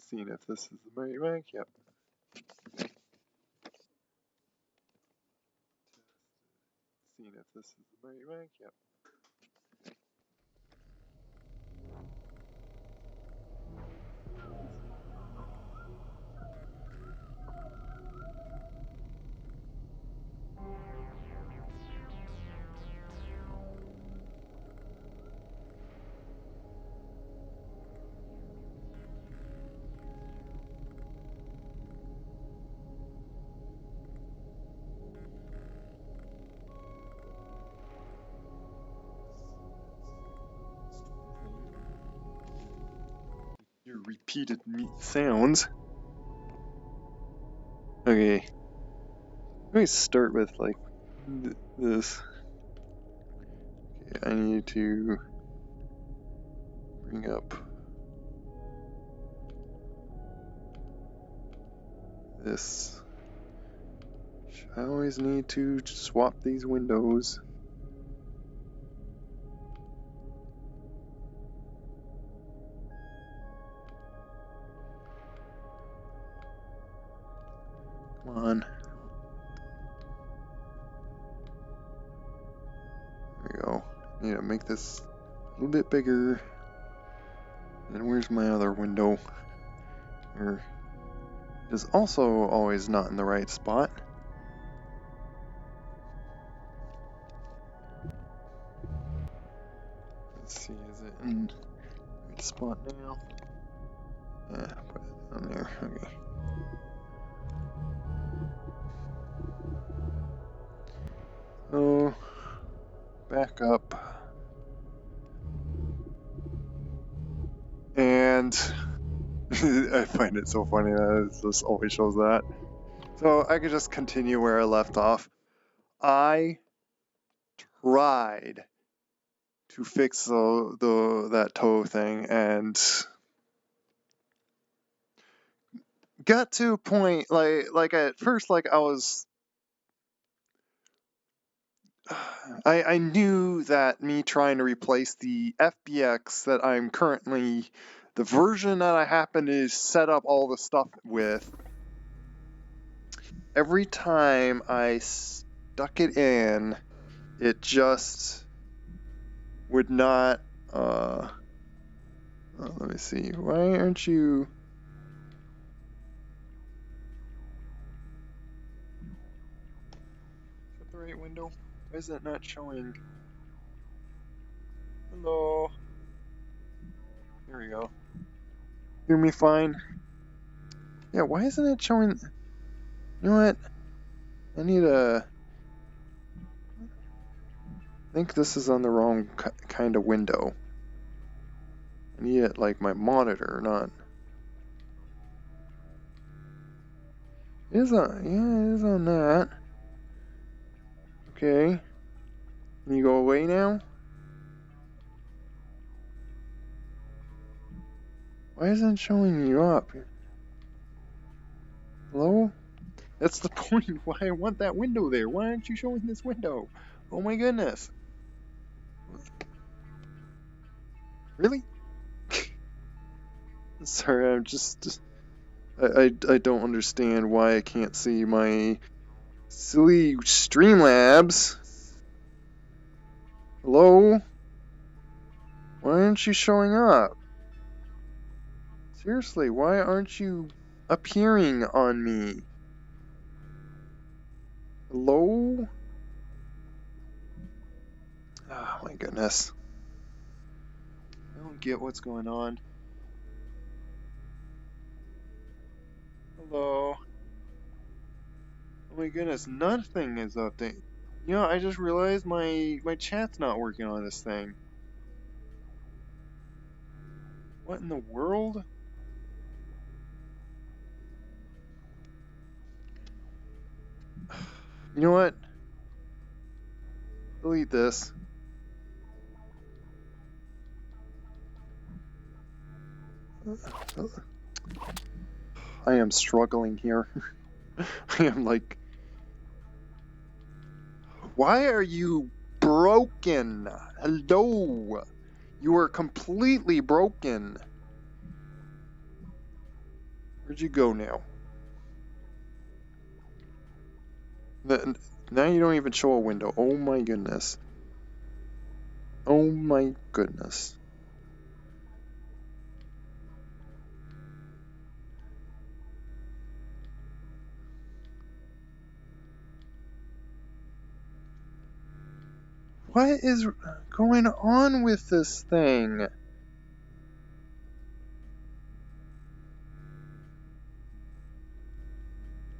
Seeing if this is the right rank. Yep. Seeing if this is the right rank. Yep. Your repeated sounds. Okay. Let me start with like this. Okay, I need to bring up this. I always need to swap these windows. Come on. There we go. Need to make this a little bit bigger. And where's my other window? Here. It is also always not in the right spot. Let's see, is it in the right spot now? Yeah, put it on there. Okay. So, back up. And I find it so funny that it just always shows that. So I could just continue where I left off. I tried to fix that toe thing and got to a point like at first like I was I knew that me trying to replace the FBX that I'm currently the version that I happen to set up all the stuff with, every time I stuck it in, it just would not let me see, why aren't you is that the right window? Why is that not showing? Hello. There we go. Hear me fine? Yeah, why isn't it showing? You know what? I need a... I think this is on the wrong kind of window. I need it like my monitor, not... It is on... Yeah, it is on that. Okay. Can you go away now? Why isn't it showing you up? Hello? That's the point why I want that window there. Why aren't you showing this window? Oh my goodness. Really? Sorry, I'm just... I don't understand why I can't see my silly Streamlabs. Hello? Why aren't you showing up? Seriously, why aren't you appearing on me? Hello? Oh my goodness. I don't get what's going on. Hello? Oh my goodness, nothing is updating. You know, I just realized my chat's not working on this thing. What in the world? You know what? Delete this. I am struggling here. I am like... Why are you broken? Hello? You are completely broken. Where'd you go now? Now you don't even show a window. Oh my goodness. Oh my goodness. What is going on with this thing?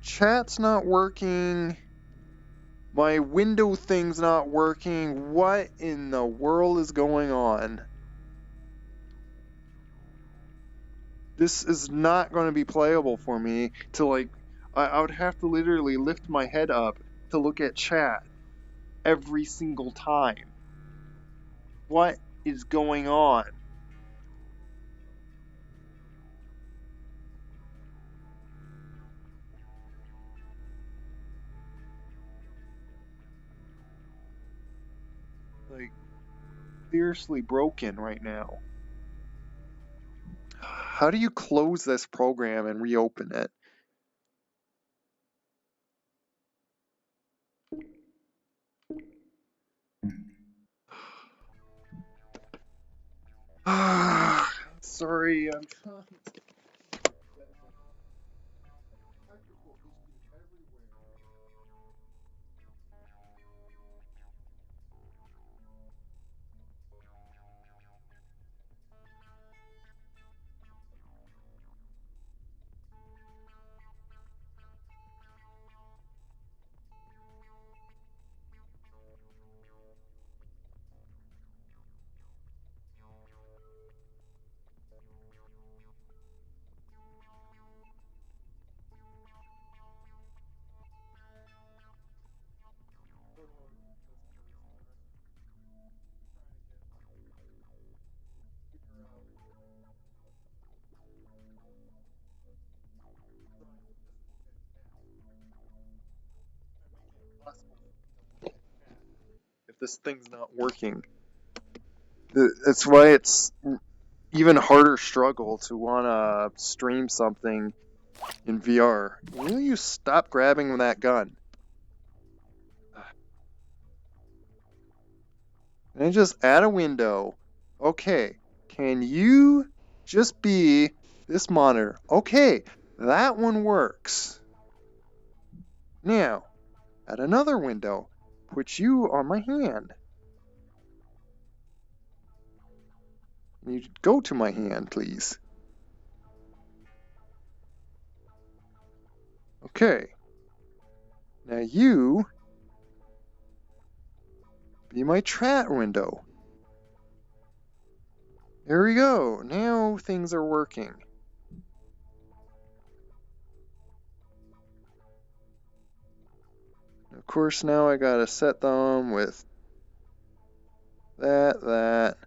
Chat's not working. My window thing's not working. What in the world is going on? This is not going to be playable for me to like. I would have to literally lift my head up to look at chat every single time. What is going on? Like, seriously broken right now. How do you close this program and reopen it? Sorry, I'm trying. Technical issues everywhere. If this thing's not working, that's why it's even harder struggle to want to stream something in VR. Will you stop grabbing that gun? And just add a window. Okay, can you just be this monitor? Okay, that one works. Now, add another window. Put you on my hand. You go to my hand, please. Okay. Now you be my chat window. There we go. Now things are working. Of course, now I gotta set them with that.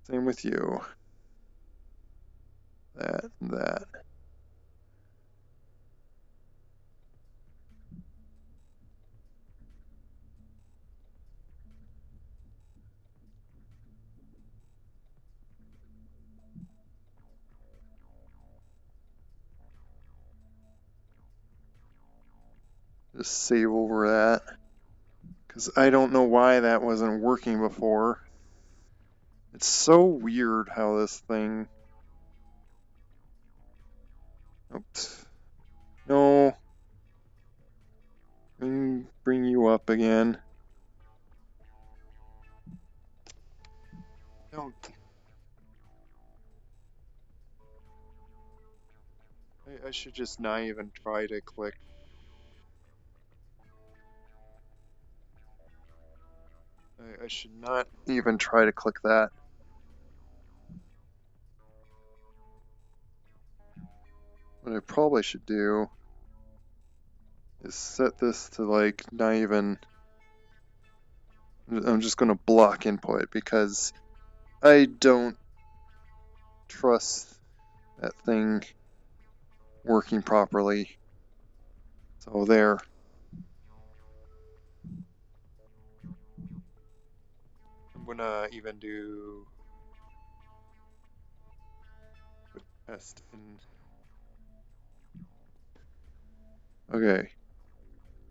Same with you. That. Just save over that. Because I don't know why that wasn't working before. It's so weird how this thing... Oops. No. Bring you up again. Don't. I should just not even try to click. I should not even try to click that. What I probably should do is set this to like not even... I'm just gonna block input because I don't trust that thing working properly. So there. I'm gonna even do Test in. Okay.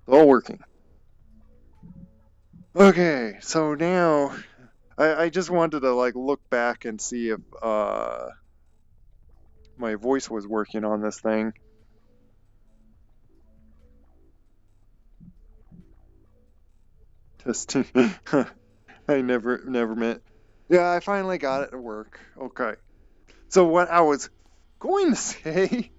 All working. Okay, so now I just wanted to like look back and see if my voice was working on this thing. Testing. I never meant. Yeah, I finally got it to work. Okay. So what I was going to say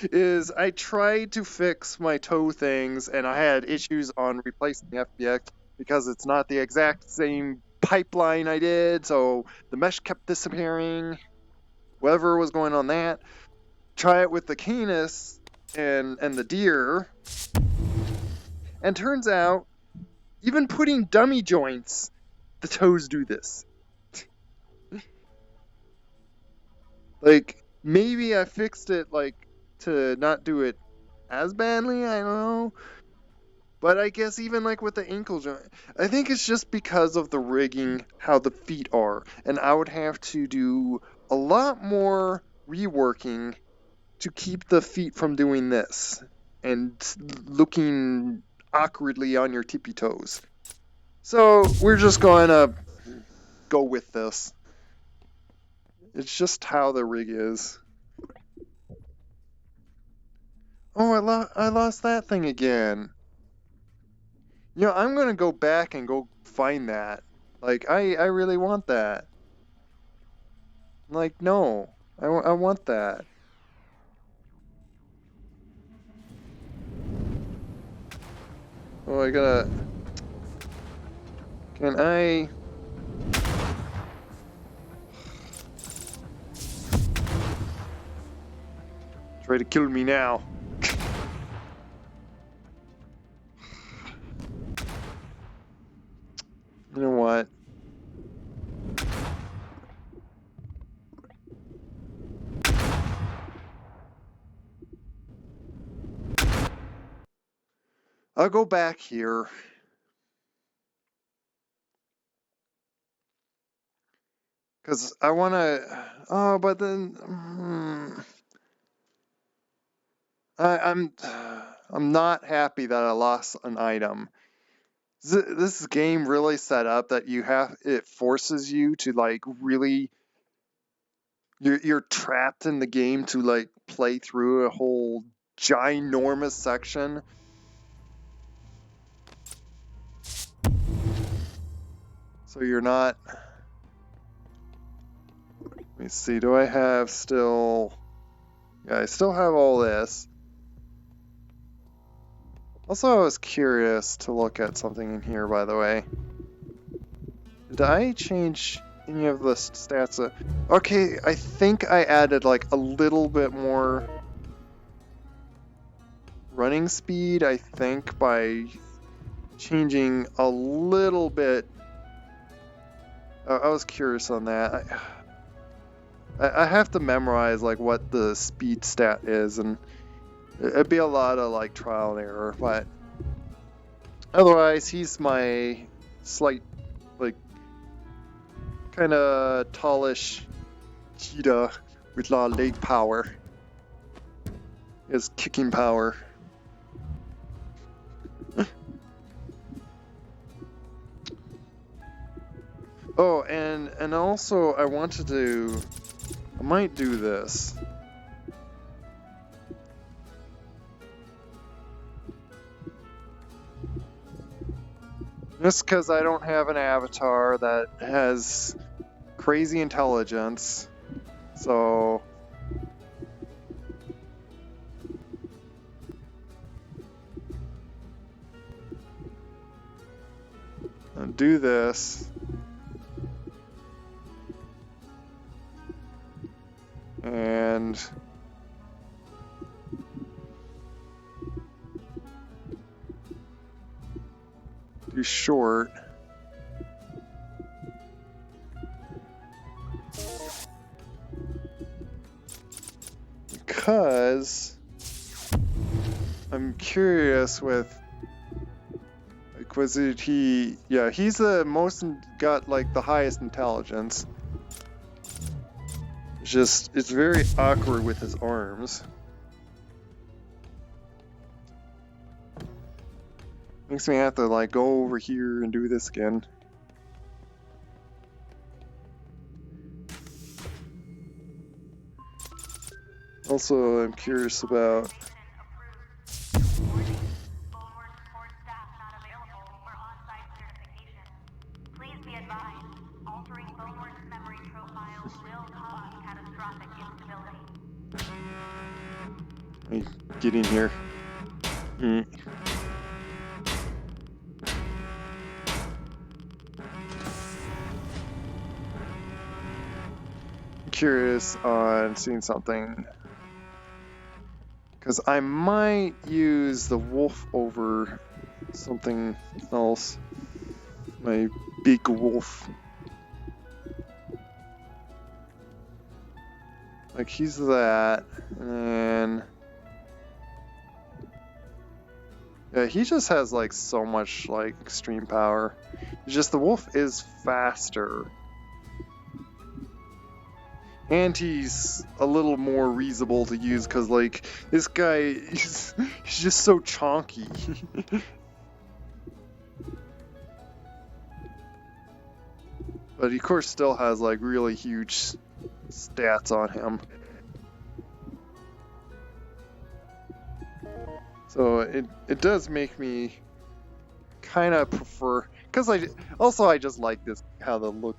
is I tried to fix my toe things and I had issues on replacing the FBX because it's not the exact same pipeline I did, so the mesh kept disappearing. Whatever was going on that. Try it with the canis and the deer. And turns out, even putting dummy joints, the toes do this. Like, maybe I fixed it, like, to not do it as badly, I don't know. But I guess even, like, with the ankle joint, I think it's just because of the rigging, how the feet are. And I would have to do a lot more reworking to keep the feet from doing this. And looking awkwardly on your tippy toes. So, we're just going to go with this. It's just how the rig is. Oh, I lost that thing again. You know, I'm gonna go back and go find that. Like, I really want that. Like, no. I want that. Oh, I gotta... Can I... Try to kill me now. You know what? I'll go back here. Because I want to... Oh, but then... I'm not happy that I lost an item. This game really set up that it forces you to like really... You're trapped in the game to like play through a whole ginormous section. So you're not... Let me see, do I have still... Yeah, I still have all this. Also, I was curious to look at something in here, by the way. Did I change any of the stats? Okay, I think I added like a little bit more running speed, I think, by changing a little bit. I was curious on that. I have to memorize like what the speed stat is, and it'd be a lot of like trial and error, but otherwise he's my slight, like, kind of tallish cheetah with a lot of leg power. His kicking power. Oh, and also I wanted to... I might do this. Just because I don't have an avatar that has crazy intelligence, so... I'll do this. And... do short. Because I'm curious with, like, was it he? Yeah, he's the most, got like the highest intelligence. It's very awkward with his arms. Makes me have to like go over here and do this again. Also, I'm curious about get in here. Curious on seeing something, because I might use the wolf over something else. My big wolf. Like he's that, and yeah, he just has like so much like extreme power. It's just the wolf is faster. And he's a little more reasonable to use because, like, this guy, he's just so chonky. But he, of course, still has, like, really huge stats on him. So it does make me kind of prefer, because I just like this, how the look,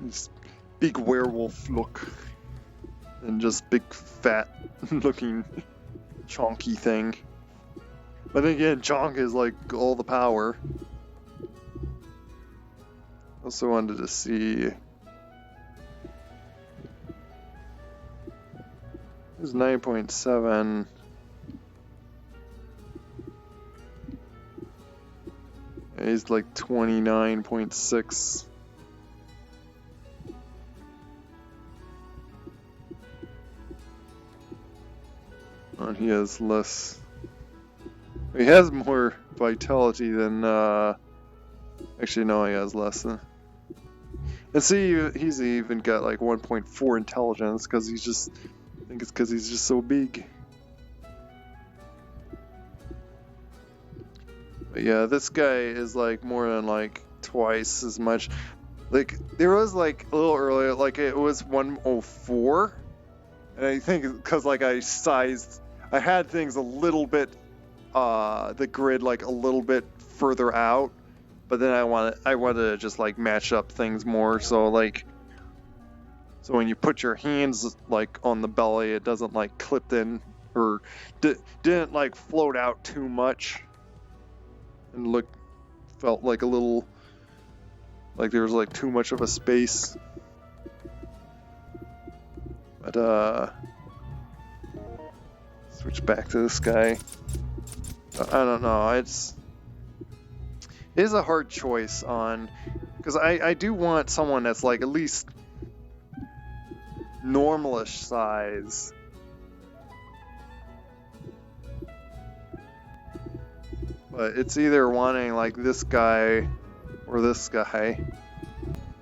this big werewolf look, and just big fat looking chonky thing. But then again, chonk is like all the power. Also wanted to see, there's 9.7. He's like 29.6. And he has less. He has more vitality than. Actually, no, he has less than. And see, he's even got like 1.4 intelligence because he's just. I think it's because he's just so big. But yeah, this guy is like more than like twice as much. Like there was like a little earlier, like it was 104, and I think because like I had things a little bit, the grid like a little bit further out, but then I wanted to just like match up things more. So when you put your hands like on the belly, it doesn't like clip in or didn't like float out too much, and felt like a little like there was like too much of a space. But switch back to this guy. I don't know. It is a hard choice on, because I do want someone that's like at least normalish size. But it's either wanting like this guy or this guy.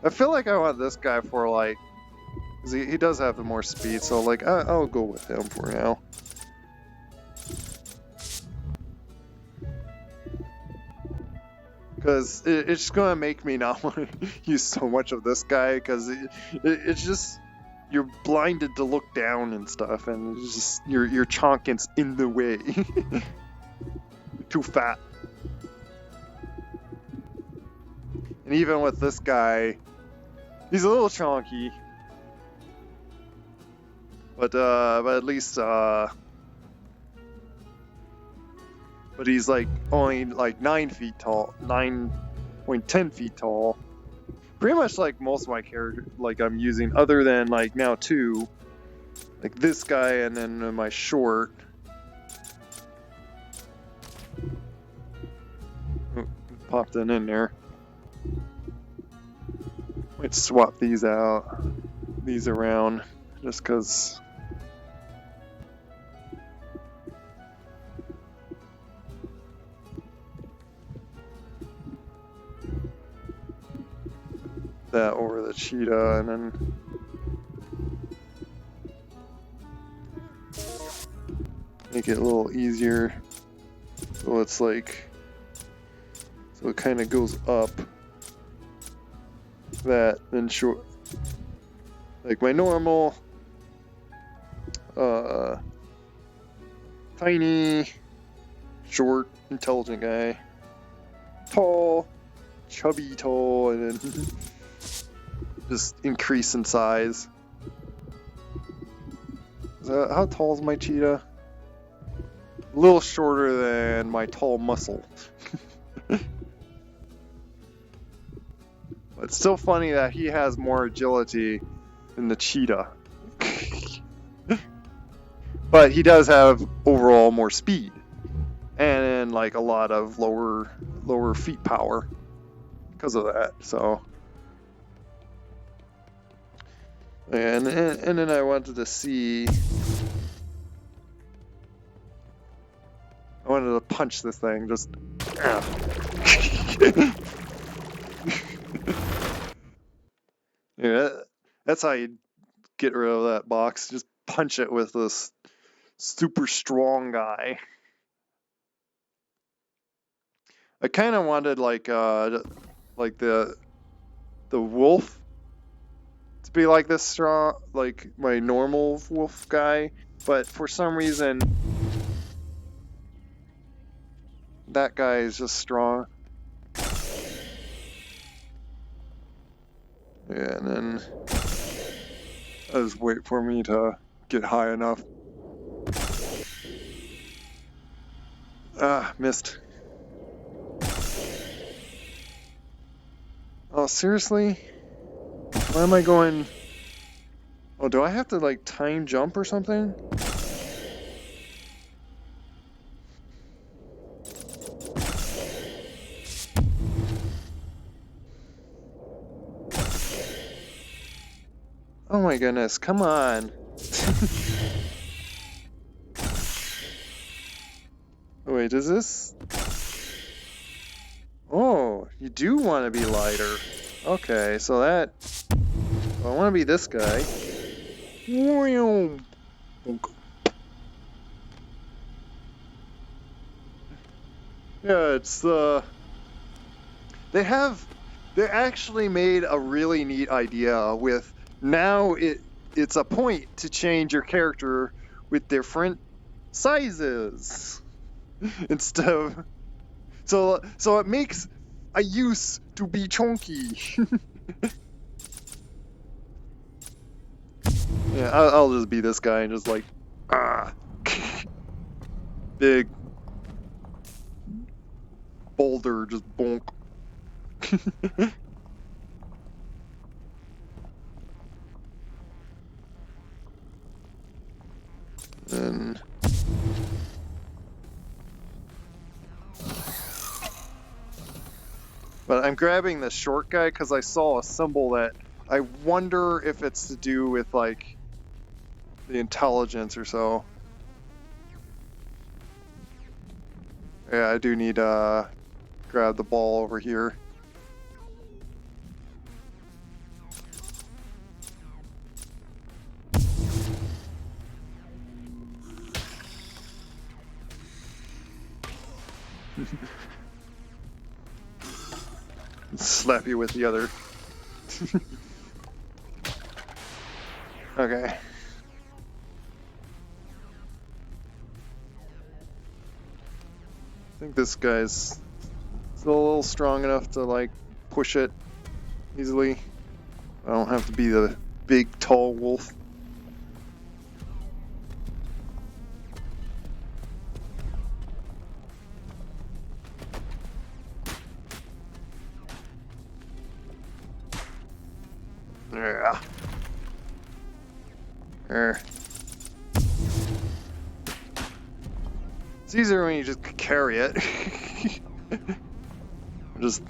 I feel like I want this guy for like, because he does have the more speed, so like I'll go with him for now. Because it's gonna make me not want to use so much of this guy, because it's just, you're blinded to look down and stuff, and it's just your chonking's in the way. Too fat. And even with this guy, he's a little chonky, but at least but he's like only like 9 feet tall, 9.10 feet tall. Pretty much like most of my characters, like I'm using, other than like now 2, like this guy, and then my short. Oh, popped it in there. Might swap these around, just because. That over the cheetah, and then make it a little easier. So it's like, so it kind of goes up that, then short, like my normal, tiny, short, intelligent guy, tall, chubby tall, and then just increase in size. How tall is my cheetah? A little shorter than my tall muscle. It's still funny that he has more agility than the cheetah. But he does have overall more speed. And like a lot of lower feet power because of that. So and then I wanted to see, I wanted to punch this thing, just yeah, that's how you get rid of that box. Just punch it with this super strong guy. I kind of wanted like the wolf to be like this strong, like my normal wolf guy, but for some reason that guy is just strong. Yeah, and then I just wait for me to get high enough. Ah, missed. Oh, seriously? Why am I going? Oh, do I have to like time jump or something? Oh my goodness, come on. Wait, is this? Oh, you do want to be lighter. Okay, so that... I want to be this guy. Yeah, it's they actually made a really neat idea with, now it's a point to change your character with different sizes instead of, so it makes I used to be chunky. Yeah, I'll just be this guy and just like big boulder, just bonk. And but I'm grabbing the short guy because I saw a symbol that I wonder if it's to do with like the intelligence or so. Yeah, I do need to grab the ball over here. Slap you with the other. Okay. I think this guy's still a little strong enough to like push it easily. I don't have to be the big tall wolf. Yeah. There. It's easier when you just carry it. Just.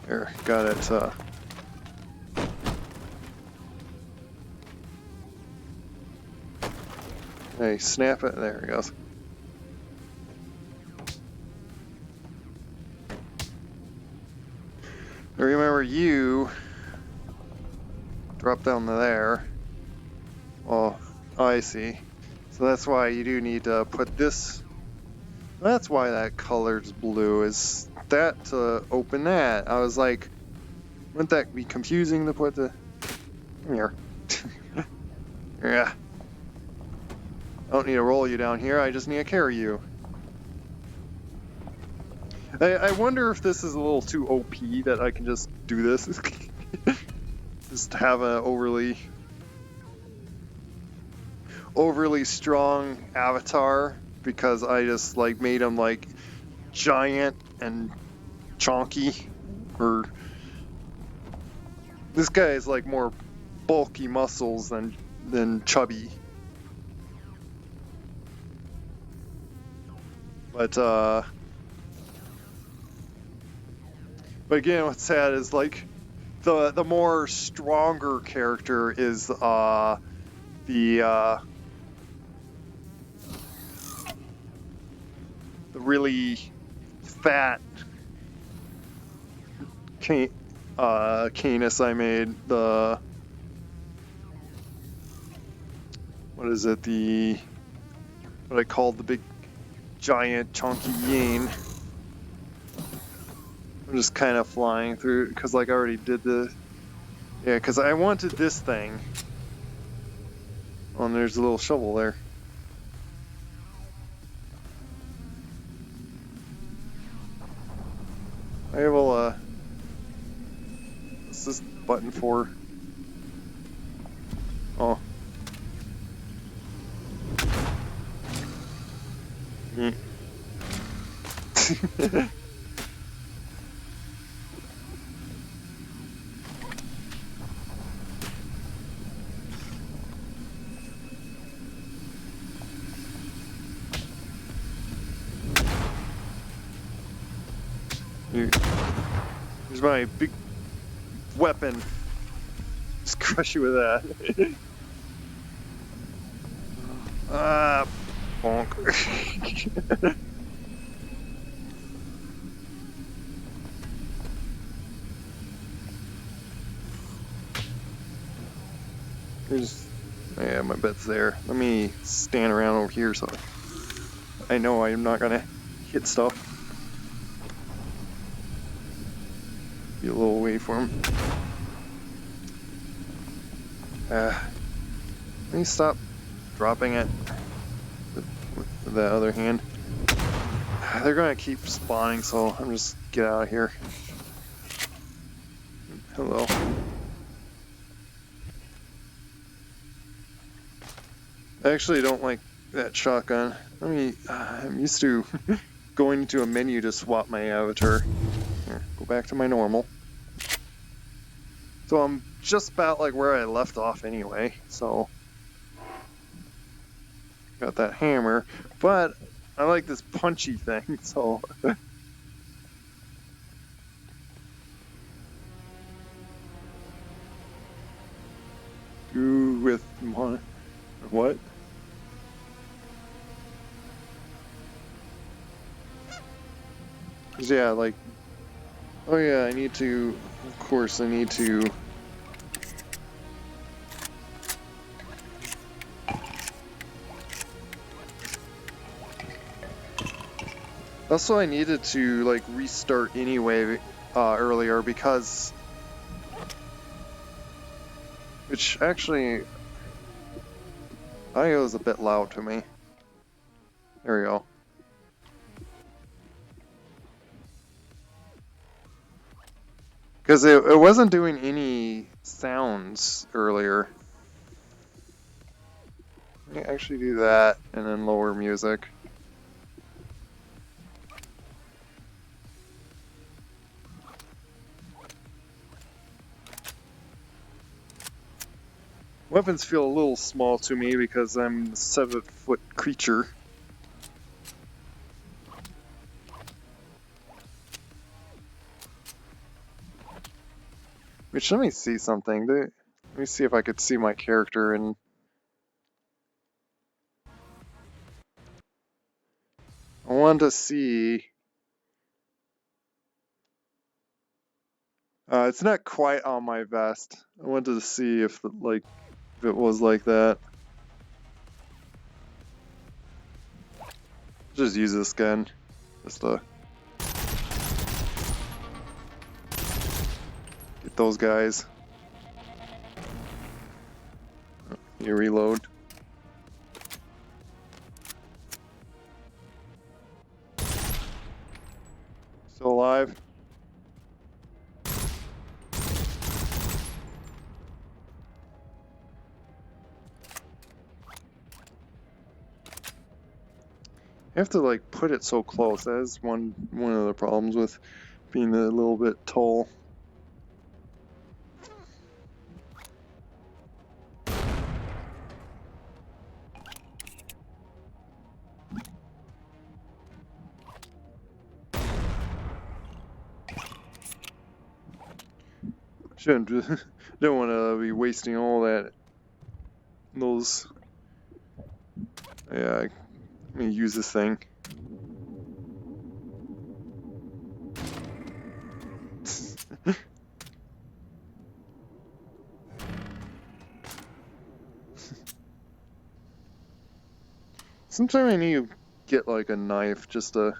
There, got it. Hey, snap it. There it goes. power you drop down to there. Oh, I see. So that's why you do need to put this. That's why that color's blue, is that to open that. I was like, wouldn't that be confusing to put the... Come here. Yeah. I don't need to roll you down here, I just need to carry you. I wonder if this is a little too OP that I can just do this. Just have an overly strong avatar, because I just like made him like giant and chonky. Or this guy is like more bulky muscles than chubby. But again, what's sad is like the more stronger character is the really fat Canis I made. The what is it? What I called the big giant chunky Yane. I'm just kind of flying through because like I already did because I wanted this thing. Oh, and there's a little shovel there. I will what's this button for? Oh. Here's my big weapon. Just crush you with that. Bonk. Yeah, my bed's there. Let me stand around over here so I know I'm not gonna hit stuff. Be a little away from him. Let me stop dropping it with the other hand. They're gonna keep spawning, so I'm just get out of here. Hello. I actually don't like that shotgun. I'm used to going into a menu to swap my avatar. Here, go back to my normal. So I'm just about like where I left off anyway, so. Got that hammer, but I like this punchy thing, so. Do with what? Yeah, like, oh yeah, I need to, of course I need to. Also, I needed to like restart anyway earlier because, which actually, audio is a bit loud to me. There we go. Because it wasn't doing any sounds earlier. Let me actually do that and then lower music. Weapons feel a little small to me because I'm a 7-foot creature. Which, let me see something. Let me see if I could see my character and... I wanted to see... It's not quite on my vest. I wanted to see if if it was like that. Just use this gun. Just to get those guys. You reload. Still alive? You have to like put it so close. That is one of the problems with being a little bit tall. Shouldn't don't want to be wasting all those. Yeah, let me use this thing. Sometimes I need to get like a knife, just a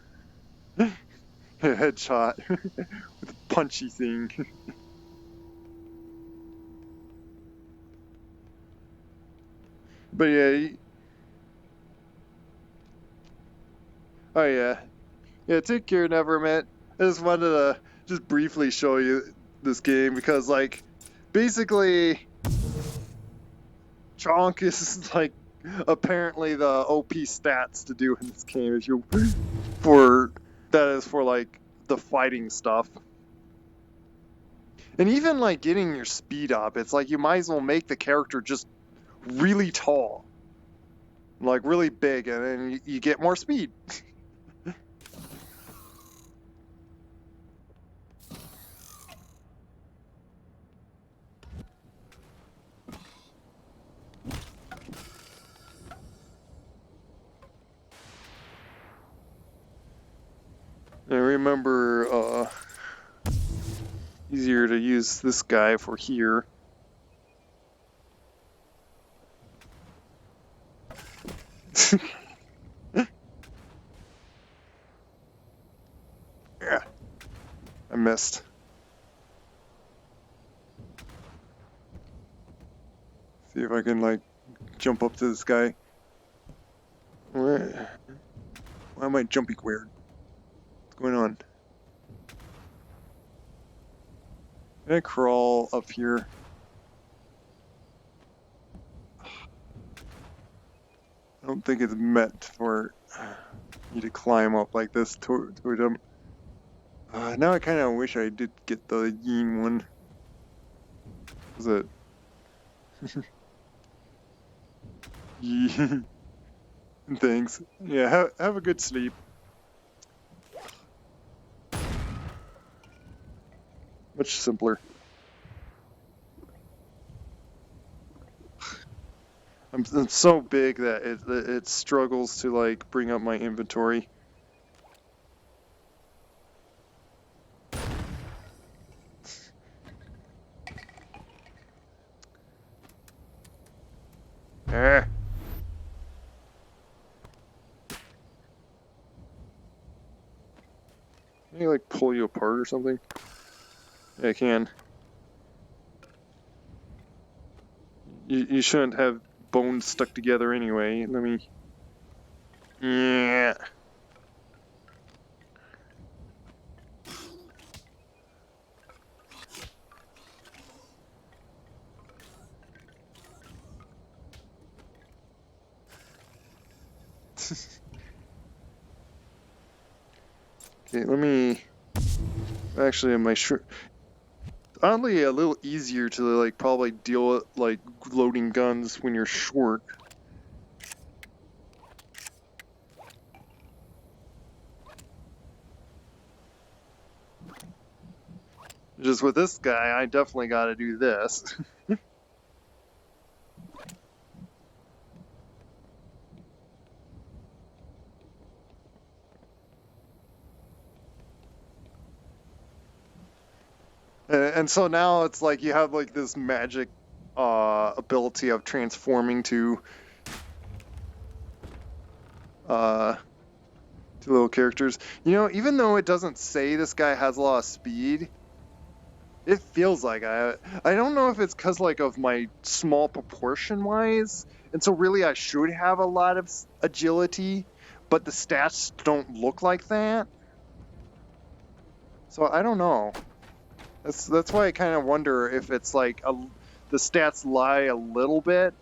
headshot with a punchy thing. But yeah, oh yeah, take care, Nevermint. I just wanted to just briefly show you this game because like basically Chonk is like apparently the OP stats to do in this game if you that is for like the fighting stuff. And even like getting your speed up, it's like you might as well make the character just really tall. Like really big, and then you get more speed. And remember, easier to use this guy for here. Yeah, I missed. See if I can like jump up to this guy. Why am I jumping weird? What's going on? Can I crawl up here? I don't think it's meant for you to climb up like this to them. Now I kind of wish I did get the Yin one. Was it? Thanks. Yeah, have a good sleep. Much simpler. I'm so big that it struggles to like bring up my inventory. Ah. Can I like pull you apart or something? Yeah, I can. You shouldn't have bones stuck together anyway. Let me. Yeah. Okay, let me. Actually, my shirt. Oddly, a little easier to like probably deal with like loading guns when you're short. Just with this guy, I definitely got to do this. And so now it's like you have like this magic ability of transforming to little characters. You know, even though it doesn't say this guy has a lot of speed, it feels like I don't know if it's because like of my small proportion wise, and so really I should have a lot of agility, but the stats don't look like that. So I don't know. That's why I kind of wonder if it's like the stats lie a little bit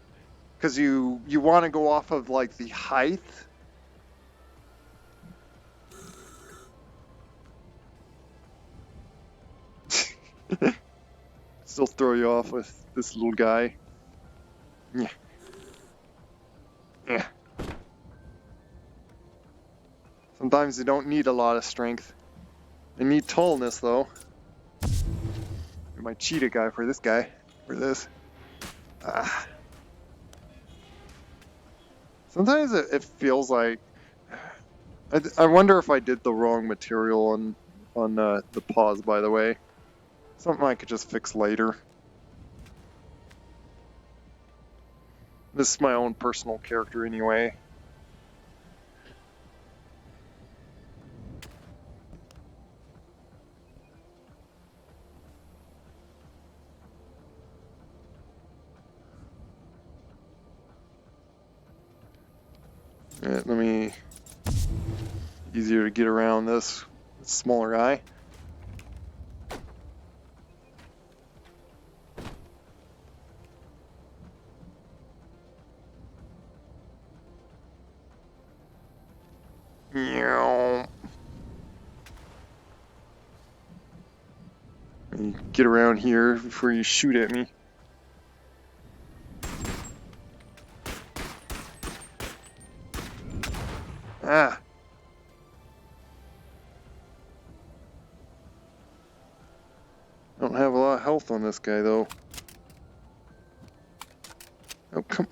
because you want to go off of like the height. Still throw you off with this little guy. Yeah. Yeah. Sometimes you don't need a lot of strength. You need tallness though. You're my cheetah guy for this guy. For this. Sometimes it feels like I wonder if I did the wrong material on the pause, by the way. Something I could just fix later. This is my own personal character anyway. Let me... Easier to get around this smaller guy. Get around here before you shoot at me. Ah! I don't have a lot of health on this guy though. Oh, come.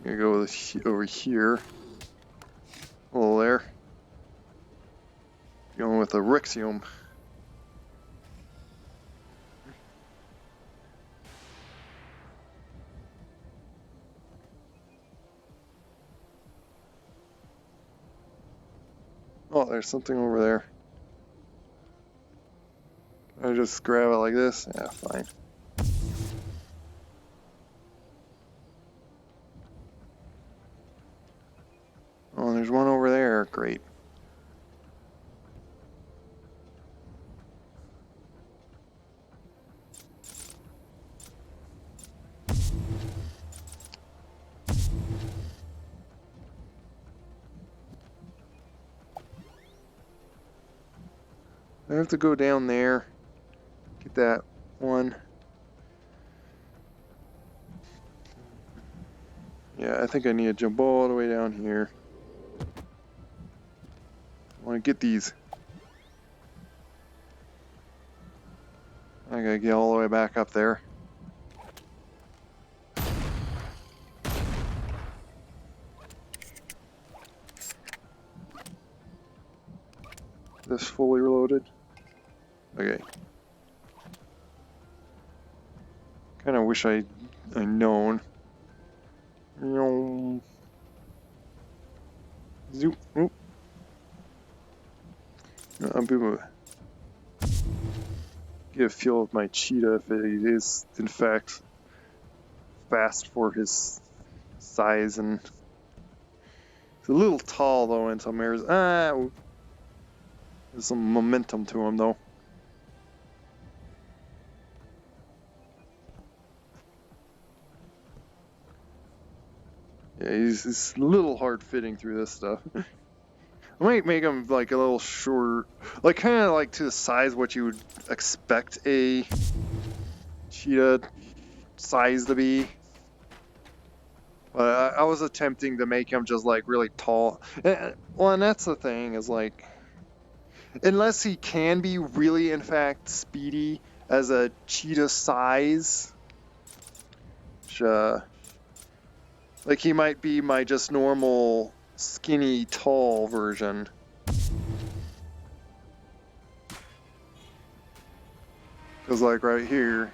I'm gonna go over here. Hello there. Going with a Rexium. Oh, there's something over there. Can I just grab it like this? Yeah, fine. Oh, there's one over there. Great. I have to go down there. Get that one. Yeah, I think I need to jump all the way down here. I want to get these. I gotta get all the way back up there. This fully reloaded. Okay. Kind of wish I'd known. Zoop. Oop. I'm gonna get a feel of my cheetah if it is in fact fast for his size, and he's a little tall though in some areas. There's some momentum to him though. Yeah, he's a little hard fitting through this stuff. I might make him like a little short, like kind of like to the size what you would expect a cheetah size to be. But I was attempting to make him just like really tall. Well, and that's the thing is like, unless he can be really, in fact, speedy as a cheetah size. Which, like, he might be my just normal, skinny, tall version. Because, like, right here.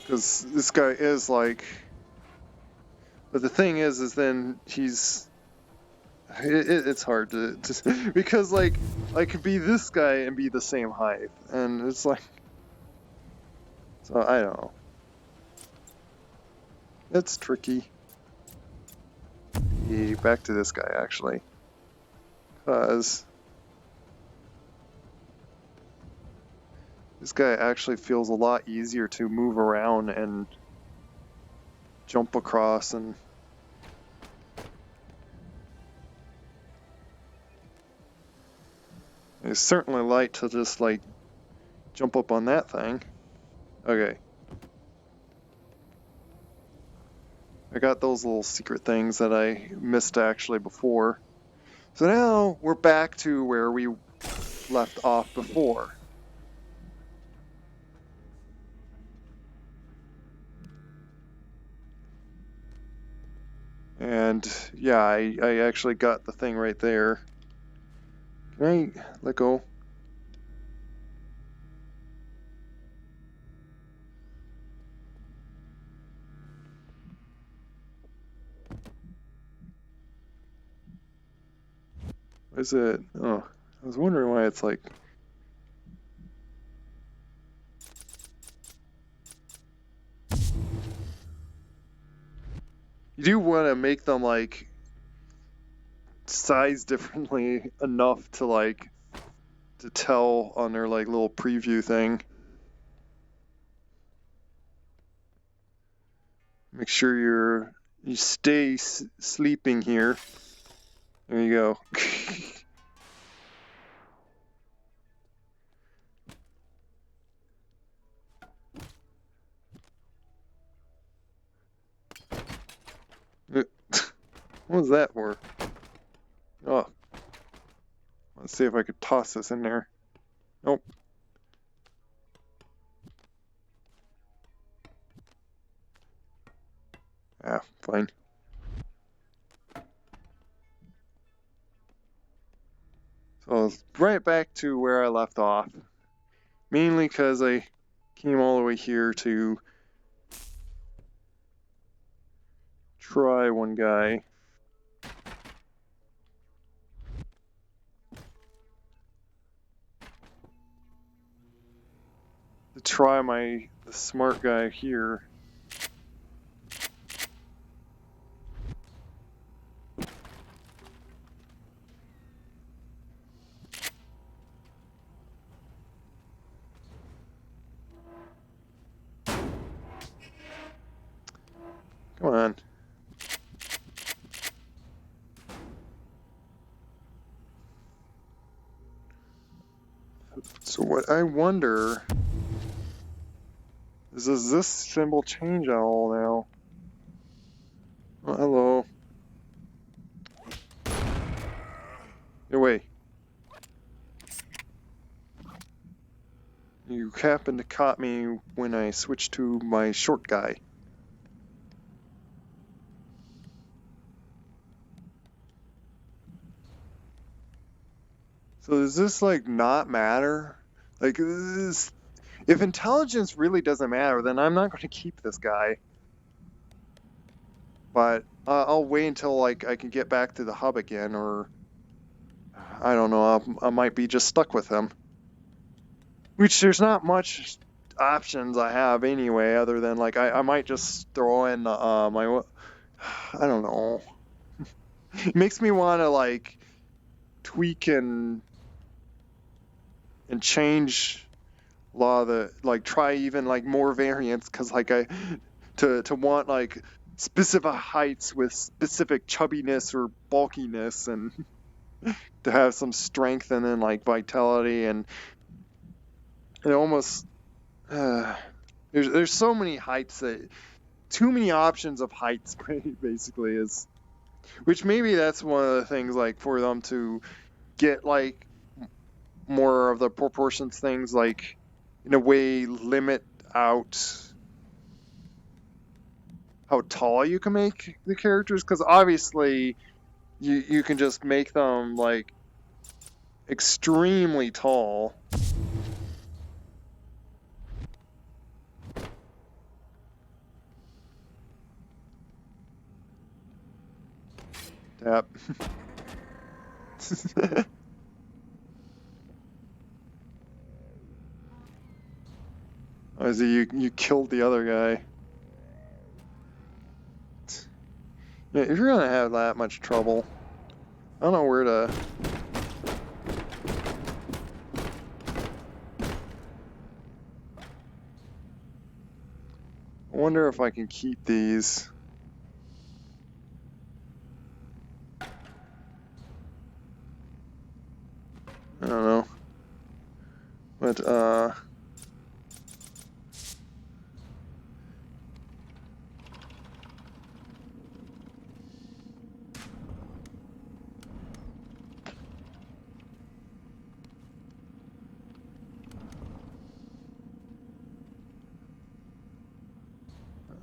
Because this guy is, like... But the thing is then he's... It's hard to because, like, I could be this guy and be the same height. And it's like... So, I don't know. It's tricky. Back to this guy, actually. Because... This guy actually feels a lot easier to move around and jump across and... It's certainly light to just, like, jump up on that thing. Okay. I got those little secret things that I missed actually before. So now we're back to where we left off before. And yeah, I actually got the thing right there. Can I let go? Is it? Oh, I was wondering why it's like... You do want to make them, like, size differently enough to, like, to tell on their, like, little preview thing. Make sure you stay sleeping here. There you go. What was that for? Oh. Let's see if I could toss this in there. Nope. Ah, fine. So right back to where I left off. Mainly because I came all the way here to try one guy. To try the smart guy here. Come on. So what I wonder is, does this symbol change at all now? Oh, hello. Get away. You happened to caught me when I switched to my short guy. So does this, like, not matter? Like, if intelligence really doesn't matter, then I'm not going to keep this guy. But I'll wait until, like, I can get back to the hub again, or I don't know, I might be just stuck with him. Which there's not much options I have anyway, other than, like, I might just throw in my... I don't know. It makes me want to, like, tweak and change a lot of the, like, try even, like, more variants, because, like, to want, like, specific heights with specific chubbiness or bulkiness, and to have some strength and then, like, vitality, and almost there's so many heights, that too many options of heights basically is, which maybe that's one of the things, like, for them to get like more of the proportions things, like in a way limit out how tall you can make the characters, because obviously you can just make them like extremely tall. Tap. I see you killed the other guy. Yeah, if you're gonna have that much trouble, I don't know where to. I wonder if I can keep these. I don't know. But that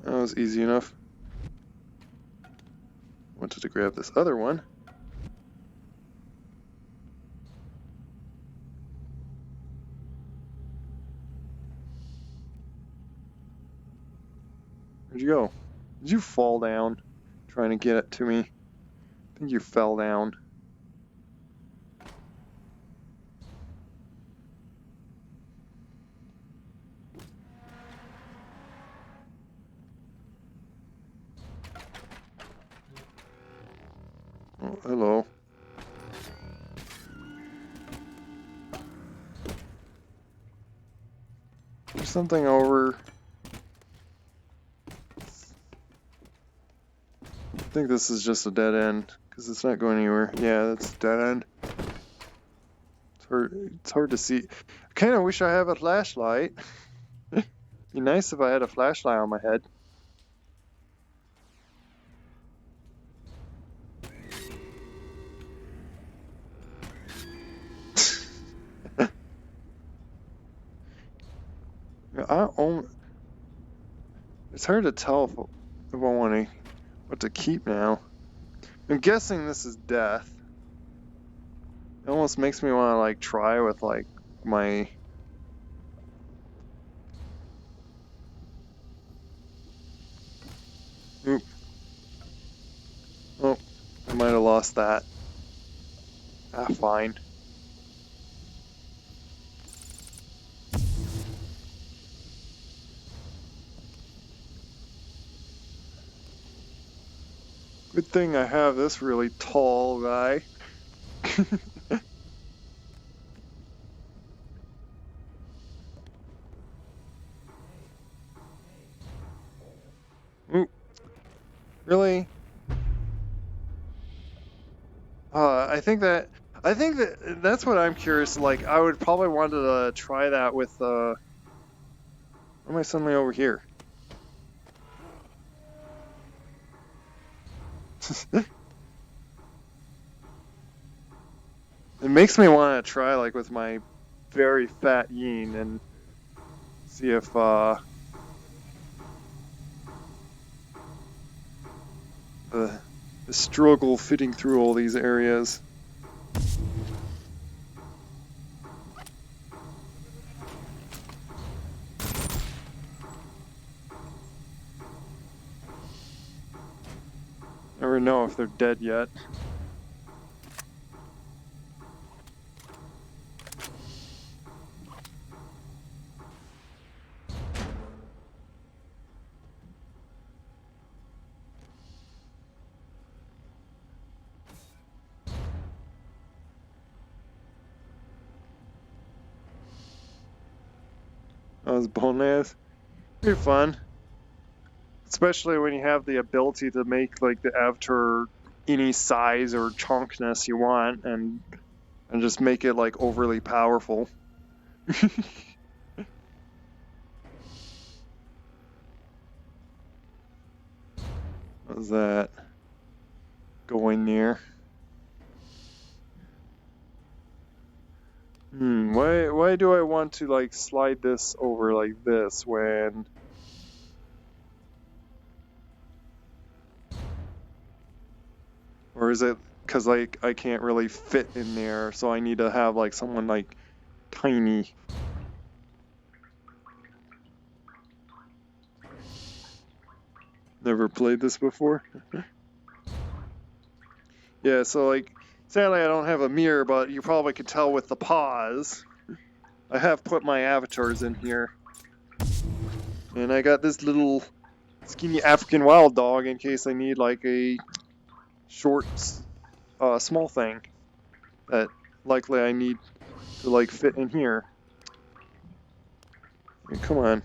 was easy enough. Wanted to grab this other one. Where'd you go? Did you fall down trying to get it to me? I think you fell down. Oh, hello. There's something over. I think this is just a dead end, because it's not going anywhere. Yeah, that's a dead end. It's hard to see. I kind of wish I have a flashlight. Be nice if I had a flashlight on my head. It's hard to tell if I want what to keep now. I'm guessing this is death. It almost makes me want to like try with like my. Oop. Oh, I might have lost that. Ah, fine. Good thing I have this really tall guy. Oop. Really? I think that's what I'm curious. Like, I would probably want to try that with. Why am I suddenly over here? It makes me want to try like with my very fat yin and see if the struggle fitting through all these areas. Never know if they're dead yet. Those Bonelab, pretty fun. Especially when you have the ability to make like the avatar any size or chunkness you want and just make it like overly powerful. What was that? Going near. Why do I want to like slide this over like this when... Or is it because like I can't really fit in there, so I need to have like someone like tiny? Never played this before. Yeah, so like sadly I don't have a mirror, but you probably could tell with the paws. I have put my avatars in here. And I got this little skinny African wild dog in case I need like a short, small thing that likely I need to like fit in here. I mean, come on.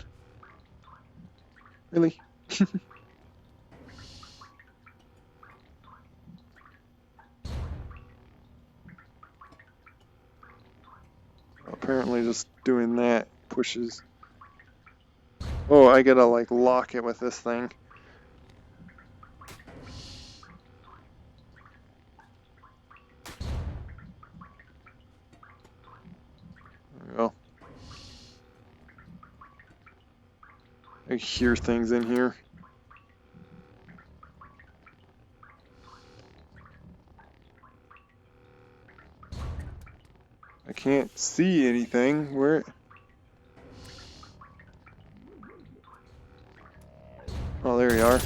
Really? Apparently just doing that pushes... Oh, I gotta like lock it with this thing. There we go. I hear things in here. I can't see anything. Where? Oh, there you are.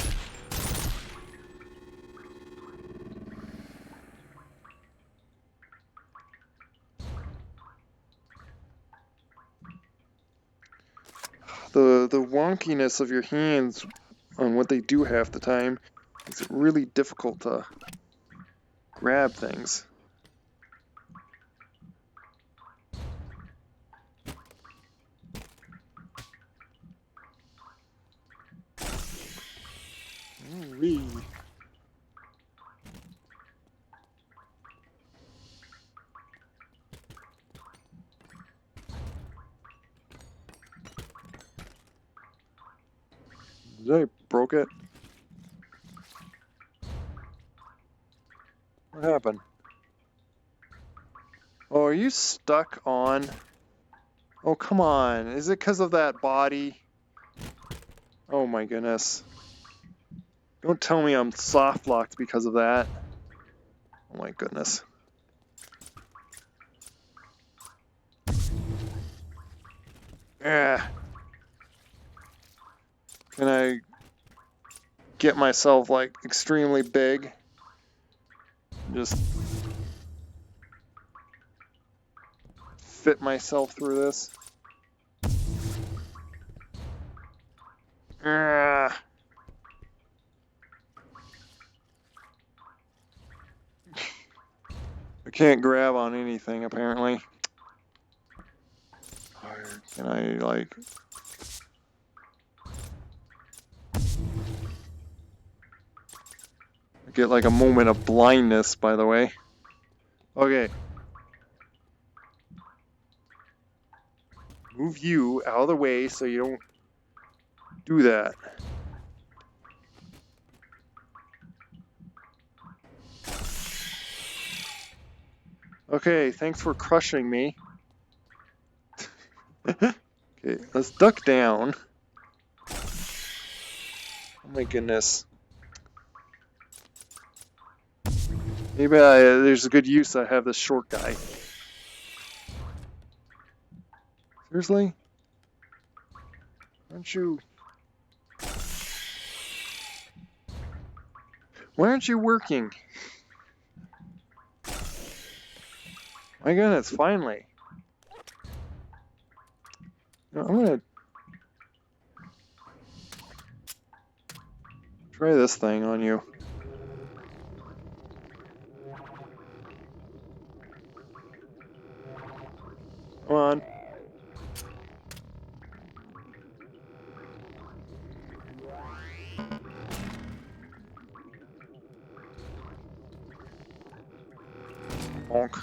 The wonkiness of your hands on what they do half the time makes it really difficult to grab things. Ooh-wee. Did I broke it? What happened? Oh, are you stuck on? Oh, come on. Is it because of that body? Oh my goodness. Don't tell me I'm soft locked because of that. Oh my goodness. Yeah. Can I get myself like extremely big? Just fit myself through this? Ah. I can't grab on anything apparently. Or can I like... get like a moment of blindness, by the way. Okay. Move you out of the way so you don't do that. Okay, thanks for crushing me. Okay, let's duck down. Oh my goodness. Maybe there's a good use I have this short guy. Seriously? Aren't you... Why aren't you working? My goodness, finally. I'm gonna try this thing on you. Come on. Bonk.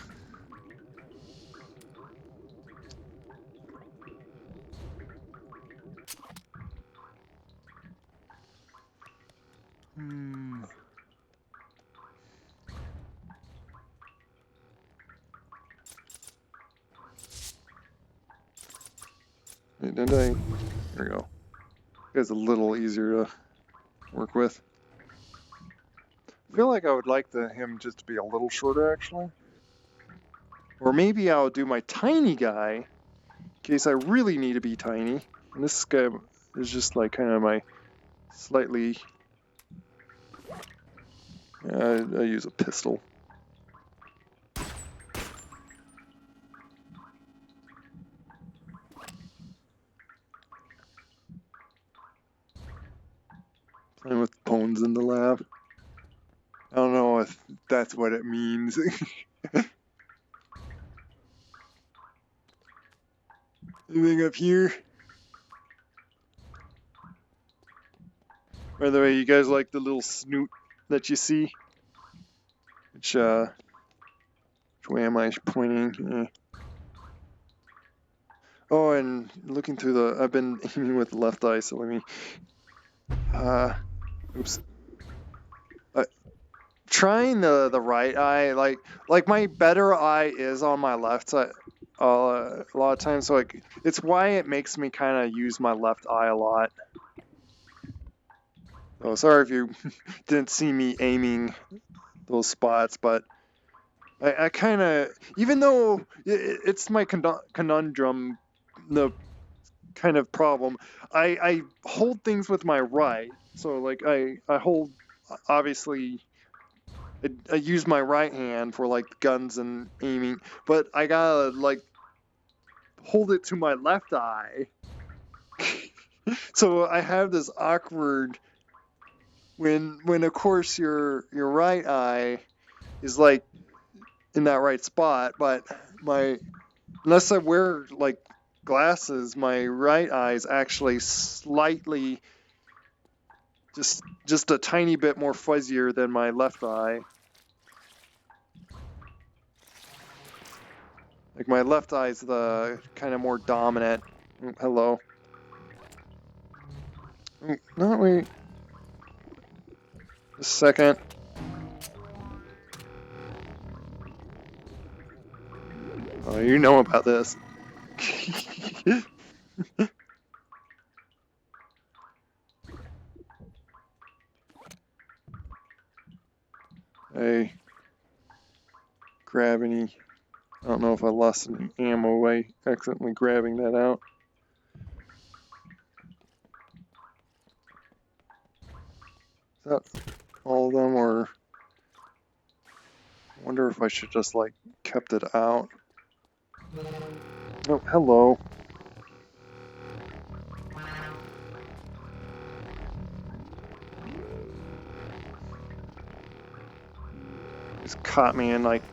Did I? There we go. It's a little easier to work with. I feel like I would like him just to be a little shorter, actually. Or maybe I'll do my tiny guy in case I really need to be tiny. And this guy is just like kind of my slightly... I use a pistol. Playing with bones in the lab. I don't know if that's what it means. Anything up here? By the way, you guys like the little snoot that you see? Which way am I pointing? Oh, and looking through the... I've been aiming with the left eye, so let me... oops. Trying the right eye, like my better eye is on my left side a lot of times, so like it's why it makes me kind of use my left eye a lot. Oh, sorry if you didn't see me aiming those spots, but I kind of, even though it's my conundrum, the kind of problem, I hold things with my right, so like I hold, obviously I use my right hand for like guns and aiming, but I gotta like hold it to my left eye. So I have this awkward when of course your right eye is like in that right spot, but unless I wear like glasses, my right eye is actually slightly just a tiny bit more fuzzier than my left eye. Like my left eye is the kind of more dominant. Hello. No, wait. A second. Oh, you know about this. Hey. Grab any... I don't know if I lost any ammo by accidentally grabbing that out. Is that all of them, or... I wonder if I should just, like, kept it out. Oh, hello. Just caught me in, like...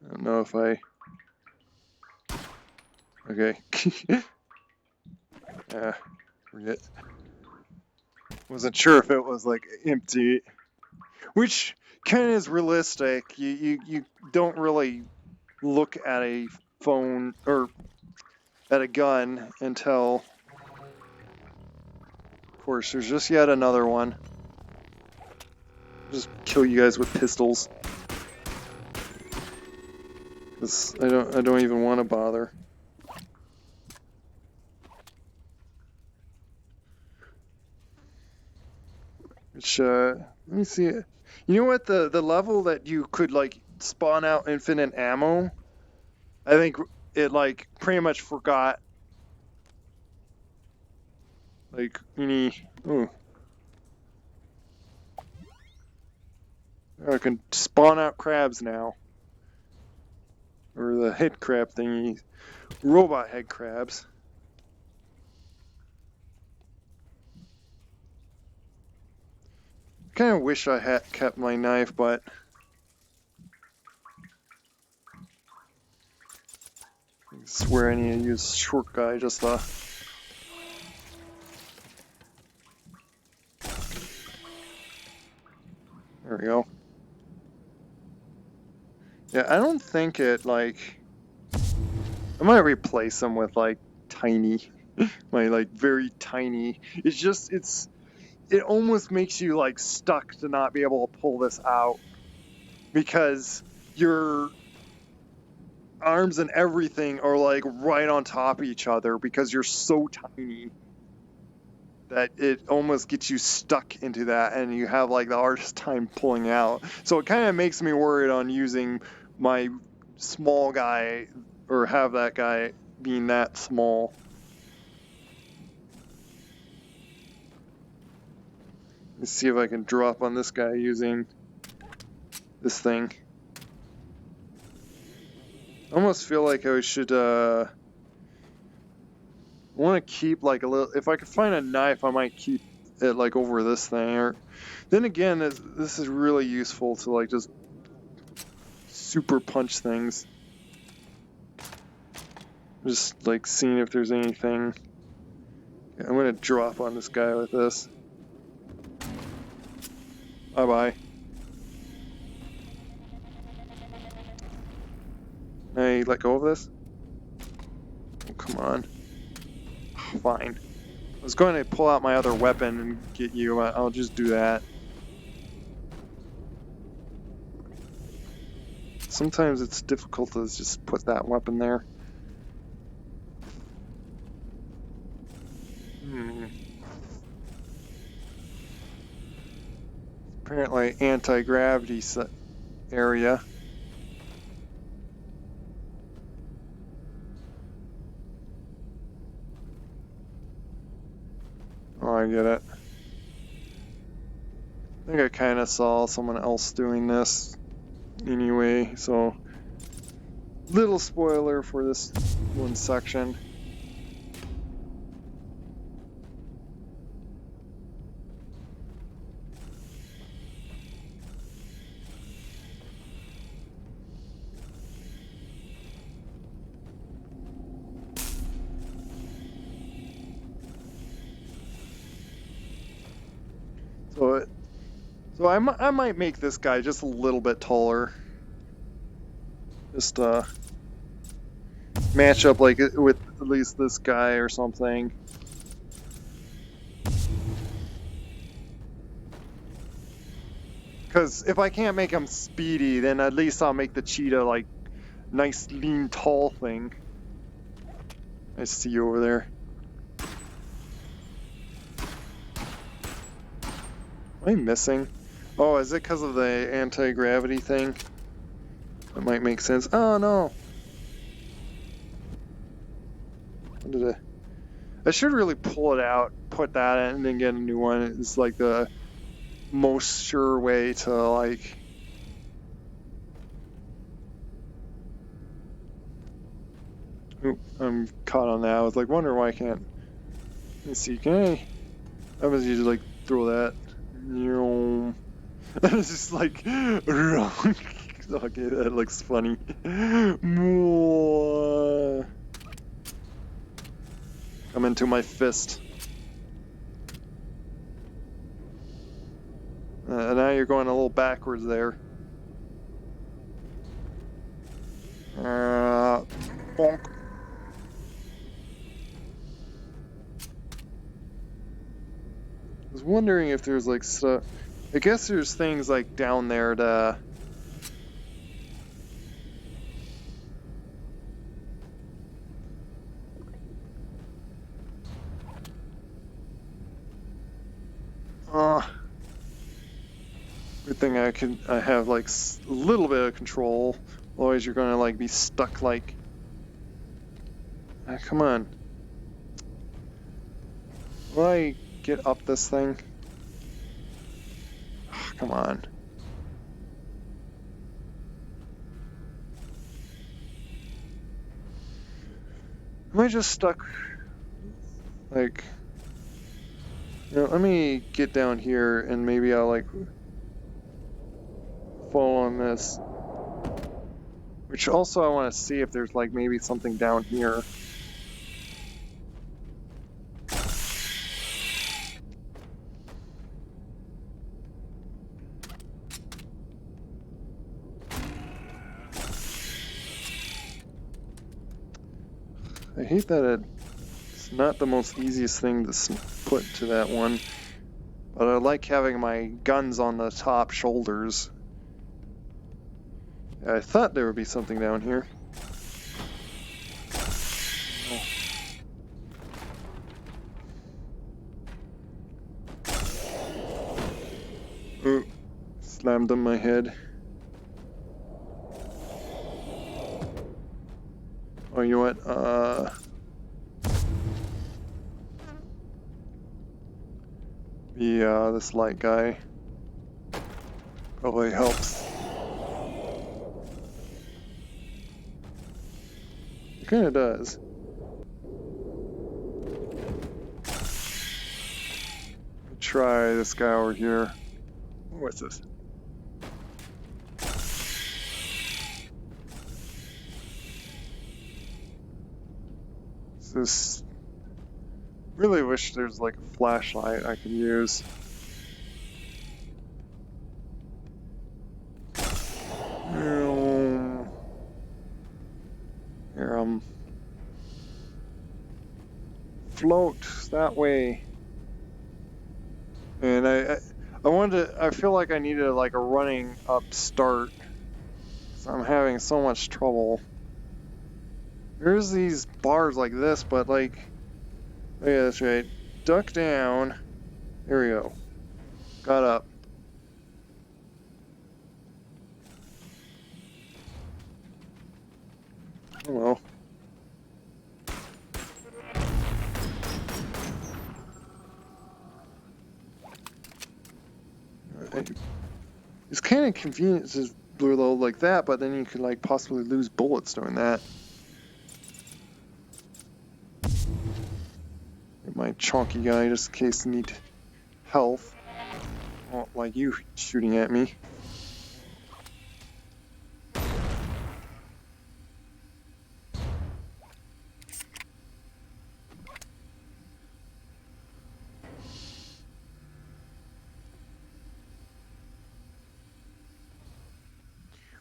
I don't know if I... Okay. Forget. Wasn't sure if it was, like, empty. Which kind of is realistic. You don't really look at a phone or at a gun until, of course, there's just yet another one. Just kill you guys with pistols. 'Cause I don't even want to bother. Which let me see. You know what, the level that you could like spawn out infinite ammo? I think it like pretty much forgot like any. Ooh. I can spawn out crabs now. Or the head crab thingy. Robot head crabs. Kind of wish I had kept my knife, but I swear I need to use short guy just There we go. Yeah, I don't think it, like... I might replace them with, like, tiny. My, like, very tiny. It's just, it almost makes you, like, stuck to not be able to pull this out. Because your arms and everything are, like, right on top of each other because you're so tiny that it almost gets you stuck into that, and you have, like, the hardest time pulling out. So it kind of makes me worried on using my small guy, or have that guy being that small. Let's see if I can drop on this guy using this thing. I almost feel like I should, want to keep, like, a little... If I could find a knife, I might keep it, like, over this thing. Or then again, this is really useful to, like, just super punch things. Just, like, seeing if there's anything. I'm gonna drop on this guy with this. Bye-bye. Can I let go of this? Oh, come on. Fine. I was going to pull out my other weapon and get you. I'll just do that. Sometimes it's difficult to just put that weapon there. Apparently anti-gravity area. Oh, I get it. I think I kind of saw someone else doing this anyway, so little spoiler for this one section. So I might make this guy just a little bit taller. Just match up like with at least this guy or something. Because if I can't make him speedy, then at least I'll make the cheetah like nice, lean, tall thing. I see you over there. Am I missing? Oh, is it because of the anti-gravity thing? That might make sense. Oh no! What did I should really pull it out, put that in, and then get a new one. It's like the most sure way to like... Oop, I'm caught on that. I was like, wondering why I can't... Let's see, can I... I was usually like throw that. It's just like wrong. Okay, that looks funny. Come into my fist. Now you're going a little backwards there. Bonk. I was wondering if there's like stuff. I guess there's things like down there to... Good thing I have like a little bit of control. Otherwise you're gonna like be stuck like... come on. Will I get up this thing? Come on. Am I just stuck? Like... You know, let me get down here and maybe I'll like... fall on this. Which also I want to see if there's like maybe something down here. hate that it's not the most easiest thing to put to that one. But I like having my guns on the top shoulders. Yeah, I thought there would be something down here. Oh, slammed on my head. Oh, you know what? This light guy probably helps. It kind of does. Try this guy over here. What's this? This really wish there's like a flashlight I could use. Here, float that way. And I wanted to, I feel like I needed like a running up start. So I'm having so much trouble. There's these bars like this, but like, yeah, that's right. Duck down. There we go. Got up. Hello. It's kind of convenient to reload like that, but then you could like possibly lose bullets doing that. Get my chonky guy just in case I need health. Not like you shooting at me.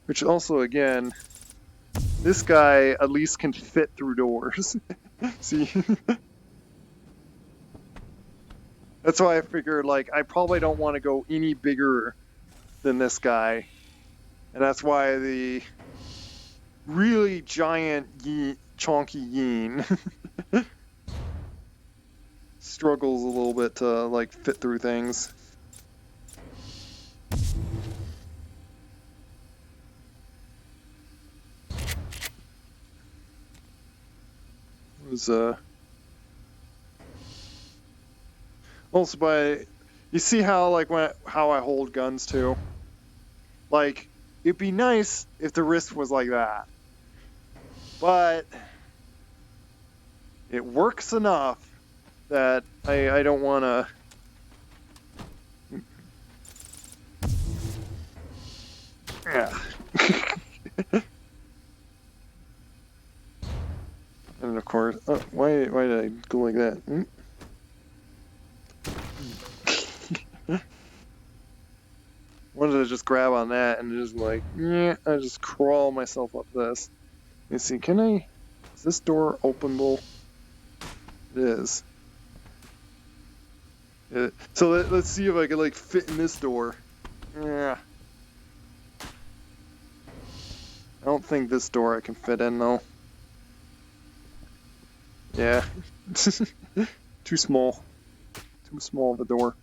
Which also, again, this guy at least can fit through doors. See? That's why I figured, like, I probably don't want to go any bigger than this guy. And that's why the really giant chonky Yeen struggles a little bit to, like, fit through things. Was also by you see how like how I hold guns too, like it'd be nice if the wrist was like that, but it works enough that I don't want to yeah. And of course, why did I go like that? Wanted to just grab on that and just like, yeah, I just crawl myself up this. Let me see, is this door openable? It is. So let's see if I can like fit in this door. Yeah. I don't think this door I can fit in though. Yeah. Too small. Too small of a door.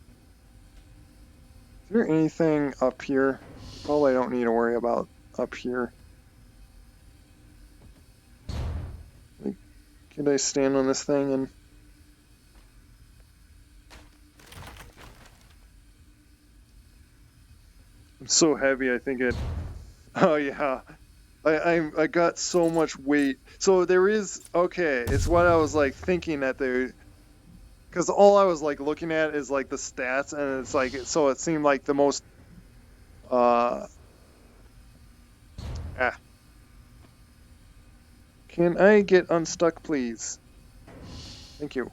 Is there anything up here? Probably don't need to worry about up here. Like, can I stand on this thing and... I'm so heavy, I think it... Oh yeah. I got so much weight. So there is... Okay, it's what I was like thinking that there... Because all I was like looking at is like the stats, and it's like, so it seemed like the most, Can I get unstuck, please? Thank you.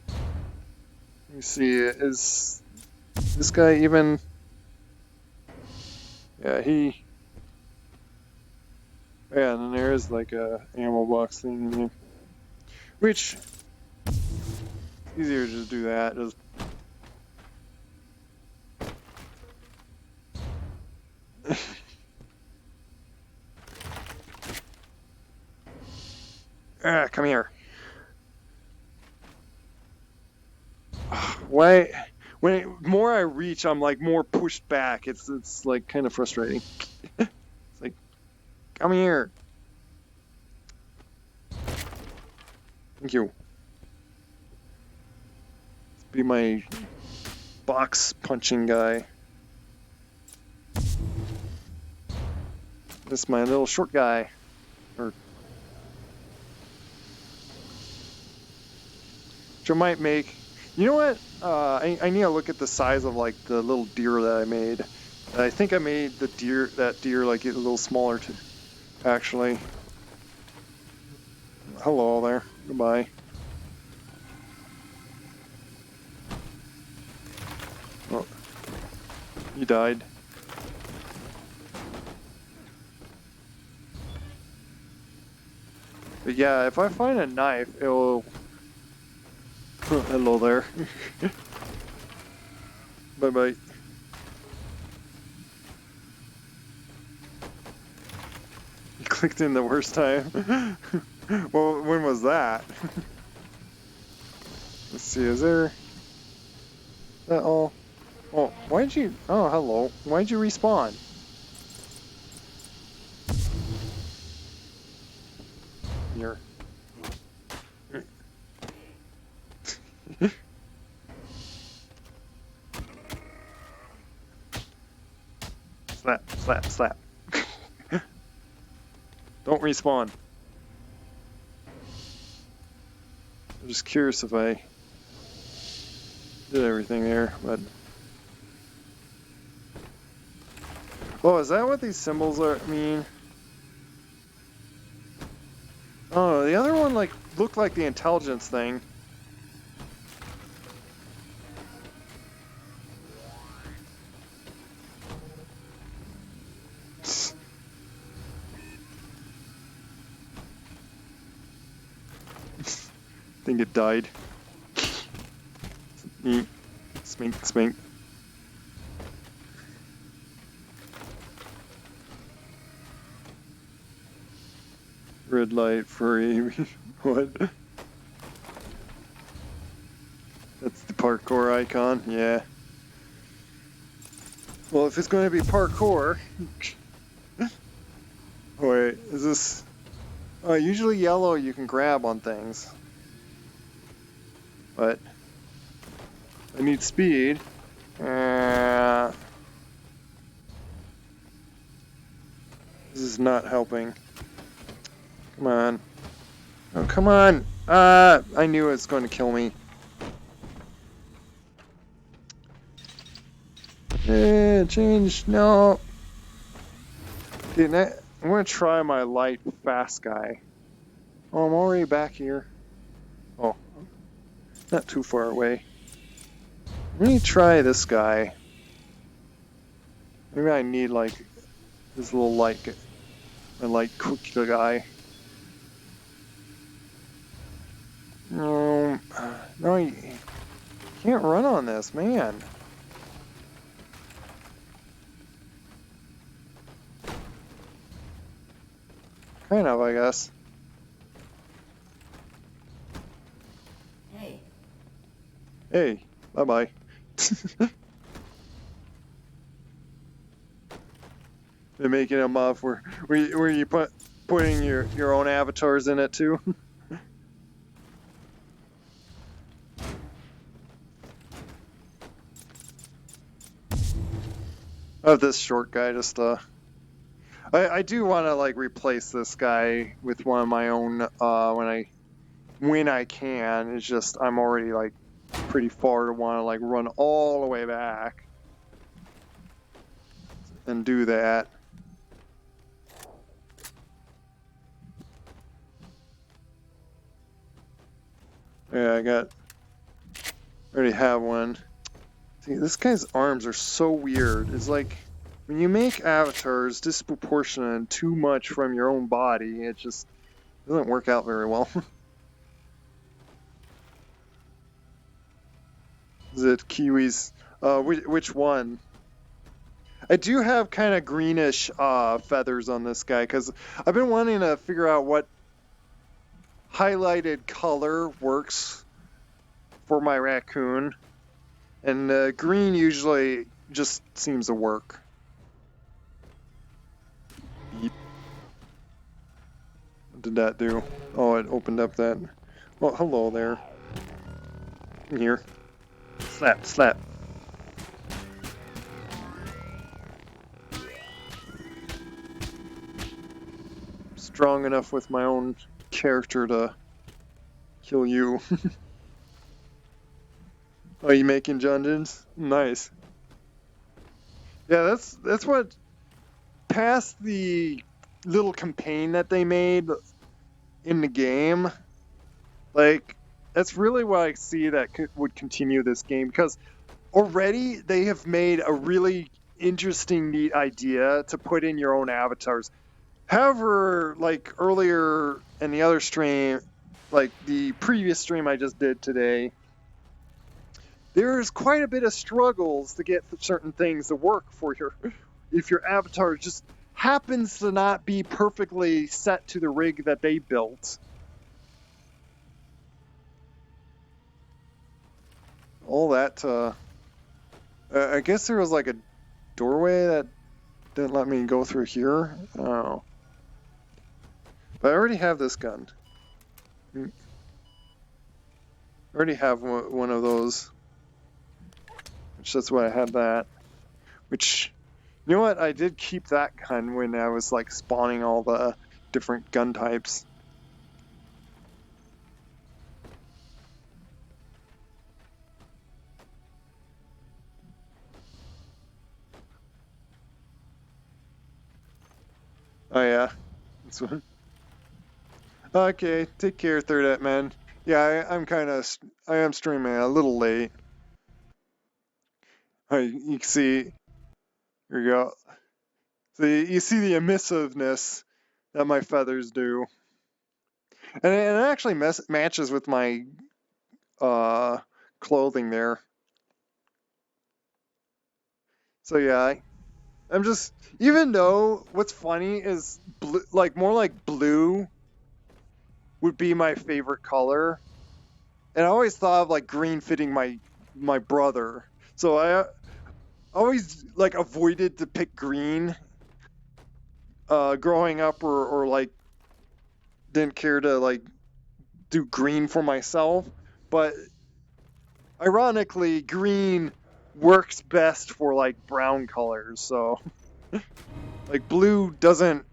Let me see, is this guy even... Yeah, Yeah, and then there is like a ammo box thing in there. Which, easier to just do that. Just come here. Why? More I reach, I'm like more pushed back. It's like kind of frustrating. It's like, come here. Thank you. Let's be my box punching guy. This is my little short guy. Or which I might make. You know what? I need to look at the size of like the little deer that I made. I think I made that deer like a little smaller too. Actually. Hello there. Goodbye. Oh, you died. But yeah, if I find a knife, it'll... Hello there. Bye-bye. You clicked in the worst time. Well, when was that? Let's see, is that all? Oh, why'd you... Oh, hello. Why'd you respawn? Here. Slap, slap, slap. Don't respawn. I'm just curious if I did everything there, but... Oh, is that what these symbols mean? Oh, the other one like looked like the intelligence thing. I think it died. Smink, smink. Red light for Amy. What? That's the parkour icon, yeah. Well, if it's going to be parkour... Wait, is this... usually yellow you can grab on things. But... I need speed. This is not helping. Come on. Oh, come on! I knew it was going to kill me. Change, no. Dude, I'm gonna try my light fast guy. Oh, I'm already back here. Oh, not too far away. Let me try this guy. Maybe I need like this little light, a light quick guy. No, you can't run on this, man. Kind of, I guess. Hey. Hey, bye-bye. They're making them off. Were you putting your own avatars in it too? I have this short guy just I do want to like replace this guy with one of my own when I can. It's just I'm already like pretty far to want to like run all the way back and do that. Yeah, I already have one. See, this guy's arms are so weird. It's like when you make avatars disproportionate too much from your own body, it just doesn't work out very well. Is it Kiwis? Which one? I do have kind of greenish feathers on this guy because I've been wanting to figure out what highlighted color works for my raccoon, and green usually just seems to work. Beep. What did that do? Oh, it opened up that. Well, hello there. In here. Slap, slap. Strong enough with my own character to kill you. Are you making dungeons? Nice. Yeah, that's what past the little campaign that they made in the game. Like, that's really what I see that would continue this game, because already they have made a really interesting, neat idea to put in your own avatars. However, like earlier in the other stream, like the previous stream I just did today, there's quite a bit of struggles to get certain things to work for your, if your avatar just happens to not be perfectly set to the rig that they built. All that, I guess there was like a doorway that didn't let me go through here. Oh. But I already have this gun. I already have one of those. Which that's why I had that. Which, you know what? I did keep that gun when I was like spawning all the different gun types. Oh yeah. This one. Okay, take care, Third Ep Man. Yeah, I am streaming a little late. You can see, here we go. So you see the emissiveness that my feathers do. And it actually matches with my clothing there. So yeah, I'm just, even though what's funny is blue, like more like blue would be my favorite color. And I always thought of like green fitting my brother. So I always like avoided to pick green growing up, or like didn't care to like do green for myself. But ironically, green works best for like brown colors. So like blue doesn't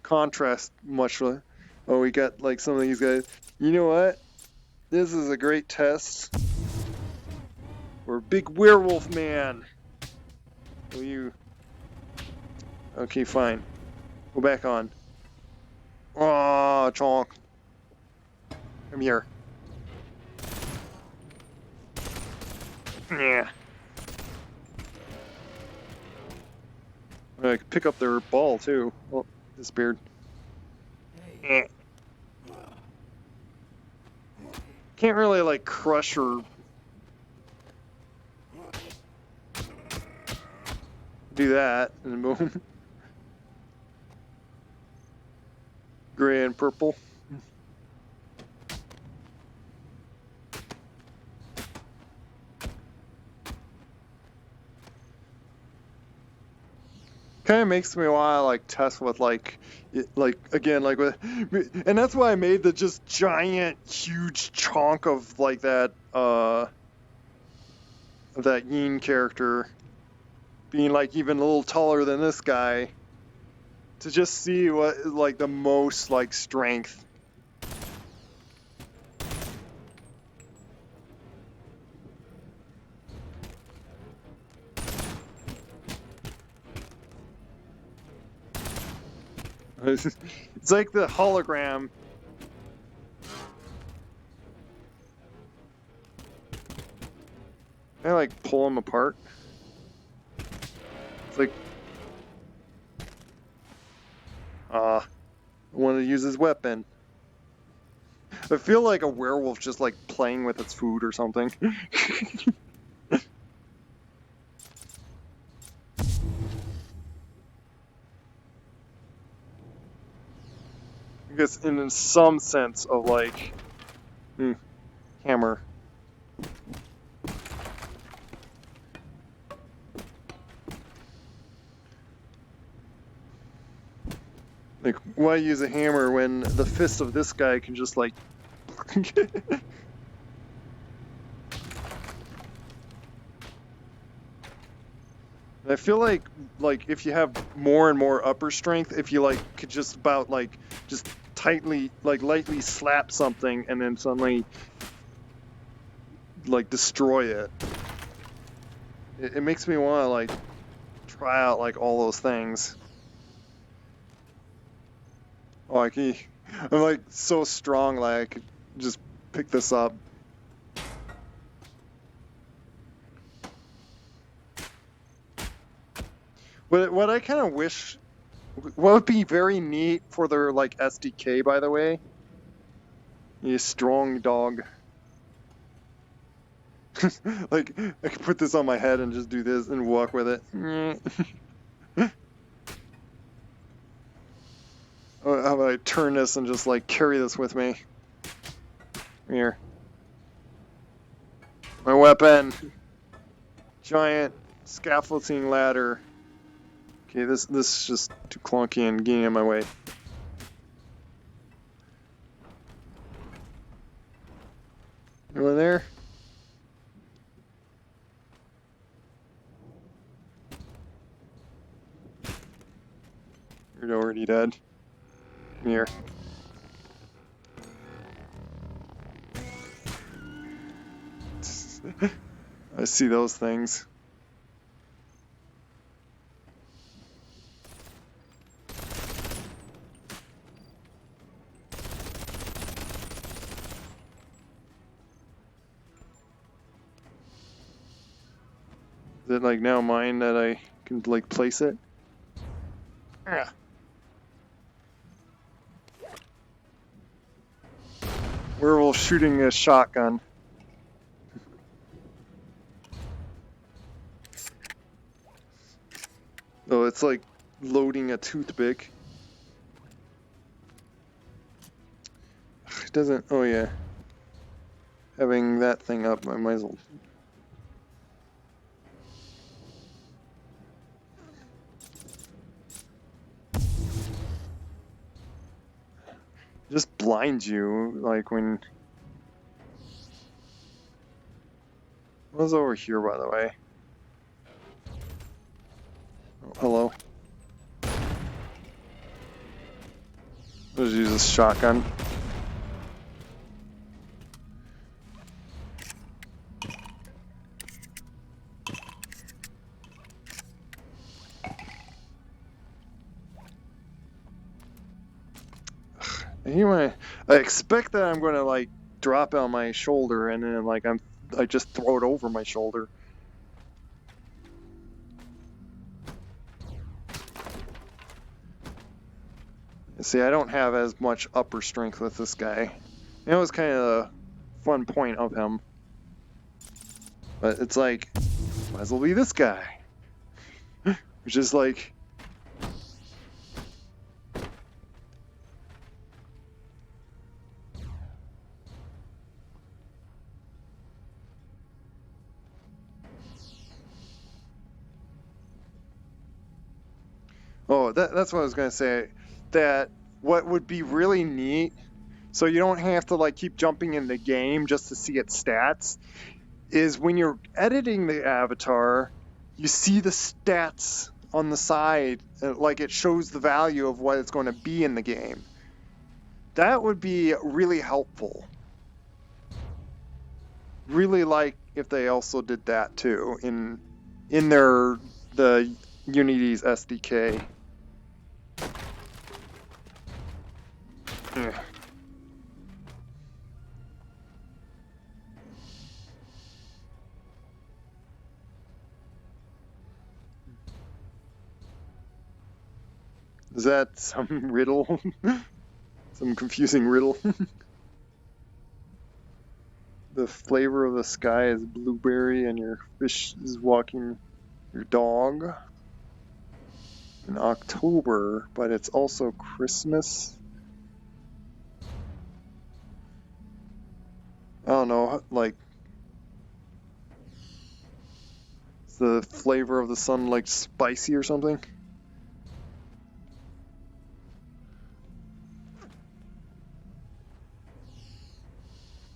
contrast much. Oh, we got like some of these guys. You know what? This is a great test. We're a big werewolf man. Will you? Okay, fine. Go back on. Oh, chonk. Come here. Yeah. I could pick up their ball too. Oh, disappeared. Eh. Can't really like crush or do that, and boom. Gray and purple. Kind of makes me want to like test with like again like with, and that's why I made the just giant huge chunk of like that that Yin character being like even a little taller than this guy, to just see what is like the most like strength. It's like the hologram. Can I like pull them apart? It's like, I want to use his weapon. I feel like a werewolf just like playing with its food or something. I guess in some sense of like, hammer. Like, why use a hammer when the fist of this guy can just like... I feel like if you have more and more upper strength, if you like could just about like just tightly like lightly slap something and then suddenly like destroy it. It makes me want to like try out like all those things. Oh, I'm like so strong, like I could just pick this up. What I kind of wish, what would be very neat for their like SDK, by the way, is strong dog. Like I could put this on my head and just do this and walk with it. How about I turn this and just like carry this with me? Here. My weapon. Giant scaffolding ladder. Okay, this is just too clunky and getting in my way. Anyone there? You're already dead. Come here. I see those things. Is it like now mine that I can like place it? Yeah. Werewolf shooting a shotgun. Oh, it's like loading a toothpick. It doesn't. Oh yeah. Having that thing up, I might as well. Just blinds you, like when. What's over here, by the way? Oh, hello. Let's use this shotgun. Anyway, I expect that I'm gonna like drop it on my shoulder and then like I just throw it over my shoulder. See, I don't have as much upper strength with this guy. That was kind of a fun point of him. But it's like, might as well be this guy. Which is like... Oh, that's what I was going to say. That what would be really neat, so you don't have to like keep jumping in the game just to see its stats, is when you're editing the avatar, you see the stats on the side, like it shows the value of what it's going to be in the game. That would be really helpful. Really like if they also did that too in the Unity's SDK. Yeah. Is that some riddle? Some confusing riddle? The flavor of the sky is blueberry and your fish is walking your dog in October, but it's also Christmas. I don't know, like, is the flavor of the sun like spicy or something?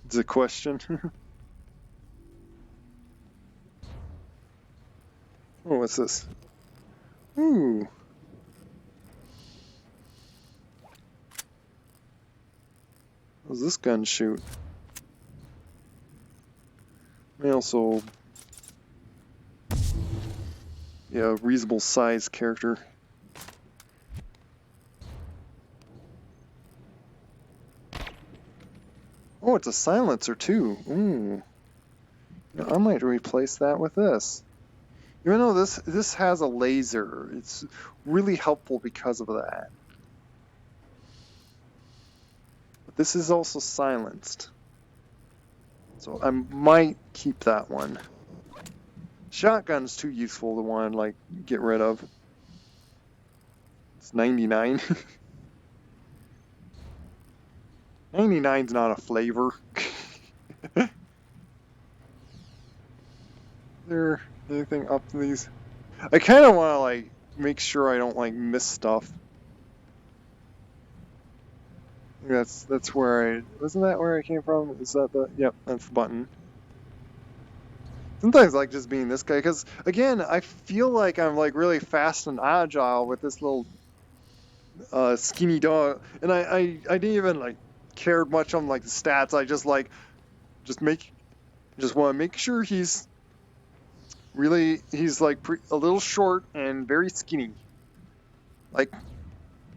It's a question. Oh, what's this? Ooh. What does this gun shoot? May also... Yeah, reasonable size character. Oh, it's a silencer too. Ooh. Yeah, I might replace that with this. Even though this has a laser, it's really helpful because of that. But this is also silenced. So I might keep that one. Shotgun's too useful to want to like get rid of. It's 99. 99's not a flavor. Is there anything up to these? I kind of want to like make sure I don't like miss stuff. That's where I wasn't that where I came from? Is that the yep? That's the button. Sometimes I like just being this guy because again I feel like I'm like really fast and agile with this little skinny dog, and I didn't even like cared much on like the stats. I just like just want to make sure he's like a little short and very skinny, like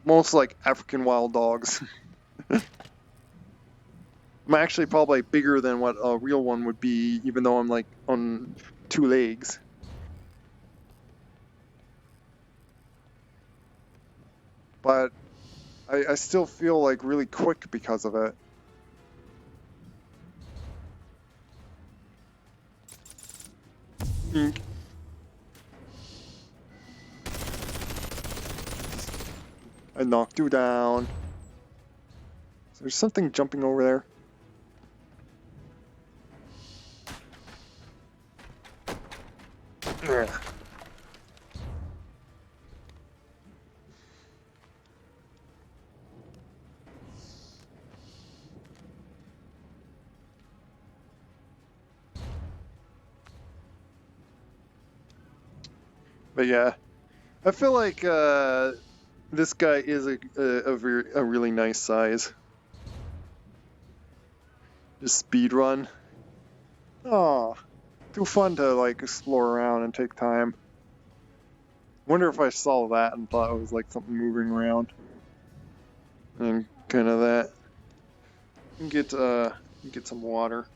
most like African wild dogs. I'm actually probably bigger than what a real one would be, even though I'm like on 2 legs. But I still feel like really quick because of it. Ink. I knocked you down. So there's something jumping over there. Ugh. But yeah, I feel like this guy is a really nice size. Just speed run. Oh, too fun to like explore around and take time. Wonder if I saw that and thought it was like something moving around. And kind of that. Get some water.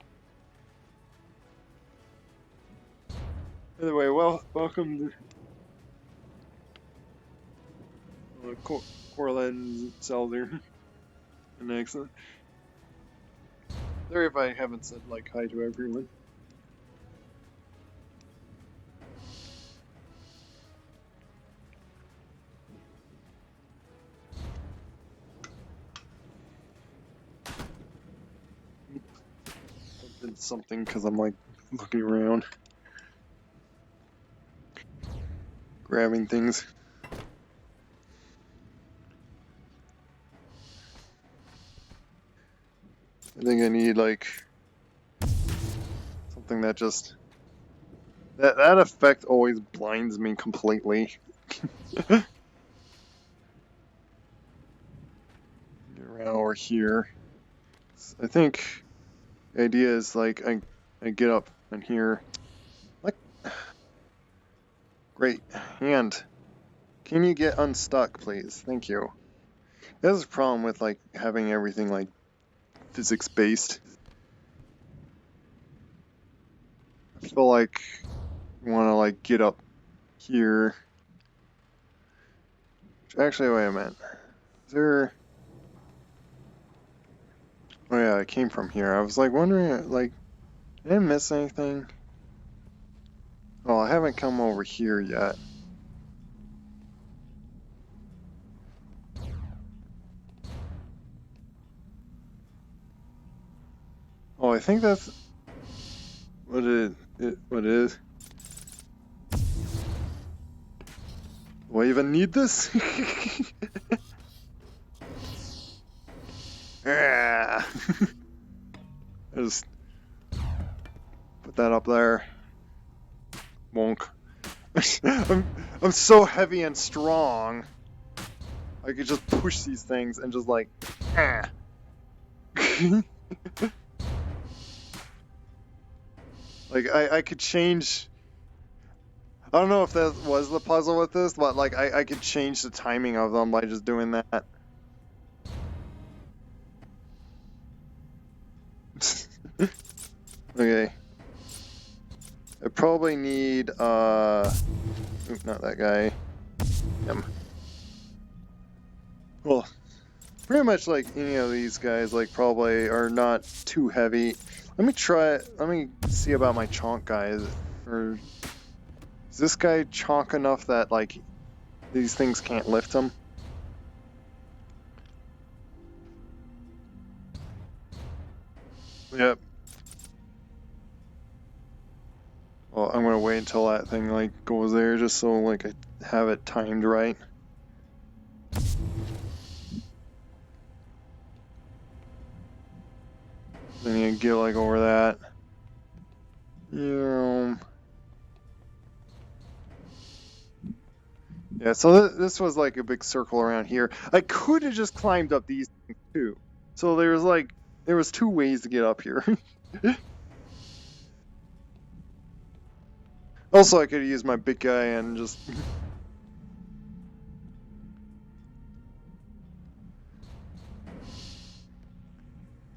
Anyway, welcome to Corland Selzer. An excellent. Sorry if I haven't said like hi to everyone. I did something because I'm like looking around, grabbing things. I think I need like something that just that effect always blinds me completely. Get around over here. I think the idea is like I get up in here. Like great hand. Can you get unstuck, please? Thank you. There's a problem with like having everything like physics based. I feel like I want to like get up here Actually, wait a minute. Is there... Oh yeah, I came from here. I was like wondering, like, did I miss anything? Oh, I haven't come over here yet. Oh, I think that's what what it is. Do I even need this? Yeah. I just put that up there. Wonk. I'm so heavy and strong. I could just push these things and just like, ah. Like I could change. I don't know if that was the puzzle with this, but like I could change the timing of them by just doing that. Okay. I probably need oop, not that guy. Him. Well, pretty much like any of these guys like probably are not too heavy. Let me see about my chonk guys. Or is this guy chonk enough that like these things can't lift him? Yep. Well, I'm gonna wait until that thing like goes there just so like I have it timed right. Then you get like over that. Yeah, so this was like a big circle around here. I could have just climbed up these things too. So there was two ways to get up here. Also, I could have used my big guy and just...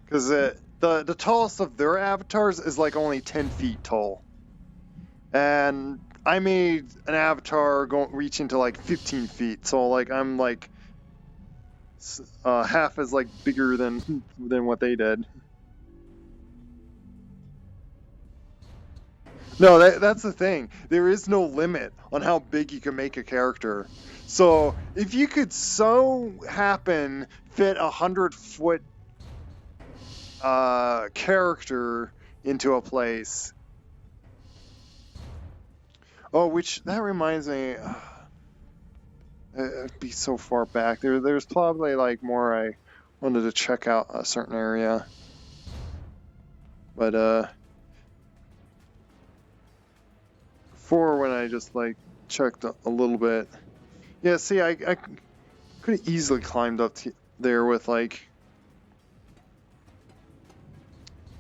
Because the tallest of their avatars is like only 10 feet tall. And I made an avatar reaching to like 15 feet. So like I'm like half as like bigger than what they did. No, that's the thing. There is no limit on how big you can make a character. So if you could so happen fit 100-foot character into a place. Oh, which that reminds me, it'd be so far back. There's probably like more I wanted to check out a certain area, but before when I just like checked a little bit. Yeah, see, I could have easily climbed up there with like.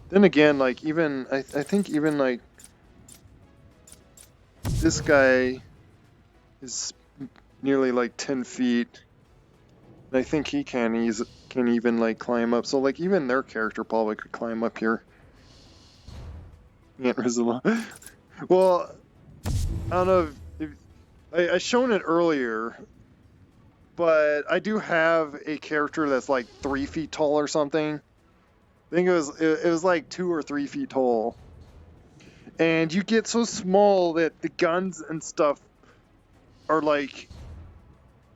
Then again, like even I think even like this guy is nearly like 10 feet. And I think he can even like climb up. So like even their character probably could climb up here. Aunt Rezillo. Well, I don't know if I shown it earlier, but I do have a character that's like 3 feet tall or something. I think it was like 2 or 3 feet tall. And you get so small that the guns and stuff are like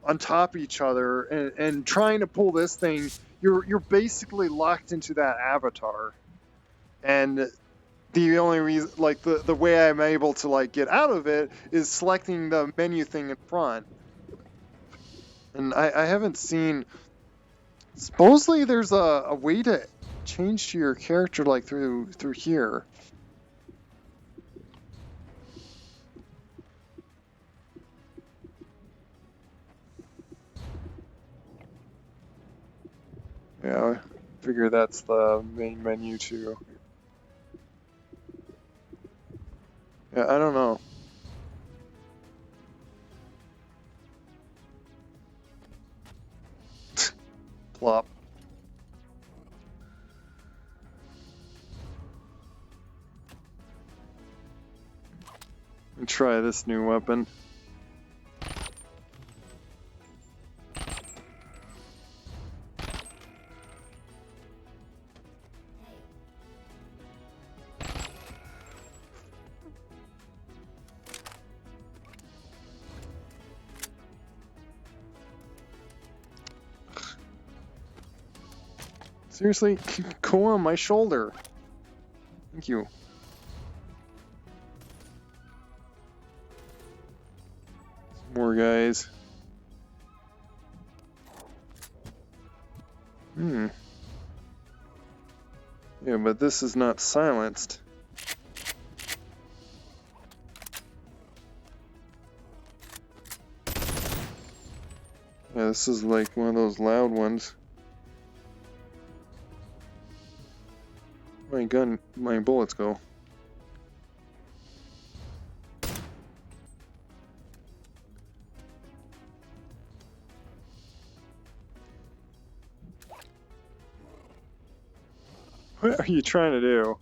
on top of each other, and trying to pull this thing, you're basically locked into that avatar. And the only reason, like the way I'm able to like get out of it is selecting the menu thing in front. And I haven't seen. Supposedly there's a way to change to your character like through here. Yeah, I figure that's the main menu too. Yeah, I don't know. Plop. Let me try this new weapon. Seriously? Go on my shoulder. Thank you. Some more guys. Hmm. Yeah, but this is not silenced. Yeah, this is like one of those loud ones. My bullets go. What are you trying to do?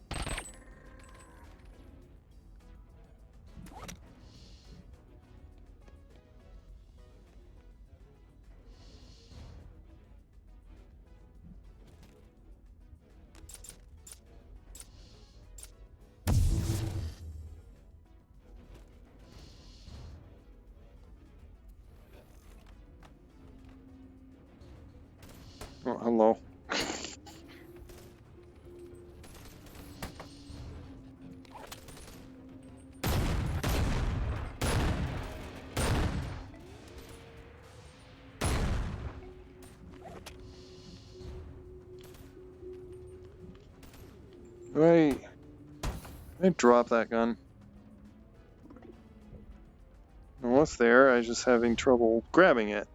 Oh, hello. Wait. I dropped that gun. Almost there, I was just having trouble grabbing it.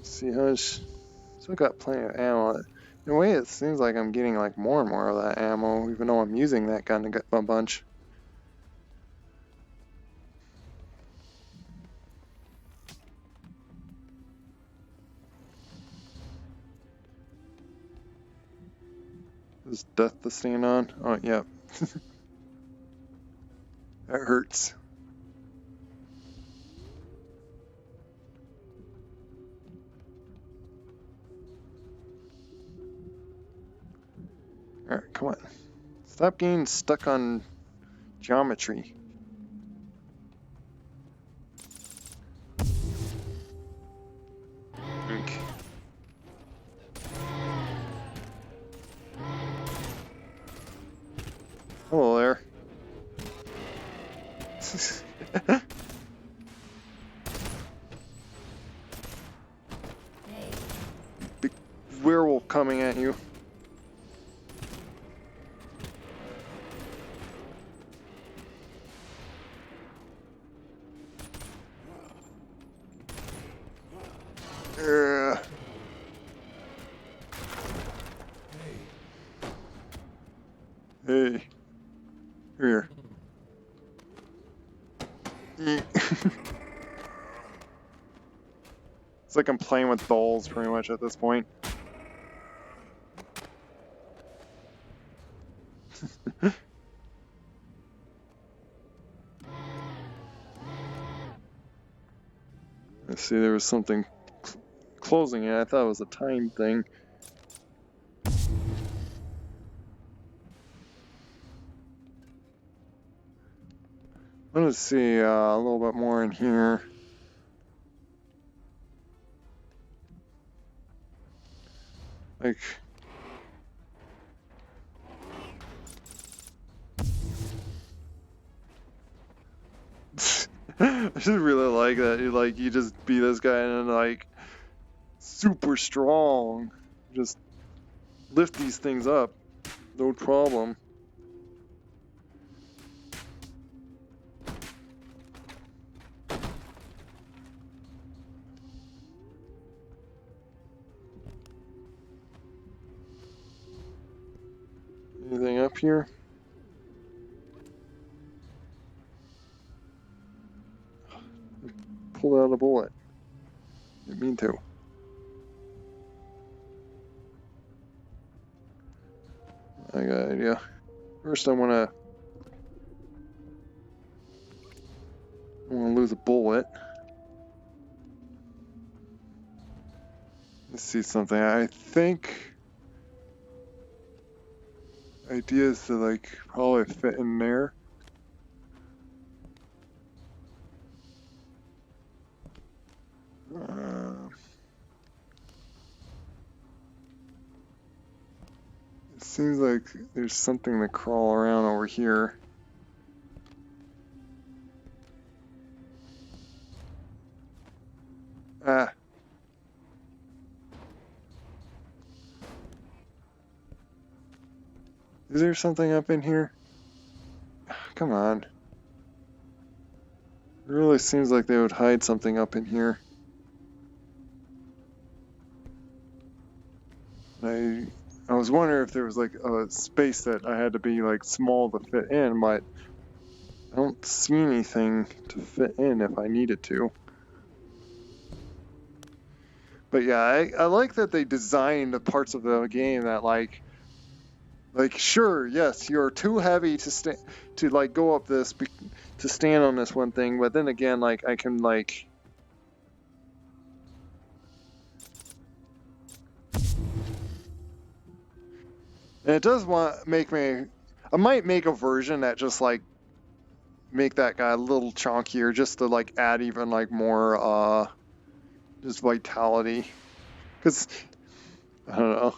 See how much. Still got plenty of ammo. In a way, it seems like I'm getting like more and more of that ammo, even though I'm using that gun a bunch. Is death the stand on? Oh, yep. That hurts. Alright, come on. Stop getting stuck on geometry. Okay. Hello there. Big werewolf coming at you. Hey. Here. It's like I'm playing with dolls pretty much at this point. I see there was something closing it. I thought it was a time thing. Let's see a little bit more in here. Like, I just really like that. You just be this guy and like super strong. Just lift these things up, no problem. Anything up here? Pull out a bullet. Didn't mean to. I got an idea. First, I want to lose a bullet. Let's see something. I think idea is to like probably fit in there. It seems like there's something to crawl around over here. Ah. Is there something up in here? Come on. It really seems like they would hide something up in here. I was wondering if there was like a space that I had to be like small to fit in, but I don't see anything to fit in if I needed to. But yeah, I like that they designed the parts of the game that like sure, yes, you're too heavy to like go up this to stand on this one thing, but then again, like I can like. And it does make me. I might make a version that just like make that guy a little chunkier, just to like add even like more just vitality. Because I don't know,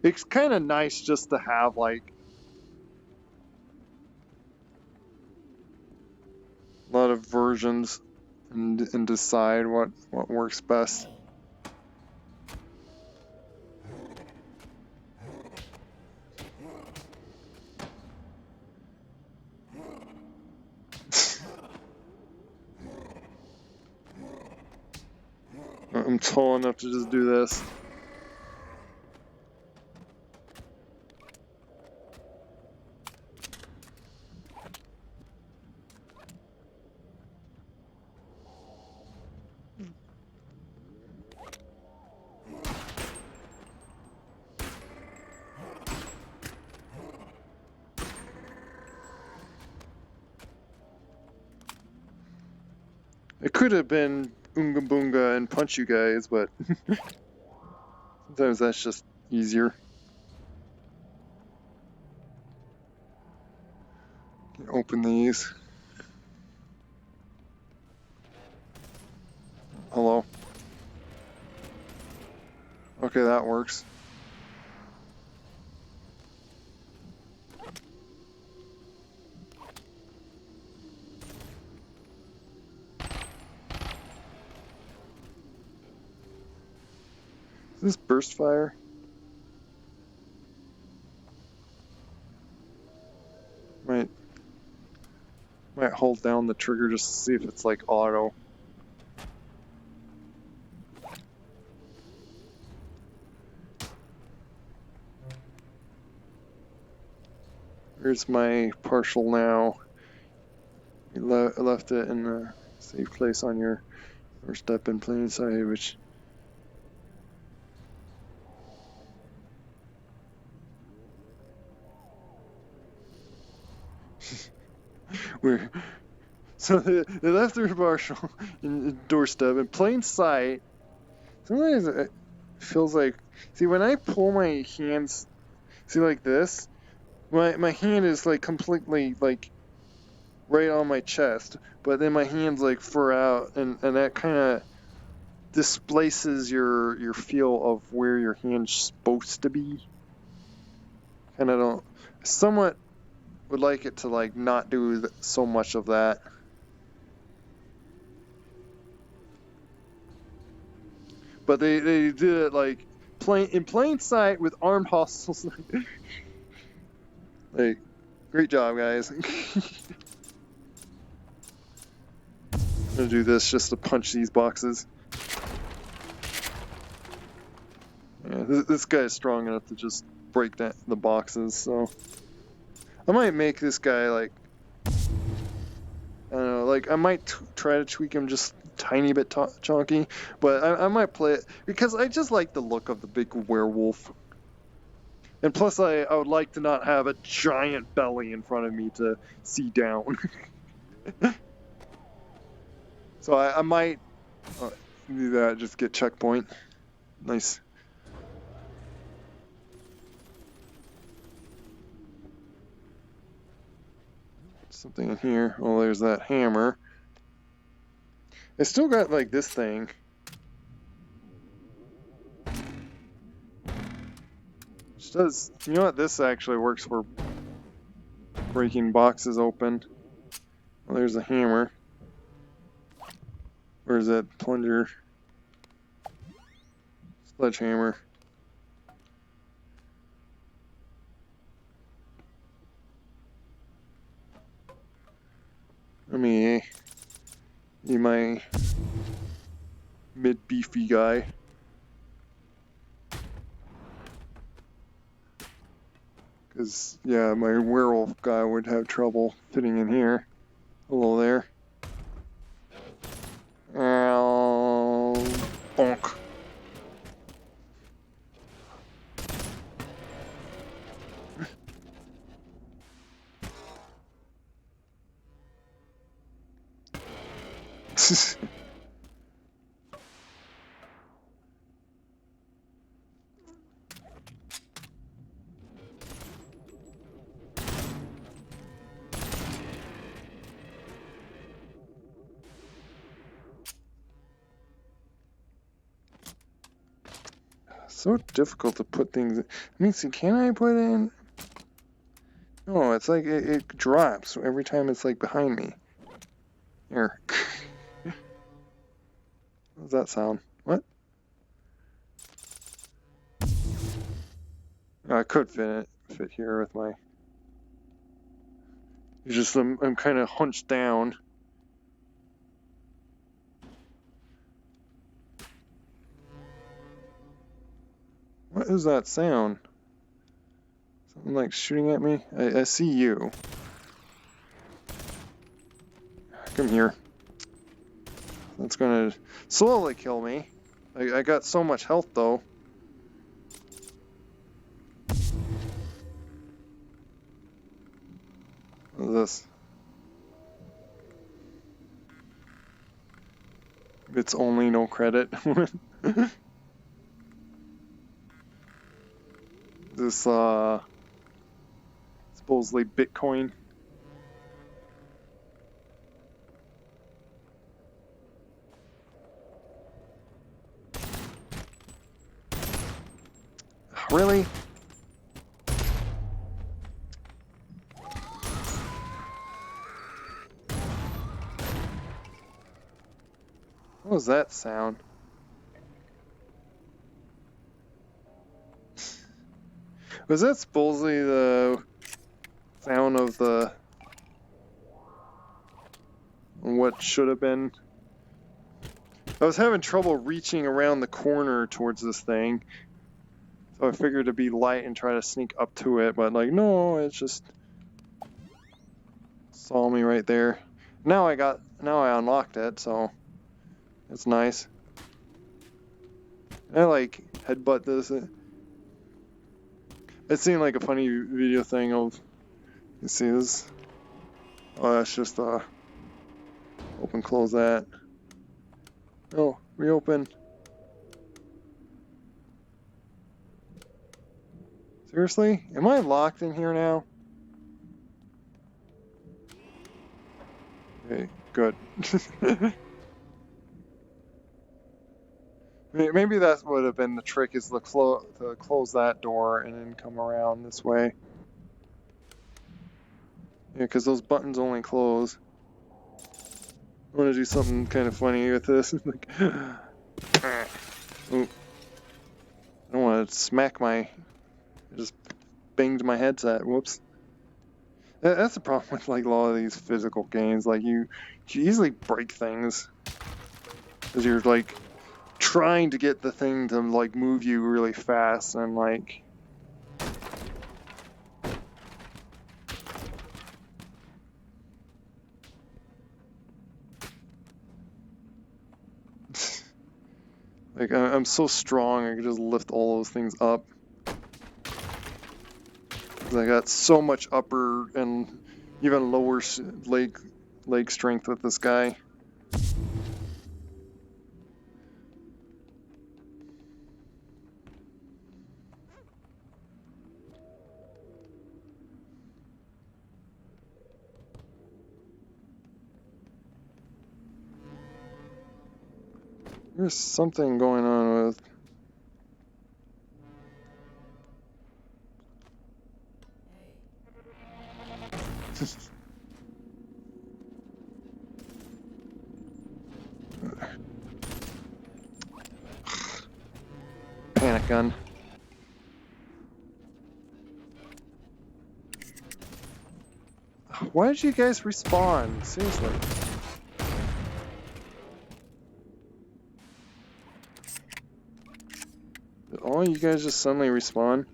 it's kind of nice just to have like a lot of versions and decide what works best. I'm tall enough to just do this. It could have been Oonga Boonga and punch you guys, but sometimes that's just easier. Open these. Hello. Okay, that works. Is this burst fire? Might hold down the trigger just to see if it's like auto. Here's my partial now. You left it in a safe place on your step in plain sight, which so they left their partial in the doorstep in plain sight. Sometimes it feels like, see, when I pull my hands, see, like this, my hand is like completely like right on my chest, but then my hand's like fur out, and that kind of displaces your feel of where your hand's supposed to be. And I don't, somewhat would like it to like not do so much of that. But they did it like in plain sight with armed hostiles. Like, great job, guys. I'm gonna do this just to punch these boxes. Yeah, this guy is strong enough to just break the boxes, so I might make this guy like, I don't know, like I might try to tweak him just tiny bit chunky, but I might play it because I just like the look of the big werewolf. And plus, I would like to not have a giant belly in front of me to see down. So I might do that, just get checkpoint. Nice. Something in here. Oh, there's that hammer. I still got like this thing. Which does, you know what, this actually works for breaking boxes open. Well, there's a hammer. Where's that plunger? Sledgehammer. Let me be my mid-beefy guy. Because, yeah, my werewolf guy would have trouble fitting in here. Hello there. Bonk. So difficult to put things in. I mean, see, can I put in? No, it's like it drops every time it's like behind me. Here. What does that sound? What? Oh, I could fit here with my. It's just I'm kind of hunched down. What is that sound? Something like shooting at me? I see you. Come here. That's gonna slowly kill me. I got so much health though. What is this? It's only no credit. This supposedly Bitcoin. Really? What was that sound? Was that supposedly the sound of the what should have been? I was having trouble reaching around the corner towards this thing, so I figured it'd be light and try to sneak up to it, but like no, it just saw me right there. Now I unlocked it, so it's nice. I like headbutt this. It seemed like a funny video thing of, you see this? Oh, that's just open, close that. Oh, reopen. Seriously? Am I locked in here now? Okay, good. Maybe that would have been the trick, is to close that door and then come around this way. Yeah, because those buttons only close. I want to do something kind of funny with this. Like, ooh. I don't want to smack I just banged my headset. Whoops. That's the problem with like a lot of these physical games. Like you easily break things because you're like trying to get the thing to like move you really fast and like. Like, I'm so strong, I can just lift all those things up. 'Cause I got so much upper and even lower leg strength with this guy. There's something going on with... Panic gun. Why did you guys respawn? Seriously. Did all you guys just suddenly respawn?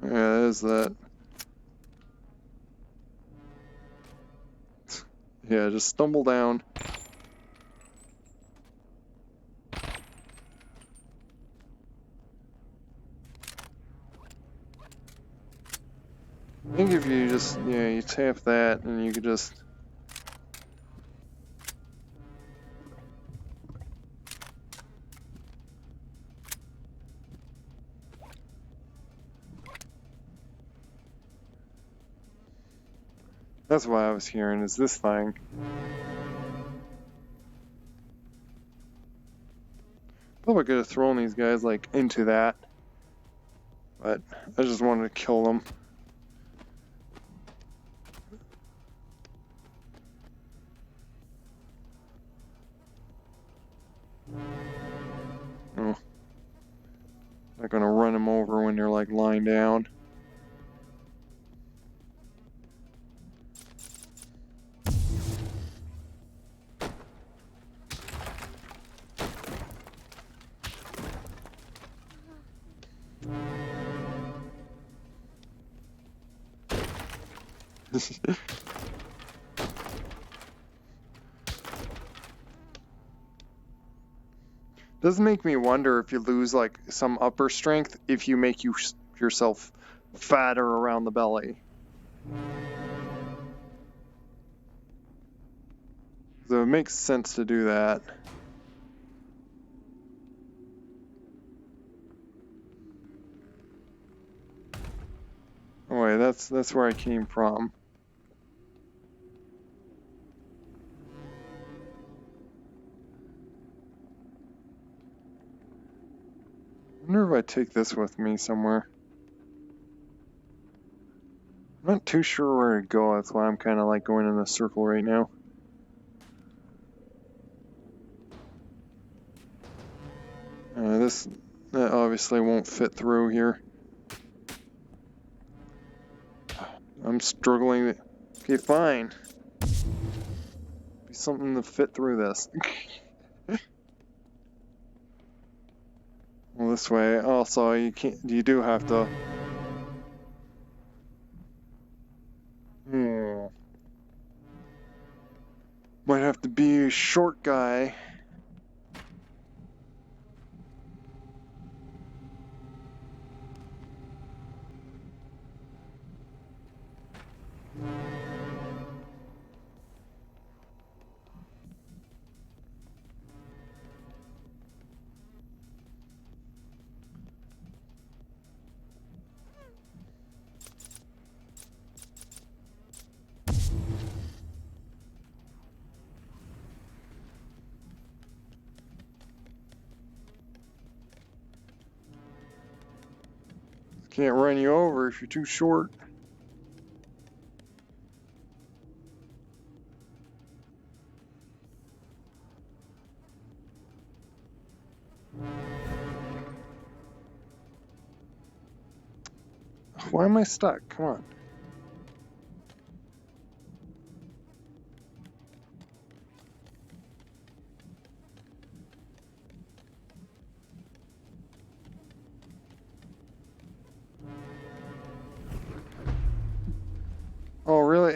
Yeah, it is that. Yeah, just stumble down. I think if you just, yeah, you tap that and you could just... That's what I was hearing, is this thing. Probably could have thrown these guys, like, into that. But I just wanted to kill them. Oh. Not gonna run them over when they're, like, lying down. Does make me wonder if you lose like some upper strength if you make yourself fatter around the belly. So it makes sense to do that. Oh wait, that's where I came from. I wonder if I take this with me somewhere. I'm not too sure where to go, that's why I'm kind of like going in a circle right now. That obviously won't fit through here. I'm struggling. Okay, fine. Be something to fit through this. Well, this way. Also, you can't. You do have to. Might have to be a short guy. Can't run you over if you're too short. Why am I stuck? Come on.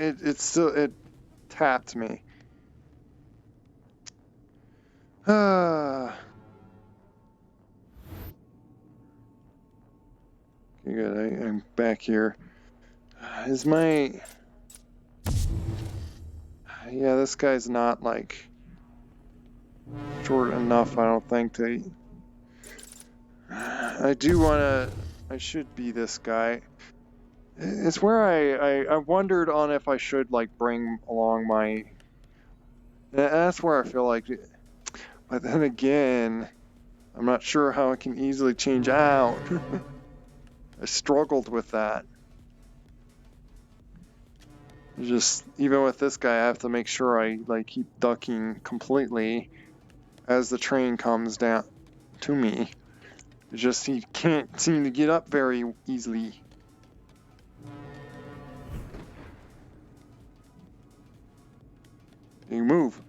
it tapped me. Ah. Okay, good. I'm back here. Is my... Yeah, this guy's not, like, short enough, I don't think, to... I do want to... I should be this guy. It's where I wondered on if I should, like, bring along my... That's where I feel like... But then again, I'm not sure how I can easily change out. I struggled with that. Just, even with this guy, I have to make sure I, like, keep ducking completely as the train comes down to me. It's just he can't seem to get up very easily. You move.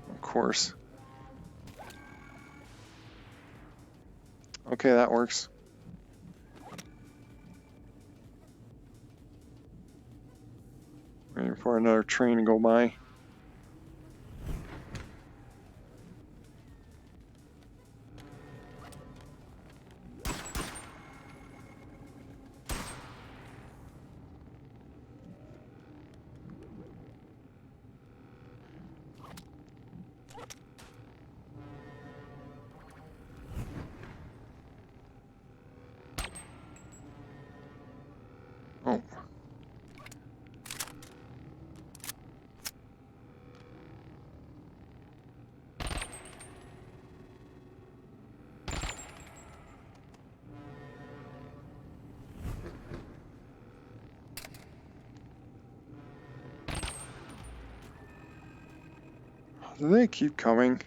Of course. Okay, that works. Waiting for another train to go by. Oh. Do they keep coming?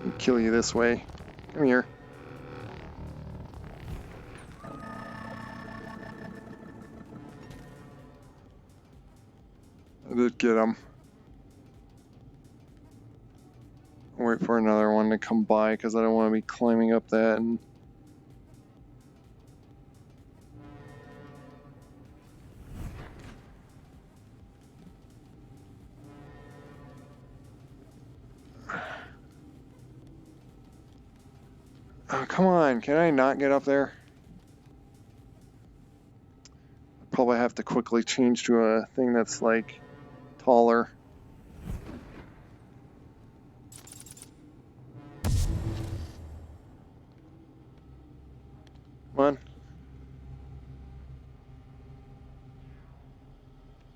I'll kill you this way. Come here. I did get him. I'll wait for another one to come by because I don't want to be climbing up that and... Oh, come on, can I not get up there? I'll probably have to quickly change to a thing that's like taller. Come on.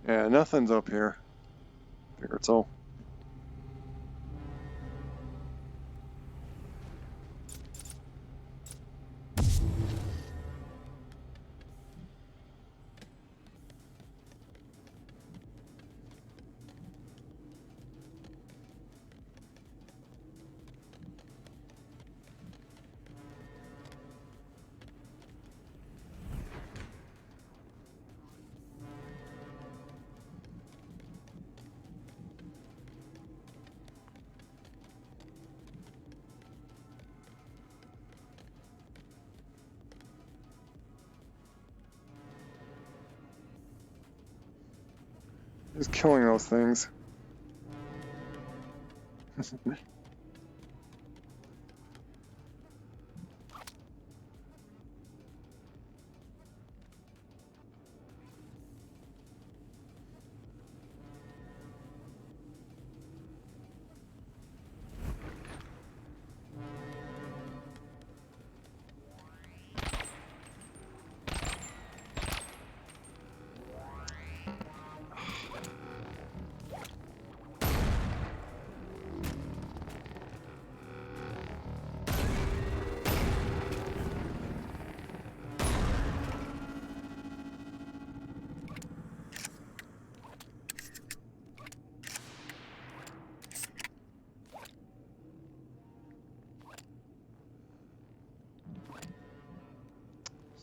Yeah, nothing's up here. Figured so. Just killing those things.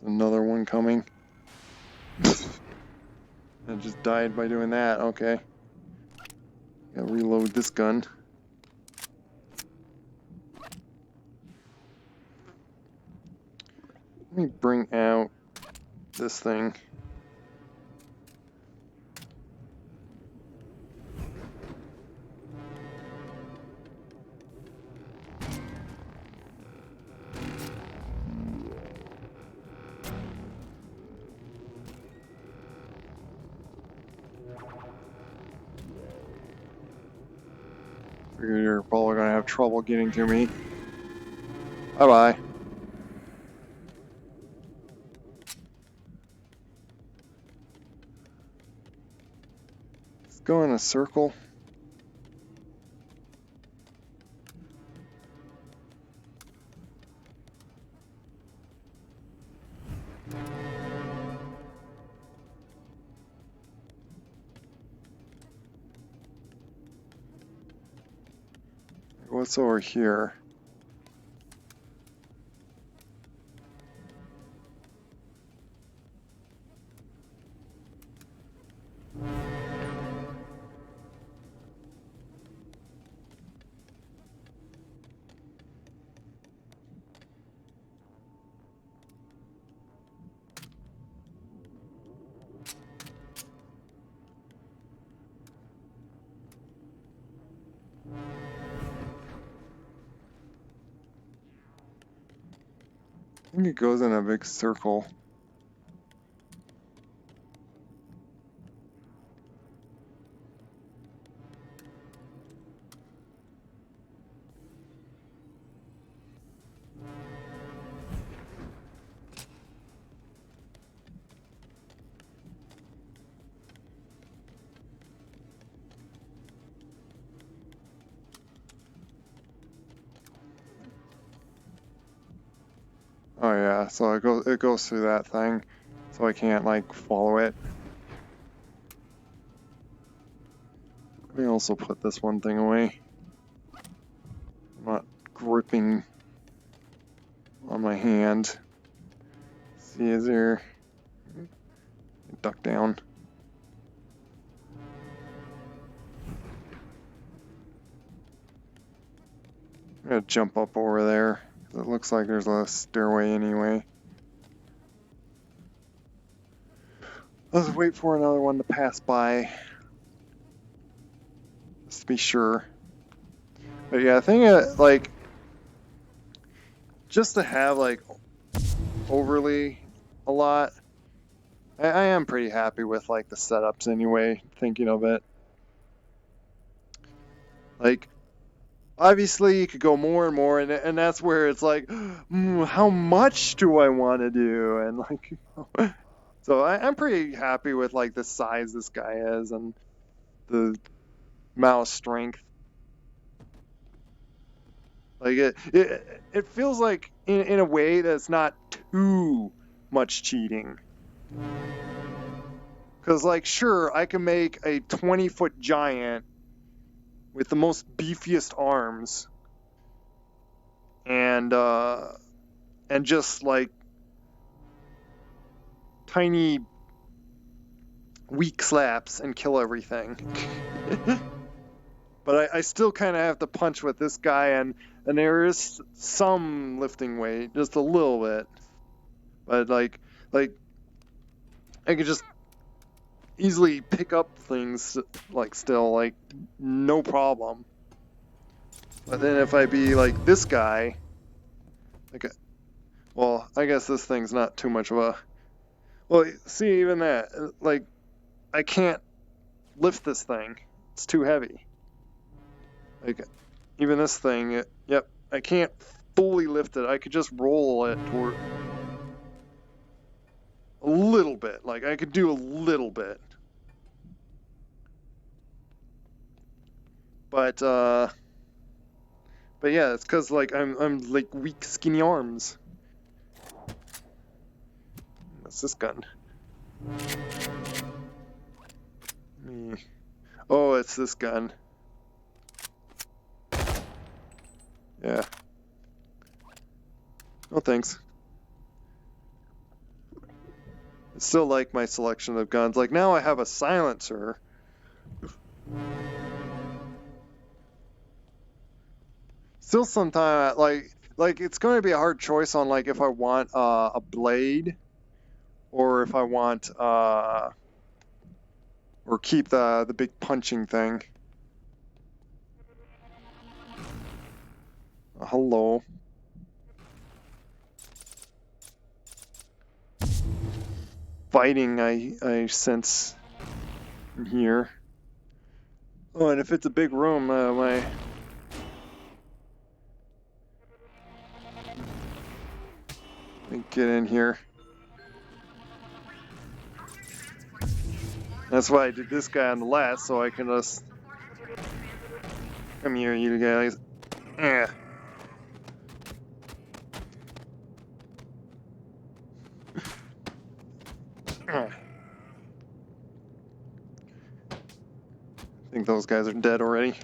Another one coming. I just died by doing that. Okay. Gotta reload this gun. Let me bring out this thing. You're probably gonna have trouble getting to me. Bye bye. Let's go in a circle. What's over here? I think it goes in a big circle. Oh yeah, so it goes through that thing, so I can't like follow it. Let me also put this one thing away. I'm not gripping on my hand. See, is there? Duck down. I'm gonna jump up over there. It looks like there's a stairway anyway. Let's wait for another one to pass by. Just to be sure. But yeah, I think like just to have like overly a lot. I am pretty happy with like the setups anyway, thinking of it. Like obviously you could go more and more, and that's where it's like, how much do I want to do? And like, so I'm pretty happy with like the size this guy is and the mouse strength. Like it feels like in a way that's not too much cheating. Because like, sure, I can make a 20-foot giant with the most beefiest arms and just like tiny weak slaps and kill everything. But I still kind of have to punch with this guy, and there is some lifting weight, just a little bit. But like I could just easily pick up things like still like no problem. But then if I be like this guy, like, well, I guess this thing's not too much of a. Well, see, even that, like, I can't lift this thing. It's too heavy. Like, even this thing, yep, I can't fully lift it. I could just roll it toward a little bit. Like, I could do a little bit. But yeah, it's because like I'm like weak, skinny arms. What's this gun? Oh, it's this gun. Yeah. Oh, thanks. Still like my selection of guns. Like now I have a silencer. Still sometimes like it's going to be a hard choice on like if I want a blade or if I want or keep the big punching thing. Hello. Fighting I sense in here. Oh, and if it's a big room, my get in here. That's why I did this guy on the last, so I can just come here, you guys. Yeah. I think those guys are dead already.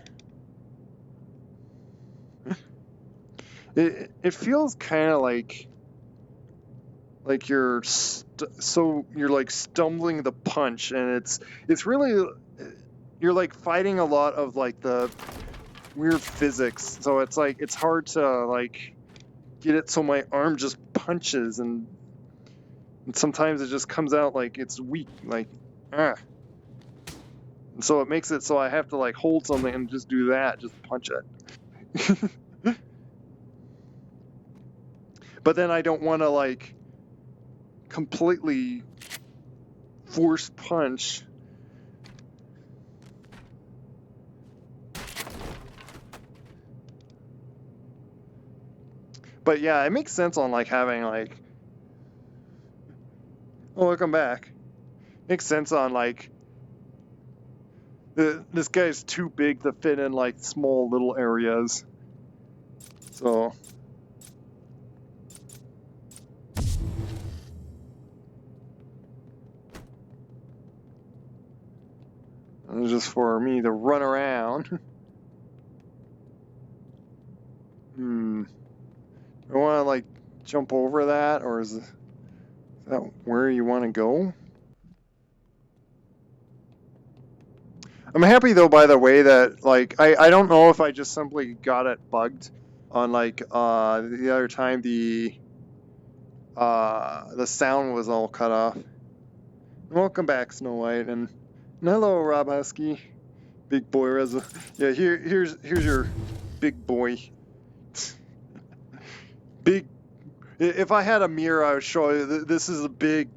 It feels kind of like you're you're like stumbling the punch, and it's really you're like fighting a lot of like the weird physics. So it's like it's hard to like get it so my arm just punches, and sometimes it just comes out like it's weak, like ah. And so it makes it so I have to like hold something and just do that, just punch it. But then I don't want to like completely force punch. But yeah, it makes sense on like having like, oh, welcome back. Makes sense on like this guy's too big to fit in like small little areas. So it's just for me to run around. I want to like jump over that, or is that where you want to go? I'm happy though, by the way, that like I don't know if I just simply got it bugged on like the other time the sound was all cut off. Welcome back, Snow White, and hello, Rob Husky, big boy Rezillo. Yeah, here's your big boy. Big. If I had a mirror, I would show you. This is a big,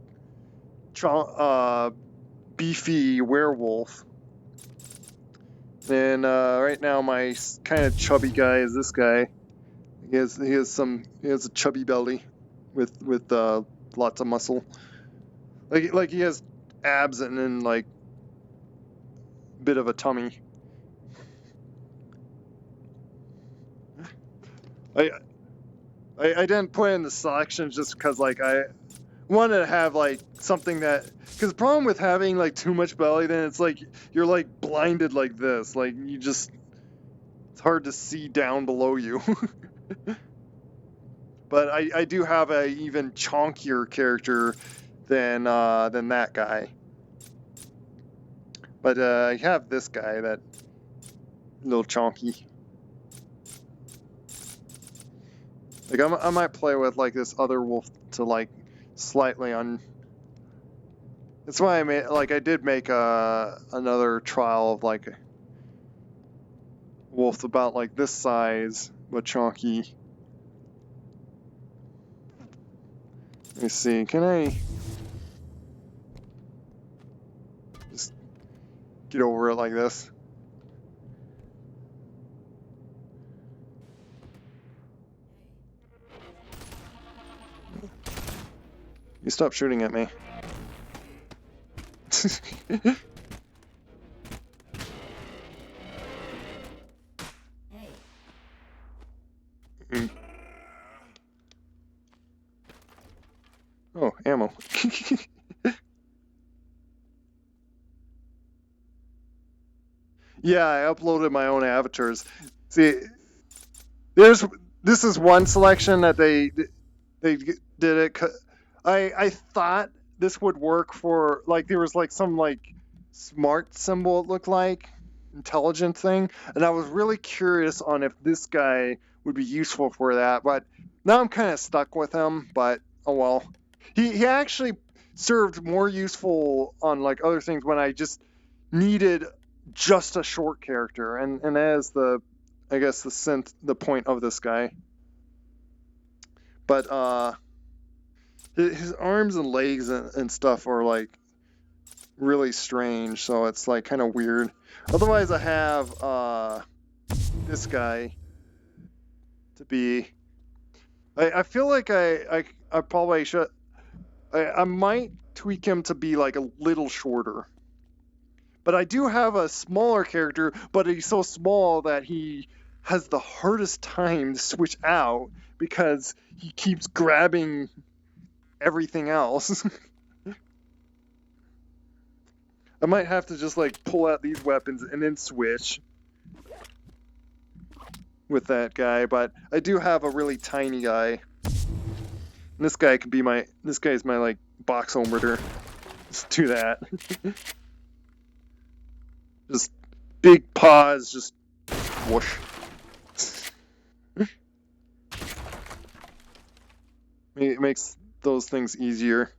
beefy werewolf. And right now, my kind of chubby guy is this guy. He has a chubby belly, with lots of muscle. Like he has abs and then like a bit of a tummy. I didn't put in the selections just because like I wanted to have like something that, because the problem with having like too much belly, then it's like you're like blinded like this, like you just, it's hard to see down below you. But I do have a even chonkier character than that guy. But I have this guy, that little chonky. Like I might play with like this other wolf to like slightly on. That's why I did make another trial of like a wolf about like this size but chonky. Let me see, can I just get over it like this? You stop shooting at me. Oh, ammo. Yeah, I uploaded my own avatars. See, this is one selection that they did it. I thought this would work for, like, there was like some like smart symbol, it looked like intelligent thing, and I was really curious on if this guy would be useful for that, but now I'm kind of stuck with him. But oh well. He actually served more useful on like other things when I just needed just a short character, and that is the, I guess, the point of this guy. But his arms and legs and stuff are like really strange, so it's like kind of weird. Otherwise, I have this guy to be. I feel like I probably should. I might tweak him to be like a little shorter. But I do have a smaller character, but he's so small that he has the hardest time to switch out because he keeps grabbing everything else. I might have to just like pull out these weapons and then switch with that guy, but I do have a really tiny guy. And this guy could be this guy's my like box ometer. Let's do that. Just big paws, just whoosh. It makes those things easier.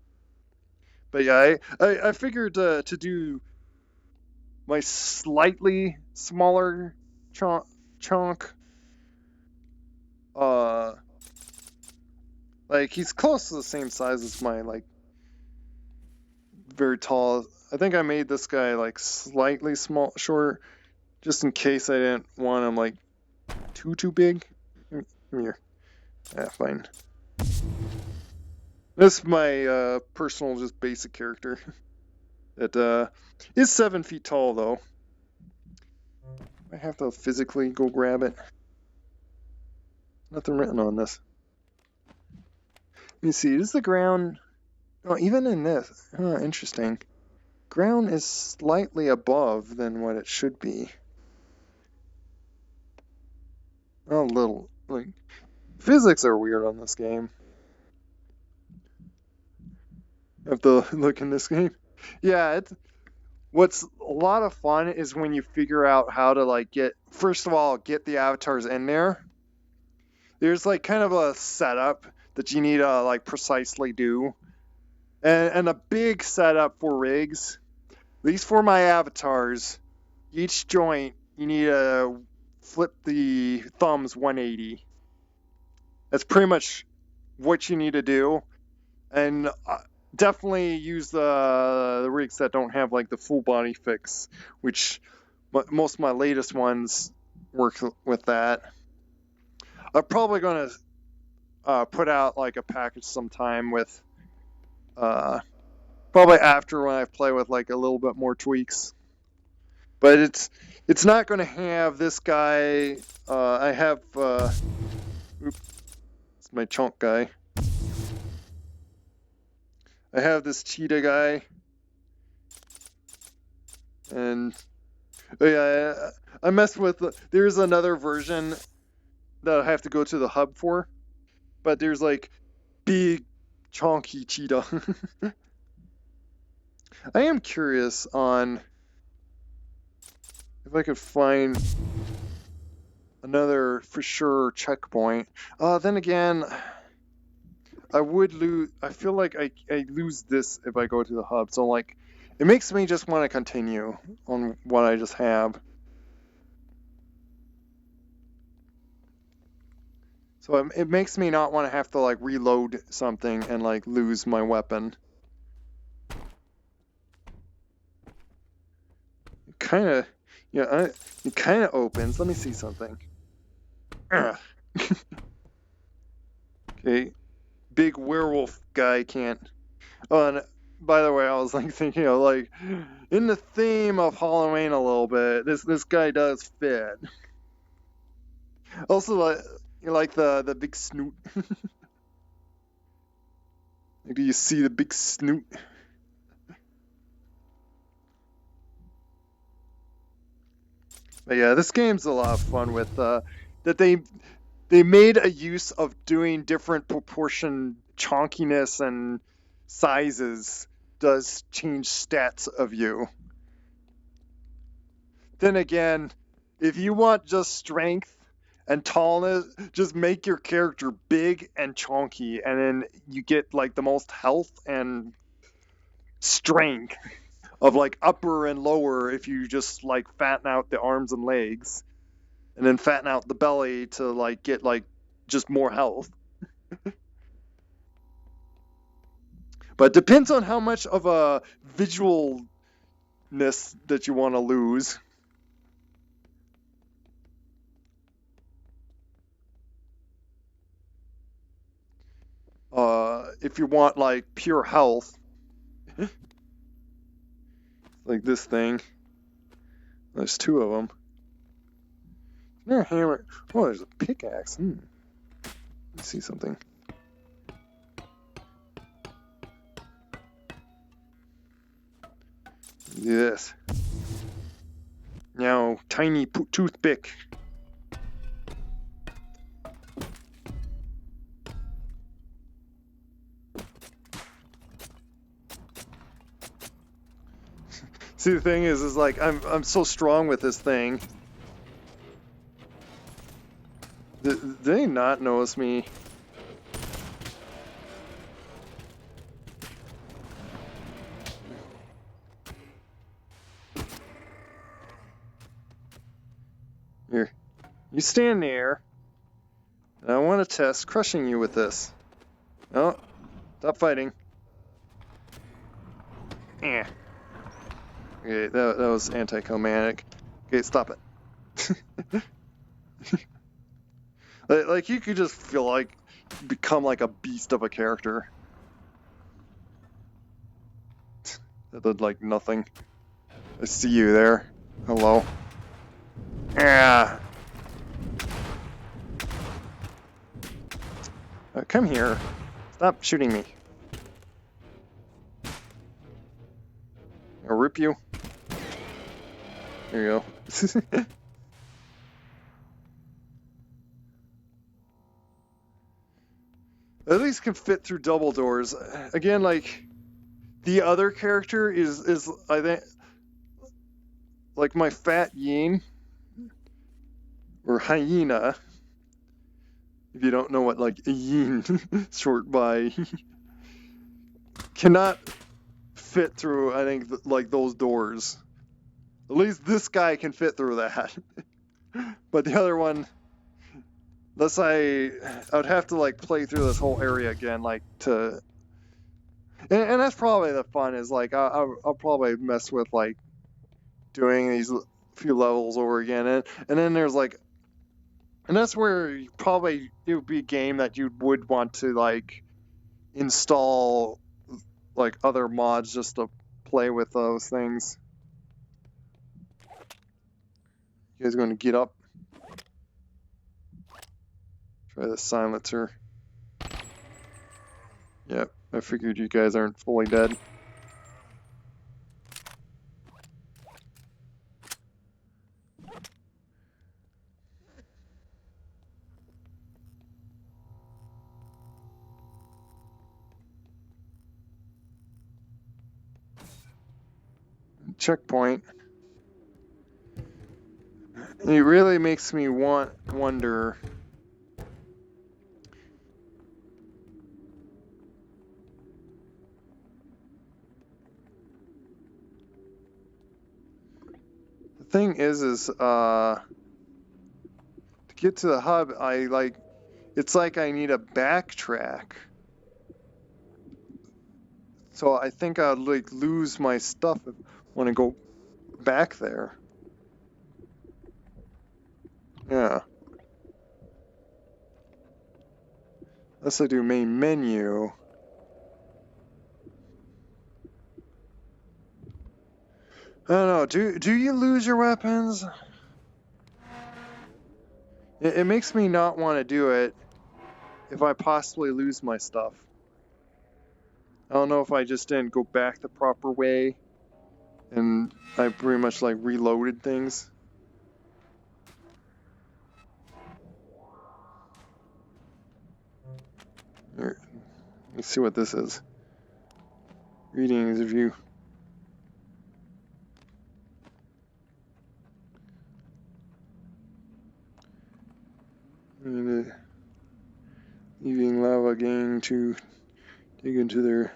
But yeah, I figured to do my slightly smaller chunk. Like he's close to the same size as my like very tall. I think I made this guy like slightly short, just in case I didn't want him like too big. Come here. Yeah, fine. This is my personal, just basic character. That is 7 feet tall, though. I have to physically go grab it. Nothing written on this. Let me see. Is the ground? Oh, even in this. Oh, interesting. Ground is slightly above than what it should be. A little. Like, physics are weird on this game. I have to look in this game. Yeah, what's a lot of fun is when you figure out how to like first of all, get the avatars in there. There's like kind of a setup that you need to like precisely do. And a big setup for rigs, at least for my avatars, each joint you need to flip the thumbs 180. That's pretty much what you need to do. And definitely use the rigs that don't have like the full body fix, which most of my latest ones work with that. I'm probably going to put out like a package sometime with probably after when I play with like a little bit more tweaks. But it's not going to have this guy. I have it's my chunk guy. I have this cheetah guy, and oh yeah, I messed with. There's another version that I have to go to the hub for, but there's like big chunky cheetah. I am curious on if I could find another for sure checkpoint. Then again, I would lose. I feel like I lose this if I go to the hub. So like, it makes me just want to continue on what I just have. So it makes me not want to have to like reload something and like lose my weapon. Kind of, yeah. It kind of opens. Let me see something. Okay. Big werewolf guy can't. Oh, and by the way, I was like thinking of like in the theme of Halloween a little bit. This guy does fit. Also, like the big snoot. Do you see the big snoot? But yeah, this game's a lot of fun with that they made a use of doing different proportion chonkiness and sizes does change stats of you. Then again, if you want just strength and tallness, just make your character big and chunky, and then you get like the most health and strength of like upper and lower if you just like fatten out the arms and legs, and then fatten out the belly to like get like just more health. But it depends on how much of a visualness that you want to lose. If you want like pure health, like this thing. There's two of them. No hammer. Oh, there's a pickaxe. Let's see something. Yes. Now, tiny toothpick. See, the thing is like I'm so strong with this thing. Did they not notice me? Here, you stand there. And I want to test crushing you with this. No, stop fighting. Eh. Okay, that was anticlimactic. Okay, stop it. Like you could just feel like become like a beast of a character. That did like nothing. I see you there. Hello. Yeah. Come here. Stop shooting me. I'll rip you. There you go. At least can fit through double doors. Again, like the other character is I think like my fat yin or hyena. If you don't know what like a yin short by cannot fit through, I think, like those doors. At least this guy can fit through that. But the other one, unless I would have to like play through this whole area again, like to, and that's probably the fun is like I'll probably mess with like doing these few levels over again, and then there's like, and that's where probably it would be a game that you would want to like install like other mods just to play with those things. You guys going to get up? Try the silencer. Yep, I figured you guys aren't fully dead. Checkpoint. It really makes me wonder. The thing is to get to the hub, it's like I need a backtrack. So I think I'd like lose my stuff when I go back there. Yeah. Unless I do main menu. I don't know. Do you lose your weapons? It makes me not want to do it if I possibly lose my stuff. I don't know if I just didn't go back the proper way and I pretty much like reloaded things. Here, let's see what this is. Greetings of you. And leaving Lava Gang to dig into their...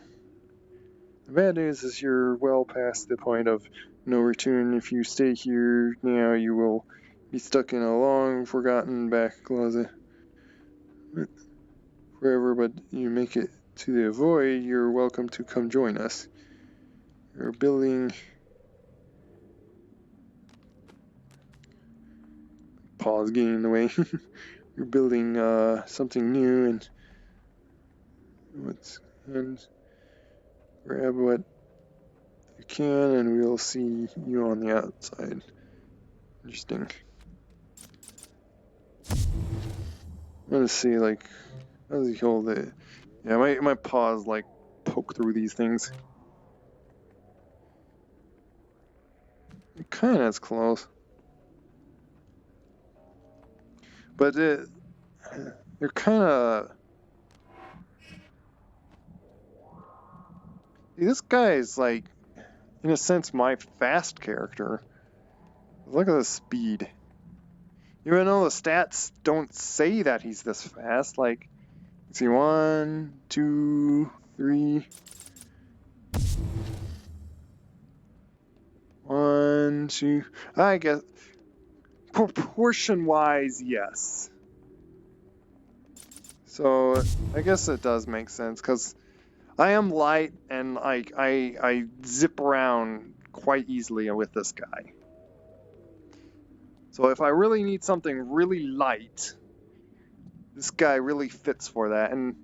The bad news is you're well past the point of no return. If you stay here now, you will be stuck in a long forgotten back closet forever, but you make it to the void, you're welcome to come join us. You're building... Pause getting in the way. You're building something new, and grab what you can, and we'll see you on the outside. Interesting. I'm gonna see, like, how does he hold it? Yeah, my paws like poke through these things. It kind of is close, but they're kind of. This guy is like, in a sense, my fast character. Look at the speed. Even though the stats don't say that he's this fast, like, let's see, 1, 2, 3. 1, 2. I guess proportion-wise, yes. So I guess it does make sense because I am light and I zip around quite easily with this guy. So if I really need something really light, this guy really fits for that. And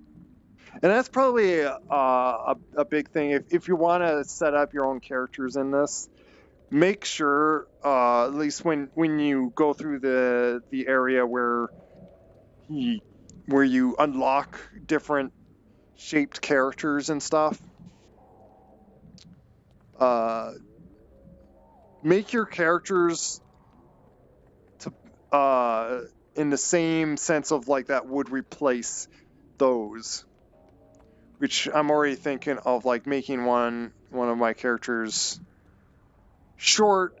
that's probably a big thing. If you want to set up your own characters in this, make sure at least when you go through the area where you unlock different shaped characters and stuff, make your characters to in the same sense of like that would replace those, which I'm already thinking of, like making one of my characters short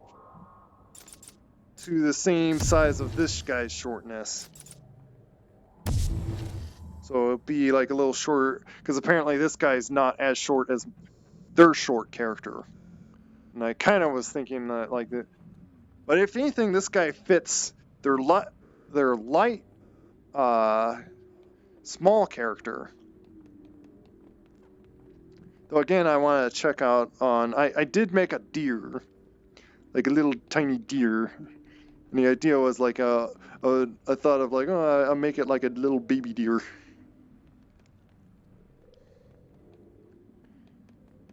to the same size of this guy's shortness. So it'll be like a little shorter, because apparently this guy's not as short as their short character. And I kind of was thinking that like that. But if anything, this guy fits their light small character. Though again, I want to check out on... I did make a deer, like a little tiny deer. And the idea was like I thought of like, oh, I'll make it like a little baby deer.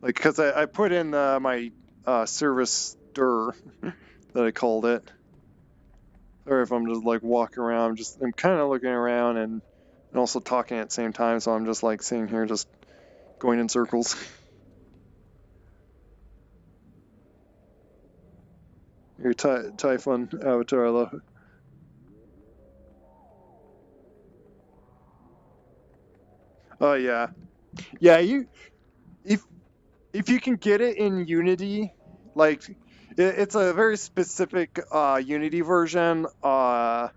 Like, because I put in my service dir that I called it. Sorry if I'm just like walking around. I'm kind of looking around and also talking at the same time. So I'm just like sitting here just going in circles. Your Typhon avatar, I love it. Oh yeah, yeah. If you can get it in Unity, like it's a very specific Unity version. That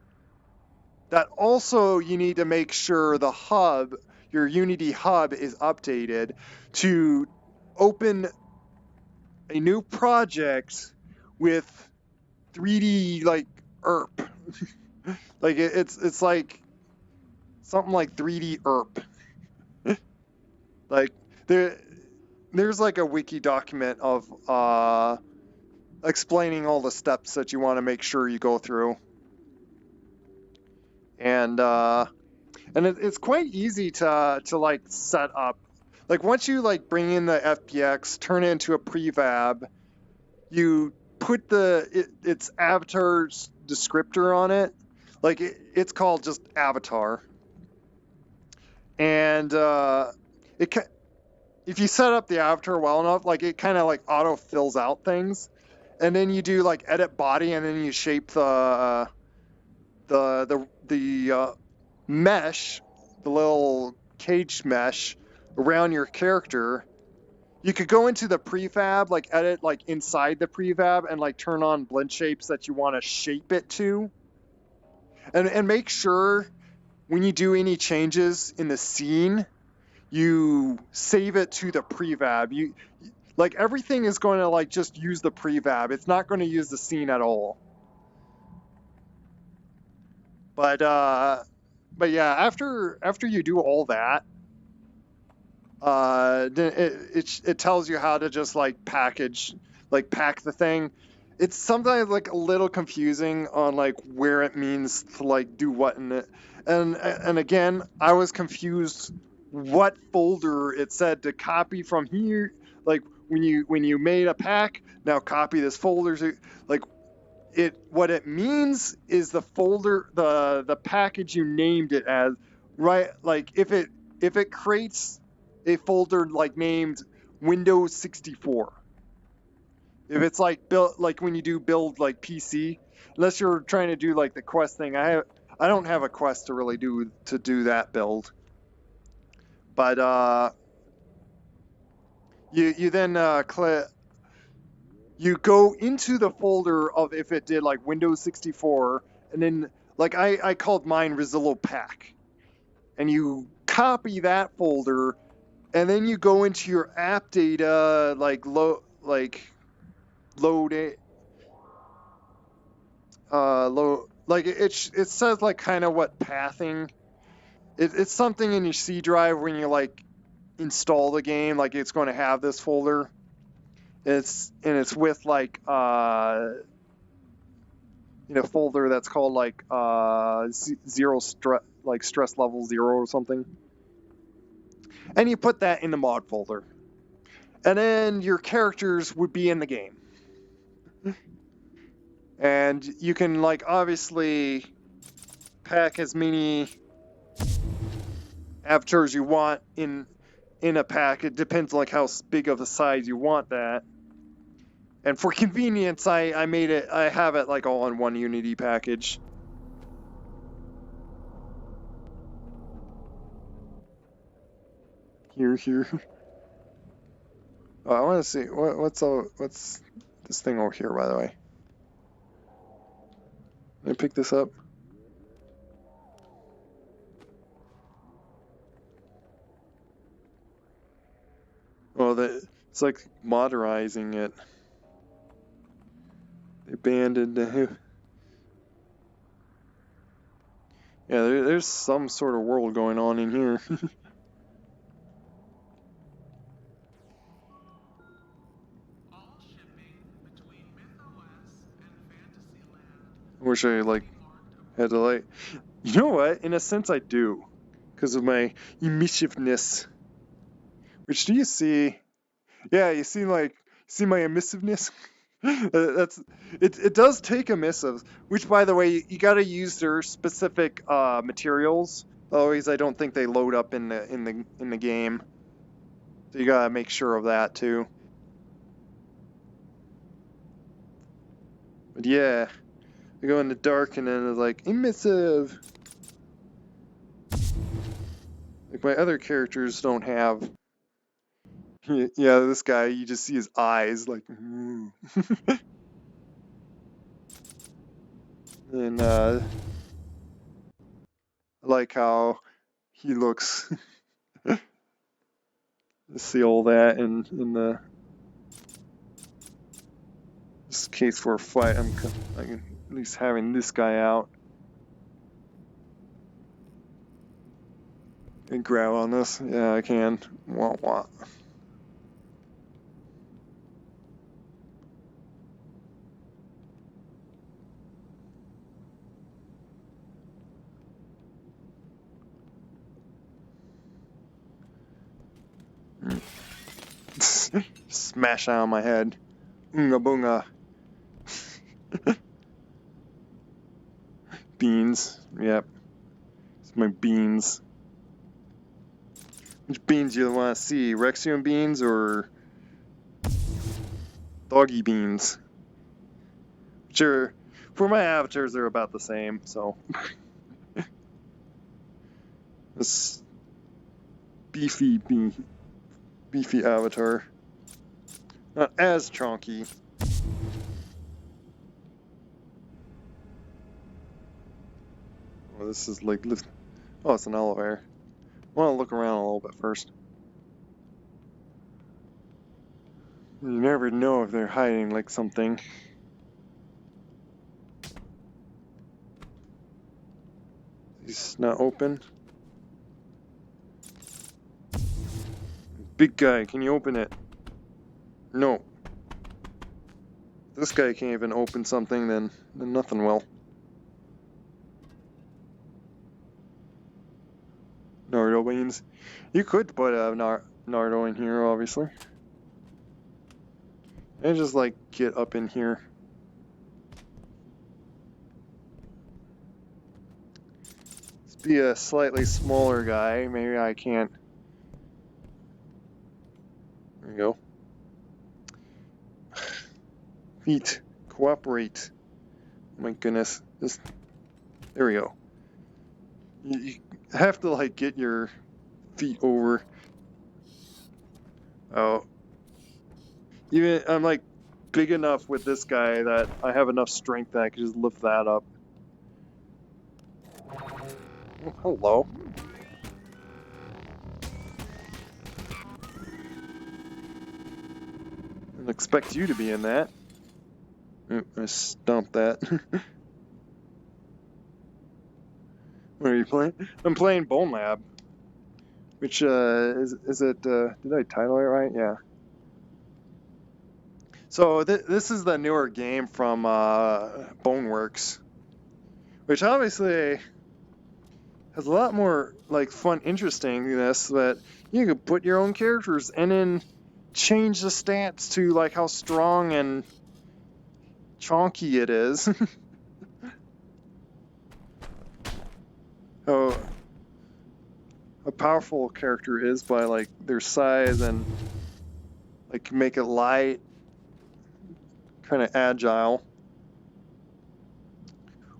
also you need to make sure the hub, your Unity hub, is updated to open a new project with 3D like ERP. Like it's like something like 3D ERP. Like there's like a wiki document of explaining all the steps that you want to make sure you go through. And it's quite easy to like set up. Like once you like bring in the FBX, turn it into a prefab, you put its avatar's descriptor on it. Like it's called just avatar. And if you set up the avatar well enough, like it kind of like auto fills out things, and then you do like edit body, and then you shape the mesh, the little cage mesh around your character, You could go into the prefab, like edit like inside the prefab and like turn on blend shapes that you want to shape it to. And make sure when you do any changes in the scene, you save it to the prefab. You like everything is going to like just use the prefab. It's not going to use the scene at all. But yeah, after you do all that, it tells you how to just like pack the thing. It's sometimes like a little confusing on like where it means to like do what in it. And again, I was confused what folder it said to copy from here. Like when you made a pack, now copy this folder. Like what it means is the folder, the package you named it as, right? Like if it creates a folder like named Windows 64, if it's like build like when you do build like PC, unless you're trying to do like the Quest thing, I don't have a Quest to really do that build, but you then you go into the folder of if it did like Windows 64, and then like I called mine Rezillo pack, and you copy that folder, and then you go into your app data load it load like it says like kind of what pathing it's something in your C drive when you like install the game, like it's going to have this folder. It's with like folder that's called like zero stress, like stress level 0 or something, and you put that in the mod folder, and then your characters would be in the game, and you can like obviously pack as many avatars you want in a pack. It depends on like how big of a size you want that. And for convenience, I have it like all in one Unity package. Here. Oh, I want to see what's this thing over here, by the way. Can I pick this up? Oh, it's like modernizing it. They abandoned the... Yeah, there's some sort of world going on in here. I wish I like had to like... You know what? In a sense, I do, because of my emissiveness. Which do you see? Yeah, you see my emissiveness. It does take emissives, which by the way, you got to use their specific materials. Always, I don't think they load up in the game, so you gotta make sure of that too. But yeah, I go in the dark and then it's like emissive. Like my other characters don't have. Yeah, this guy, you just see his eyes like. And I like how he looks. See all that in the just in case for a fight. I'm at least having this guy out and grab on this. Yeah, I can. Wah. Smash out of my head. Oonga boonga. Beans. Yep. It's my beans. Which beans do you want to see? Rexium beans or doggy beans? Sure. For my avatars, they're about the same, so. This beefy avatar. Not as chonky. Oh, this is like lift. Oh, it's an elevator. I want to look around a little bit first. You never know if they're hiding like something. He's not open. Big guy, can you open it? No. This guy can't even open something, then nothing will. Nardo beans. You could put a Nardo in here, obviously. And just like get up in here. Let's be a slightly smaller guy. Maybe I can't. There we go. Feet, cooperate. Oh my goodness. Just there we go. You have to like get your feet over. Oh. Even I'm like big enough with this guy that I have enough strength that I can just lift that up. Oh, hello. I didn't expect you to be in that. Oh, I stomped that. What are you playing? I'm playing Bonelab. Which, is it, did I title it right? Yeah. So, this is the newer game from, Boneworks. Which obviously has a lot more, like, fun interestingness that you could put your own characters and then change the stats to, like, how strong and chonky it is. How a powerful character is by like their size and like make it light, kind of agile,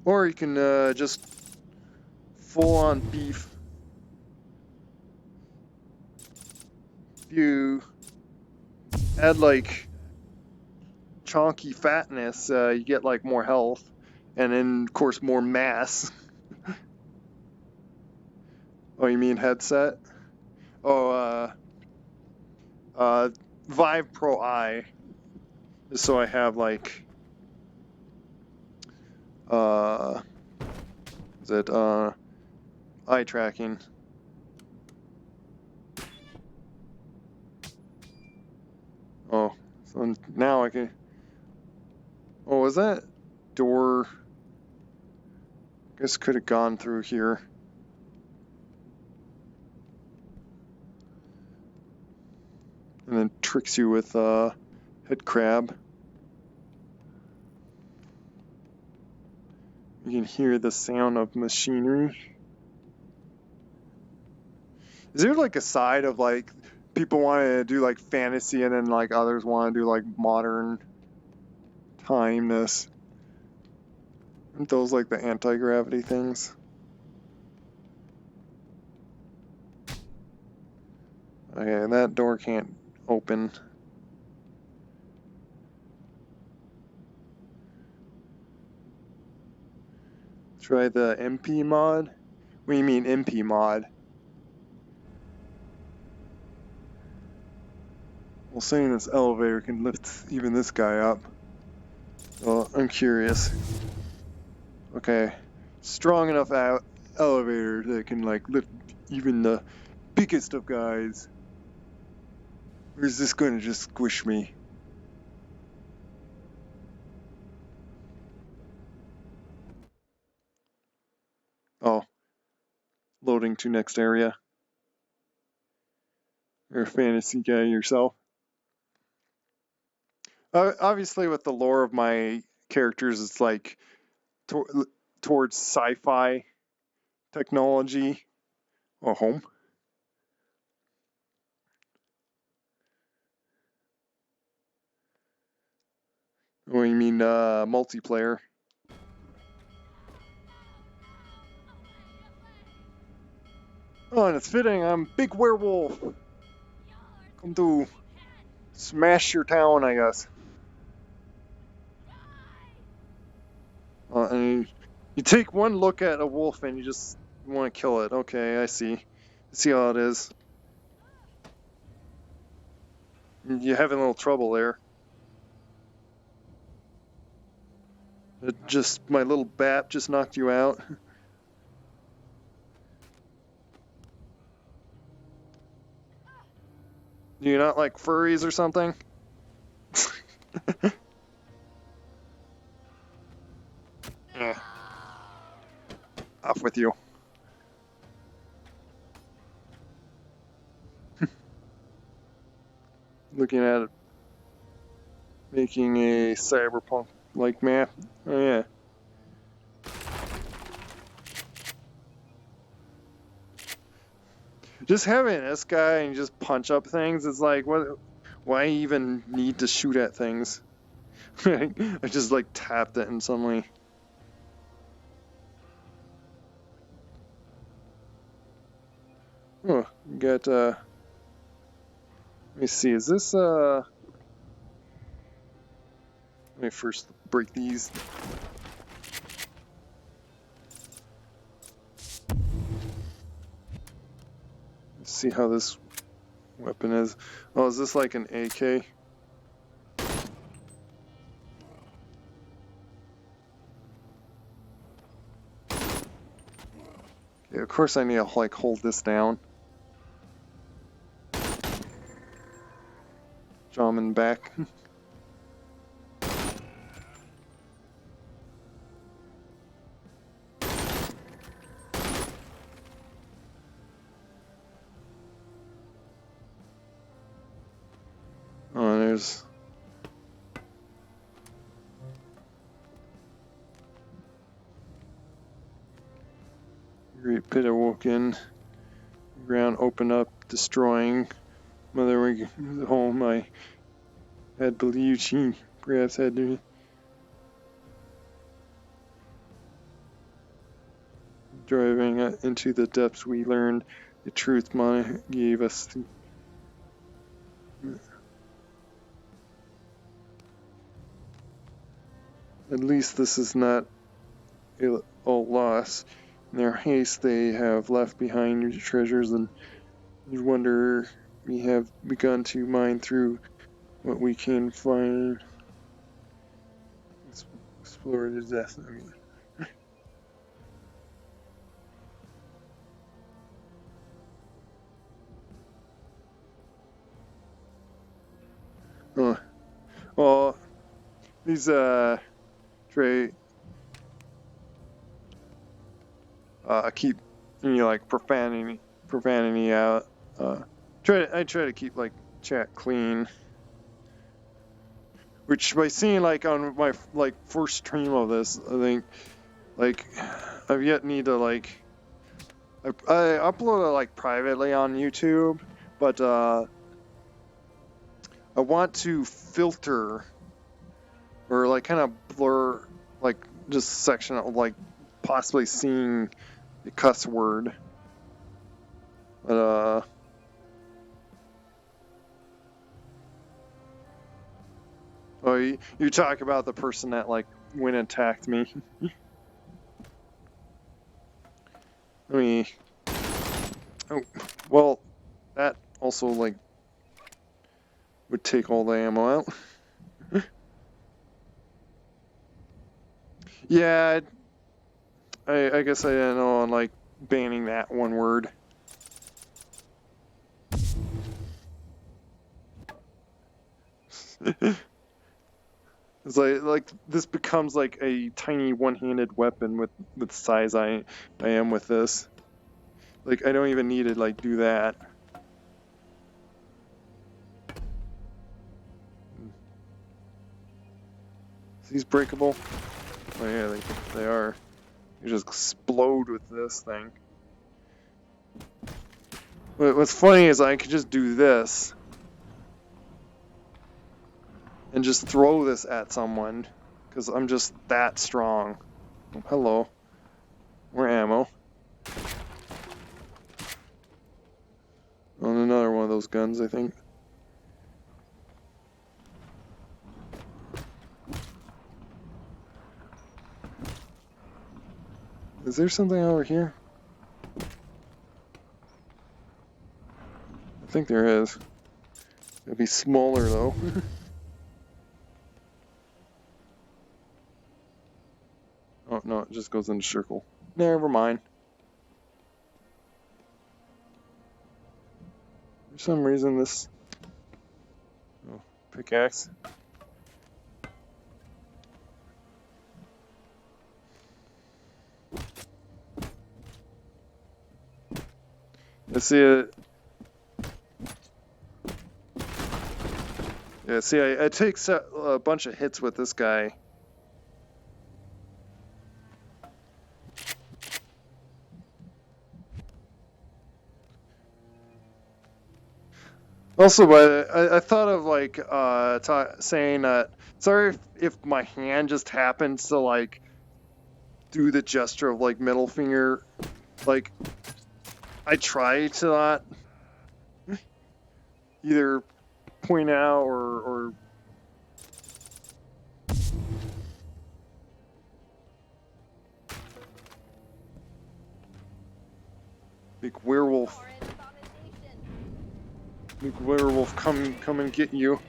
or you can just full on beef. If you add like chonky fatness, you get like more health, and then of course more mass. Oh, you mean headset? Oh, Vive Pro Eye, just so I have like is it eye tracking. Oh, so now I can. Oh, was that door? I guess could have gone through here. And then tricks you with head crab. You can hear the sound of machinery. Is there like a side of like people want to do like fantasy and then like others want to do like modern timeness? Aren't those like the anti-gravity things? Okay, and that door can't open. Try the MP mod? What do you mean MP mod? Well, saying this elevator can lift even this guy up. Well, I'm curious. Okay, strong enough elevator that can like lift even the biggest of guys. Or is this going to just squish me? Oh, loading to next area. You're a fantasy guy yourself. Obviously, with the lore of my characters, it's like towards sci-fi technology. Oh, home. What do you mean, multiplayer? Oh, and it's fitting. I'm big werewolf. Come to smash your town, I guess. And you take one look at a wolf and you just want to kill it. Okay, I see. I see how it is. You're having a little trouble there. My little bat just knocked you out. Do you not like furries or something? Yeah. Off with you. Looking at it, making a cyberpunk-like map. Oh yeah. Just having this guy and just punch up things, it's like, what? Why even need to shoot at things? I just like tapped it and suddenly. Oh, you got let me see, is this let me first break these. Let's see how this weapon is. Oh, is this like an AK? Okay, of course I need to like hold this down. Jump in back. Oh, there's. Great pit awoken. Ground opened up, destroying. Mother went home. I had believed she perhaps had to. Driving into the depths, we learned the truth Mana gave us. At least this is not all loss. In their haste, they have left behind treasures, and you wonder we have begun to mine through what we can find. Let's explore the death. I mean. Oh, well, these Trey keep like profanity out. I try to keep like chat clean, which by seeing like on my like first stream of this, I think like I've yet need to like I upload it like privately on YouTube, but I want to filter or like kind of blur like just a section of like possibly seeing the cuss word. But oh, you talk about the person that like went and attacked me. I mean, oh, well, that also like would take all the ammo out. Yeah, I guess I didn't know on like banning that one word. It's like this becomes like a tiny one-handed weapon with size I am with this. Like I don't even need to like do that. Is these breakable? Oh yeah, they are. You just explode with this thing. What's funny is I could just do this and just throw this at someone because I'm just that strong. Oh, hello. More ammo. On another one of those guns, I think. Is there something over here? I think there is. It'll be smaller though. Oh no, it just goes in a circle. Never mind. For some reason this pickaxe. You see it. Yeah, see, I take a bunch of hits with this guy. Also, but I thought of like saying sorry if my hand just happens to like do the gesture of like middle finger. Like I try to not either point out or big werewolf. Big werewolf come and get you.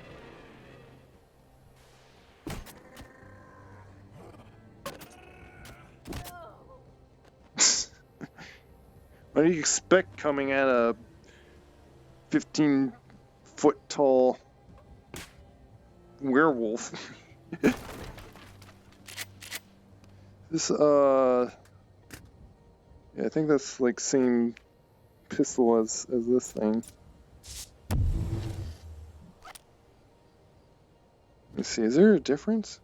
What do you expect coming at a 15-foot tall werewolf? This yeah, I think that's like same pistol as this thing. Let's see, is there a difference?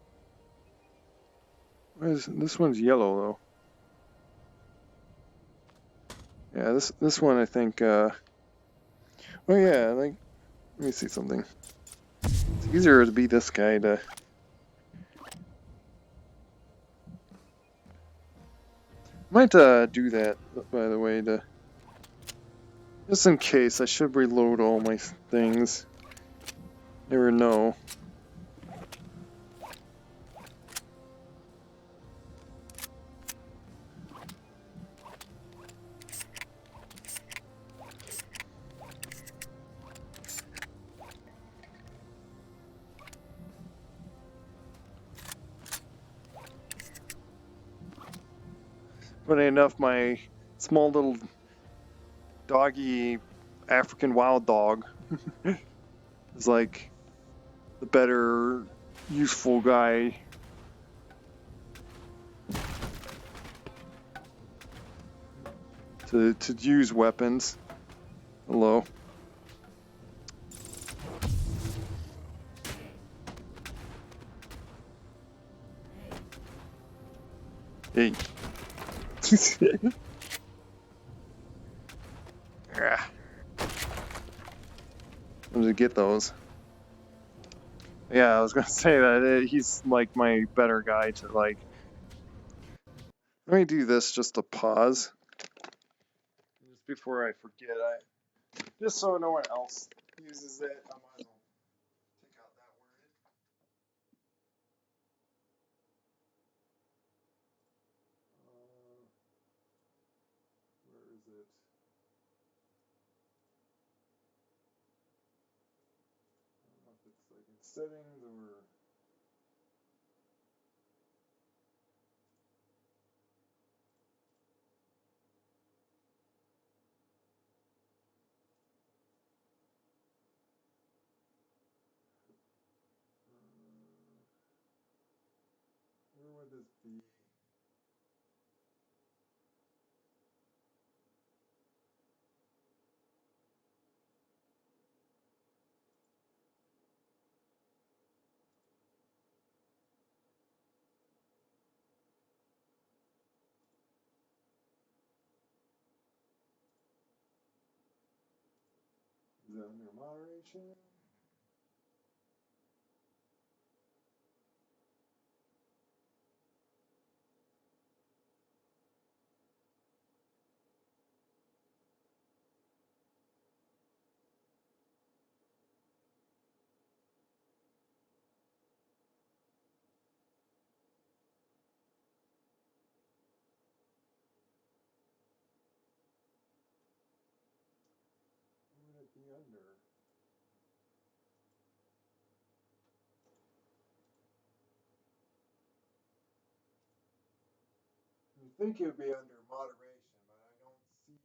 This one's yellow though. Yeah, this one I think oh yeah, like let me see something. It's easier to be this guy to might do that by the way to just in case I should reload all my things. Never know. Funny enough, my small little doggy African wild dog is like the better useful guy. To use weapons. Hello. Hey. I'm gonna get those. Yeah, I was gonna say that he's like my better guy to like. Let me do this just to pause. Just before I forget, just so no one else uses it. I might as well take out that word. Where is it? I don't know if it's like in settings or. Where would this be? Is that under moderation? under? You think it would be under moderation, but I don't see.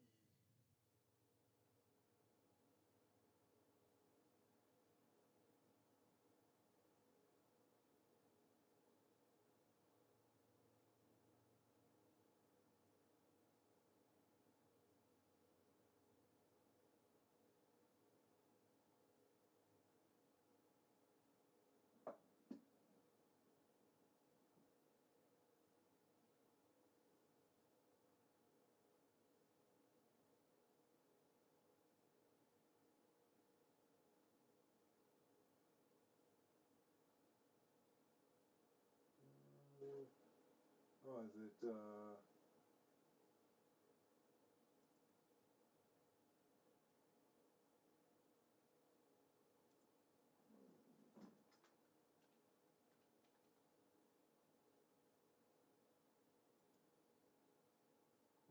Oh, is it, there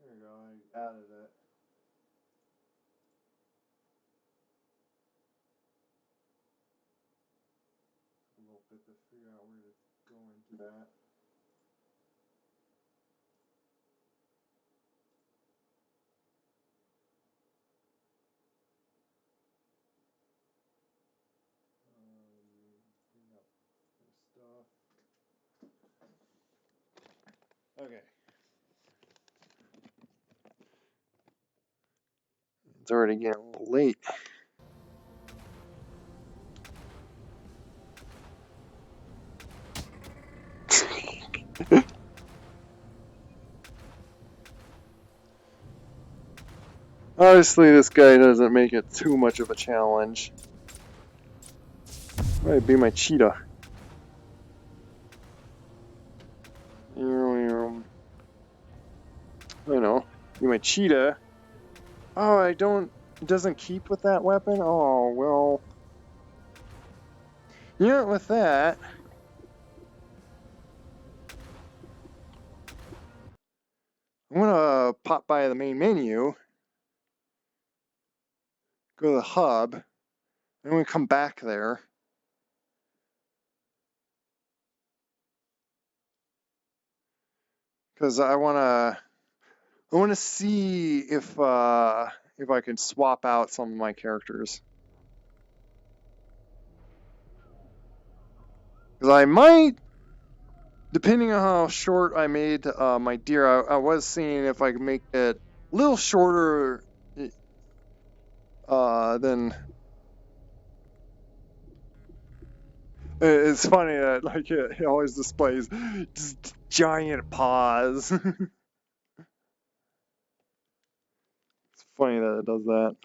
you go, I added it. A little bit to figure out where to go into that. Bring up this stuff. Okay. It's already getting a little late. Obviously, this guy doesn't make it too much of a challenge. Might be my cheetah. I know. Be my cheetah. Oh, I don't. It doesn't keep with that weapon? Oh, well. You know, with that. I'm gonna pop by the main menu. Go to the hub. And we come back there. Because I wanna see if I can swap out some of my characters. Because I might, depending on how short I made my deer, I was seeing if I could make it a little shorter than. It's funny that like it always displays just giant paws. It's funny that it does that.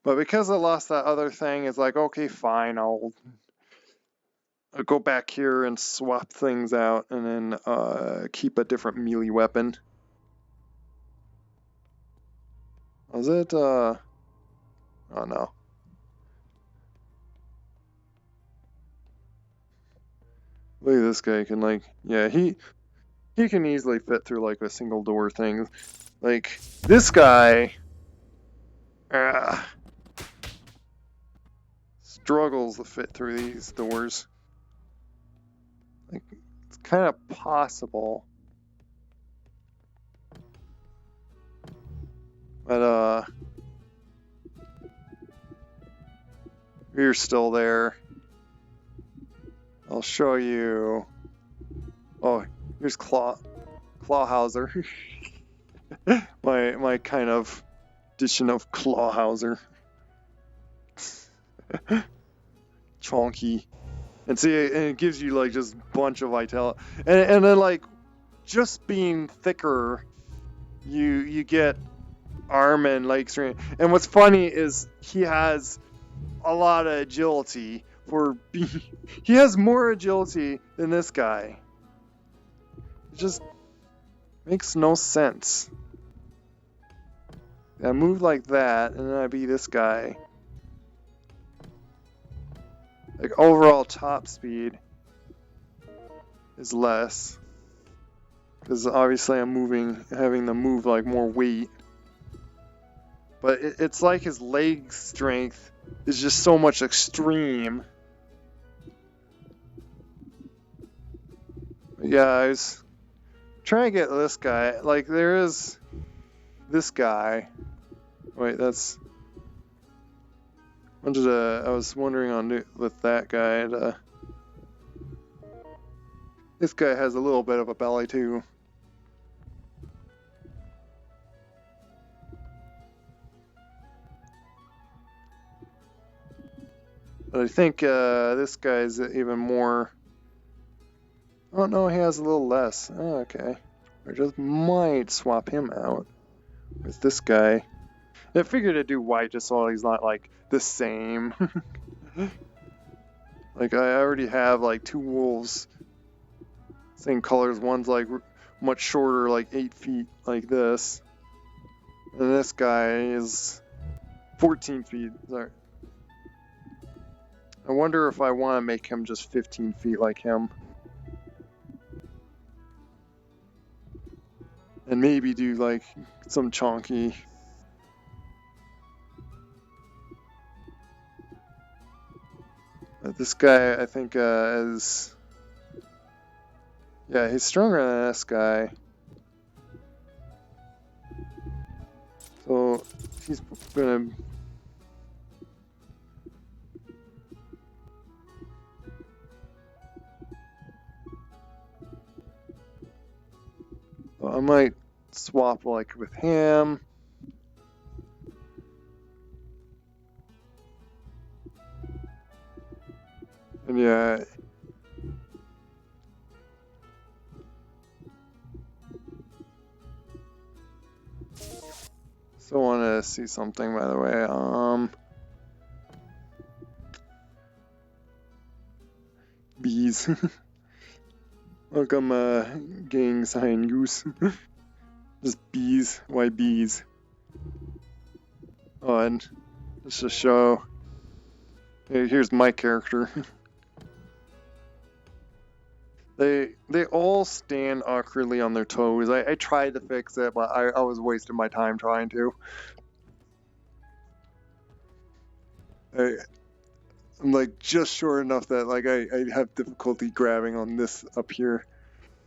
But because I lost that other thing, it's like, okay, fine, I'll go back here and swap things out and then keep a different melee weapon. Was it, oh no. Look at this guy, can like, yeah, he can easily fit through like a single door thing. Like, this guy, struggles to fit through these doors. Like, it's kind of possible. But, you're still there. I'll show you. Oh, here's Clawhauser. my kind of edition of Clawhauser. Chonky. And see, it gives you like just a bunch of vitality. And then like just being thicker, you get arm and leg strength. And what's funny is he has a lot of agility he has more agility than this guy. It just makes no sense. I move like that, and then I be this guy. like overall top speed is less. Because obviously I'm having them move like more weight. But it's like his leg strength is just so much extreme. Yeah, I was trying to get this guy. Like, there is this guy. Wait, that's... I was wondering with that guy. This guy has a little bit of a belly, too. But I think this guy's even more... Oh, no, he has a little less. Oh, okay. I just might swap him out with this guy. I figured to do white just so he's not, like, the same. Like, I already have, like, 2 wolves. Same colors. One's, like, much shorter, like 8 feet, like this. And this guy is 14 feet. Sorry. I wonder if I want to make him just 15 feet like him. And maybe do, like, some chonky... This guy, I think, is... Yeah, he's stronger than this guy. So, he's gonna... So I might swap, like, with him. And yeah... Still want to see something, by the way. Bees. Welcome, gang sign goose. Just bees. Why bees? Oh, and let's just show. Hey, here's my character. They all stand awkwardly on their toes. I tried to fix it, but I was wasting my time trying to. I'm like just short enough that like I have difficulty grabbing on this up here.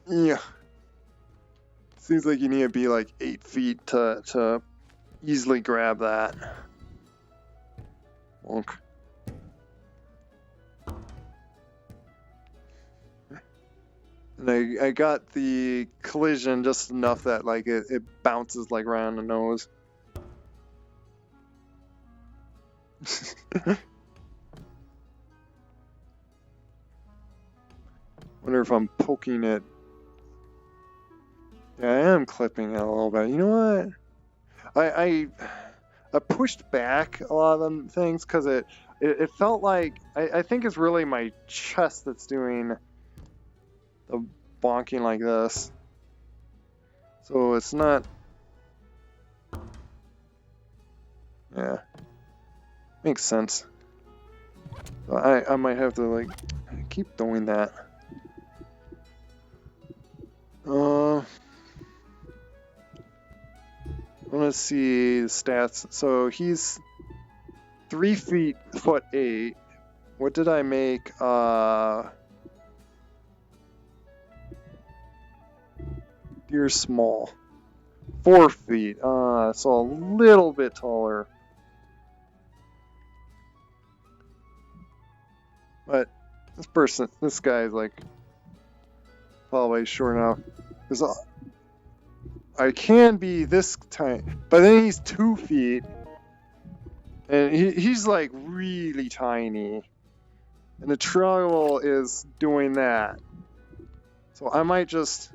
Yeah. Seems like you need to be like 8 feet to easily grab that. Wonk. And I got the collision just enough that like it bounces like around the nose. Wonder if I'm poking it. Yeah, I am clipping it a little bit. You know what? I pushed back a lot of them things because it felt like I think it's really my chest that's doing the bonking like this. So it's not. Yeah, makes sense. So I might have to like keep doing that. I want to see the stats. So he's 3 feet, foot 8. What did I make? Deer small. 4 feet. So a little bit taller. But this guy is like probably short enough. Because I can be this tiny, but then he's 2 feet, and he's like really tiny, and the trouble is doing that. So I might just.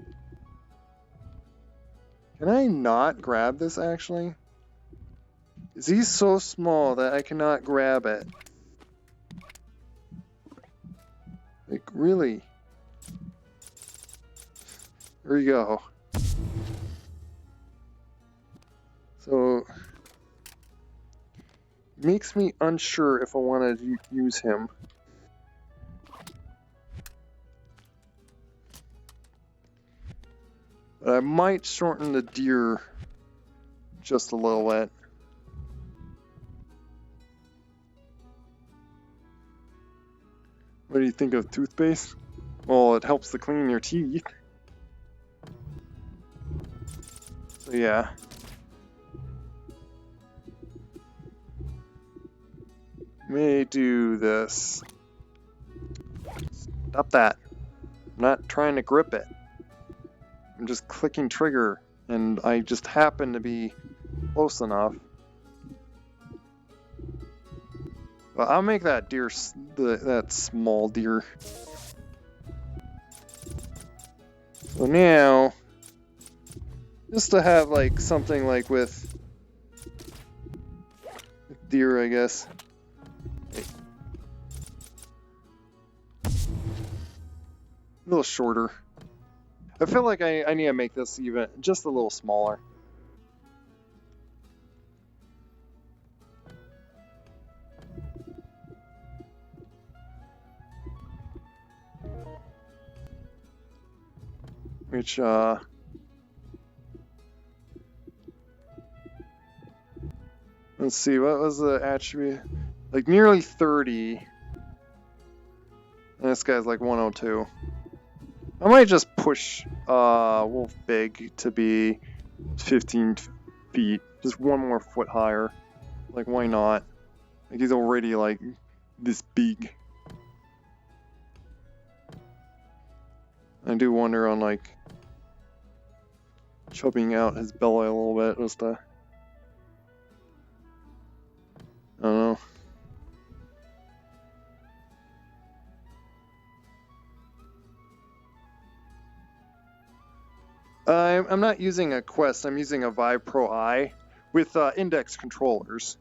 Can I not grab this actually? Is he so small that I cannot grab it? Like really? There you go. So, makes me unsure if I want to use him. But I might shorten the deer just a little bit. What do you think of toothpaste? Well, it helps to clean your teeth. So yeah. May do this. Stop that. I'm not trying to grip it. I'm just clicking trigger, and I just happen to be close enough. But I'll make that deer, that small deer. So now, just to have like something like with deer, I guess. A little shorter. I feel like I need to make this even just a little smaller. Which, let's see, what was the attribute? Like nearly 30. And this guy's like 102. I might just push Wolf Big to be 15 feet. Just one more foot higher. Like, why not? Like, he's already like this big. I do wonder on like chubbing out his belly a little bit just to, I don't know. I'm not using a Quest, I'm using a Vive Pro I with index controllers.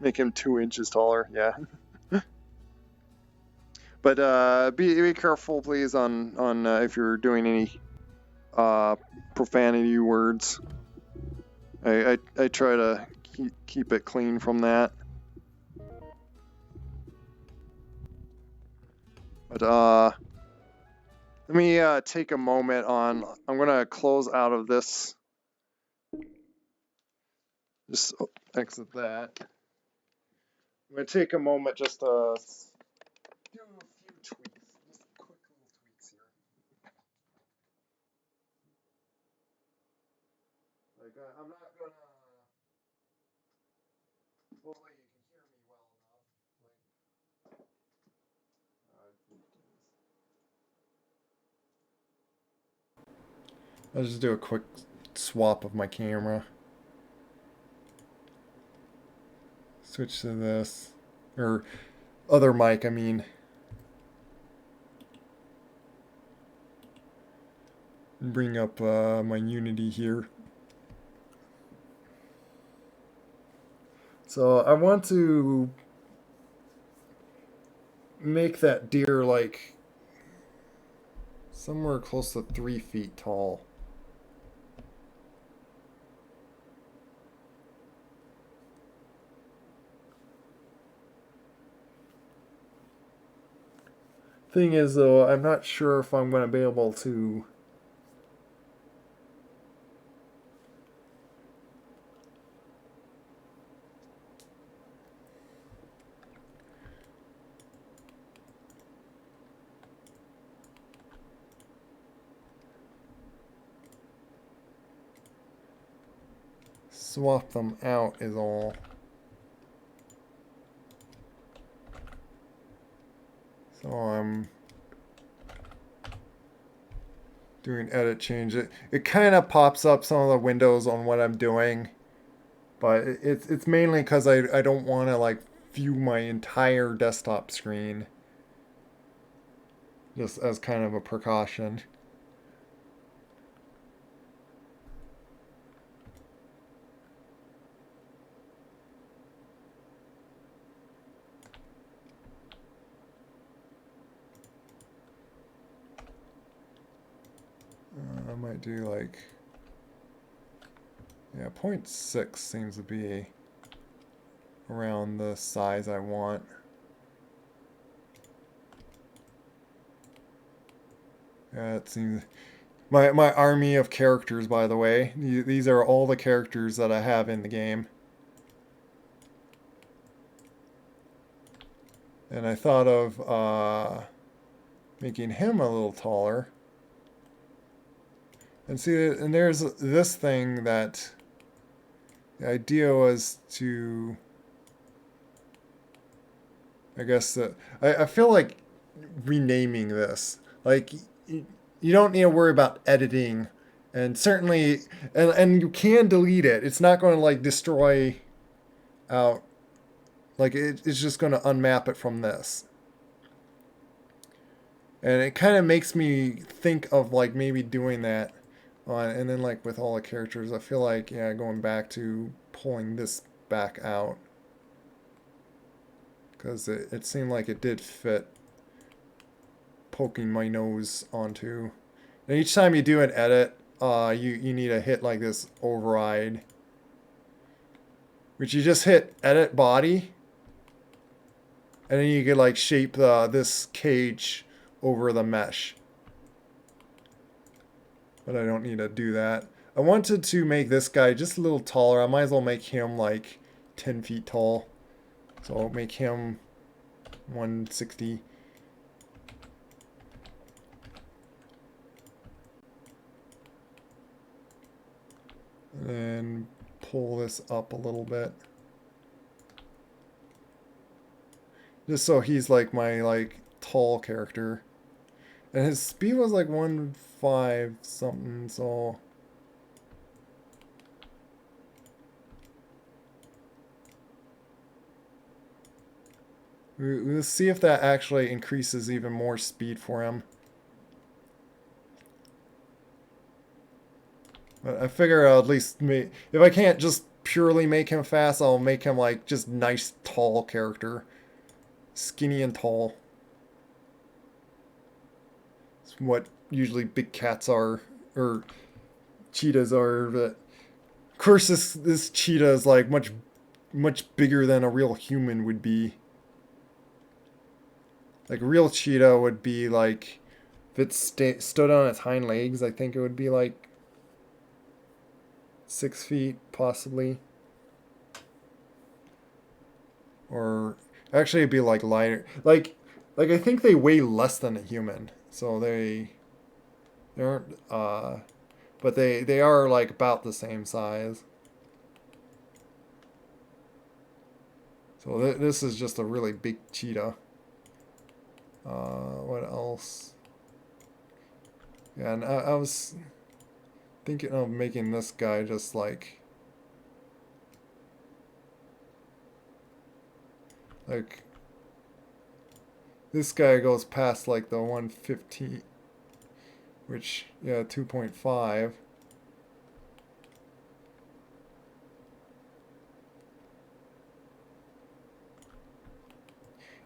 Make him 2 inches taller, yeah. But be careful, please, on if you're doing any profanity words. I try to keep it clean from that. But let me take a moment on. I'm gonna close out of this. Just exit that. I'm gonna take a moment just to do a few tweaks, just quick little tweaks here. Like I'm not gonna. Hopefully you can hear me well enough. I'll just do a quick swap of my camera. Switch to this, or other mic, I mean. Bring up my Unity here. So I want to make that deer like somewhere close to 3 feet tall. Thing is, though, I'm not sure if I'm going to be able to swap them out is all. So I'm doing edit change. It kind of pops up some of the windows on what I'm doing, but it's mainly because I don't want to like view my entire desktop screen, just as kind of a precaution. I might do like, yeah, 0.6 seems to be around the size I want. It seems my army of characters, by the way. These are all the characters that I have in the game. And I thought of making him a little taller. And see, and there's this thing that the idea was to, I guess, I feel like renaming this. Like, you don't need to worry about editing. And certainly, and you can delete it. It's not going to like destroy out. Like, it's just going to unmap it from this. And it kind of makes me think of like maybe doing that on, and then like with all the characters, I feel like, yeah, going back to pulling this back out. Because it seemed like it did fit poking my nose onto. And each time you do an edit, you need to hit like this override. Which you just hit edit body. And then you could like shape this cage over the mesh. But I don't need to do that. I wanted to make this guy just a little taller. I might as well make him like 10 feet tall. So I'll make him 160. And then pull this up a little bit. Just so he's like my like tall character. And his speed was like 1.5 something, so we'll see if that actually increases even more speed for him. But I figure I'll at least make, if I can't just purely make him fast, I'll make him like just nice tall character. Skinny and tall. It's what usually big cats are, or cheetahs are. But of course, this cheetah is like much bigger than a real human would be. Like a real cheetah would be like, if it stood on its hind legs, I think it would be like 6 feet possibly. Or actually, it'd be like lighter. Like I think they weigh less than a human, so they aren't. But they are like about the same size. So this is just a really big cheetah. What else? Yeah, and I was thinking of making this guy just like this guy goes past like the 115, which, yeah, 2.5.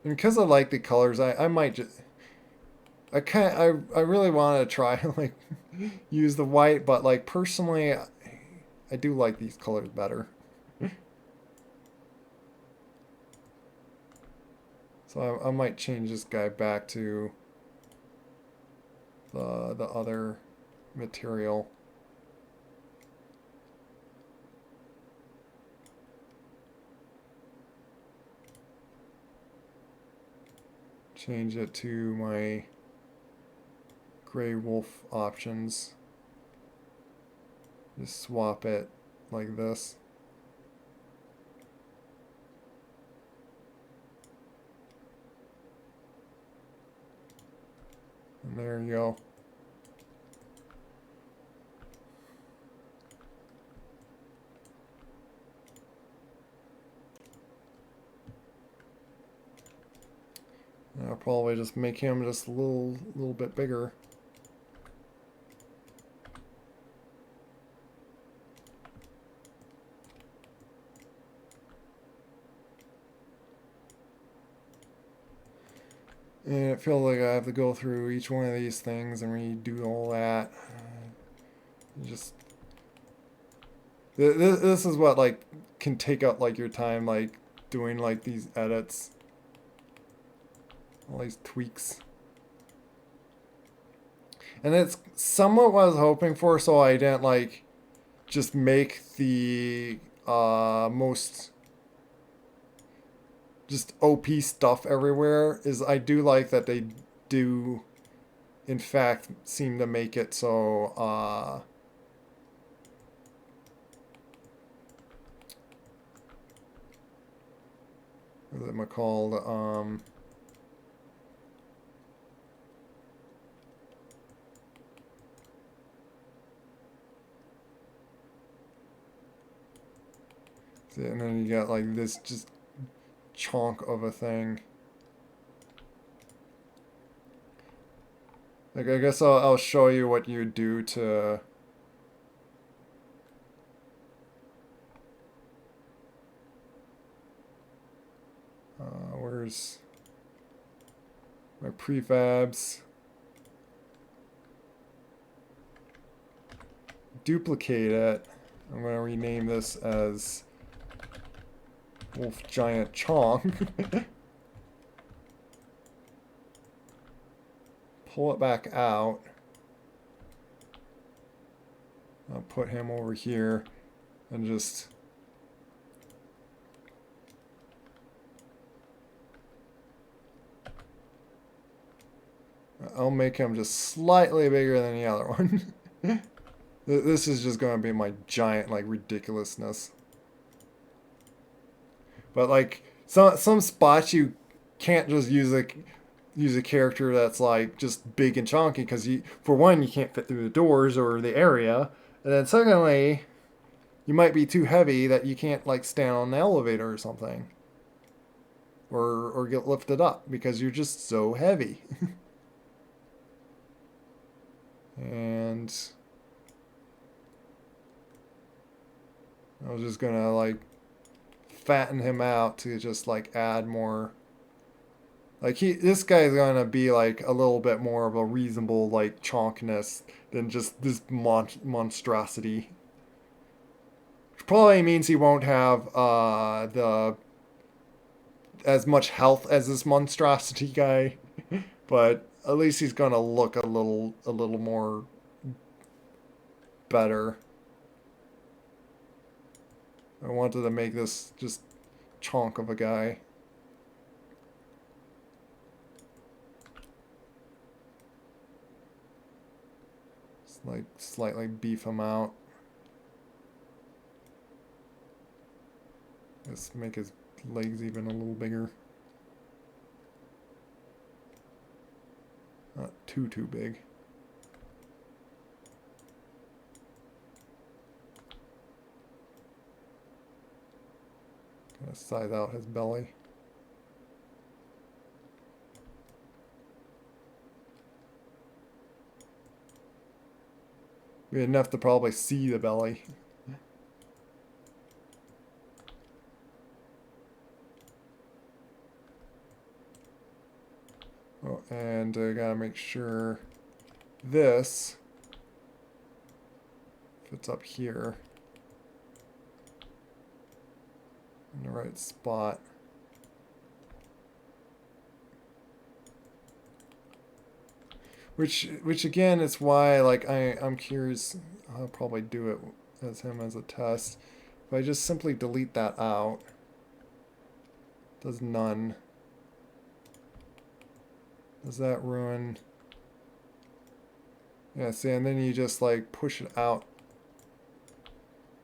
And because I like the colors, I might just, I really want to try like use the white, but like personally, I do like these colors better. So I might change this guy back to the other material. Change it to my gray wolf options. Just swap it like this. And there you go. And I'll probably just make him just a little bit bigger. And it feels like I have to go through each one of these things and redo all that. Just this is what like can take up like your time, like doing like these edits, all these tweaks. And it's somewhat what I was hoping for, so I didn't like just make the most just OP stuff everywhere. Is I do like that they do in fact seem to make it so what am I called? And then you got like this just chunk of a thing. Like I guess I'll show you what you do to. Where's my prefabs? Duplicate it. I'm going to rename this as Wolf Giant Chong. Pull it back out. I'll put him over here and just I'll make him just slightly bigger than the other one. This is just going to be my giant like ridiculousness. But like some spots you can't just use a character that's like just big and chunky because you for one you can't fit through the doors or the area, and then secondly you might be too heavy that you can't like stand on the elevator or something, or get lifted up because you're just so heavy. And I was just gonna like fatten him out to just like add more. Like this guy's gonna be like a little bit more of a reasonable like chonkness than just this monstrosity. Which probably means he won't have the as much health as this monstrosity guy, but at least he's gonna look a little more better. I wanted to make this just chunk of a guy. Just like slightly beef him out. Let's make his legs even a little bigger. Not too big. Gonna size out his belly. Be enough to probably see the belly. Oh, and I gotta make sure this fits up here in the right spot. Which again is why like I'm curious. I'll probably do it as him as a test. If I just simply delete that out, does none. Does that ruin? Yeah, see, and then you just like push it out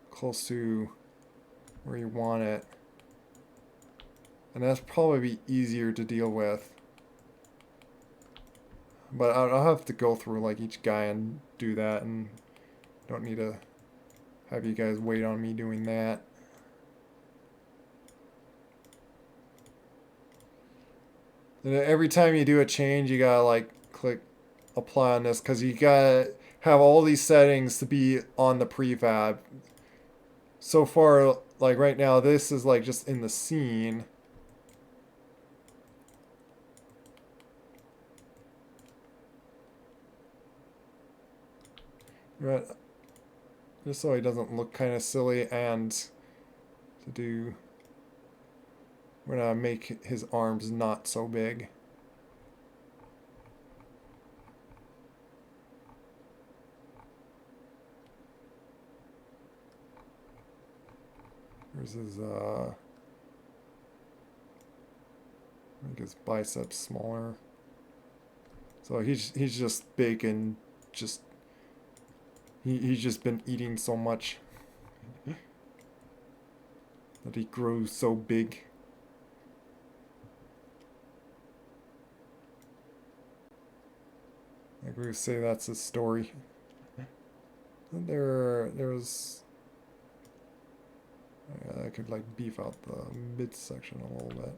close to where you want it. And that's probably be easier to deal with. But I'll have to go through like each guy and do that, and don't need to have you guys wait on me doing that. And every time you do a change, you gotta like click apply on this because you gotta have all these settings to be on the prefab. So far, like right now, this is like just in the scene. Right, just so he doesn't look kind of silly, and to do, we're gonna make his arms not so big. Where's his make his biceps smaller. So he's just big and just he's just been eating so much that he grows so big. Like we would say that's his story. There's I could like beef out the midsection a little bit.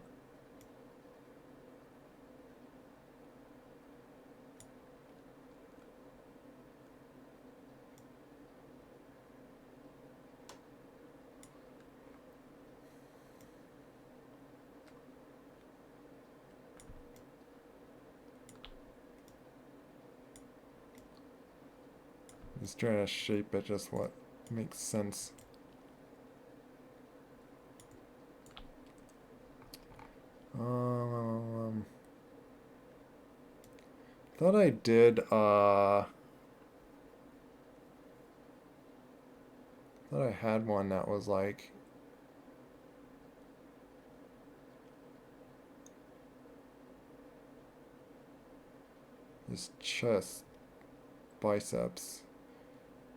Just trying to shape it just what makes sense. Thought I did thought I had one that was like his chest, biceps.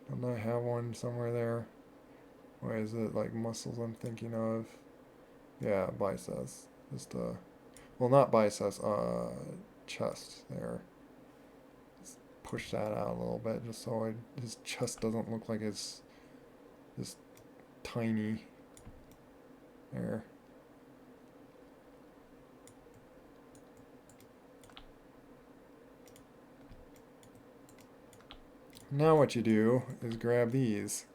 Don't I have one somewhere there? Why is it like muscles I'm thinking of? Yeah, biceps. Just well, not biceps, chest there. Just push that out a little bit just so his chest doesn't look like it's just tiny. There. Now what you do is grab these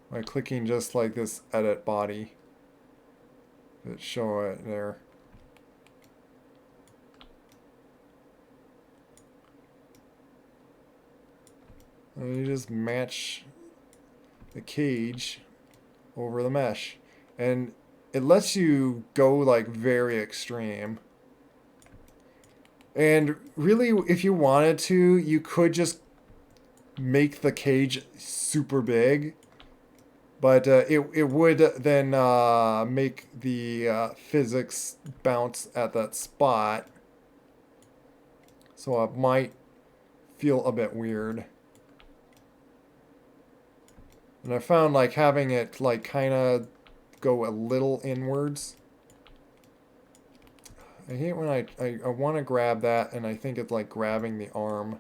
by clicking just like this edit body. Let's show it there. And you just match the cage over the mesh. And it lets you go like very extreme. And really, if you wanted to, you could just make the cage super big. But it would then make the physics bounce at that spot. So it might feel a bit weird. And I found like having it like kind of go a little inwards. I hate when I want to grab that and I think it's like grabbing the arm.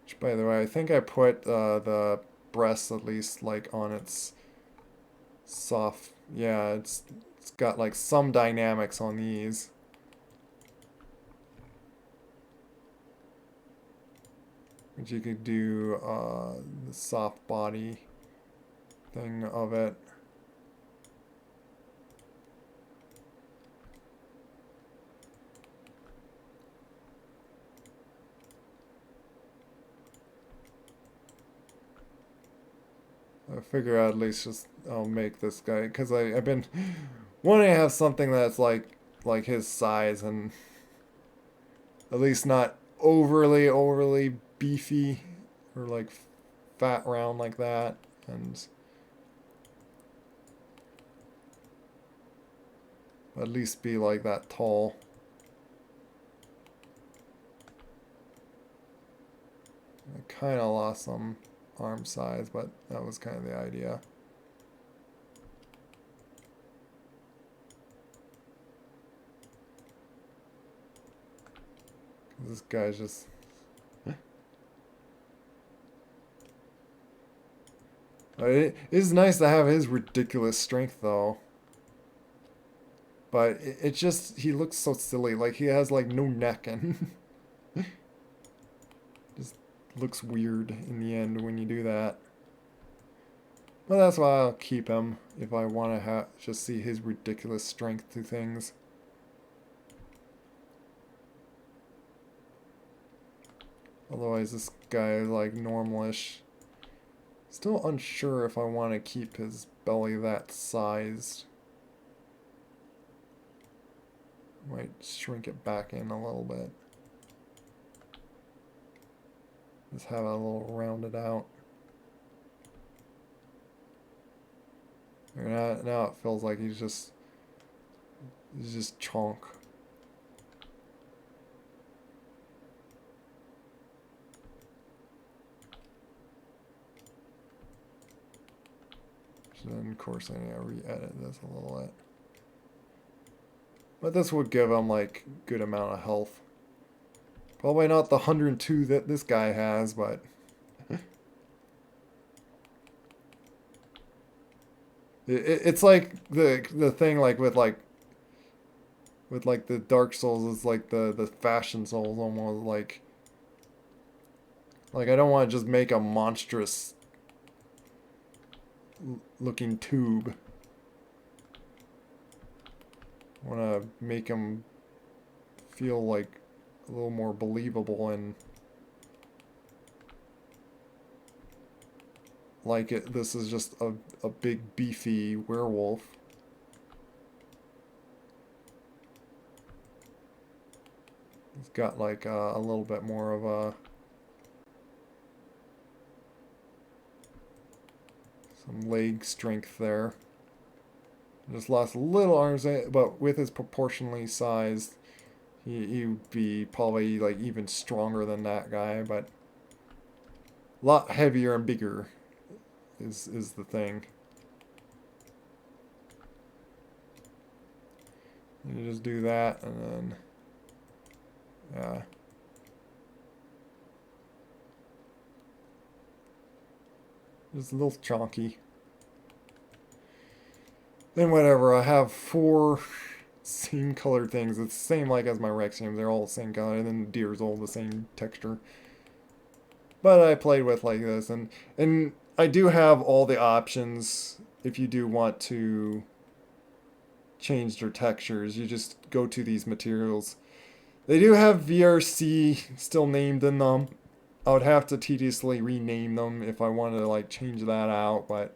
Which, by the way, I think I put the breast at least like on its soft. Yeah, it's got like some dynamics on these. But you could do the soft body thing of it. I figure I'd at least just I'll make this guy because I've been wanting to have something that's like his size and at least not overly beefy or like fat round like that, and at least be like that tall. I kind of lost some arm size, but that was kind of the idea. This guy's just... It is nice to have his ridiculous strength, though. But it just... He looks so silly. Like, he has, like, no neck and... just looks weird in the end when you do that. But that's why I'll keep him, if I want to just see his ridiculous strength to things. Otherwise, this guy is like normalish. Still unsure if I want to keep his belly that sized. Might shrink it back in a little bit. Just have it a little rounded out. Now it feels like he's just chonk. So then of course I need to re-edit this a little bit. But this would give him like good amount of health. Probably not the 102 that this guy has, but it's like the thing like with the Dark Souls is like the Fashion Souls almost like I don't want to just make a monstrous looking tube. I want to make him feel like a little more believable and like this is just a big beefy werewolf. He's got like a little bit more of a some leg strength there. Just lost a little arms, but with his proportionally sized, he would be probably like even stronger than that guy, but a lot heavier and bigger is the thing. You just do that and then yeah. Just a little chonky. Then whatever, I have 4 same colored things. It's the same like as my Rexiums. They're all the same color, and then the deer's all the same texture. But I played with like this, and I do have all the options if you do want to change their textures. You just go to these materials. They do have VRC still named in them. I would have to tediously rename them if I wanted to like change that out, but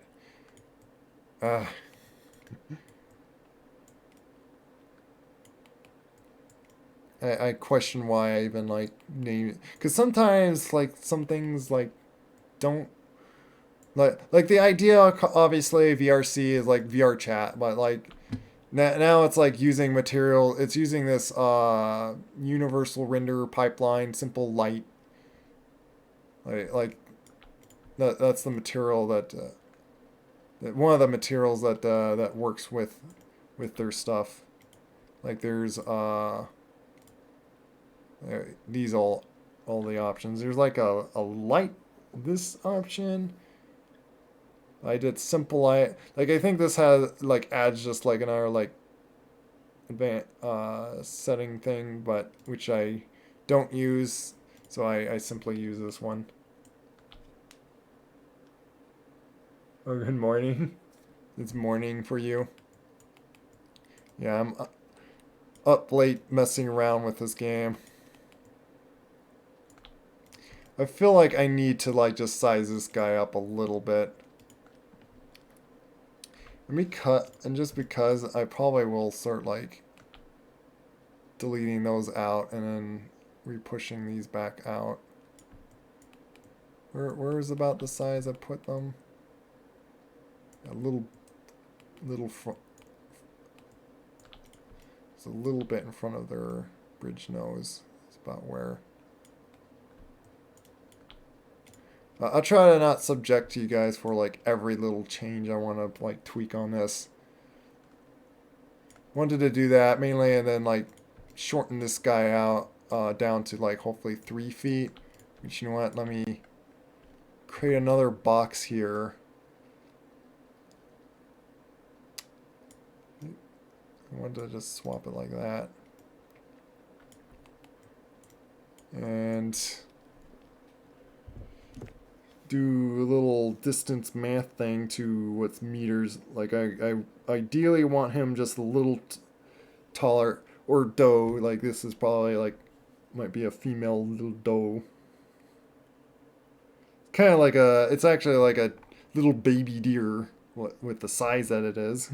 I question why I even like name it, because sometimes like some things like don't like the idea obviously VRC is like VR chat, but like now it's like using material. It's using this universal render pipeline, simple light. Like that's the material that one of the materials that that works with their stuff. Like there's these all the options. There's like a light this option. I did simple light. Like I think this has like adds just like another like advanced setting thing, but which I don't use, so I simply use this one. Oh, good morning. It's morning for you. Yeah, I'm up late messing around with this game. I feel like I need to like just size this guy up a little bit. Let me cut, and just because I probably will start like deleting those out and then re-pushing these back out. Where is about the size I put them? A little front. It's a little bit in front of their bridge nose. It's about where. I'll try to not subject you guys for like every little change I want to like tweak on this. Wanted to do that mainly, and then like shorten this guy out down to like hopefully 3 feet. But you know what? Let me create another box here. I wanted to just swap it like that. And do a little distance math thing to what's meters. Like I ideally want him just a little taller, or doe. Like this is probably like might be a female little doe. Kind of like it's actually like a little baby deer with the size that it is.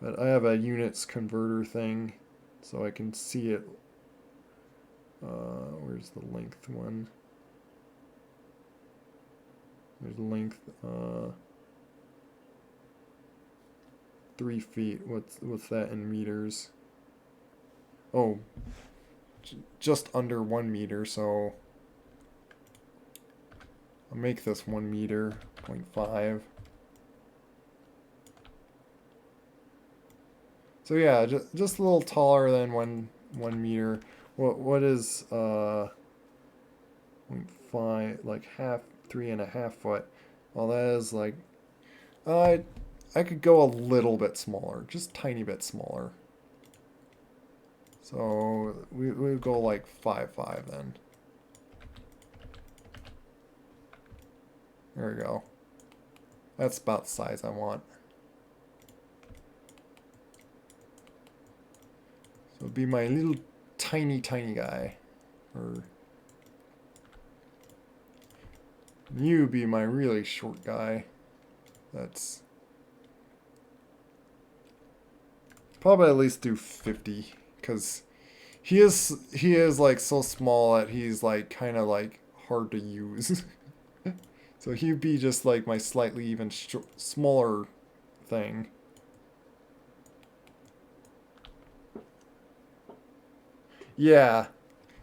But I have a units converter thing, so I can see it. Where's the length one? There's length. 3 feet. What's that in meters? Oh, just under 1 meter. So I'll make this 1 meter, 0.5. So yeah, just a little taller than 1 meter. What is 0.5, like half, 3.5 foot? Well, that is like I could go a little bit smaller, just tiny bit smaller. So we would go like 5.5 then. There we go. That's about the size I want. So it'd be my little tiny guy. Or you be my really short guy. That's probably at least do 50, because he is like so small that he's like kind of like hard to use. So he'd be just like my slightly even smaller thing. Yeah,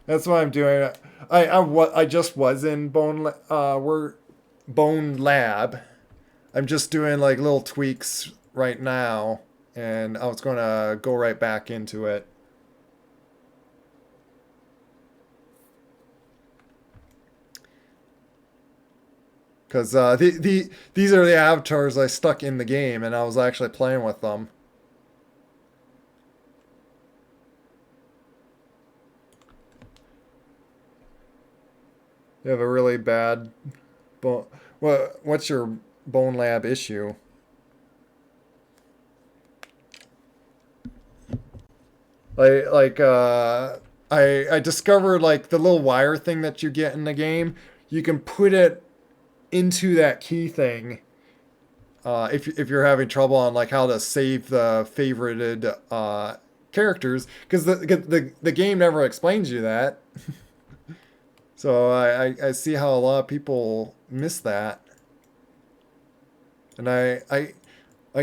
that's what I'm doing. I just was in Bonelab. I'm just doing like little tweaks right now, and I was gonna go right back into it. Because these are the avatars I stuck in the game, and I was actually playing with them. You have a really bad bone. What's your Bonelab issue? I discovered like the little wire thing that you get in the game. You can put it into that key thing. If you're having trouble on like how to save the favorited characters, because the game never explains you that. So I see how a lot of people miss that, and I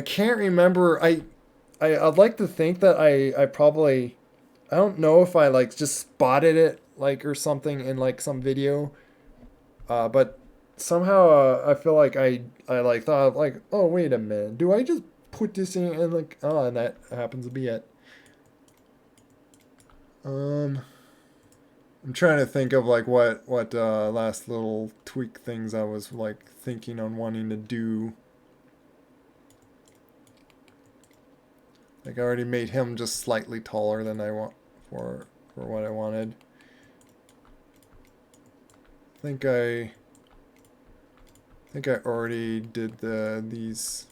can't remember. I'd like to think that I probably, I don't know if I like just spotted it like or something in like some video, but somehow I feel like I like thought like, oh wait a minute, do I just put this in and like, oh, and that happens to be it. Um, I'm trying to think of like what last little tweak things I was like thinking on wanting to do. Like I already made him just slightly taller than I want for what I wanted. I think I already did these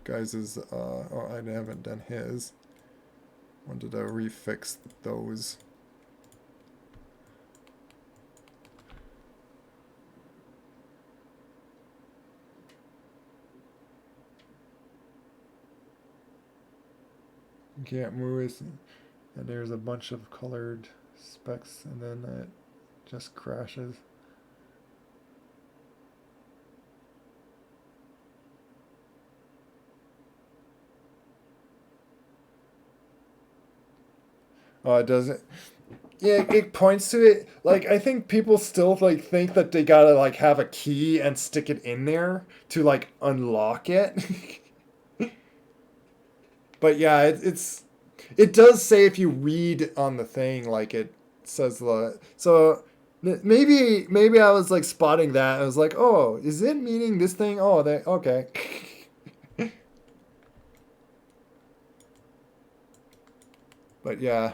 guys' oh, I haven't done his. Wanted to refix those. You can't move it, and there's a bunch of colored specks, and then it just crashes. Oh, it doesn't. Yeah, it points to it. Like I think people still like think that they gotta like have a key and stick it in there to like unlock it. But yeah, it does say if you read on the thing like it says the so maybe I was like spotting that. I was like, oh, is it meaning this thing? Oh, they okay. But yeah,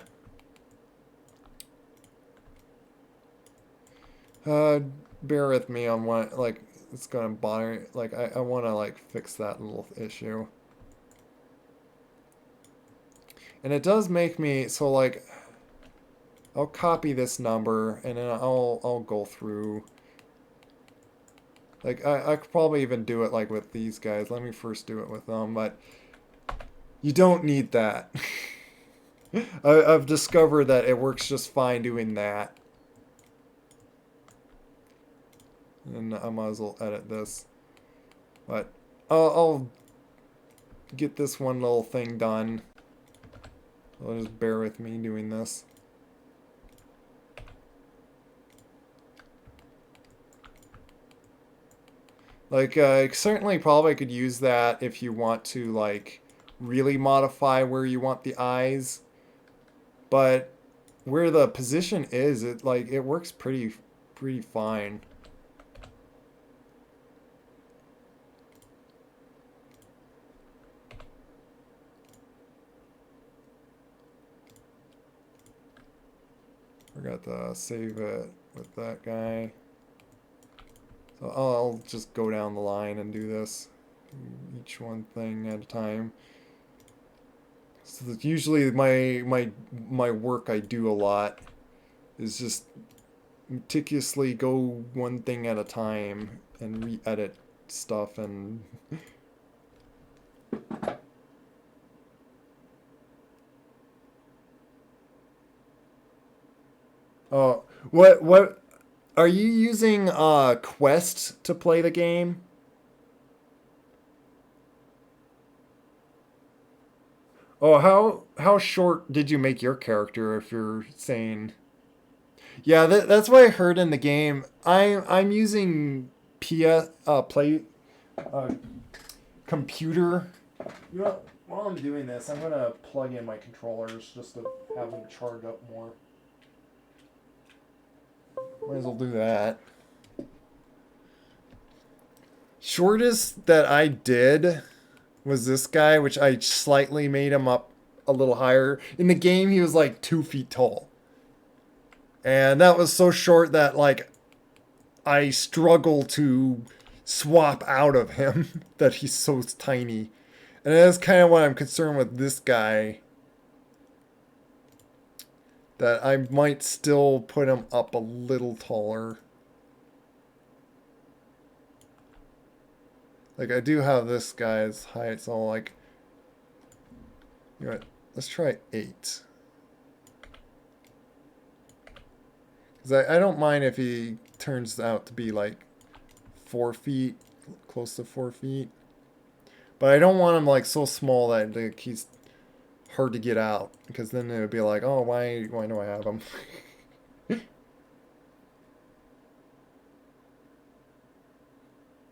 uh, bear with me on what like it's gonna bother. Like I want to like fix that little issue. And it does make me so like I'll copy this number and then I'll go through. Like I could probably even do it like with these guys. Let me first do it with them, but You don't need that. I've discovered that it works just fine doing that. And I might as well edit this. But I'll get this one little thing done. So just bear with me doing this. Like, certainly probably could use that if you want to, like, really modify where you want the eyes. But where the position is, it works pretty fine. Forgot to save it with that guy. So I'll just go down the line and do this. Each one thing at a time. So that usually my work I do a lot is just meticulously go one thing at a time and re-edit stuff and oh, what are you using Quest to play the game? Oh, how short did you make your character if you're saying? Yeah, that's what I heard in the game. I'm using PS play uh, computer. You know, while I'm doing this, I'm gonna plug in my controllers just to have them charge up more. Might as well do that. Shortest that I did was this guy, which I slightly made him up a little higher. In the game, he was like 2 feet tall. And that was so short that, like, I struggle to swap out of him that he's so tiny. And that's kind of what I'm concerned with this guy. That I might still put him up a little taller. Like, I do have this guy's height, so like, you know what, let's try 8. Because I don't mind if he turns out to be like 4 feet, close to 4 feet. But I don't want him like so small that like, he's hard to get out. Because then it would be like, oh, why do I have him?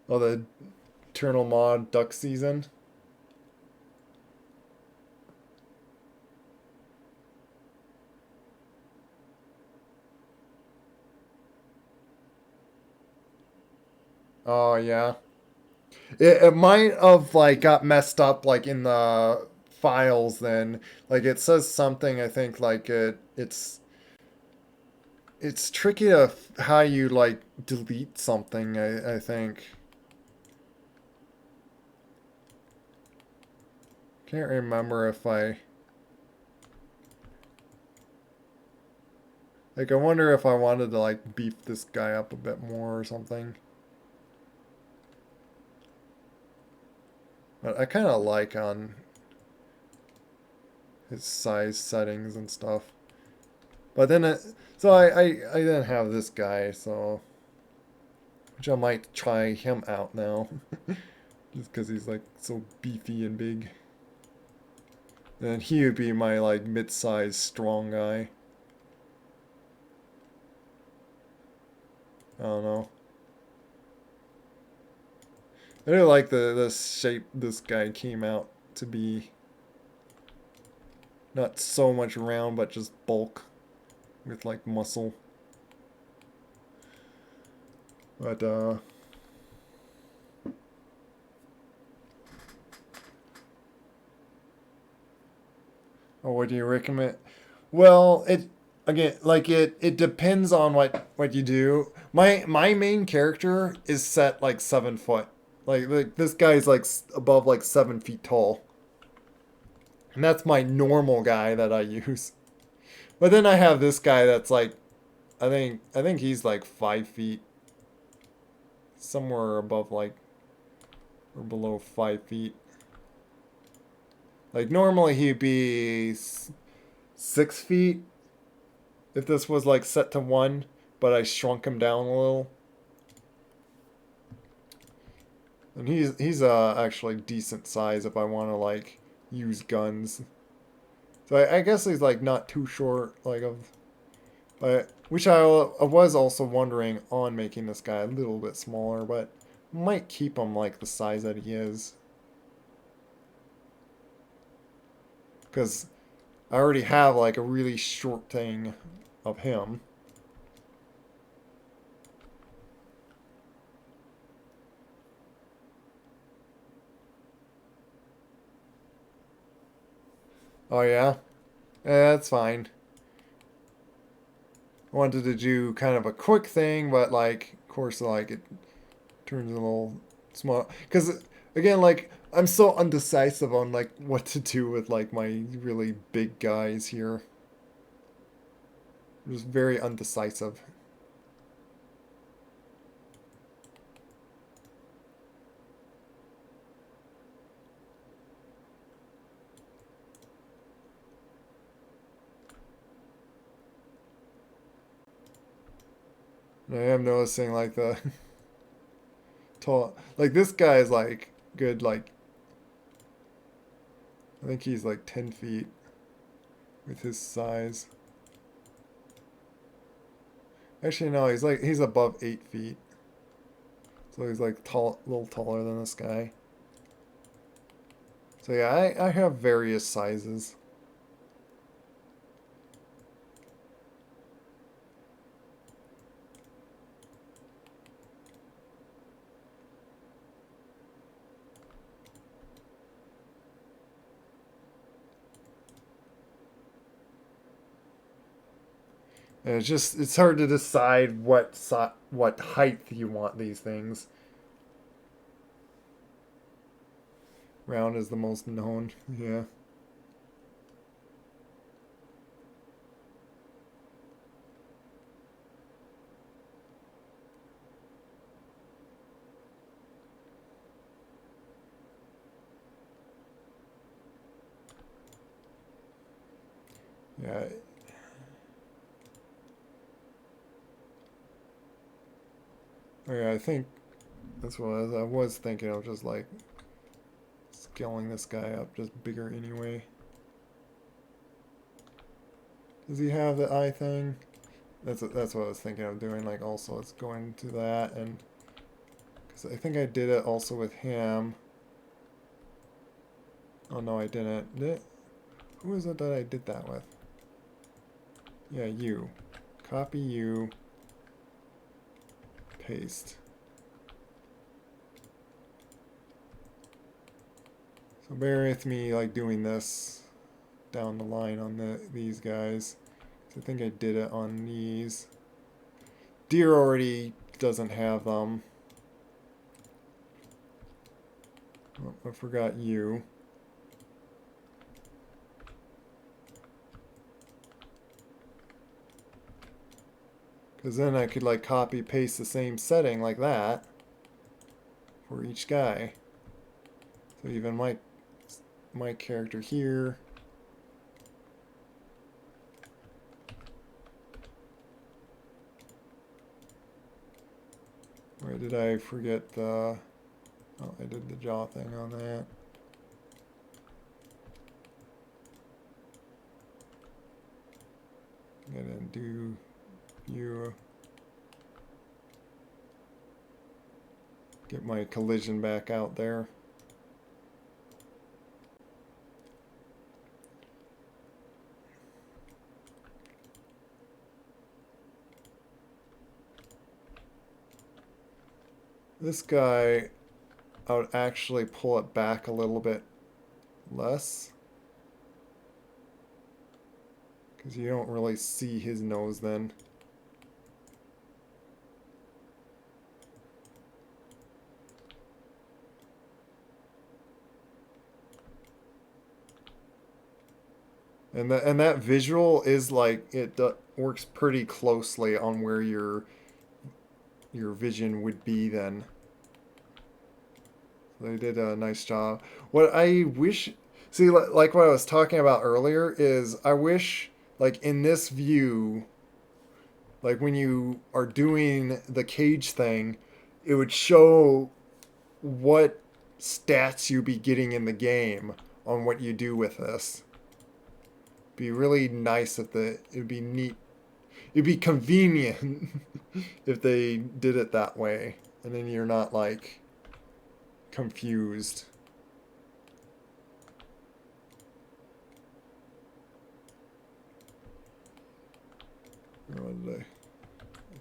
Oh, the Eternal Mod Duck Season. Oh, yeah. It might have like got messed up like in the files then. Like it says something I think like it's tricky to how you like delete something I think. Can't remember if I like I wonder if I wanted to like beef this guy up a bit more or something. But I kind of like on his size settings and stuff. But then so I then have this guy, so which I might try him out now, just because he's like so beefy and big. And he would be my like mid-sized strong guy. I don't know. I really like the shape this guy came out to be. Not so much round, but just bulk with like muscle. But oh, what do you recommend? Well, it again like it depends on what you do. My main character is set like 7 foot. Like this guy's like above like 7 feet tall. And that's my normal guy that I use. But then I have this guy that's like I think he's like 5 feet. Somewhere above like or below 5 feet. Like normally he'd be 6 feet if this was like set to 1, but I shrunk him down a little. And he's actually decent size if I want to like use guns. So I guess he's like not too short like of, but which I was also wondering on making this guy a little bit smaller, but might keep him like the size that he is. Because I already have like a really short thing of him. Oh yeah? That's fine. I wanted to do kind of a quick thing, but like, of course, like it turns a little small. Because again, like I'm so undecisive on like what to do with like my really big guys here. I'm just very undecisive. And I am noticing like the tall, like this guy is like good, like I think he's like 10 feet with his size. Actually, no, he's above 8 feet. So he's like tall, a little taller than this guy. So yeah, I have various sizes. And it's hard to decide what height you want these things. Round is the most known. Yeah. Yeah. Okay, I think that's what I was thinking of, just like scaling this guy up just bigger anyway. Does he have the eye thing? That's what I was thinking of doing. Like also, it's going to that, and because I think I did it also with him. Oh no, I didn't. Who is it that I did that with? Yeah, you. Copy you. Paste. So bear with me, like doing this down the line on these guys. I think I did it on these. Deer already doesn't have them. Oh, I forgot you. Because then I could like copy paste the same setting like that for each guy. So even my character here. Where did I forget the... Oh, I did the jaw thing on that. I didn't do you. Get my collision back out there. This guy, I would actually pull it back a little bit less. Because you don't really see his nose then. And that visual is like, it works pretty closely on where your vision would be then. They did a nice job. What I wish, See, like what I was talking about earlier is I wish, like in this view, like when you are doing the cage thing, it would show what stats you be getting in the game on what you do with this. Be really nice if it'd be neat. It'd be convenient if they did it that way, and then you're not like confused.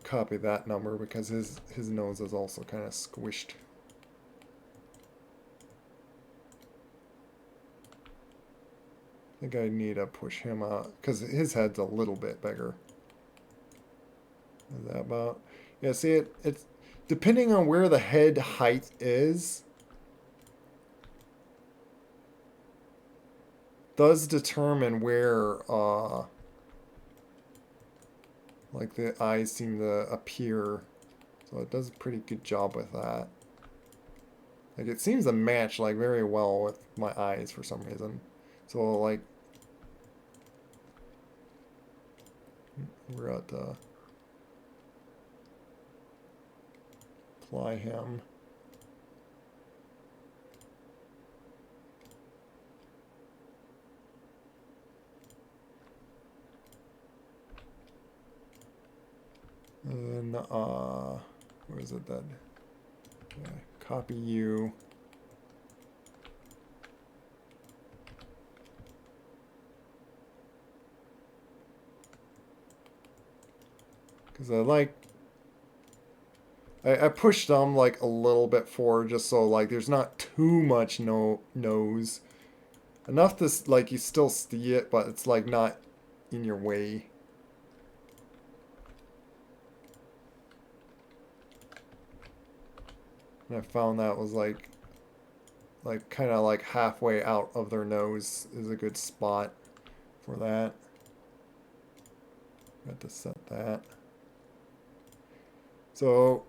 Copy that number because his nose is also kind of squished. I think I need to push him out because his head's a little bit bigger. Is that about? Yeah, see it's depending on where the head height is does determine where like the eyes seem to appear. So it does a pretty good job with that. Like it seems to match like very well with my eyes for some reason. So like we're at apply him. And then where is it then? Yeah, copy you. Because I pushed them like a little bit forward just so like there's not too much nose. Enough to like you still see it, but it's like not in your way. And I found that was like kind of like halfway out of their nose is a good spot for that. Got to set that. So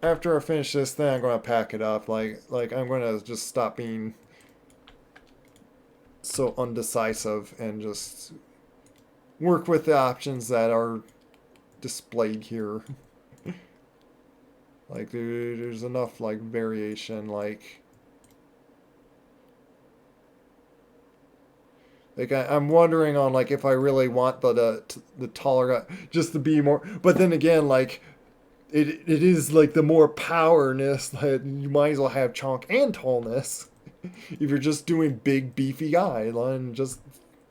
after I finish this thing, I'm gonna pack it up. Like I'm gonna just stop being so undecisive and just work with the options that are displayed here. Like there's enough like variation. Like I'm wondering on like if I really want the taller guy just to be more. But then again, like it is like the more powerness that you might as well have chonk and tallness. If you're just doing big beefy guy, then just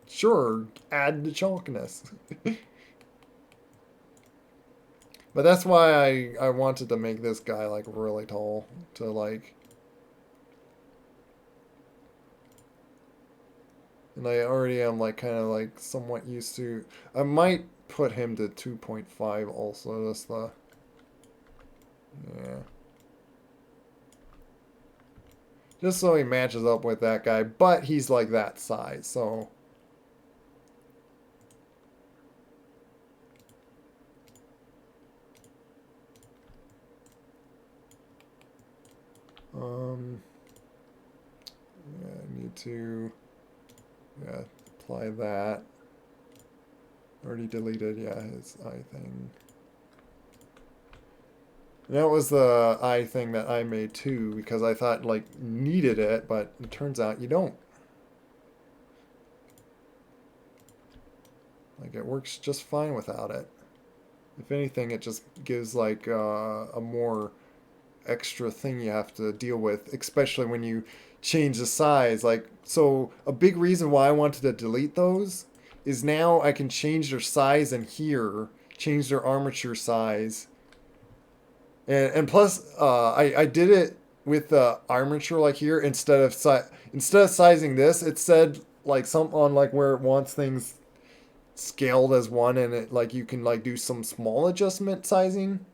sure add the chonkness. But that's why I wanted to make this guy like really tall to like. And I already am like kind of like somewhat used to. I might put him to 2.5 also. That's the. Yeah. Just so he matches up with that guy, but he's like that size, so. Yeah, I need to. Yeah, apply that. Already deleted, yeah, his eye thing. And that was the eye thing that I made too, because I thought like needed it, but it turns out you don't. Like it works just fine without it. If anything, it just gives like a more extra thing you have to deal with, especially when you change the size. Like, so a big reason why I wanted to delete those is now I can change their size in here, change their armature size. And plus, I did it with the armature like here instead of sizing this. It said like something on like where it wants things scaled as one, and it like you can like do some small adjustment sizing.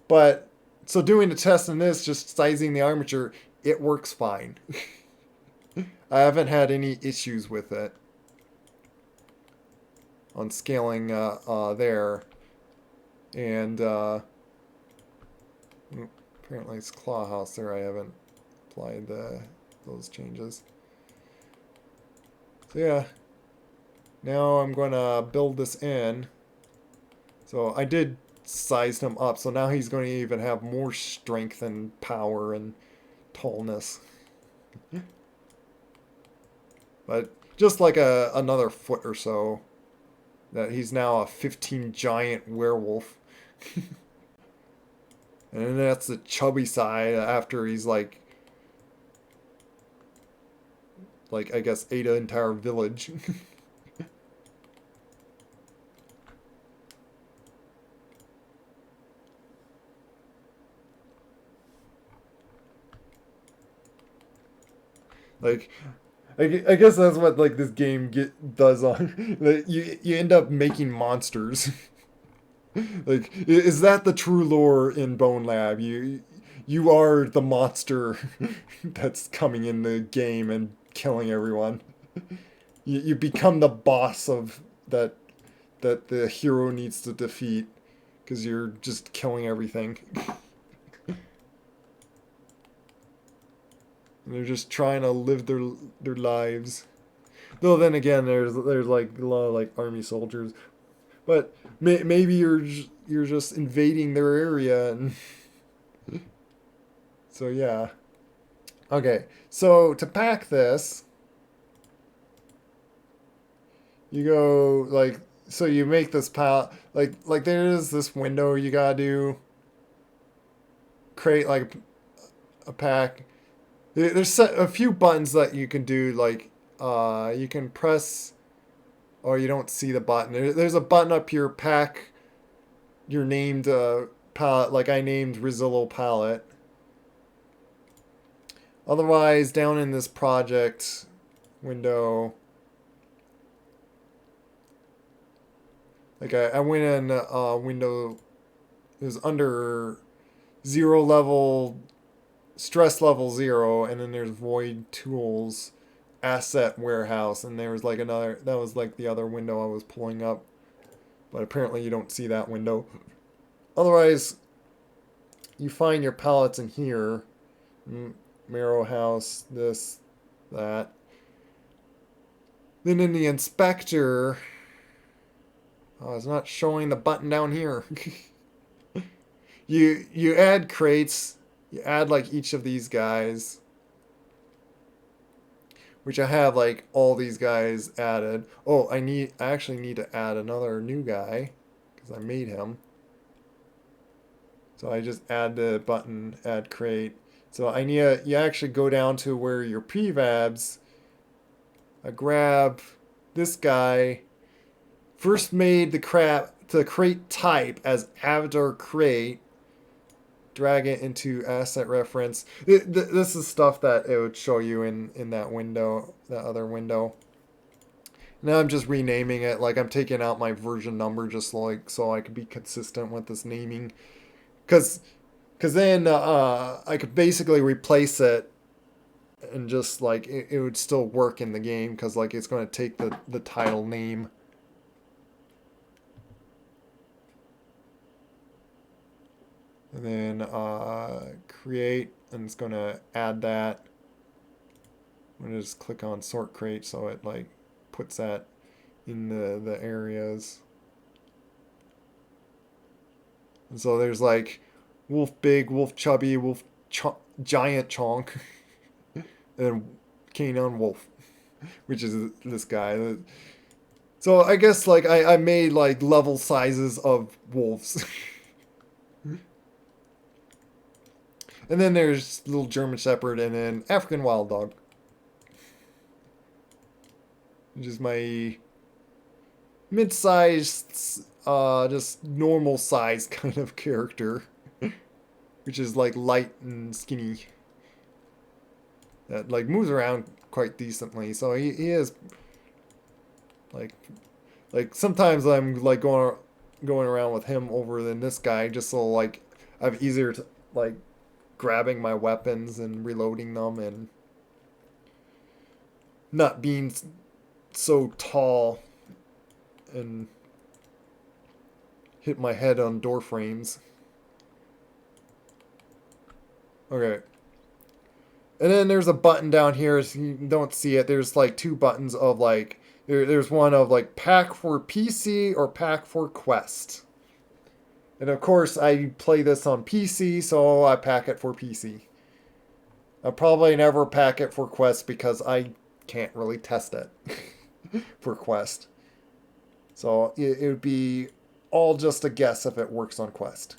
But so doing the test in this, just sizing the armature, it works fine. I haven't had any issues with it on scaling there. And apparently it's Claw House there. I haven't applied those changes. So yeah, now I'm gonna build this in. So I did size him up, so now he's going to even have more strength and power and tallness. But just like another foot or so, that he's now a 15 giant werewolf. And then that's the chubby side after he's like I guess ate an entire village. Like I guess that's what like this game does on like, you end up making monsters. Like is that the true lore in Bonelab? You are the monster that's coming in the game and killing everyone. You become the boss of that the hero needs to defeat because you're just killing everything. And they're just trying to live their lives. Though then again, there's like a lot of like army soldiers, but maybe you're just invading their area, and so yeah. Okay, so to pack this, you go like so you make this pile like there is this window you gotta do create like a pack. There's a few buttons that you can do like you can press or you don't see the button. There's a button up here pack your named palette like I named Rezillo palette. Otherwise down in this project window like I went in window it was under 0 level stress level 0 and then there's void tools asset warehouse and there was like another that was like the other window I was pulling up but apparently you don't see that window. Otherwise you find your pallets in here. Marrow house this that then in the inspector it's not showing the button down here. You add crates. You add like each of these guys, which I have like all these guys added. Oh, I actually need to add another new guy because I made him. So I just add the button add crate. So you actually go down to where your prefabs. I grab this guy. First made the crate type as avatar crate. Drag it into asset reference. This is stuff that it would show you in that window, that other window. Now I'm just renaming it. Like I'm taking out my version number just like so I could be consistent with this naming. Cause then I could basically replace it and just like it would still work in the game because like it's going to take the title name. And then create, and it's going to add that. I'm going to just click on sort crate so it like puts that in the areas. And so there's like wolf big, wolf chubby, wolf giant chonk, and canine wolf, which is this guy. So I guess like I made like level sizes of wolves. And then there's little German Shepherd and then African Wild Dog. Which is my mid-sized, just normal size kind of character. Which is like light and skinny. That like moves around quite decently. So he is like sometimes I'm like going around with him over than this guy just so like I have easier to like grabbing my weapons and reloading them and not being so tall and hit my head on door frames. Okay. And then there's a button down here. So you don't see it. There's like two buttons of like there's one of like pack for PC or pack for Quest. And of course, I play this on PC, so I pack it for PC. I'll probably never pack it for Quest because I can't really test it for Quest. So it would be all just a guess if it works on Quest.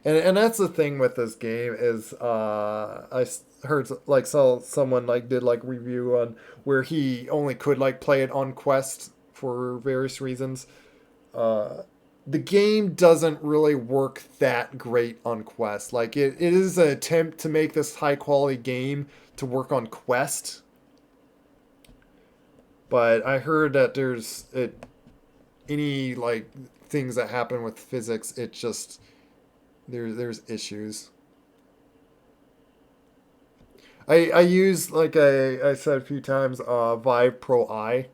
And that's the thing with this game is I heard like someone like did like review on where he only could like play it on Quest for various reasons. Uh, the game doesn't really work that great on Quest. Like it is an attempt to make this high quality game to work on Quest, but I heard that any like things that happen with physics, it just there's issues. I use like I said a few times Vive Pro I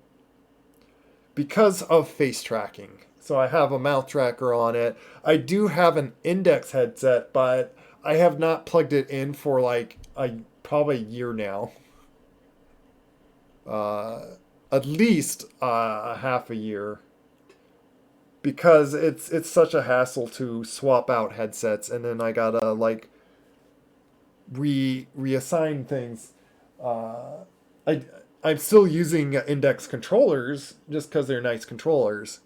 because of face tracking. So I have a mouth tracker on it. I do have an index headset, but I have not plugged it in for like probably a year now. Uh, at least a half a year because it's such a hassle to swap out headsets and then I gotta like reassign things. Uh, I I'm still using index controllers just because they're nice controllers.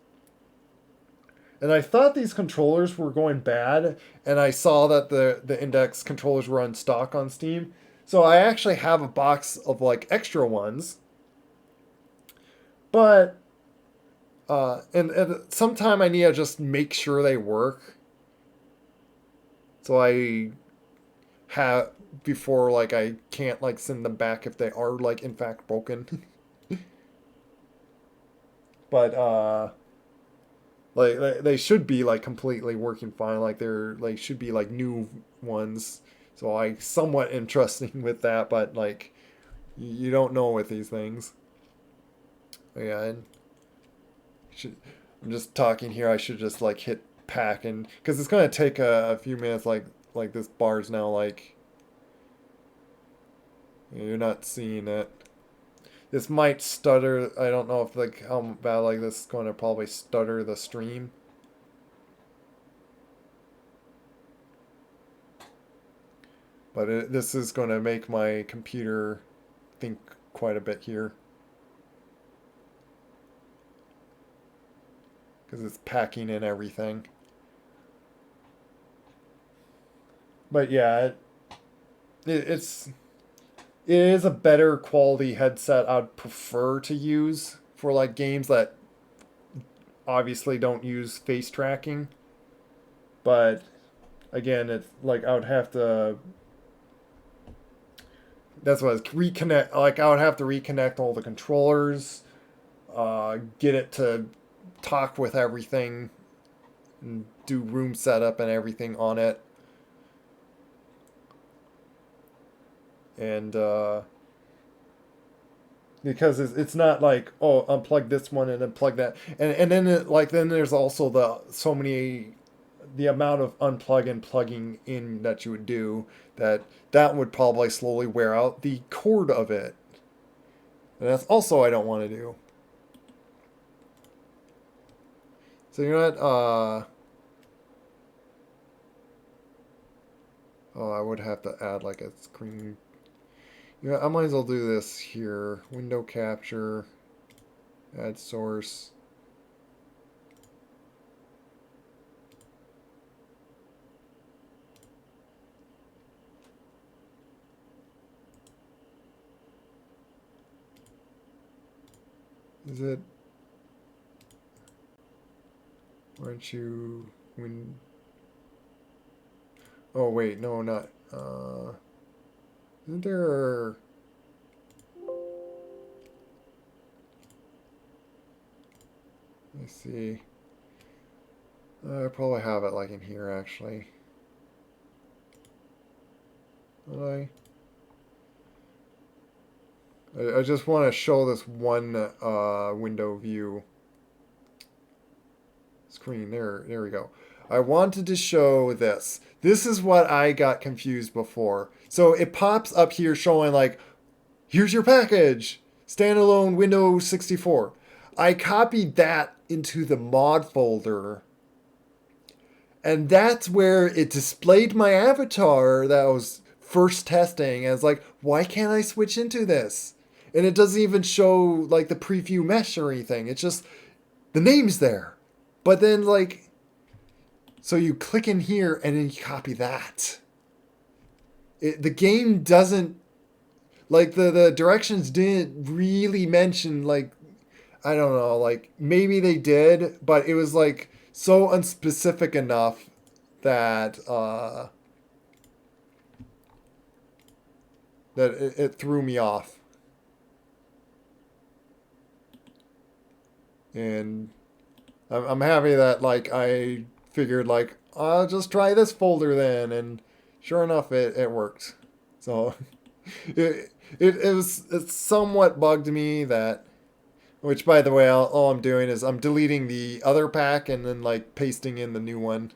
And I thought these controllers were going bad, and I saw that the index controllers were on stock on Steam. So I actually have a box of like extra ones, but and sometime I need to just make sure they work. So I have before like I can't like send them back if they are like in fact broken. But like they should be like completely working fine. Like they're like should be like new ones. So I somewhat interesting with that, but like you don't know with these things. Yeah, and should, I'm just talking here. I should just like hit pack and because it's gonna take a few minutes. Like this bar's now like you're not seeing it. This might stutter. I don't know if like how bad like this is going to probably stutter the stream. But this is going to make my computer think quite a bit here. Because it's packing in everything. But yeah, it's it is a better quality headset I'd prefer to use for like games that obviously don't use face tracking. But again, it's like I would have to. That's what it's reconnect. Like I would have to reconnect all the controllers, get it to talk with everything, and do room setup and everything on it. And because it's not like oh unplug this one and then plug that and then like then there's also the amount of unplug and plugging in that you would do that would probably slowly wear out the cord of it, and that's also I don't want to do. So you know what oh I would have to add like a screen. Yeah, I might as well do this here. Window capture, add source. Is it? Aren't you win? Oh wait, no, not. Isn't there? Let's see. I probably have it like in here actually. Did I just want to show this one window view screen. There we go. I wanted to show this. This is what I got confused before. So it pops up here showing like, here's your package, standalone Windows 64. I copied that into the mod folder, and that's where it displayed my avatar that I was first testing. And I was like, why can't I switch into this? And it doesn't even show like the preview mesh or anything. It's just the name's there. But then like, so you click in here and then you copy that. The game doesn't, like the directions didn't really mention like, I don't know, like maybe they did, but it was like so unspecific enough that it threw me off. And I'm happy that like I figured like I'll just try this folder then, and sure enough it worked. So it somewhat bugged me that, which by the way all I'm doing is I'm deleting the other pack and then like pasting in the new one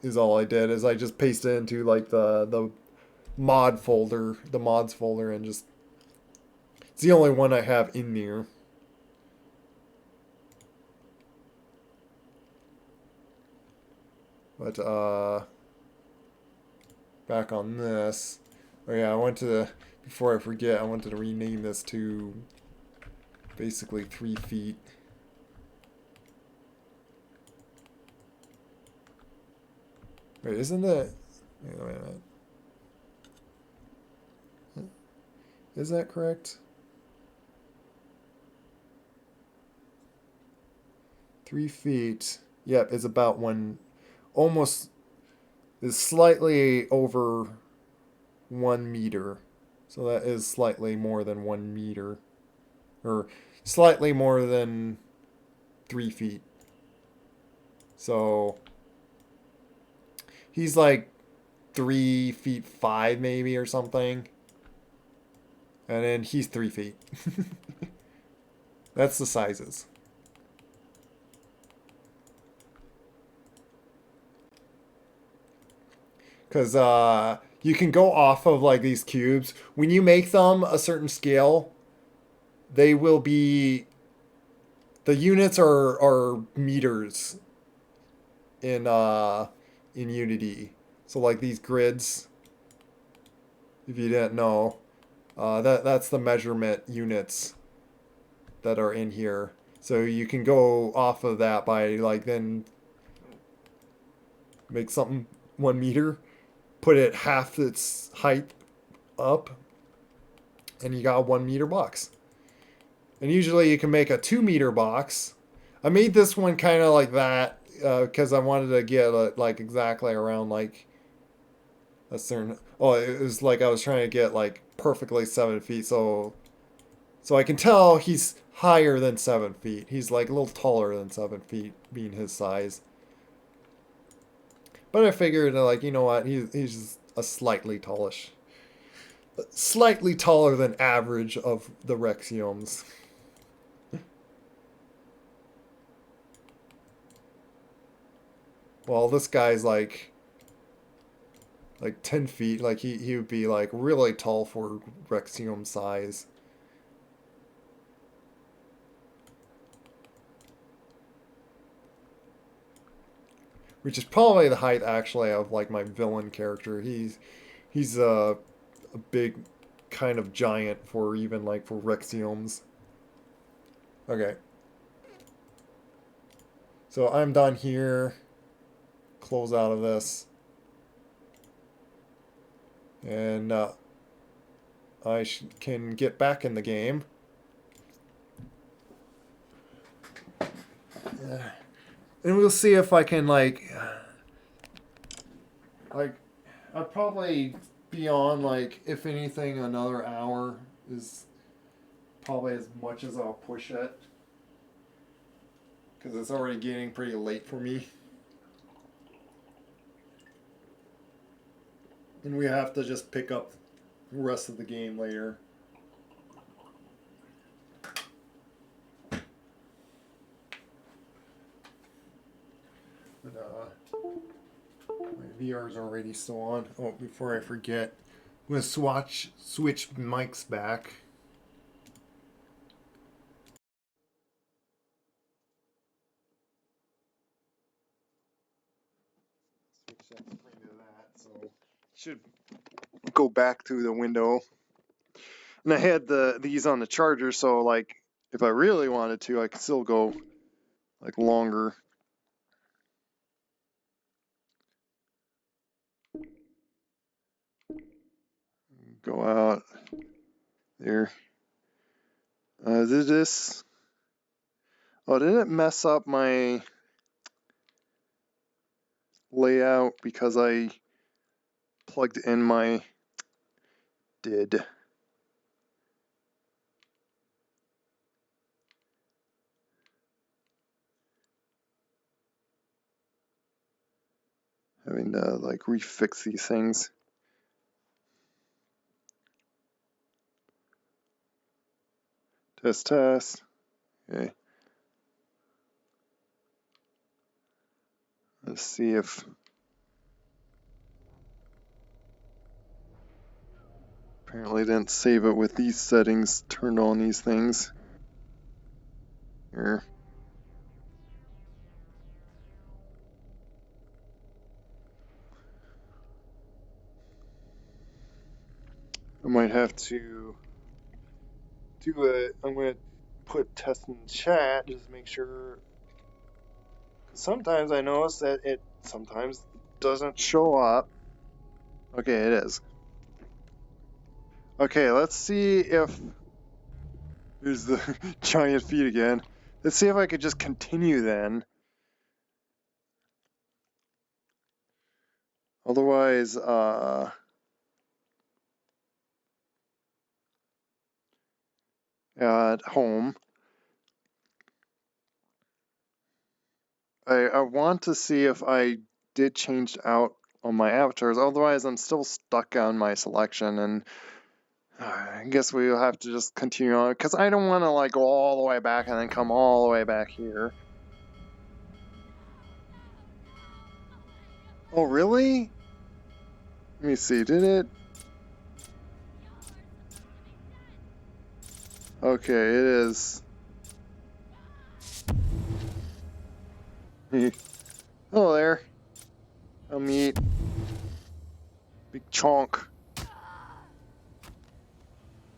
is all I did. Is I just pasted into like the mod folder, the mods folder, and just it's the only one I have in there. But back on this. Oh yeah, I want to, before I forget, I wanted to rename this to basically 3 feet. Wait, isn't that, wait a minute. Is that correct? 3 feet. Yep, is about one, almost, is slightly over 1 meter. So that is slightly more than 1 meter. Or slightly more than 3 feet. So he's like 3 feet 5 maybe or something. And then he's 3 feet. That's the sizes. Because you can go off of like these cubes. When you make them a certain scale, they will be, the units are meters in Unity. So like these grids, if you didn't know, that's the measurement units that are in here. So you can go off of that by like then make something 1 meter, put it half its height up, and you got a 1 meter box. And usually you can make a 2 meter box. I made this one kind of like that because I wanted to get like exactly around like a certain. Oh, it was like I was trying to get like perfectly 7 feet, so I can tell he's higher than 7 feet. He's like a little taller than 7 feet, being his size. But I figured like, you know what, he's just a slightly taller than average of the Rexiomes. Well, this guy's like 10 feet. Like he would be like really tall for Rexium size. Which is probably the height actually of like my villain character. He's a big kind of giant for even like for Rexiomes. Okay. So I'm done here. Close out of this. And I can get back in the game. And we'll see if I can like I'd probably be on like, if anything, another hour is probably as much as I'll push it. Because it's already getting pretty late for me. And we have to just pick up the rest of the game later. But, my VR's already still on. Oh, before I forget, I'm gonna switch mics back. Should go back through the window. And I had these on the charger, so like if I really wanted to, I could still go like longer. Go out there. Did this? Oh, did it mess up my layout because I plugged in my did? Having to like refix these things. Test. Okay. Let's see if apparently didn't save it with these settings turned on these things. Here. I might have to do it. I'm going to put test in chat just to make sure. Sometimes I notice that it sometimes doesn't show up. Okay, it is. Okay, let's see if there's the giant feet again. Let's see if I could just continue then. Otherwise, at home, I want to see if I did change out on my avatars. Otherwise, I'm still stuck on my selection, and I guess we'll have to just continue on because I don't want to like go all the way back and then come all the way back here. Oh, really? Let me see. Did it? Okay, it is. Hello there. I'll eat. Big chonk.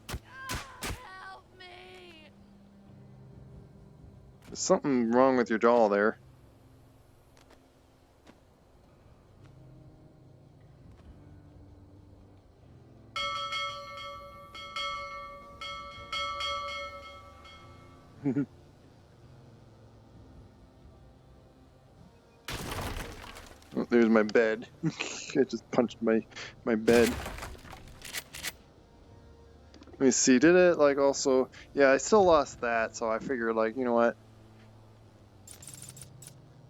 Help me! There's something wrong with your jaw there. Oh, there's my bed. I just punched my bed. Let me see. Did it like also? Yeah, I still lost that, so I figured like, you know what?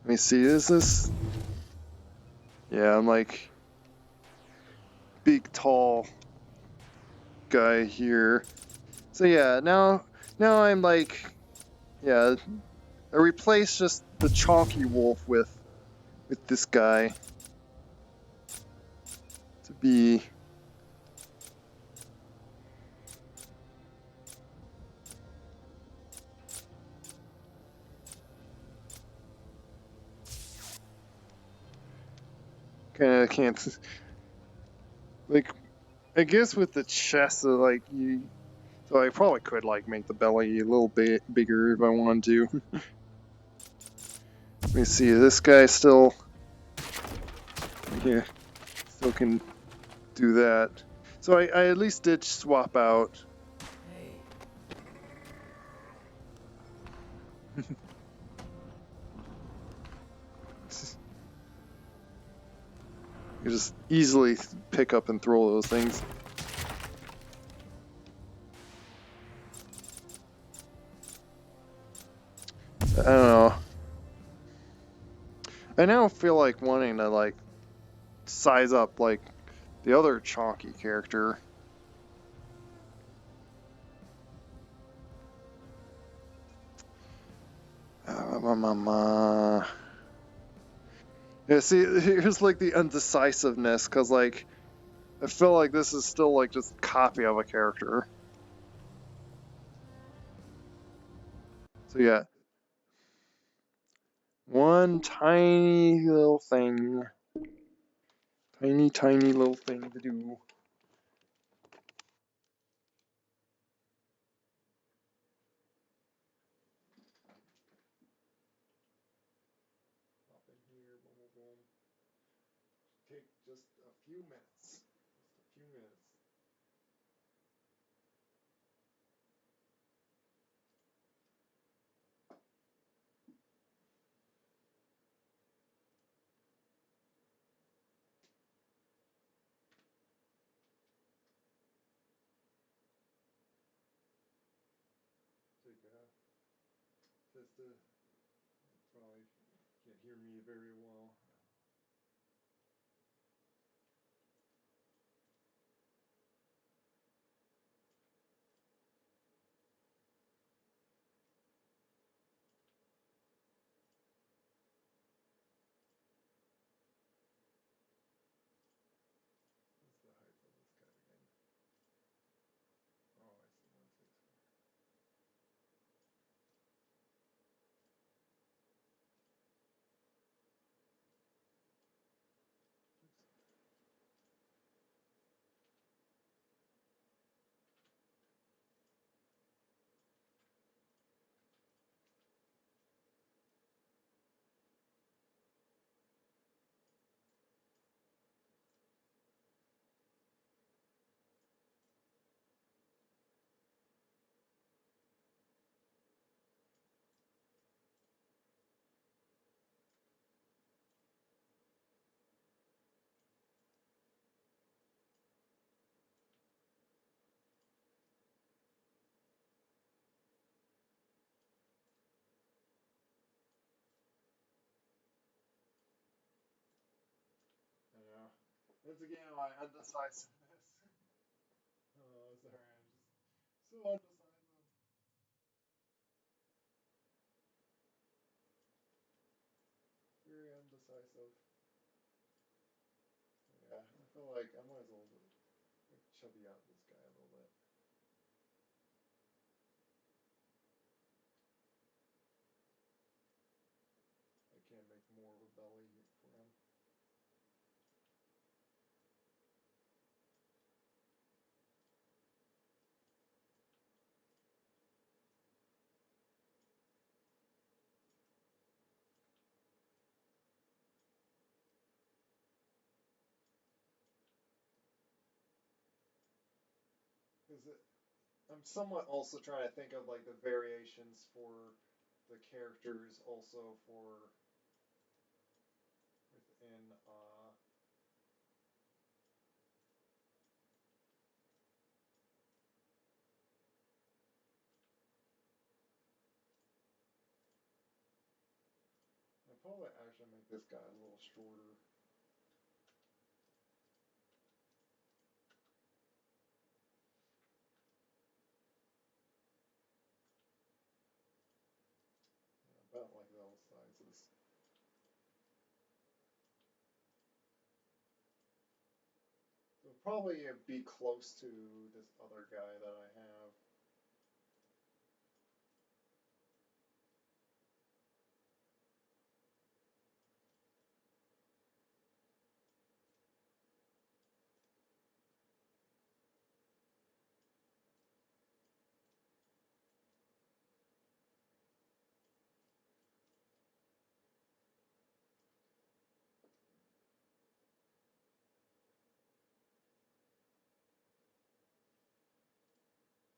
Let me see. Is this? Yeah, I'm like big tall guy here. So yeah, now I'm like, yeah, I replaced just the chonky wolf with this guy to be. Kind of can't like. I guess with the chest, like you. So I probably could like make the belly a little bit bigger if I wanted to. Let me see. This guy still. Yeah, still can do that. So I at least did swap out. You just easily pick up and throw those things. I don't know. I now feel like wanting to like size up like the other chonky character. Yeah, see, here's like the undecisiveness, because like I feel like this is still like just a copy of a character. So yeah, one tiny little thing. Tiny little thing to do. Hop in here, boom, boom, boom. Take just a few minutes. Just a few minutes. Take a test. Probably can't hear me very well. What's the height of this guy again? Oh, I see. 164. Oops. I know. Once again, my undecisiveness. Oh, sorry. I'm just so undecisive. Very undecisive. Yeah, I feel like I might as well like, chubby out this guy a little bit. I can't make more of a belly for him. Because I'm somewhat also trying to think of like the variations for the characters also for within I'll probably actually make this guy a little shorter. About like those sizes. So probably be close to this other guy that I have.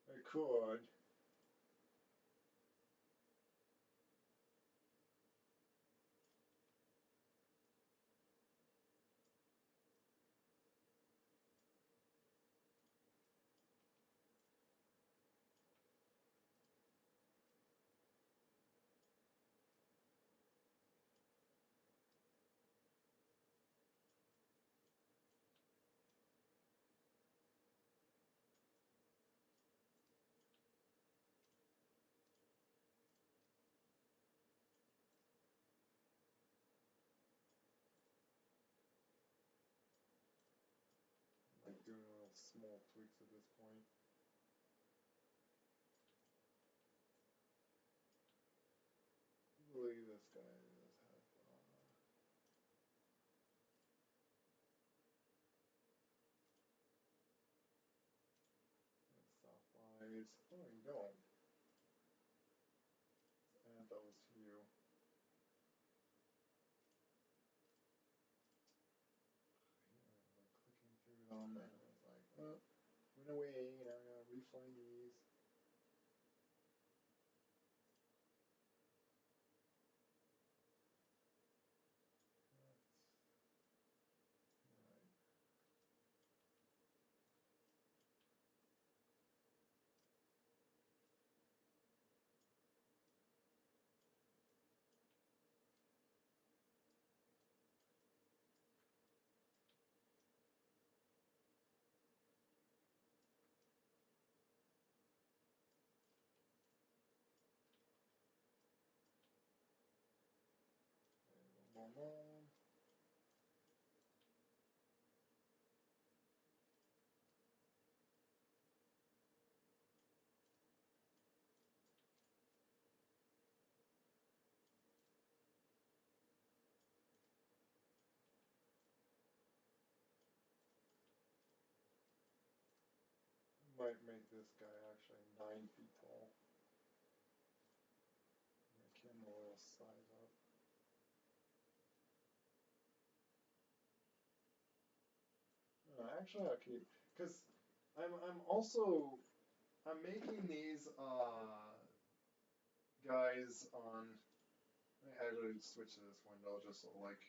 I could. small tweaks at this point. I believe this guy does have soft lines. Oh, you don't. Let's add those to you. Like clicking through them, and it's like, oh, went away. Now I gotta refine these. That's right. Boom, boom, boom. Might make this guy actually 9 feet tall. Make him a little size up. Actually, I'll keep, because I'm also I'm making these guys on. I actually switch to this window just so like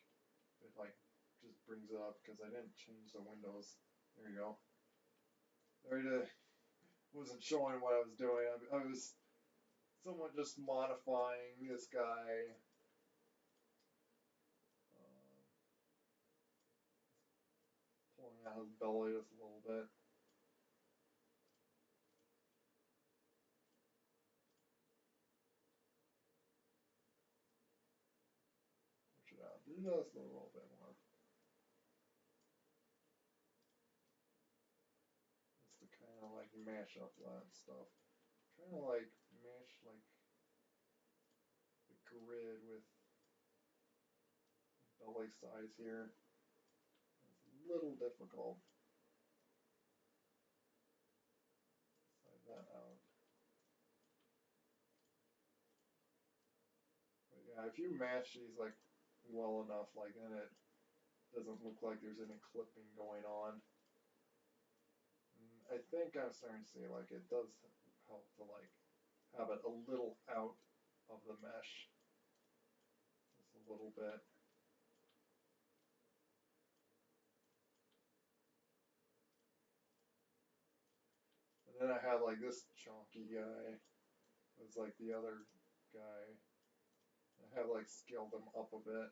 it like just brings it up because I didn't change the windows. There you go. Sorry, wasn't showing what I was doing. I was somewhat just modifying this guy. Uh, Pulling out his belly just a little bit. Push it out just a little bit more. Just to kind of like mash up that stuff. I'm trying to like mash like the grid with belly size here. It's a little difficult. Size that out. But yeah, if you mash these like well enough, like then it doesn't look like there's any clipping going on. And I think I'm starting to see like it does help to like have it a little out of the mesh. Just a little bit. And then I have like this chunky guy. Was like the other guy. I have like scaled him up a bit.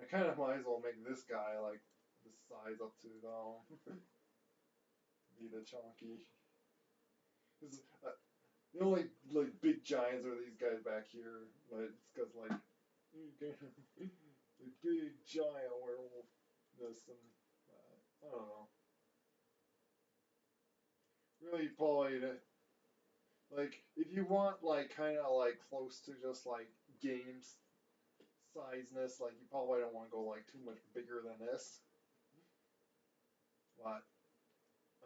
I kind of might as well make this guy like the size up to be the chunky. 'Cause, the only like big giants are these guys back here, but it's because like the big giant werewolf this and that. I don't know. Really, probably like if you want like kind of like close to just like games sizeness, like you probably don't want to go like too much bigger than this. But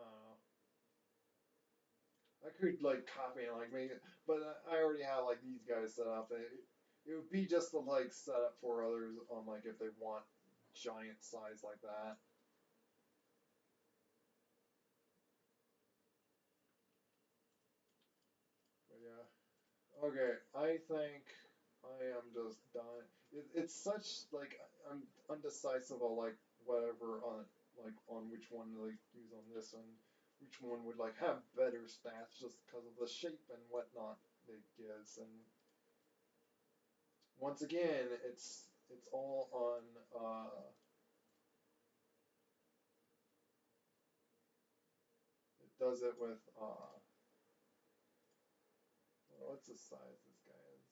uh, I could like copy and like make it, but I already have like these guys set up. It would be just the like setup for others on like if they want giant size like that. But yeah, okay. I think I am just done. It's such like I'm undecisive of like whatever on like on which one to like use on this and which one would like have better stats just because of the shape and whatnot it gives. And once again, it's all on it does it with what's the size this guy is?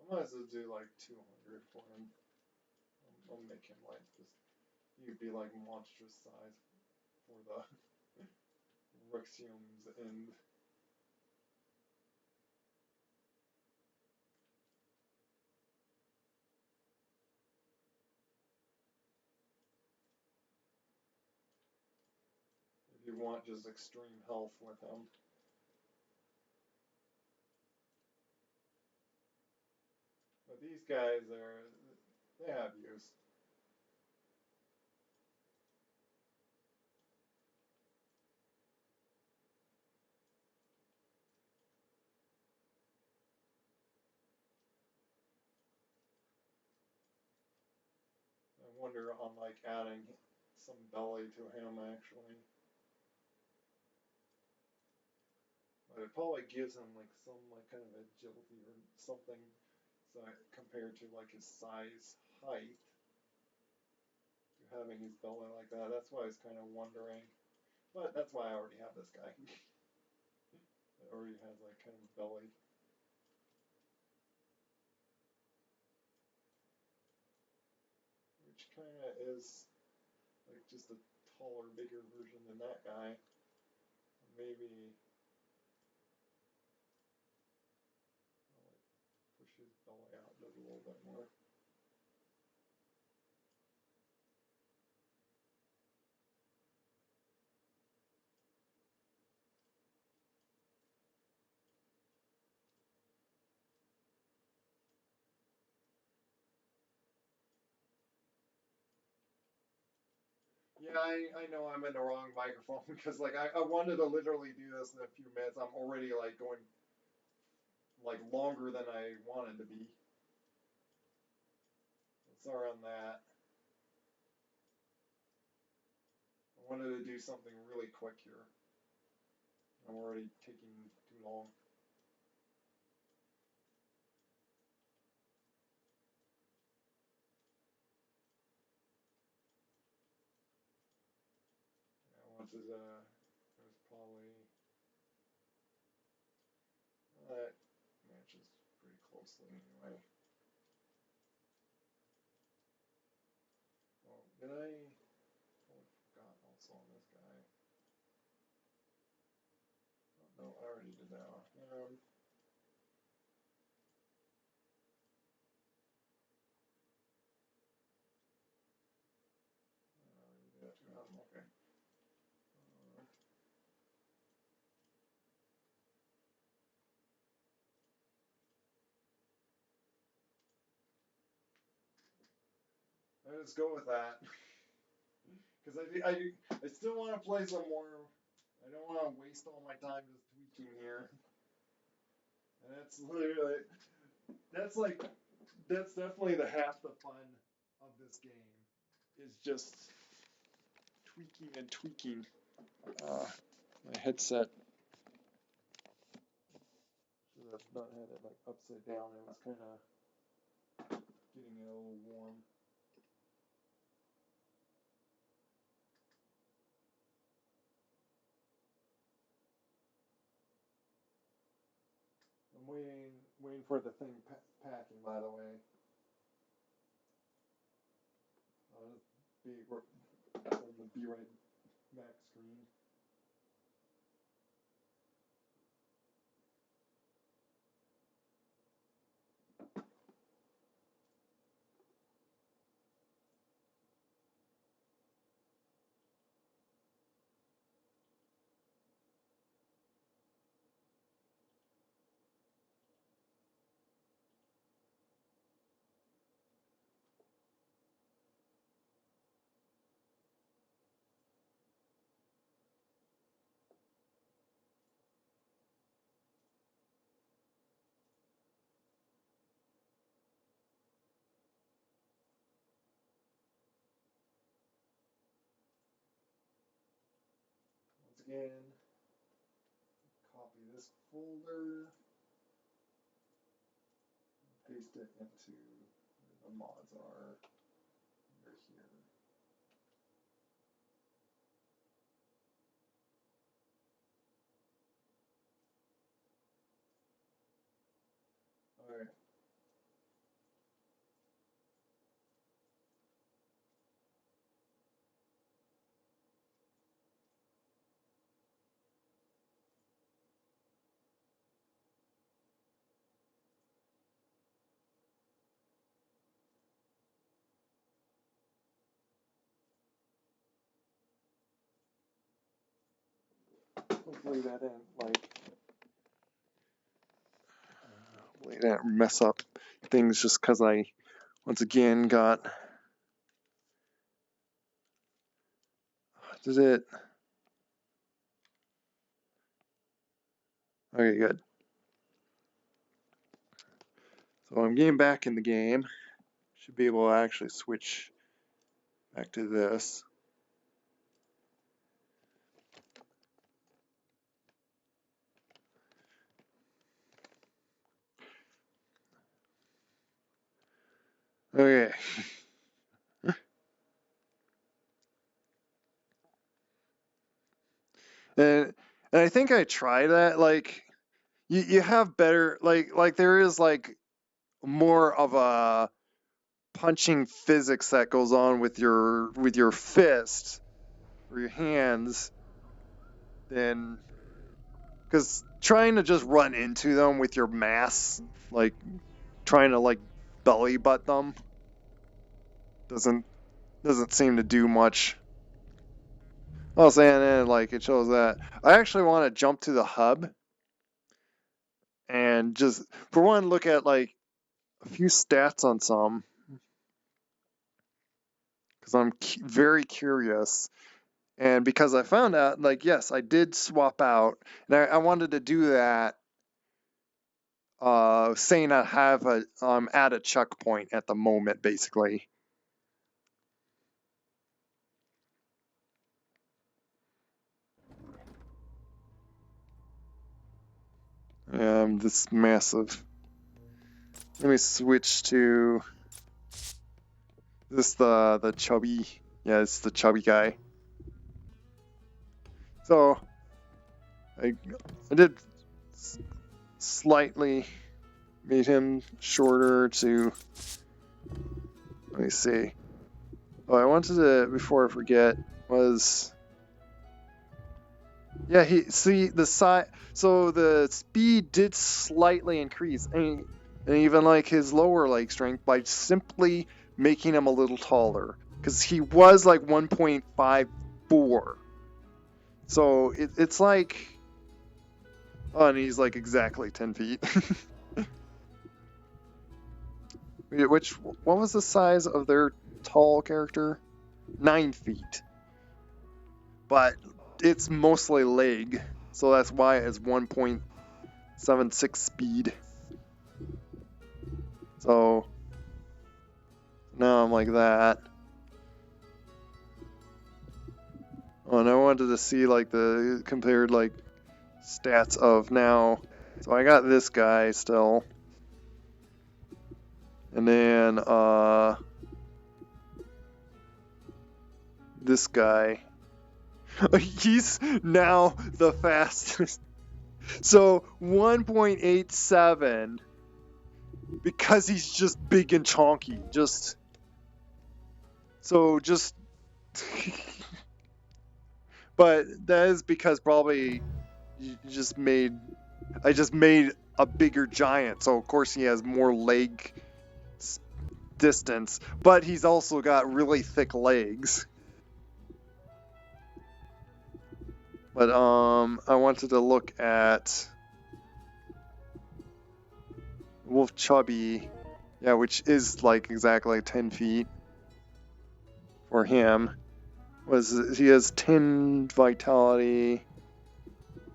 I might as well do like 200 for him. I'll make him like just, he'd be like monstrous size for the Rexium's end. If you want just extreme health with him. But these guys they have use. I wonder on like adding some belly to him actually. But it probably gives him like some like kind of agility or something, so compared to like his size height, to having his belly like that. That's why I was kind of wondering. But that's why I already have this guy. It already has like kind of belly. Which kind of is like just a taller, bigger version than that guy. Maybe I'll like push his belly out just a little bit more. Yeah, I know I'm in the wrong microphone because like I wanted to literally do this in a few minutes. I'm already like going like longer than I wanted to be. Sorry on that. I wanted to do something really quick here. I'm already taking too long. Yeah, once is it was probably that matches pretty closely anyway. Oh, did I? Oh, I forgot also on this guy. Oh, no, I already did that one. I already did that too. Okay. Uh, Let's go with that. Because I still want to play some more. I don't want to waste all my time just tweaking here. And that's literally, that's like, that's definitely the half the fun of this game, is just tweaking and tweaking. My headset should have not had it like upside down. It was kind of getting it a little warm. I'm waiting for the thing packing. By the way, I'll just be on the be right back screen. Once again, copy this folder, paste it into where the mods are. They're here. All right. Hopefully that didn't mess up things just because I once again got. Did it? Okay, good. So I'm getting back in the game. Should be able to actually switch back to this. Okay. and I think I tried that. Like you have better like there is like more of a punching physics that goes on with your fist or your hands than because trying to just run into them with your mass, like trying to like belly butt them, doesn't seem to do much. Well, saying like it shows that I actually want to jump to the hub and just for one look at like a few stats on some because I'm very curious. And because I found out, like, yes, I did swap out, and I wanted to do that, saying I have at a checkpoint at the moment, basically. This massive. Let me switch to this the chubby. Yeah, it's the chubby guy. So I did slightly made him shorter to. Let me see. Oh, I wanted to before I forget was. Yeah, the size. So the speed did slightly increase, and even like his lower leg strength by simply making him a little taller, because he was like 1.54. So it's like, oh, and he's like exactly 10 feet. What was the size of their tall character? 9 feet. But it's mostly leg, so that's why it's 1.76 speed. So now I'm like that. Oh, and I wanted to see like the compared like stats of now. So I got this guy still. And then this guy. He's now the fastest. So 1.87 because he's just big and chonky. But that is because probably I just made a bigger giant, so of course he has more leg distance, but he's also got really thick legs. But I wanted to look at Wolf Chubby, yeah, which is like exactly 10 feet for him. He has 10 vitality.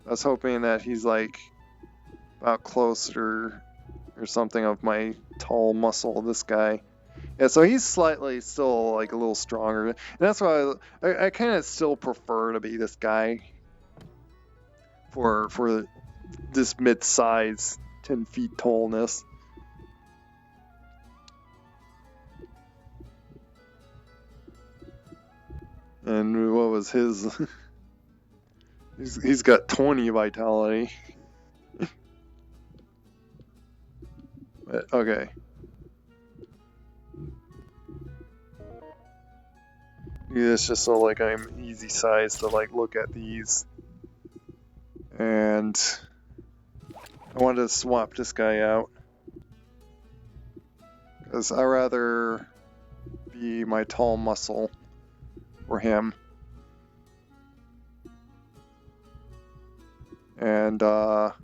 I was hoping that he's like about closer or something of my tall muscle, this guy. Yeah, so he's slightly still like a little stronger. And that's why I kind of still prefer to be this guy for this mid-size 10 feet tallness. And what was his? He's got 20 vitality. But, okay. Yeah, it's just so like I'm easy size to like look at these. And I wanted to swap this guy out. Because I'd rather be my tall muscle for him. And let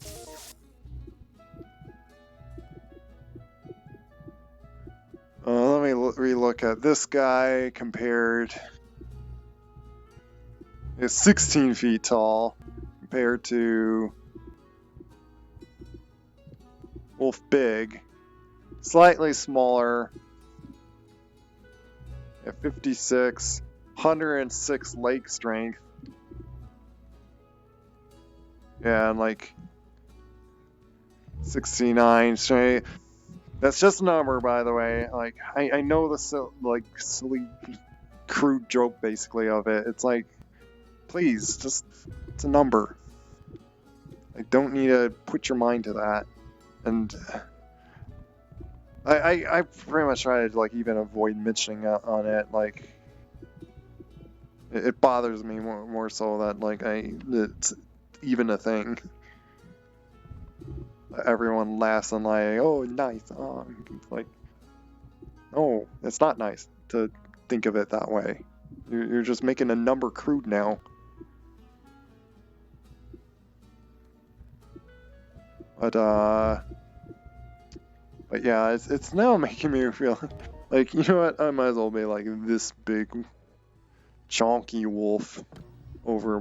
me relook at this guy compared. It's 16 feet tall compared to Wolf Big. Slightly smaller at 56, 106 leg strength. Yeah, and like 69 strength. That's just a number, by the way. Like, I know the like silly, crude joke basically of it. It's like, please, just it's a number. Like, don't need to put your mind to that. And I pretty much try to like even avoid mentioning on it. Like, it bothers me more so that like it's even a thing. Everyone laughs and like, oh, nice. Oh, it's like, no, it's not nice to think of it that way. You're just making a number crude now. But yeah, it's now making me feel like, you know what? I might as well be like this big, chonky wolf over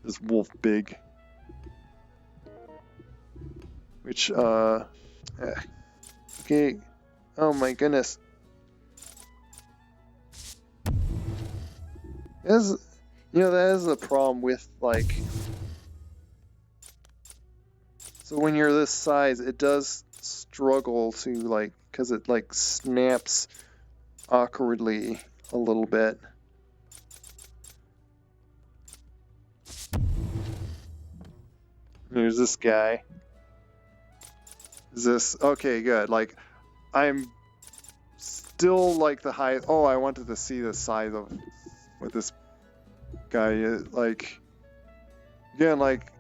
this Wolf Big. Which, okay. Oh my goodness. That is a problem with, like, so when you're this size, it does struggle to, like, because it, like, snaps awkwardly a little bit. There's this guy. Okay, good. Like, I'm still, like, the highest. Oh, I wanted to see the size of what this guy is. Like, again, like,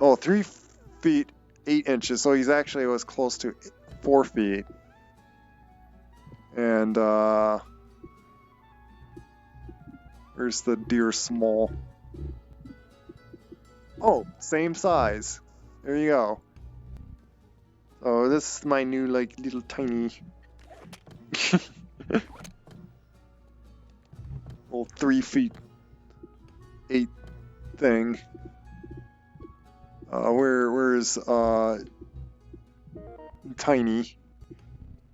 3 feet 8 inches. So he's actually was close to 4 feet. And, where's the deer small? Oh, same size. There you go. Oh, this is my new, like, little tiny little 3 feet 8 thing. Where's Tiny?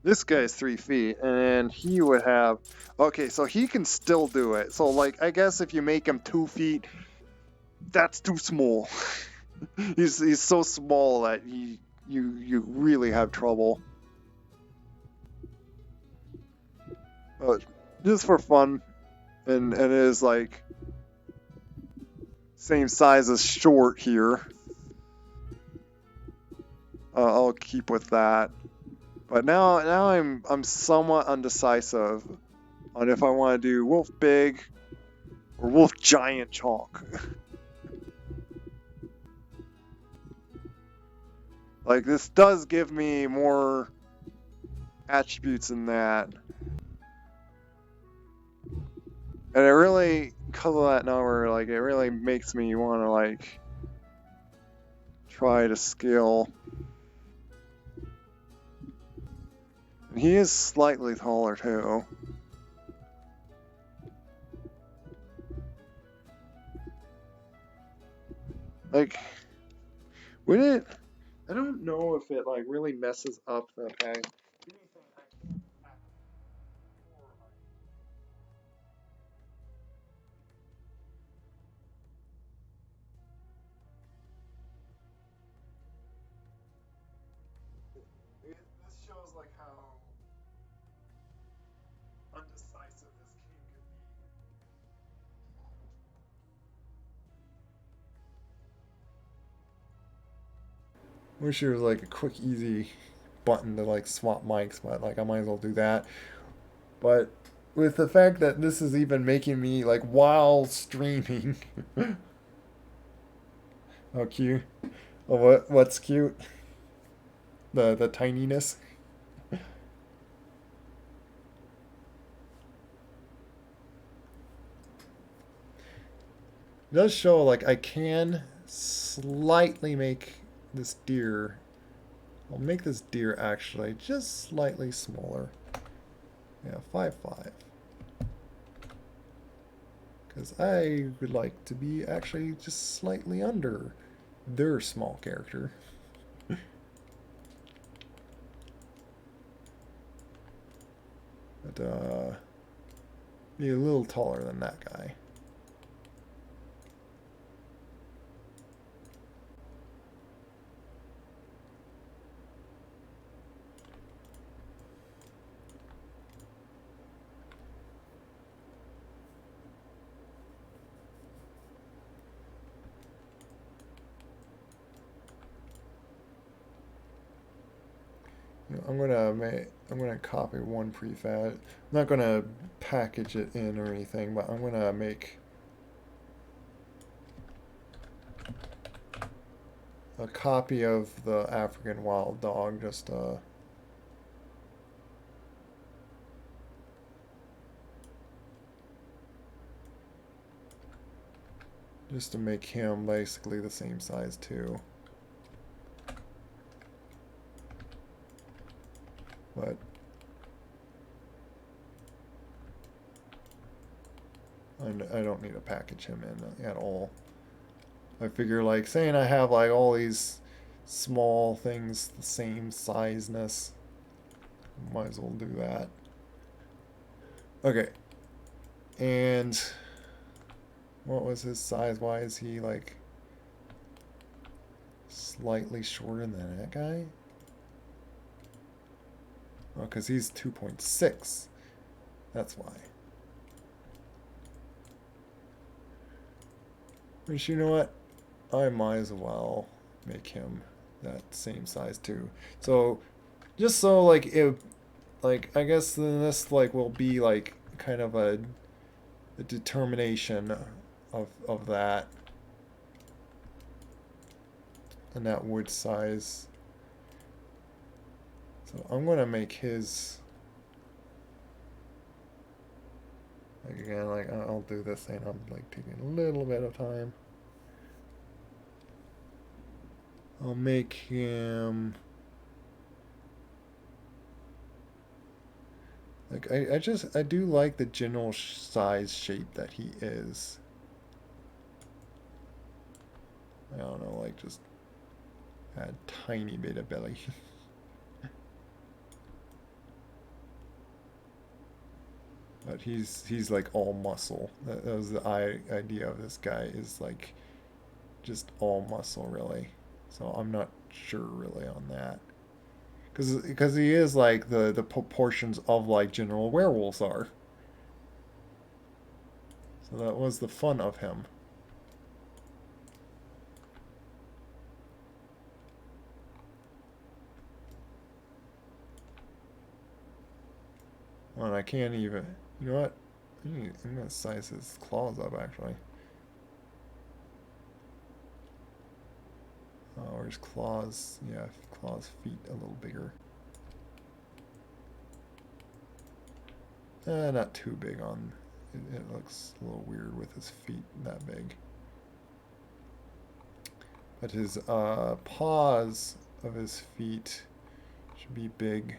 This guy's 3 feet, and he would have. Okay, so he can still do it. So, like, I guess if you make him 2 feet, that's too small. he's so small that you really have trouble. But just for fun, and it is like same size as Short here. I'll keep with that. But now I'm somewhat undecisive on if I want to do Wolf Big or Wolf Giant Chonk. Like, this does give me more attributes in that. And it really, because of that number, like, it really makes me want to, like, try to scale. And he is slightly taller, too. Like, would it... I don't know if it, like, really messes up the pack. This shows, like, how undecisive this king could be. Wish there was like a quick, easy button to like swap mics, but like I might as well do that. But with the fact that this is even making me like while streaming. Oh, cute. Oh, what's cute? The tininess. It does show like I can slightly make this deer. I'll make this deer actually just slightly smaller. Yeah, 5'5". Because I would like to be actually just slightly under their small character. But, be a little taller than that guy. I'm gonna copy one prefab. I'm not gonna package it in or anything, but I'm gonna make a copy of the African wild dog just to make him basically the same size too. But I don't need to package him in at all. I figure like saying I have like all these small things the same sizeness, might as well do that. Okay. And what was his size? Why is he like slightly shorter than that guy? Oh, because he's 2.6. That's why. Which, you know what? I might as well make him that same size too. So, just so like it, like I guess then this like will be like kind of a determination of that and that wood size. So I'm gonna make his like again like I'll do this thing. I'm like taking a little bit of time. I'll make him like I do like the general size shape that he is. I don't know, like just a tiny bit of belly. But he's like all muscle. That was the idea of this guy, is like just all muscle really. So I'm not sure really on that. Because he is like the proportions of like general werewolves are. So that was the fun of him. Oh, and I can't even. You know what? I'm gonna size his claws up actually. Or his claws. Yeah, claws, feet a little bigger. Not too big on. It looks a little weird with his feet that big. But his paws of his feet should be big.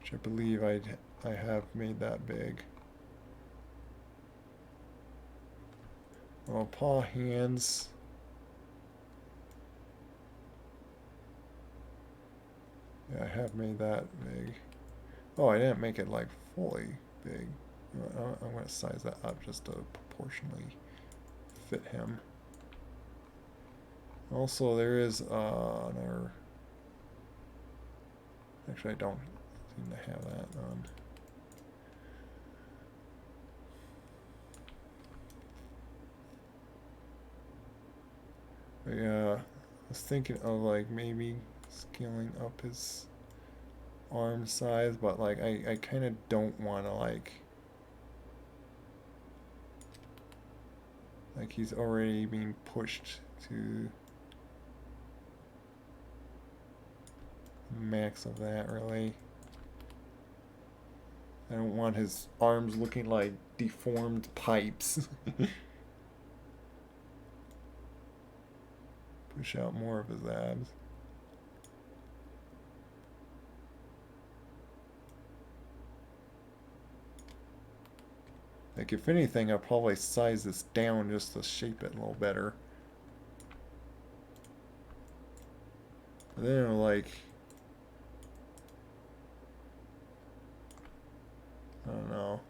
Which I believe I have made that big. Well, paw hands. Yeah, I have made that big. Oh, I didn't make it like fully big. I'm going to size that up just to proportionally fit him. Also, there is another. Actually, I don't seem to have that on. But yeah, I was thinking of like maybe scaling up his arm size, but like I kind of don't want to like he's already being pushed to max of that really. I don't want his arms looking like deformed pipes. push out more of his abs. Like, if anything, I'll probably size this down just to shape it a little better. But then, like, I don't know.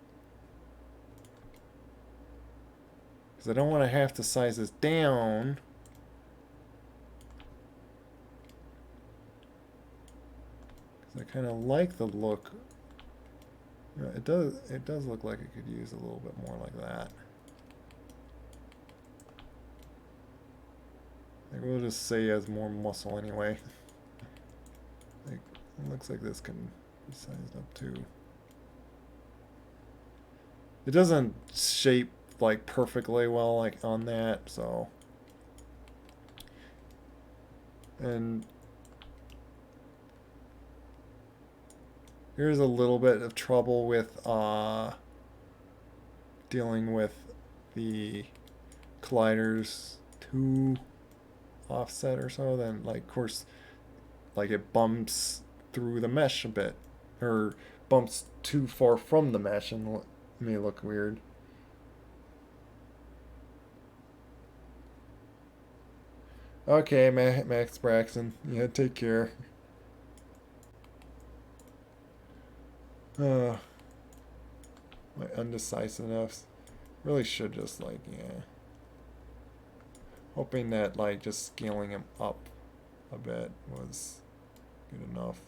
Because I don't want to have to size this down. Because I kind of like the look. Yeah, it does look like it could use a little bit more like that. Like, we'll just say he has more muscle anyway. Like, it looks like this can be sized up too. It doesn't shape like perfectly well like on that, so. And here's a little bit of trouble with dealing with the colliders too offset or so. Then, like, of course, like, it bumps through the mesh a bit, or bumps too far from the mesh and may look weird. Okay, Max Braxton. Yeah, take care. My undecisiveness. Really should just, like, yeah. Hoping that, like, just scaling him up a bit was good enough.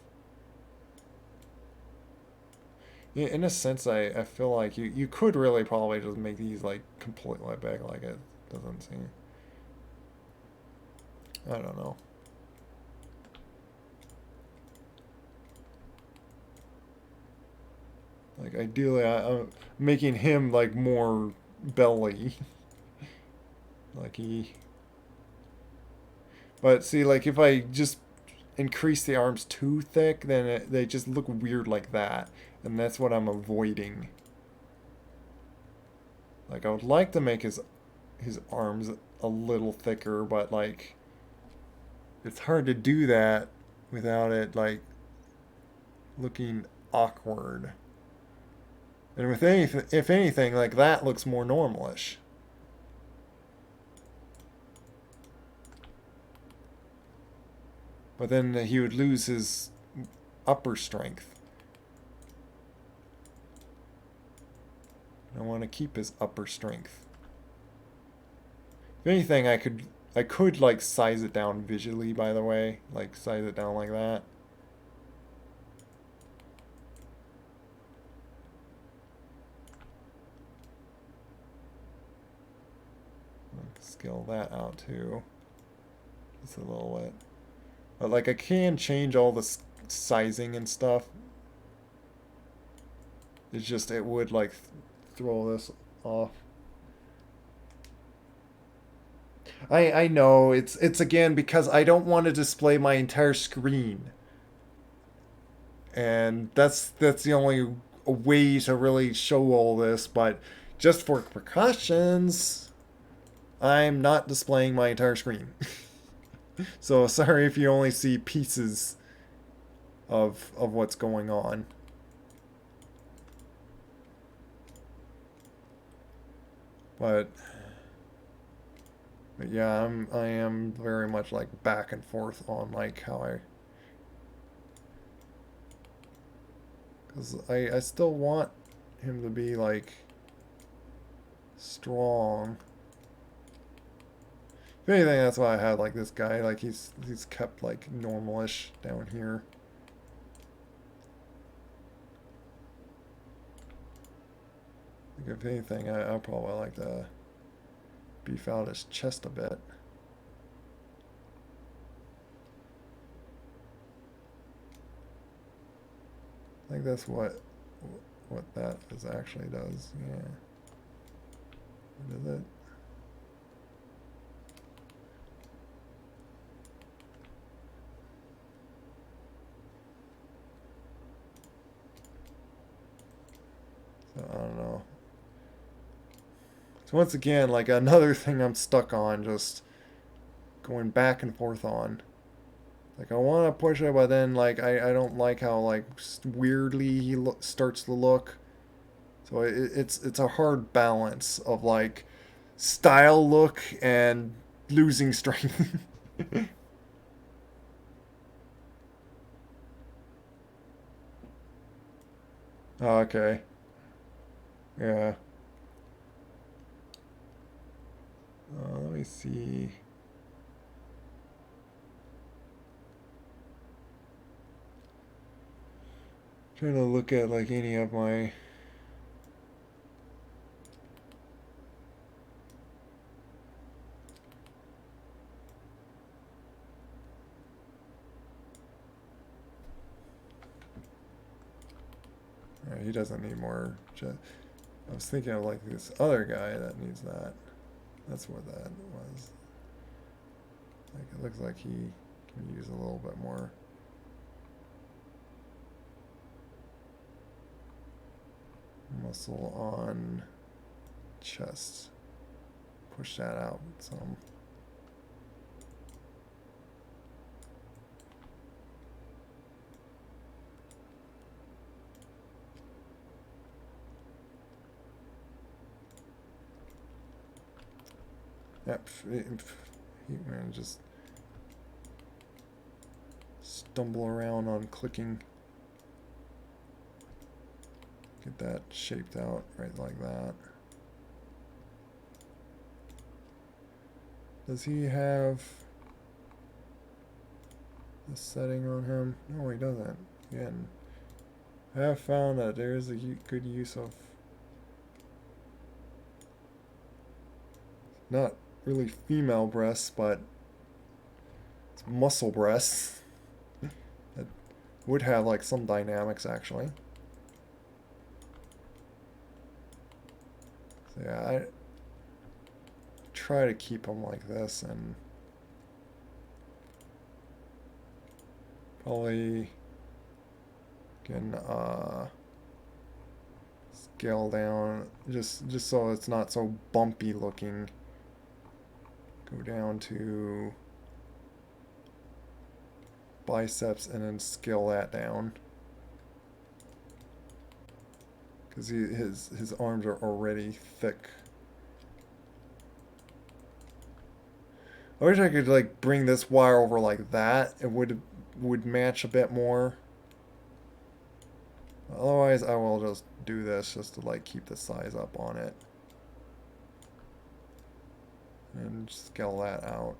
Yeah, in a sense, I feel like you could really probably just make these, like, completely big, like it doesn't seem. I don't know. Like, ideally, I'm making him, like, more belly. Like, he... But, see, like, if I just increase the arms too thick, then they just look weird like that. And that's what I'm avoiding. Like, I would like to make his arms a little thicker, but, like, it's hard to do that without it, like, looking awkward. And with if anything, like, that looks more normalish. But then he would lose his upper strength. I want to keep his upper strength. If anything, I could like size it down visually, by the way. Like, size it down like that. Scale that out too. Just a little bit. But, like, I can change all the sizing and stuff. It's just, it would, like, throw this off. I know, it's again because I don't want to display my entire screen. And that's the only way to really show all this, but just for precautions, I'm not displaying my entire screen. So sorry if you only see pieces of what's going on. But yeah, I am very much like back and forth on like how because I still want him to be like strong. If anything, that's why I had like this guy, like he's kept like normalish down here. Like, if anything, I'll probably like to beef out his chest a bit. I think that's what that is actually does. Yeah. What is it? So I don't know. So once again, like another thing I'm stuck on, just going back and forth on. Like I want to push it, but then like I don't like how like weirdly he starts to look. So it's a hard balance of like style look and losing strength. Oh, okay. Yeah. Let me see. Trying to look at like any of my. He doesn't need more. I was thinking of like this other guy that needs that. That's what that was. Like it looks like he can use a little bit more. Muscle on chest. Push that out some. Yep. Man, just stumble around on clicking. Get that shaped out right like that. Does he have a setting on him? No, he doesn't. Again, I have found that there is a good use of not really female breasts, but it's muscle breasts. That would have like some dynamics actually. So yeah, I try to keep them like this and probably can scale down just so it's not so bumpy looking. Go down to biceps and then scale that down. Because his arms are already thick. I wish I could like bring this wire over like that. It would match a bit more. Otherwise, I will just do this just to like keep the size up on it. And scale that out.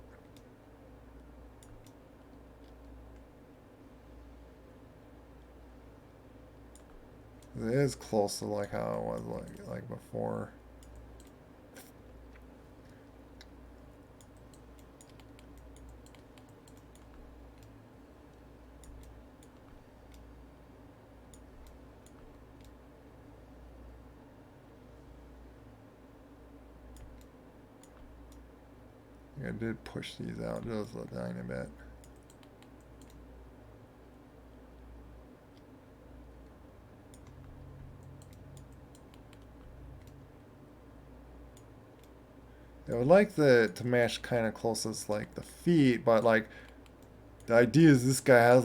It is close to like how it was like before. I did push these out just a tiny bit. I would like to match kind of closest like the feet, but like the idea is this guy has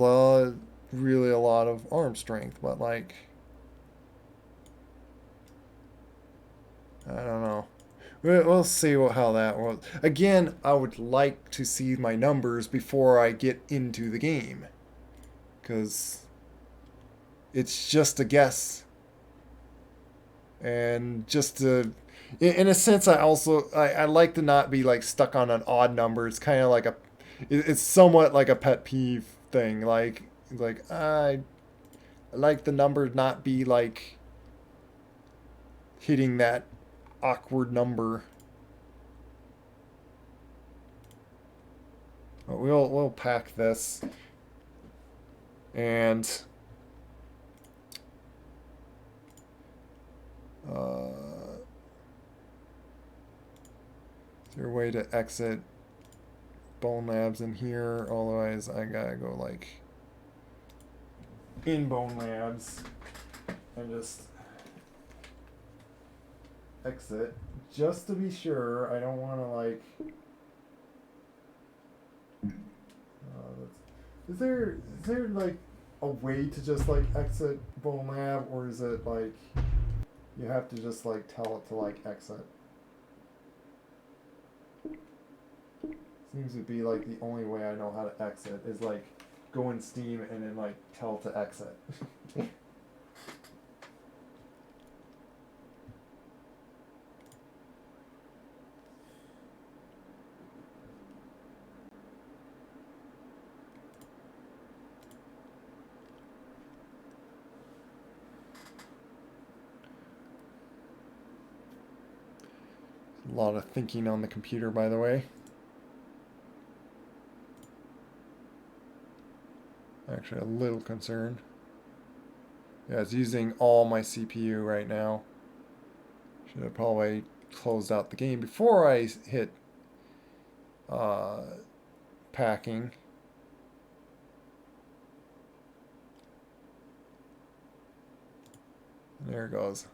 really a lot of arm strength, but like I don't know. We'll see how that was. Again, I would like to see my numbers before I get into the game, because it's just a guess, and just to, in a sense, I like to not be like stuck on an odd number. It's kind of like it's somewhat like a pet peeve thing. Like I like the number not be like hitting that awkward number. But we'll pack this and is there a way to exit Bonelabs in here? Otherwise, I gotta go like in Bonelabs and just exit just to be sure. I don't want to like Is there like a way to just like exit Bonelab, or is it like you have to just like tell it to like exit? Seems to be like the only way I know how to exit is like go in Steam and then like tell it to exit. A lot of thinking on the computer, by the way. Actually, a little concerned. Yeah, it's using all my CPU right now. Should have probably closed out the game before I hit uh, packing. There it goes.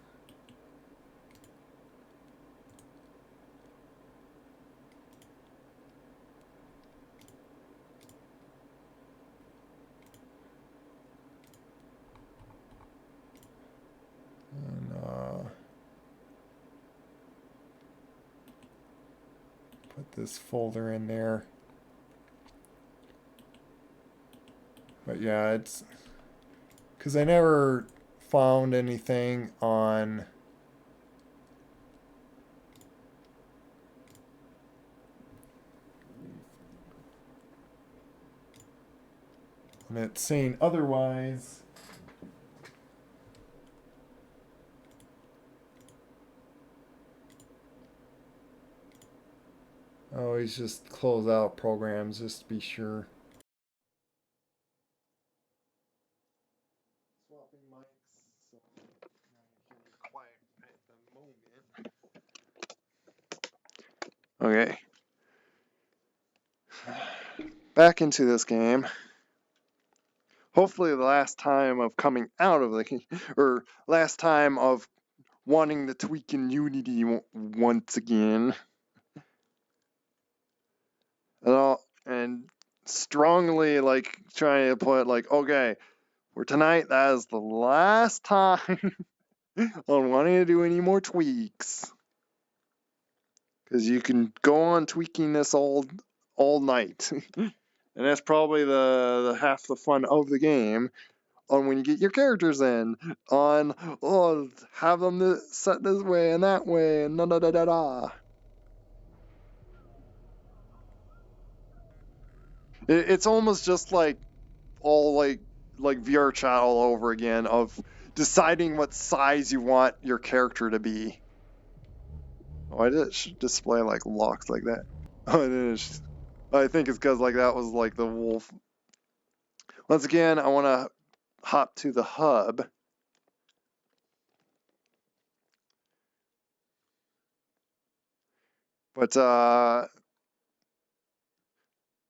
And put this folder in there. But yeah, it's because I never found anything on it saying otherwise. Always just close out programs just to be sure. Swapping mics, so now you can be quiet at the moment. Okay. Back into this game. Hopefully the last time of coming out of the game, or last time of wanting to tweak in Unity once again. And strongly like trying to put like, okay, for tonight, that is the last time on wanting to do any more tweaks. Because you can go on tweaking this all night. And that's probably the half the fun of the game. On when you get your characters in. On, have them set this way and that way and da-da-da-da-da. It's almost just like all like VR chat all over again of deciding what size you want your character to be. Why did it display like locks like that? I think it's because like that was like the wolf. Once again, I want to hop to the hub. But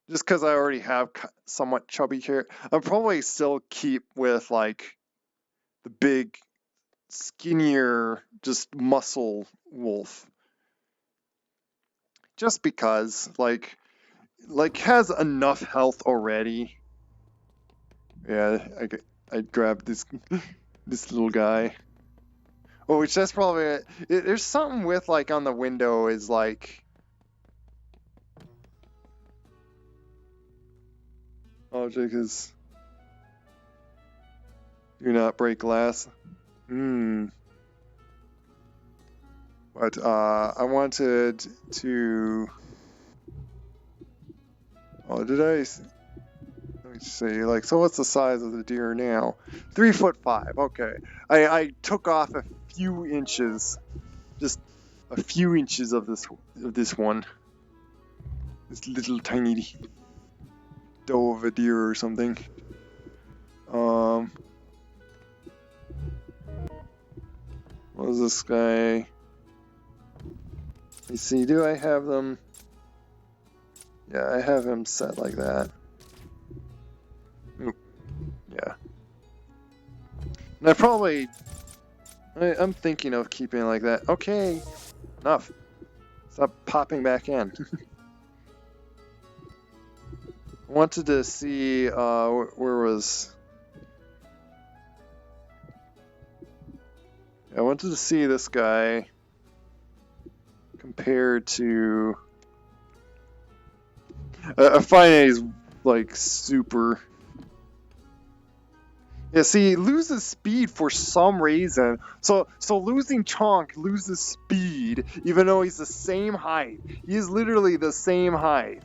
just because I already have somewhat chubby hair, I'll probably still keep with like the big, skinnier, just muscle wolf. Just because, like has enough health already. Yeah, I grabbed this this little guy. Oh, which that's probably it. There's something with like on the window is like. Object is. Do not break glass. But I wanted to. Oh, did I? Let me see. Like, so what's the size of the deer now? 3'5". Okay. I took off a few inches, just a few inches of this one. This little tiny doe of a deer or something. What is this guy? Let me see. Do I have them? Yeah, I have him set like that. Oop. Yeah. And I'm thinking of keeping it like that. Okay, enough. Stop popping back in. wanted to see, where was... I wanted to see this guy compared to... I find that he's, like, super... Yeah, see, he loses speed for some reason. So losing Chonk loses speed, even though he's the same height. He's literally the same height.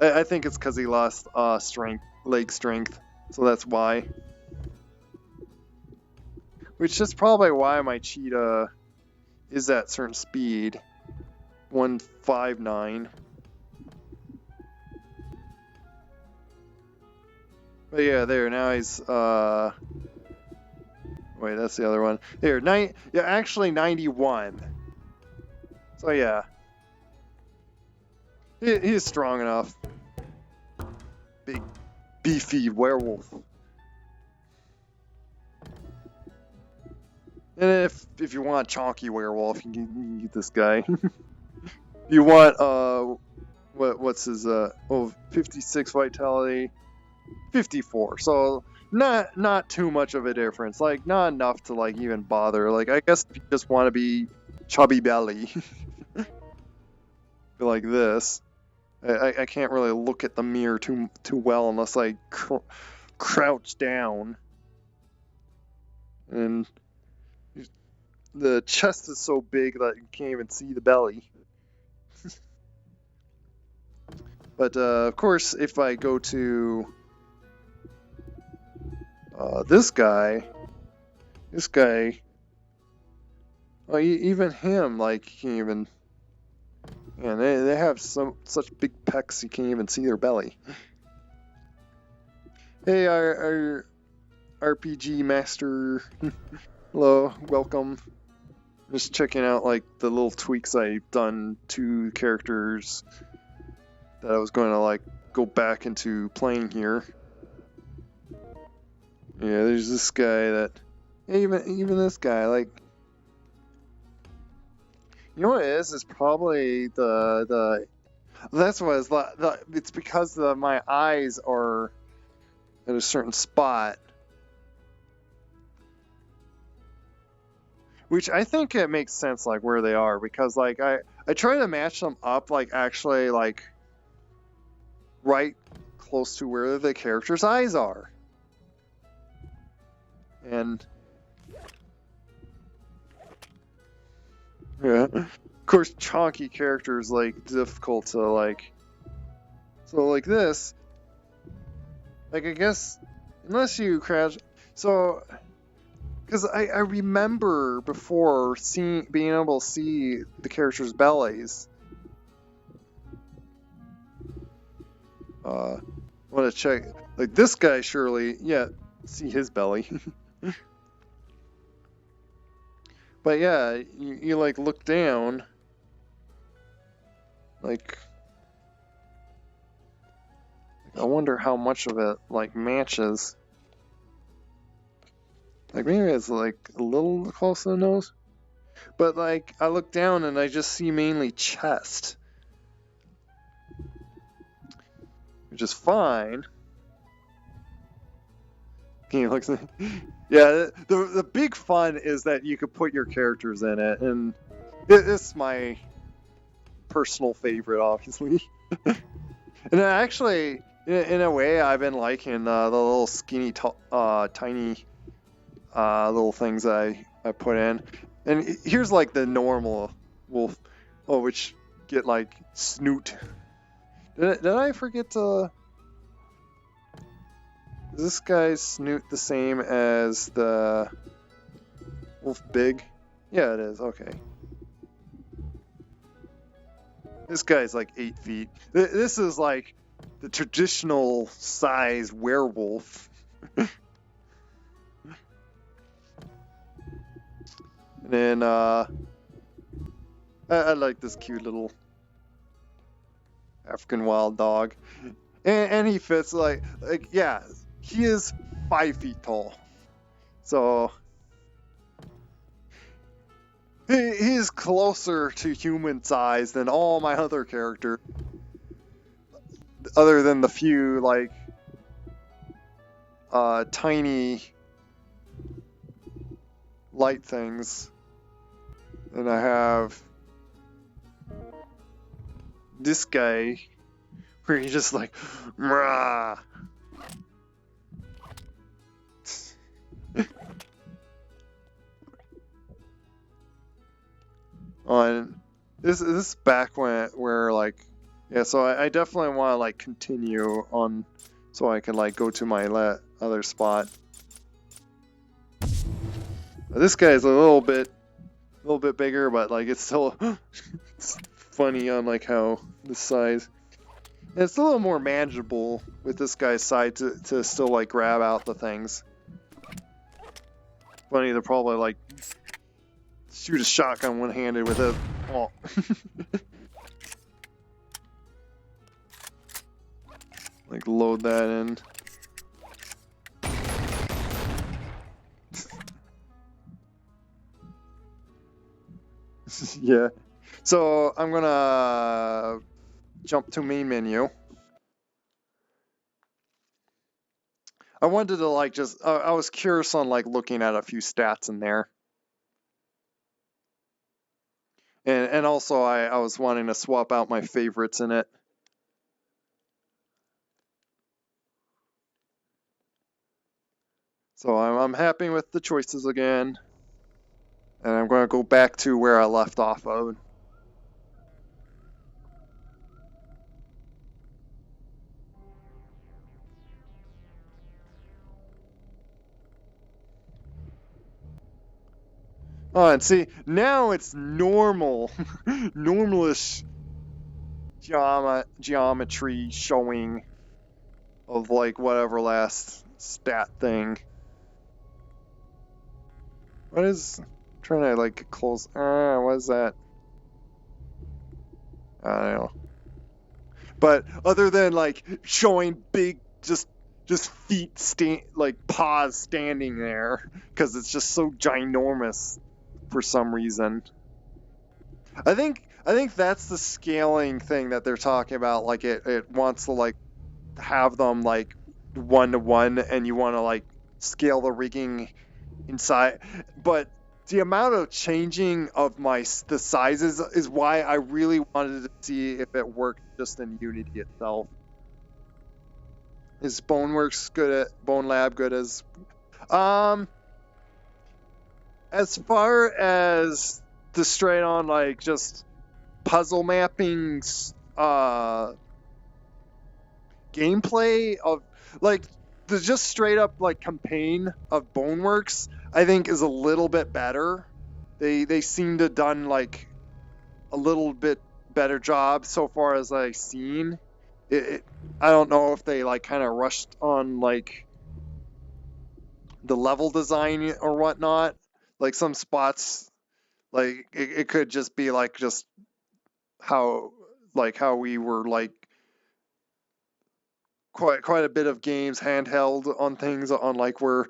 I think it's because he lost strength, leg strength, so that's why. Which is probably why my cheetah is at certain speed, 159. But yeah, there, now he's, wait, that's the other one. There, yeah, actually 91. So yeah. He's strong enough. Big, beefy werewolf. And if you want chonky werewolf, you can get this guy. You want, what's his, 56 vitality. 54, so not too much of a difference, like not enough to like even bother. Like I guess if you just want to be chubby belly like this, I can't really look at the mirror too well unless I crouch down, and the chest is so big that you can't even see the belly. But of course, if I go to this guy, well, even him, like, you can't even, and they have such big pecs you can't even see their belly. Hey, our RPG master, hello, welcome. Just checking out, like, the little tweaks I've done to characters that I was going to, like, go back into playing here. Yeah, there's this guy that, even this guy, like, you know what it is? It's probably that's what it's like. It's because my eyes are at a certain spot, which I think it makes sense, like where they are, because like I try to match them up, like actually like right close to where the character's eyes are. And yeah, of course, chonky characters like difficult to like. So like this, like I guess unless you crouch, so because I remember before being able to see the characters' bellies. Want to check like this guy surely, yeah, see his belly. But yeah, you like look down, like I wonder how much of it like matches. Like maybe it's like a little close to the nose, but like I look down and I just see mainly chest, which is fine. Yeah, the big fun is that you could put your characters in it, and it's my personal favorite, obviously. And actually, in a way, I've been liking the little skinny, tiny little things I put in. And here's like the normal wolf, which get like snoot. Did I forget to? Is this guy's snoot the same as the wolf big? Yeah, it is. Okay. This guy's like 8 feet. This is like the traditional size werewolf. And then I like this cute little African wild dog, and he fits like yeah. He is 5 feet tall, so he's closer to human size than all my other characters. other than the few like tiny light things. And I have this guy where he's just like, rah. On this back when where like, yeah, so I definitely want to like continue on so I can like go to my other spot. This guy is a little bit bigger, but like it's still it's funny on like how the size. And it's a little more manageable with this guy's side to still like grab out the things. Funny, they're probably like shoot a shotgun one-handed with it. Oh. Like load that in. Yeah. So I'm gonna jump to main menu. I wanted to like just I was curious on like looking at a few stats in there. And also I was wanting to swap out my favorites in it. So I'm happy with the choices again. And I'm going to go back to where I left off of. Oh, and see, now it's normal. Normalish geometry showing of like whatever last stat thing. What is... trying to like close... what is that? I don't know. But other than like showing big just feet like paws standing there because it's just so ginormous for some reason. I think that's the scaling thing that they're talking about. Like it wants to like have them like 1-to-1, and you want to like scale the rigging inside. But the amount of changing of the sizes is why I really wanted to see if it worked just in Unity itself. Is Bonelab good as far as the straight on like just puzzle mapping gameplay of like the just straight up like campaign of Boneworks, I think is a little bit better. They seem to have done like a little bit better job so far as I've seen. I don't know if they like kind of rushed on like the level design or whatnot. Like some spots, like it could just be like just how we were like quite a bit of games handheld on things on like where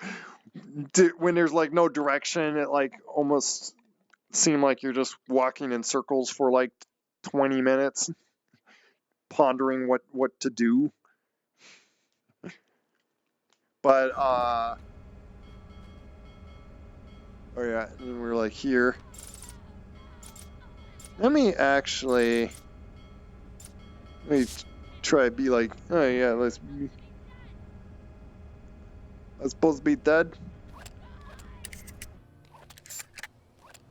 when there's like no direction, it like almost seemed like you're just walking in circles for like 20 minutes pondering what to do. But oh yeah, and we're like here. Let me try to be like, oh yeah, let's supposed to be dead.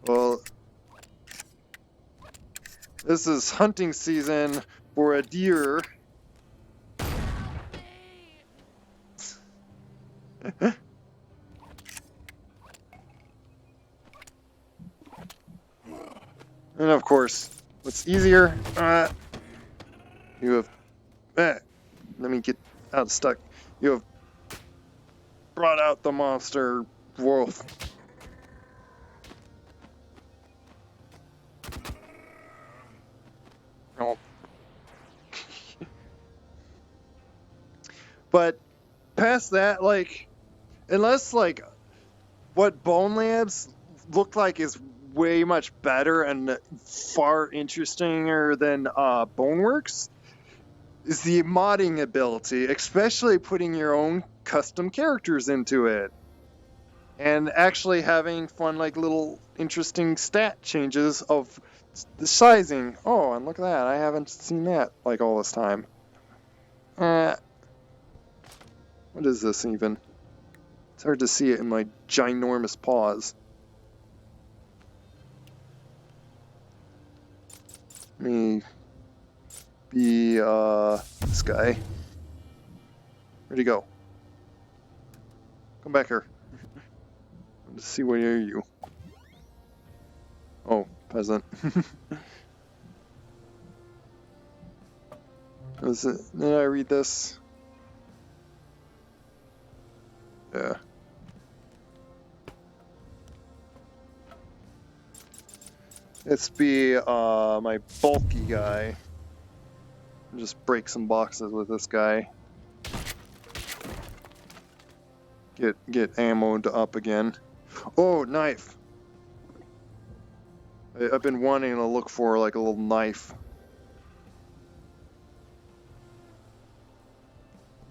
Well, this is hunting season for a deer. And of course, what's easier? You have... let me get out stuck. You have brought out the monster wolf. Oh. But past that, like, unless like what Bonelabs looked like is way much better and far interestinger than Boneworks. is the modding ability, especially putting your own custom characters into it. And actually having fun, like little interesting stat changes of the sizing. Oh, and look at that. I haven't seen that like all this time. What is this even? It's hard to see it in my ginormous paws. Let me be, this guy. Where'd he go? Come back here. Let's see, what are you? Oh, peasant. Did I read this? Yeah. Let's be my bulky guy. Just break some boxes with this guy. Get ammoed up again. Oh, knife! I've been wanting to look for like a little knife.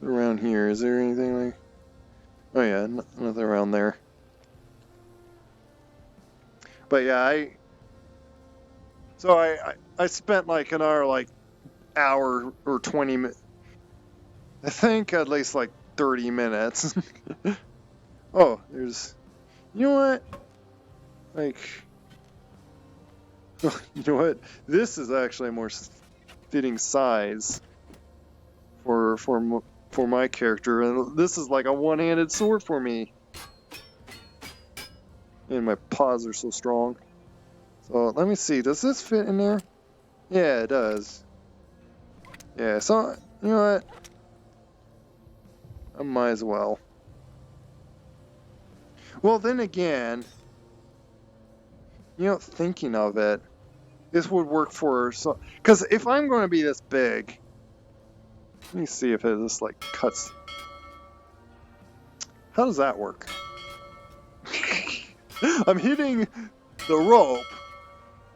Around here, is there anything like... Oh yeah, nothing around there. But yeah, I spent like another like hour or 20 minutes. I think at least like 30 minutes. Oh, there's... You know what? Like... You know what? This is actually a more fitting size for my character, and this is like a one-handed sword for me. And my paws are so strong. So let me see. Does this fit in there? Yeah, it does. Yeah. So you know what? I might as well. Well, then again, you know, thinking of it, this would work for so. Because if I'm going to be this big, let me see if it just like cuts. How does that work? I'm hitting the rope,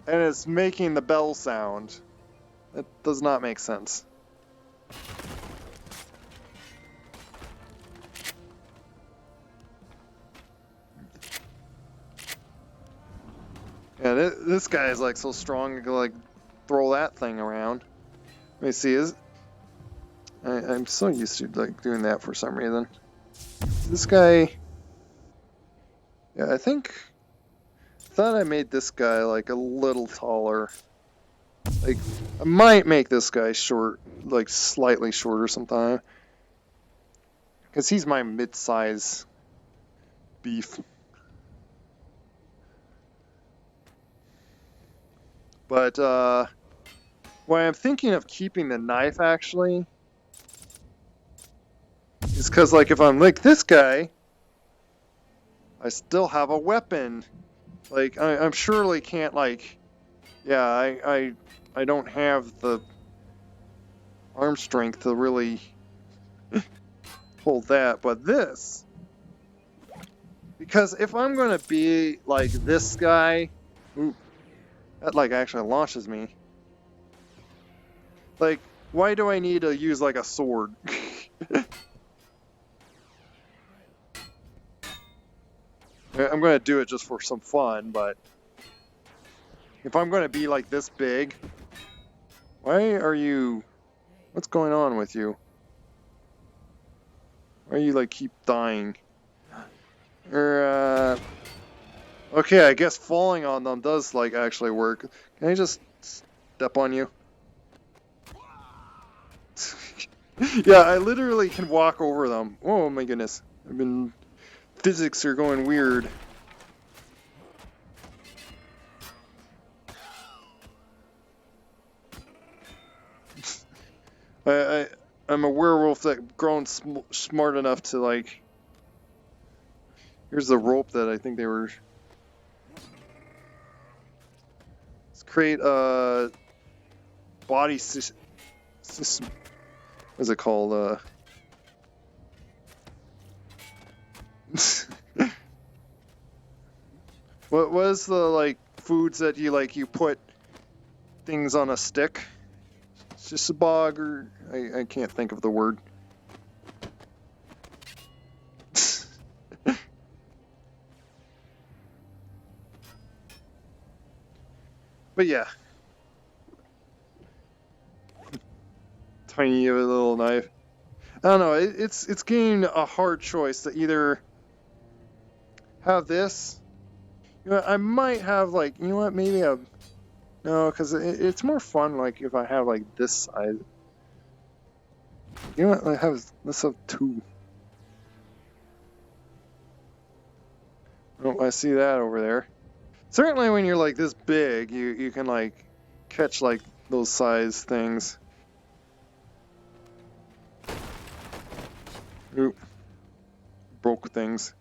and it's making the bell sound. That does not make sense. Yeah, this guy is like so strong, I can like throw that thing around. Let me see, I'm so used to like doing that for some reason. This guy, yeah, I thought I made this guy like a little taller. Like, I might make this guy short, like slightly shorter sometime. Because he's my mid-size beef. But, what I'm thinking of keeping the knife, actually, is because, like, if I'm like this guy, I still have a weapon. Like, I'm surely can't, like, yeah, I don't have the arm strength to really hold that, but this, because if I'm gonna be like this guy, ooh, that like actually launches me. Like, why do I need to use like a sword? I'm gonna do it just for some fun, but if I'm gonna be like this big, why are you? What's going on with you? Why are you like keep dying? Or okay, I guess falling on them does like actually work. Can I just step on you? Yeah, I literally can walk over them. Oh my goodness. Physics are going weird. I'm a werewolf that grown smart enough to like... Here's the rope that I think they were... Let's create a body system. What's it called? What was the like foods that you like? You put things on a stick. It's just a bog, or I can't think of the word. But yeah. Tiny little knife. I don't know, it's getting a hard choice to either have this. You know, I might have like, you know what, maybe a, no, because it's more fun like if I have like this size. You know what, let's have two. Oh, I see that over there. Certainly when you're like this big, you can like catch like those size things. Oop. Broke things.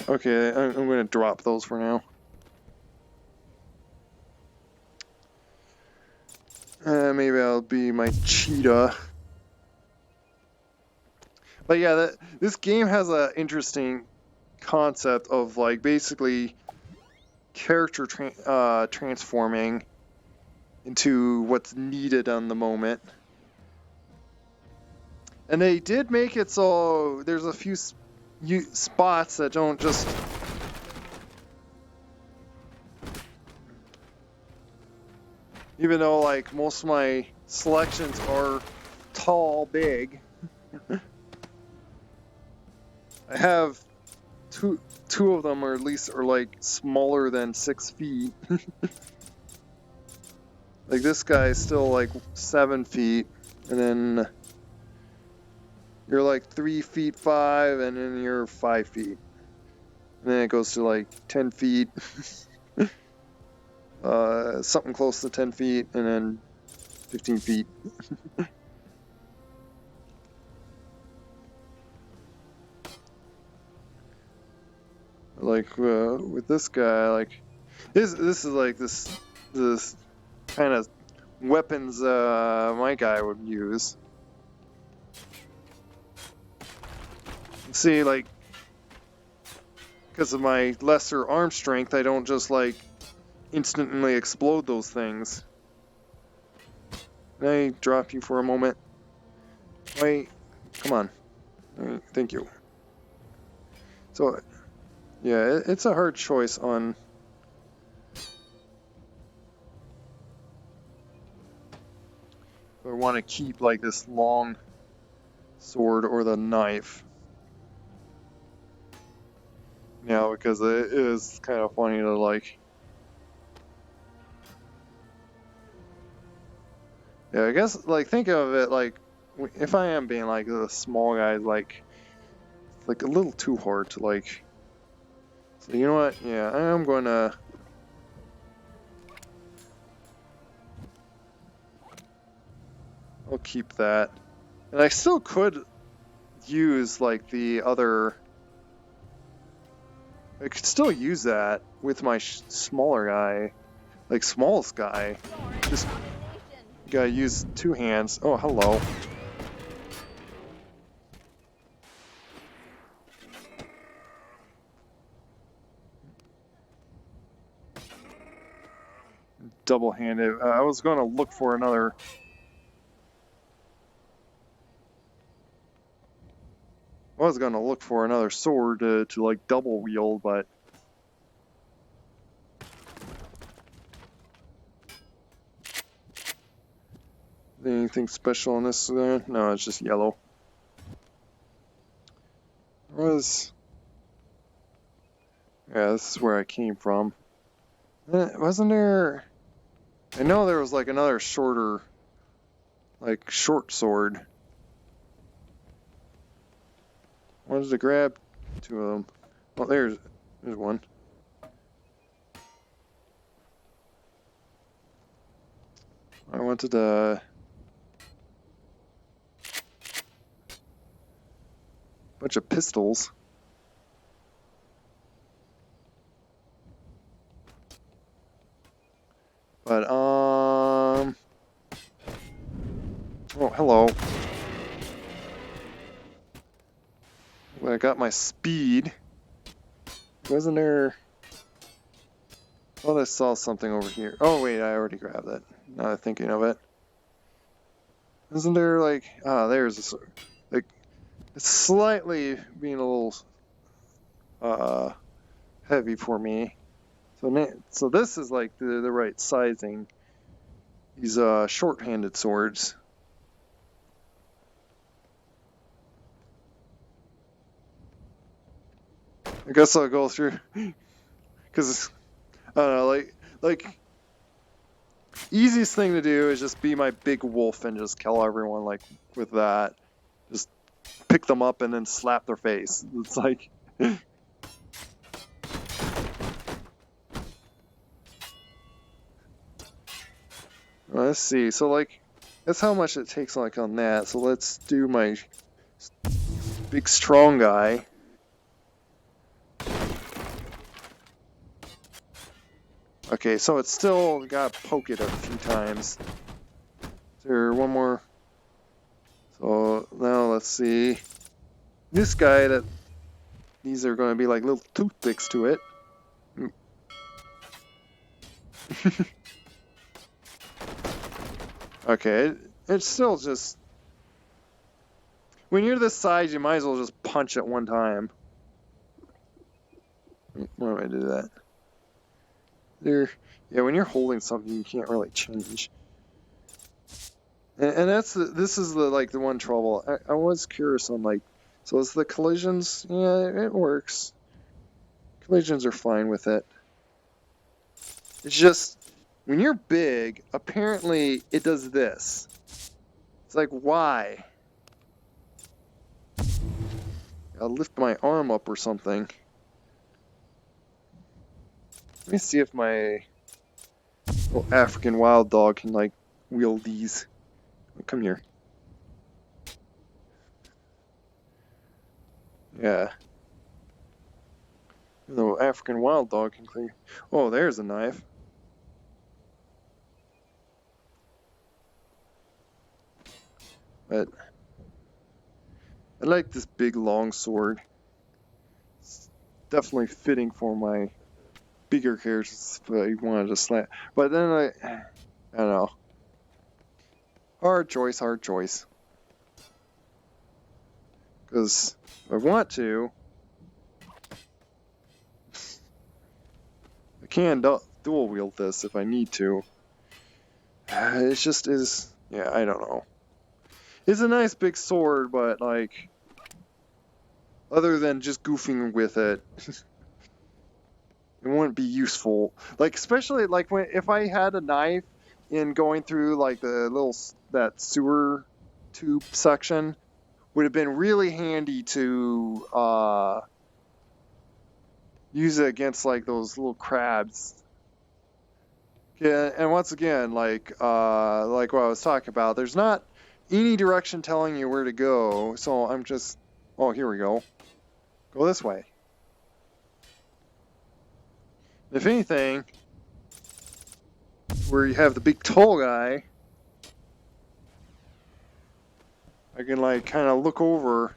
Okay, I'm gonna drop those for now. Maybe I'll be my cheetah. But yeah, this game has an interesting concept of like basically character transforming into what's needed on the moment. And they did make it so there's a few spots that don't just... Even though like most of my selections are tall, big. I have two of them, or at least are like smaller than 6 feet. Like this guy is still like 7 feet, and then you're like 3 feet 5, and then you're 5 feet, and then it goes to like 10 feet, something close to 10 feet, and then 15 feet. Like with this guy, like this is like this kind of weapons my guy would use. See, like, because of my lesser arm strength, I don't just like instantly explode those things. Can I drop you for a moment? Wait, come on. Right, thank you. So, yeah, it's a hard choice on... I want to keep like this long sword or the knife. Yeah, because it is kind of funny to like... Yeah, I guess like think of it like if I am being like a small guy, like a little too hard to like... So you know what? Yeah, I am going to... I'll keep that. And I still could use like the other... I could still use that with my smaller guy. Like smallest guy. Just gotta use 2 hands. Oh, hello. Double-handed. I was gonna look for another... I was gonna look for another sword to like double wield, but anything special in this? No, it's just yellow. Yeah, this is where I came from. Wasn't there? I know there was like another shorter, like short sword. I wanted to grab 2 of them. Oh, there's one. I wanted to... bunch of pistols. But, oh, hello. Well, I got my speed. Wasn't there... thought I saw something over here. Oh wait, I already grabbed it. Now I'm thinking of it. Isn't there like there's this, like it's slightly being a little heavy for me. So this is like the right sizing. These short-handed swords. I guess I'll go through because I don't know, like easiest thing to do is just be my big wolf and just kill everyone like with that. Just pick them up and then slap their face. It's like let's see. So like that's how much it takes like on that. So let's do my big strong guy. Okay, so it's still got to poke it a few times. Is there one more? So now let's see. This guy that these are going to be like little toothpicks to it. Okay, it's still just when you're this size, you might as well just punch it one time. Why do I do that? Yeah, when you're holding something, you can't really change. And that's this is the like the one trouble. I was curious on like, so is the collisions? Yeah, it works. Collisions are fine with it. It's just when you're big, apparently it does this. It's like why? I'll lift my arm up or something. Let me see if my little African wild dog can like wield these. Come here. Yeah. The African wild dog can clear. Oh, there's a knife. But I like this big long sword. It's definitely fitting for my bigger characters if I wanted to slap. But then I don't know. Hard choice, hard choice. Because if I want to, I can dual wield this if I need to. It just is, yeah, I don't know. It's a nice big sword, but like, other than just goofing with it, it wouldn't be useful. Like, especially like when if I had a knife in going through like the little that sewer tube section, would have been really handy to use it against like those little crabs. Yeah, and once again, like what I was talking about, there's not any direction telling you where to go, so I'm just, oh, here we go. Go this way. If anything, where you have the big tall guy, I can like kind of look over.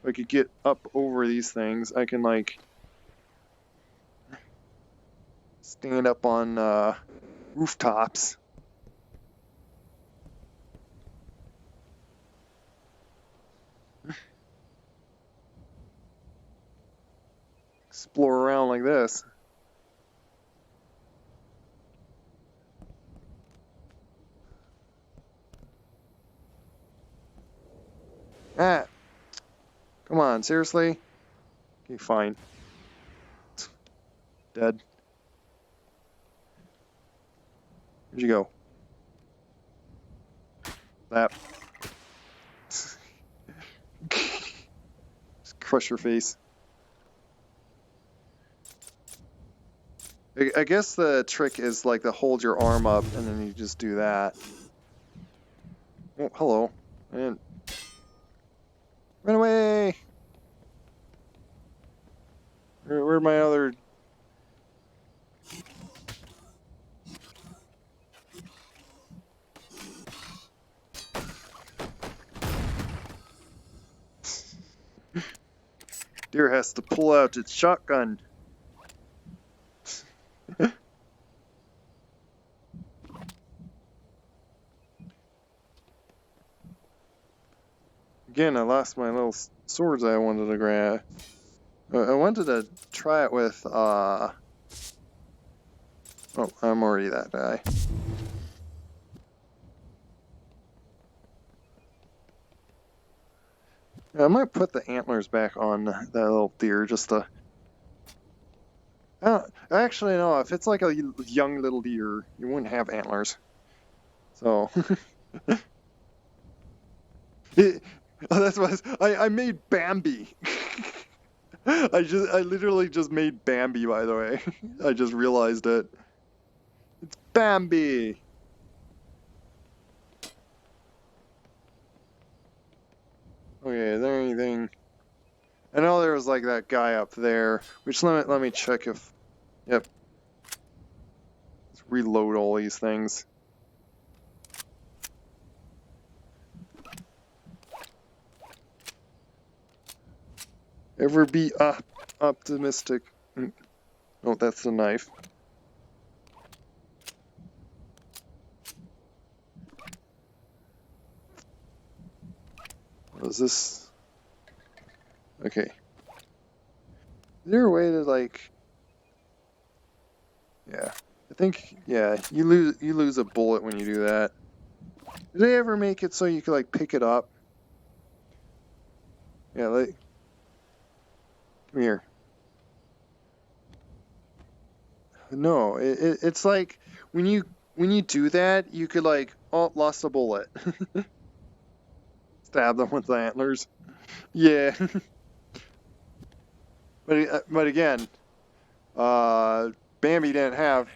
If I could get up over these things, I can like stand up on rooftops. Explore around like this. Ah, come on, seriously? Okay, fine. Dead. Where'd you go? That. Just crush your face. I guess the trick is like to hold your arm up and then you just do that. Oh, hello. And run away! Where'd my other... Deer has to pull out its shotgun. Again, I lost my little swords I wanted to grab. I wanted to try it with, oh, I'm already that guy. I might put the antlers back on that little deer just to... Actually, no, if it's like a young little deer, you wouldn't have antlers. So... that's what I made Bambi. I literally just made Bambi, by the way. I just realized it. It's Bambi. Okay, is there anything? I know there was like that guy up there. Which let me check if. Yep. Let's reload all these things. Ever be optimistic? Oh, that's the knife. What is this? Okay. Is there a way to like? Yeah, I think you lose a bullet when you do that. Did they ever make it so you could like pick it up? Yeah, like come here. No, it's like when you do that, you could like lost a bullet. Stab them with the antlers. Yeah. But again, Bambi didn't have.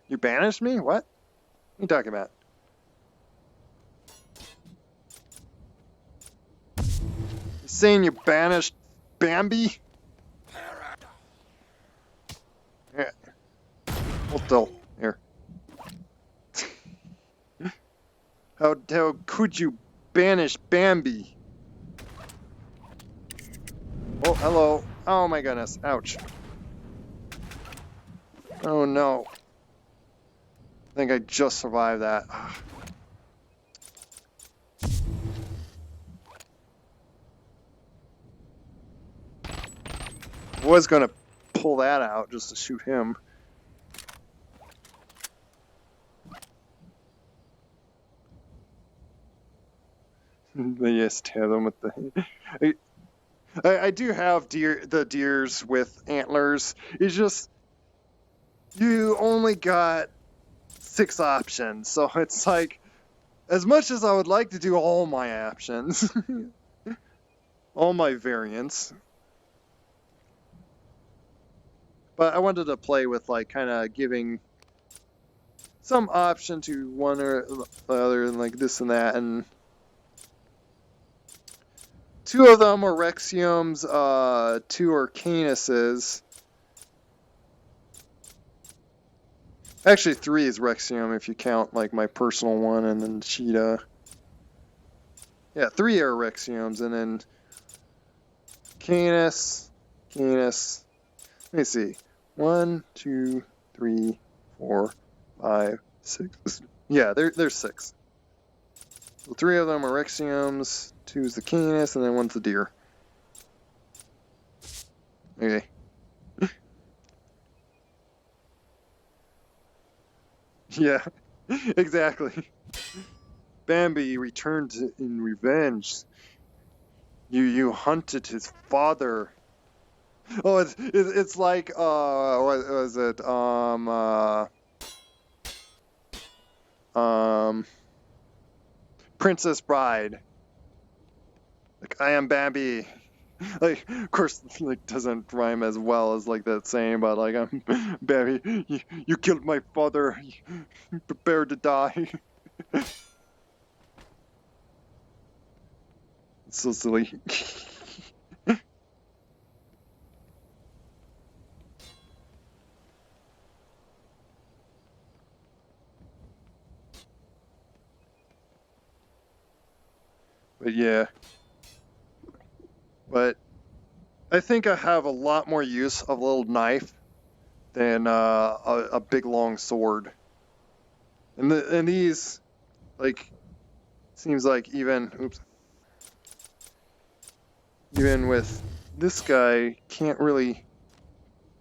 You banished me? What? What are you talking about? You saying you banished Bambi? Yeah. Hold still. Here. How could you banish Bambi? Oh, hello. Oh my goodness. Ouch. Oh no. I think I just survived that. I was gonna pull that out just to shoot him. They just stab them with the... I do have the deers with antlers. It's just you only got 6 options, so it's like as much as I would like to do all my options, all my variants, but I wanted to play with like kind of giving some option to one or the other, and like this and that, and 2 of them are Rexiums, 2 are Canuses. Actually, 3 is Rexium if you count like my personal one and then Cheetah. Yeah, 3 are Rexiums and then Canis. Let me see. 1, 2, 3, 4, 5, 6. Yeah, there's 6. So 3 of them are Rexiums, 2 is the Canis, and then 1's the deer. Okay. Yeah, exactly. Bambi returned in revenge. You hunted his father. Oh, it's like what was it? Princess Bride. Like I am Bambi. Like of course like doesn't rhyme as well as like that saying, but like I'm Bambi. You killed my father. Prepare to die. It's so silly. But yeah. But I think I have a lot more use of a little knife than a big long sword. And these, like, seems like even, oops, even with this guy, can't really...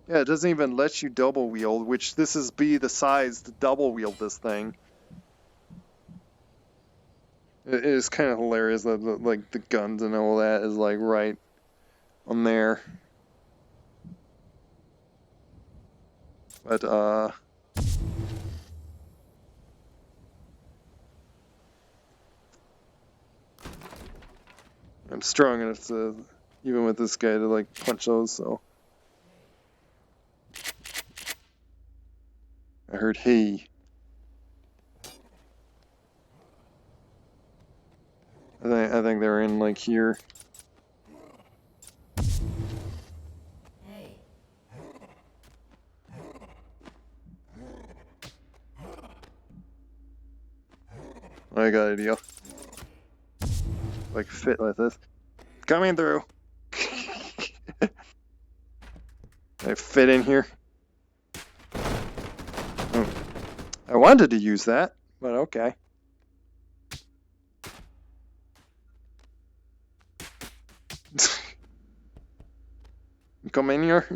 Yeah, it doesn't even let you double wield, which this is be the size to double wield this thing. It is kind of hilarious that like the guns and all that is like right on there. But I'm strong enough to, even with this guy, to like punch those, so. I heard hey. I think they're in like here. I got an idea. Like fit with this. Coming through. I fit in here. Oh. I wanted to use that, but okay. Come in here.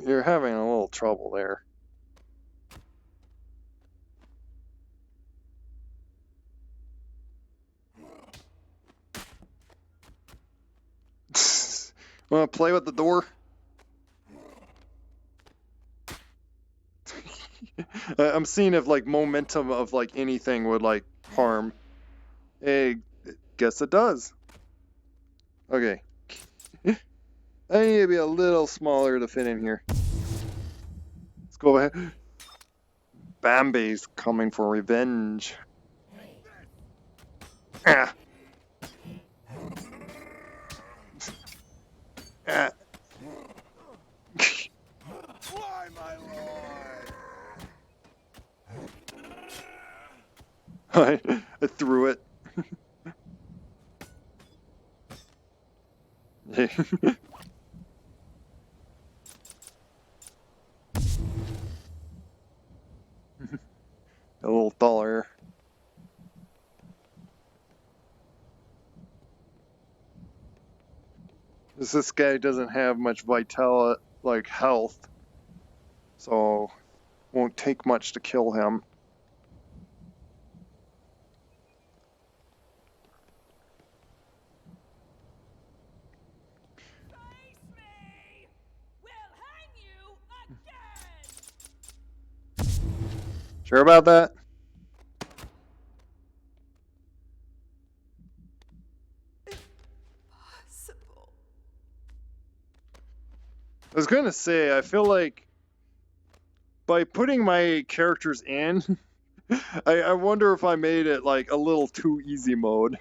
You're having a little trouble there. Wanna play with the door? I'm seeing if like momentum of like anything would like harm. Hey, guess it does. Okay. I need to be a little smaller to fit in here. Let's go ahead. Bambi's coming for revenge. Ah. Ah. Why, my lord? I threw it. A little taller. This guy doesn't have much vitality, like health, so won't take much to kill him. Face me! We'll hang you again! Sure about that? Impossible. I was gonna say, I feel like by putting my characters in, I wonder if I made it like a little too easy mode.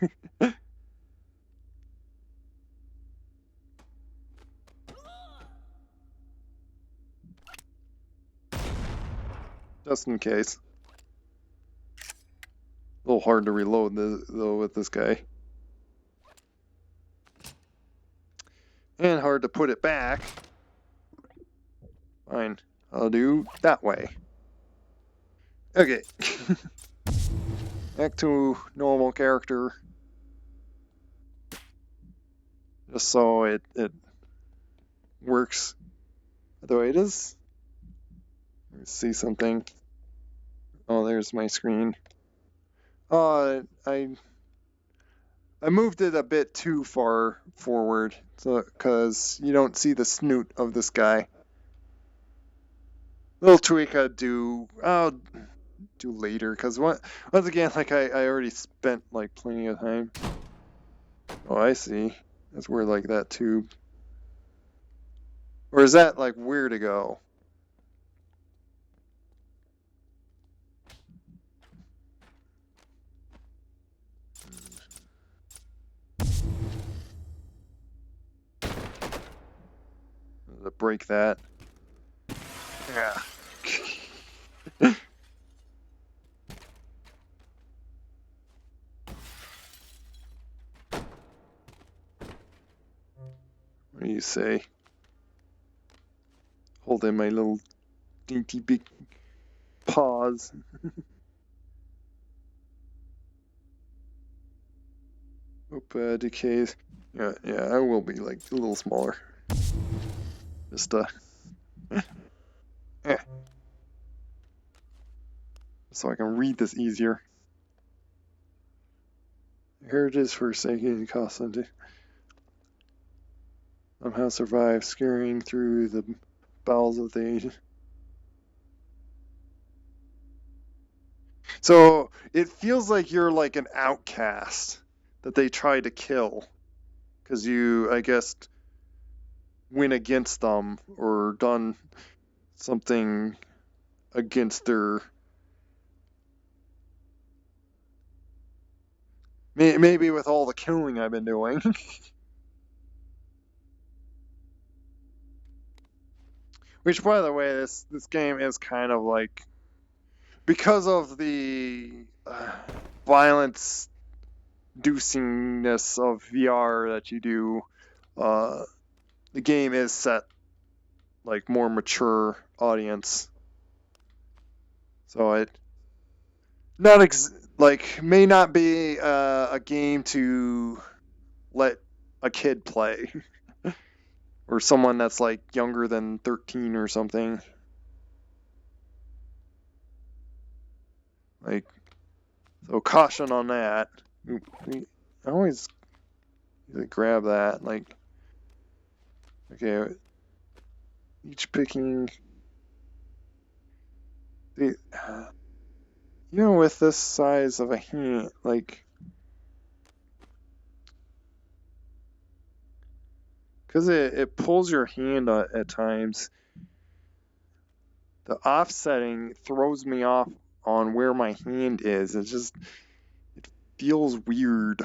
Just in case. A little hard to reload though with this guy. And hard to put it back. Fine, I'll do that way. Okay. Back to normal character. Just so it works the way it is. Let's see something. Oh, there's my screen. I moved it a bit too far forward, so because you don't see the snoot of this guy. Little tweak I'll do later, because once again, like I already spent like plenty of time. Oh, I see. That's where like that tube. Or is that like where to go? To break that. Yeah. What do you say? Hold in my little dainty big paws. Hope decays. Yeah, I will be like a little smaller. Just eh, so I can read this easier. Heritage for Forsaken Constant. Somehow survive scurrying through the bowels of the ages. So it feels like you're like an outcast that they try to kill because you, I guess, went against them or done something against their. Maybe with all the killing I've been doing. Which, by the way, this game is kind of like, because of the violence inducingness of VR that you do, the game is set like more mature audience. So it may not be a game to let a kid play or someone that's like younger than 13 or something. Like, so caution on that. I always grab that. Like, okay, each picking. You know, with this size of a hand, like, because it pulls your hand at times, the offsetting throws me off on where my hand is. It feels weird.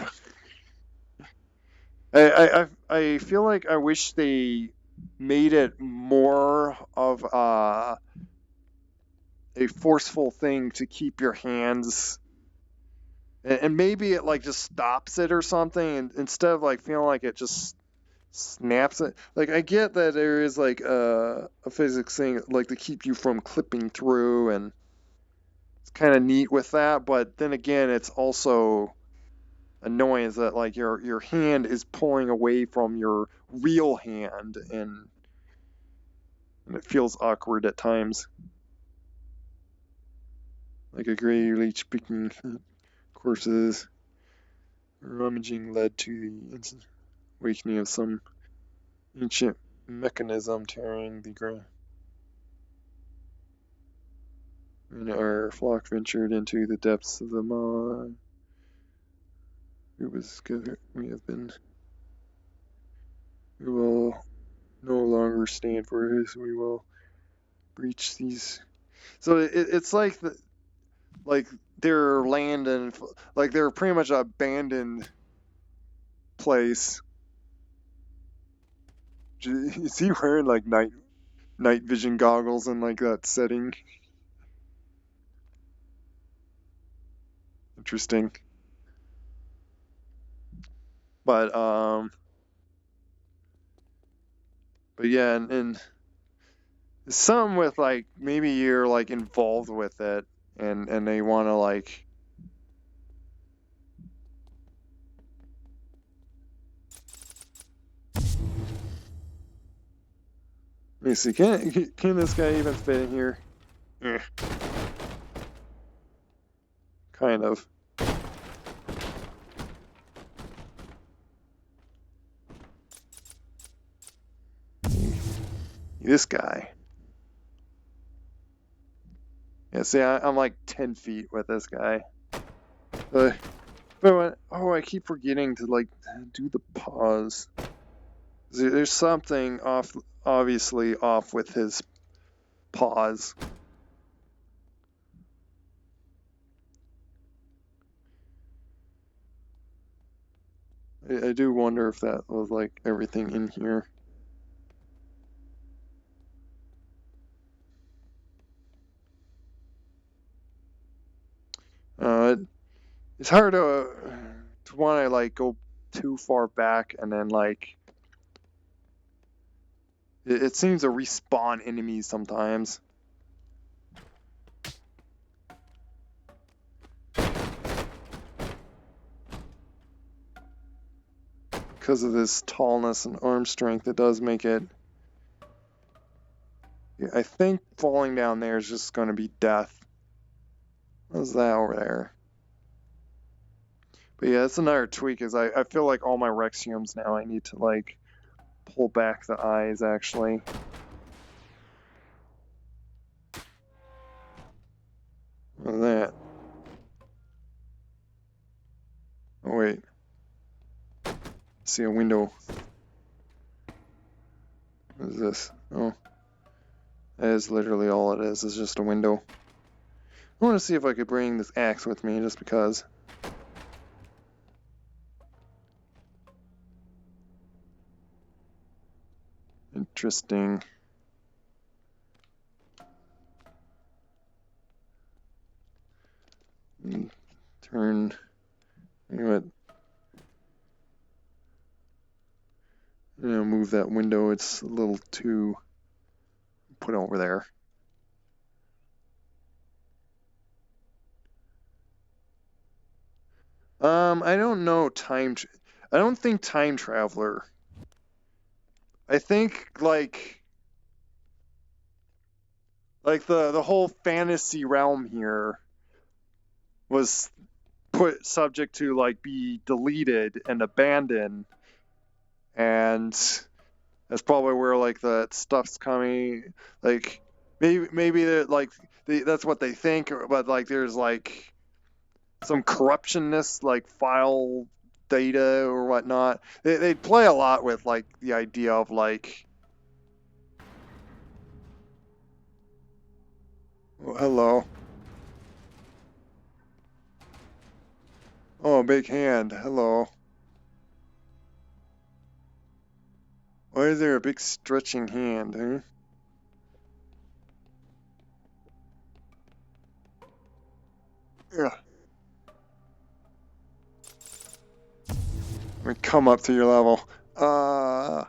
I feel like I wish they made it more of a forceful thing to keep your hands, and maybe it like just stops it or something, and instead of like feeling like it just snaps it. Like, I get that there is like a physics thing like to keep you from clipping through, and it's kind of neat with that, but then again it's also annoying is that like your hand is pulling away from your real hand, and it feels awkward at times. Like a gray leech picking corpses. Rummaging led to the awakening of some ancient mechanism tearing the ground. And our flock ventured into the depths of the maw. It was good. We will no longer stand for this. We will breach these. So it's like their land, and like they're pretty much an abandoned place. Is he wearing like night vision goggles in like that setting? Interesting. But yeah, and some with like maybe you're like involved with it, and they want to like. Let me see. Can this guy even fit in here? Kind of. This guy. Yeah, see, I'm like 10 feet with this guy. But I keep forgetting to like do the pause. There's something obviously off with his pause. I do wonder if that was like everything in here. It's hard to want to like go too far back, and then like it seems to respawn enemies sometimes. because of his tallness and arm strength, it does make it... Yeah, I think falling down there is just going to be death. What's that over there? But yeah, that's another tweak, is I feel like all my Rexiums now, I need to, like, pull back the eyes, actually. Look at that. Oh, wait. See a window. What is this? Oh. That is literally all it is just a window. I want to see if I could bring this axe with me, just because. Interesting. Turn. You know what? I'm gonna move that window. It's a little too put over there. I don't know I don't think time traveler. I think like the whole fantasy realm here was put subject to like be deleted and abandoned, and that's probably where like the stuff's coming. Like maybe that's what they think, but like there's like some corruptionness, like file data or whatnot. They play a lot with like the idea of like, oh, hello. Oh, big hand. Hello. Why is there a big stretching hand, huh? Yeah. Let me come up to your level. The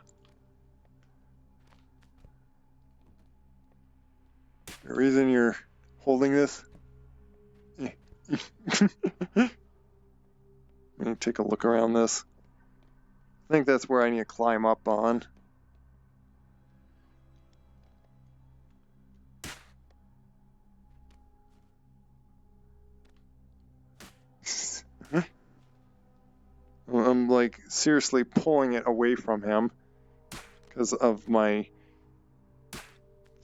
reason you're holding this? Let me take a look around this. I think that's where I need to climb up on. I'm like seriously pulling it away from him because of my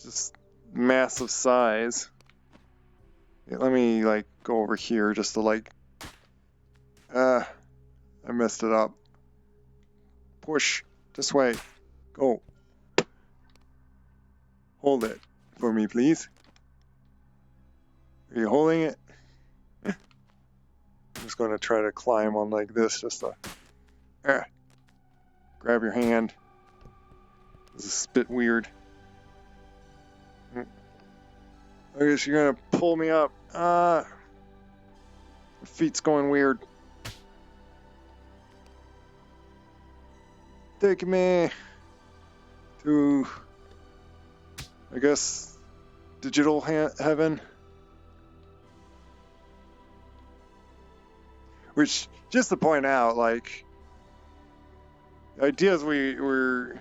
just massive size. Yeah, let me like go over here just to like I messed it up. Push this way. Go. Hold it for me, please. Are you holding it? I'm just going to try to climb on like this just to grab your hand. This is a bit weird. I guess you're gonna pull me up. My feet's going weird. Take me to, I guess, digital heaven. Which, just to point out, like, the ideas you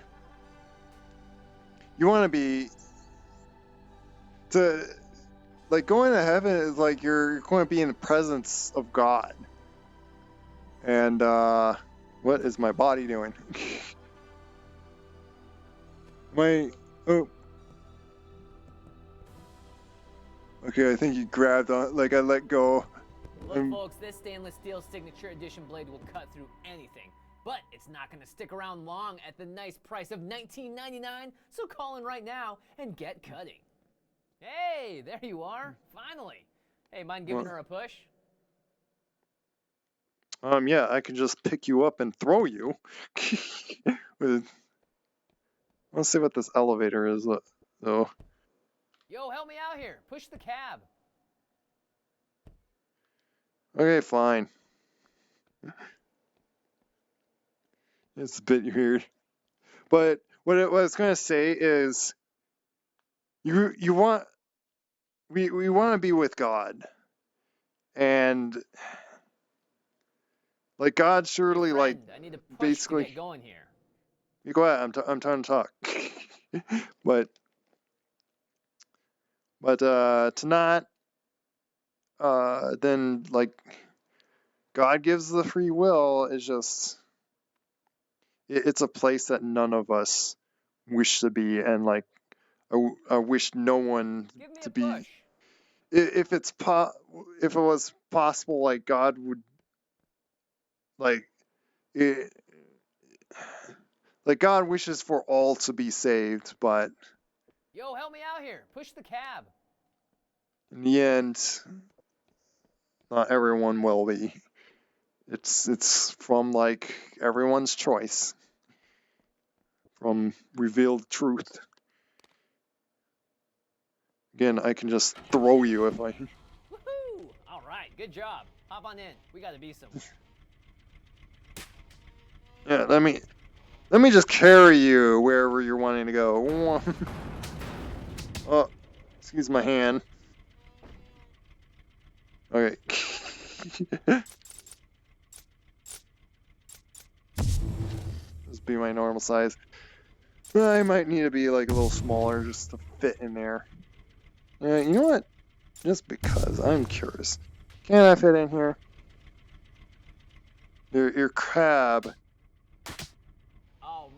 want to be, like, going to heaven is like you're going to be in the presence of God. And, what is my body doing? Oh. Okay, I think you grabbed on, like, I let go. Look, folks, this stainless steel signature edition blade will cut through anything, but it's not going to stick around long at the nice price of $19.99, so call in right now and get cutting. Hey, there you are, finally. Hey, mind giving her a push? Yeah, I can just pick you up and throw you. Let's see what this elevator is, though. Yo, help me out here. Push the cab. Okay, fine. It's a bit weird. But what I was going to say is, we want to be with God. And Like God surely like Friend, I need to push basically. to get going here. You go ahead. I'm trying to talk. but to not then like God gives the free will is just it's a place that none of us wish to be, and like I wish no one Give me to a push. be. If if it was possible, like God would like it, like God wishes for all to be saved, but Yo, help me out here. Push the cab. in the end, not everyone will be. It's from like everyone's choice, from revealed truth. Again, I can just throw you if I. Woohoo! All right, good job. Hop on in. We gotta be somewhere. Yeah, let me just carry you wherever you're wanting to go. Oh, excuse my hand. Okay. Just be my normal size. I might need to be like a little smaller just to fit in there. You know what? Just because I'm curious. Can I fit in here? Your crab. All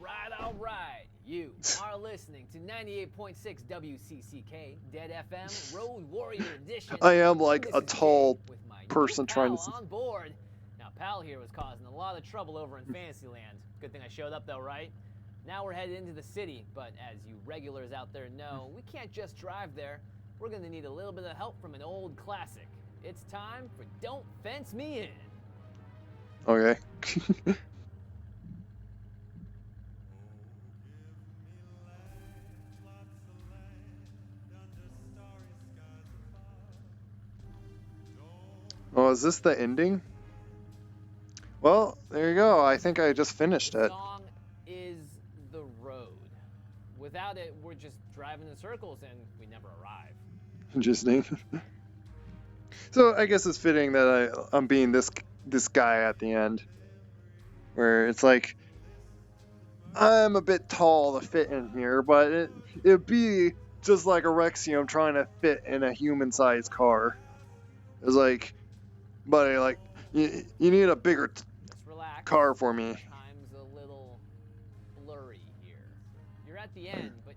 right. You are listening to 98.6 WCCK, Dead FM, Road Warrior Edition. I am like And a this is tall Jay with my person new trying pal to. on board. Now, pal here was causing a lot of trouble over in Fantasyland. Good thing I showed up though, right? Now we're headed into the city, but as you regulars out there know, we can't just drive there. We're gonna need a little bit of help from an old classic. It's time for Don't Fence Me In. Okay. Oh, is this the ending? Well, there you go. I think I just finished The it. song is the road. Without it, we're just driving in circles and we never arrive. Interesting. So I guess it's fitting that I'm being this guy at the end, where it's like I'm a bit tall to fit in here, but it'd be just like a Rexium trying to fit in a human-sized car. It's like, buddy, like you need a bigger Just relax. car for me. Time's a little blurry here. You're at the end, but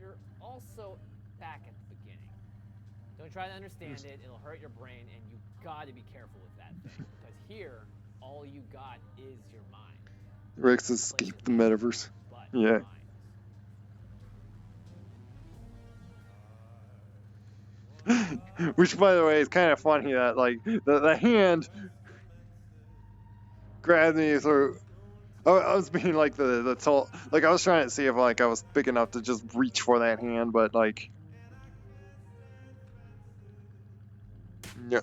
you're also back at the beginning. Don't try to understand it, it'll hurt your brain, and you gotta be careful with that thing. Because here, all you got is your mind. Rex escaped the metaverse. But Yeah. mind. Which, by the way, is kind of funny that like the hand grabbed me through. I was being like the tall, like I was trying to see if like I was big enough to just reach for that hand, but like, yeah.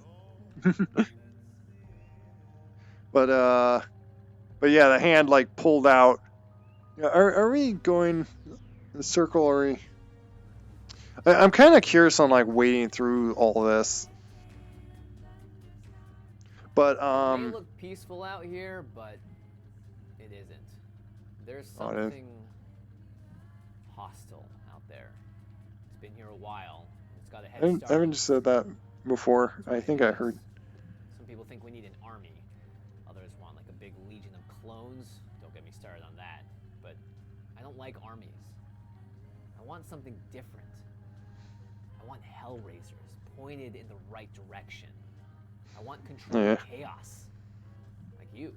but yeah, the hand like pulled out. Are we going in a circle? Or are we? I'm kind of curious on like wading through all this. But It may look peaceful out here, but it isn't. There's Oh, it is. something hostile out there. It's been here a while. It's got a head I start. haven't just said that before. I think I heard. Some people think we need an army. Others want like a big legion of clones. Don't get me started on that. But I don't like armies. I want something different. I want hellraisers pointed in the right direction. I want control of chaos. Like you.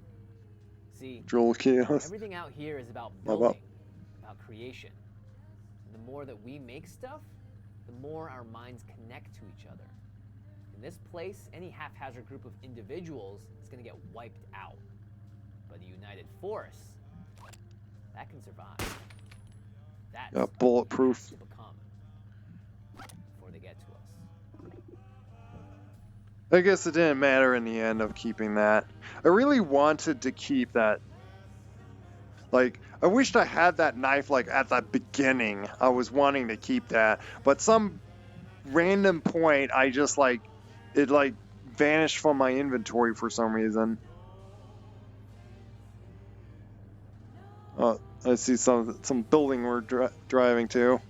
See, Droll chaos. everything out here is about About- building, about creation. And the more that we make stuff, the more our minds connect to each other. In this place, any haphazard group of individuals is going to get wiped out. But a united force, that can survive. That's Yeah, what we bulletproof. have to become before they get to us. I guess it didn't matter in the end of keeping that. I really wanted to keep that. Like, I wished I had that knife like at the beginning. I was wanting to keep that, but some random point I just like it like vanished from my inventory for some reason. Oh, I see some building we're driving to.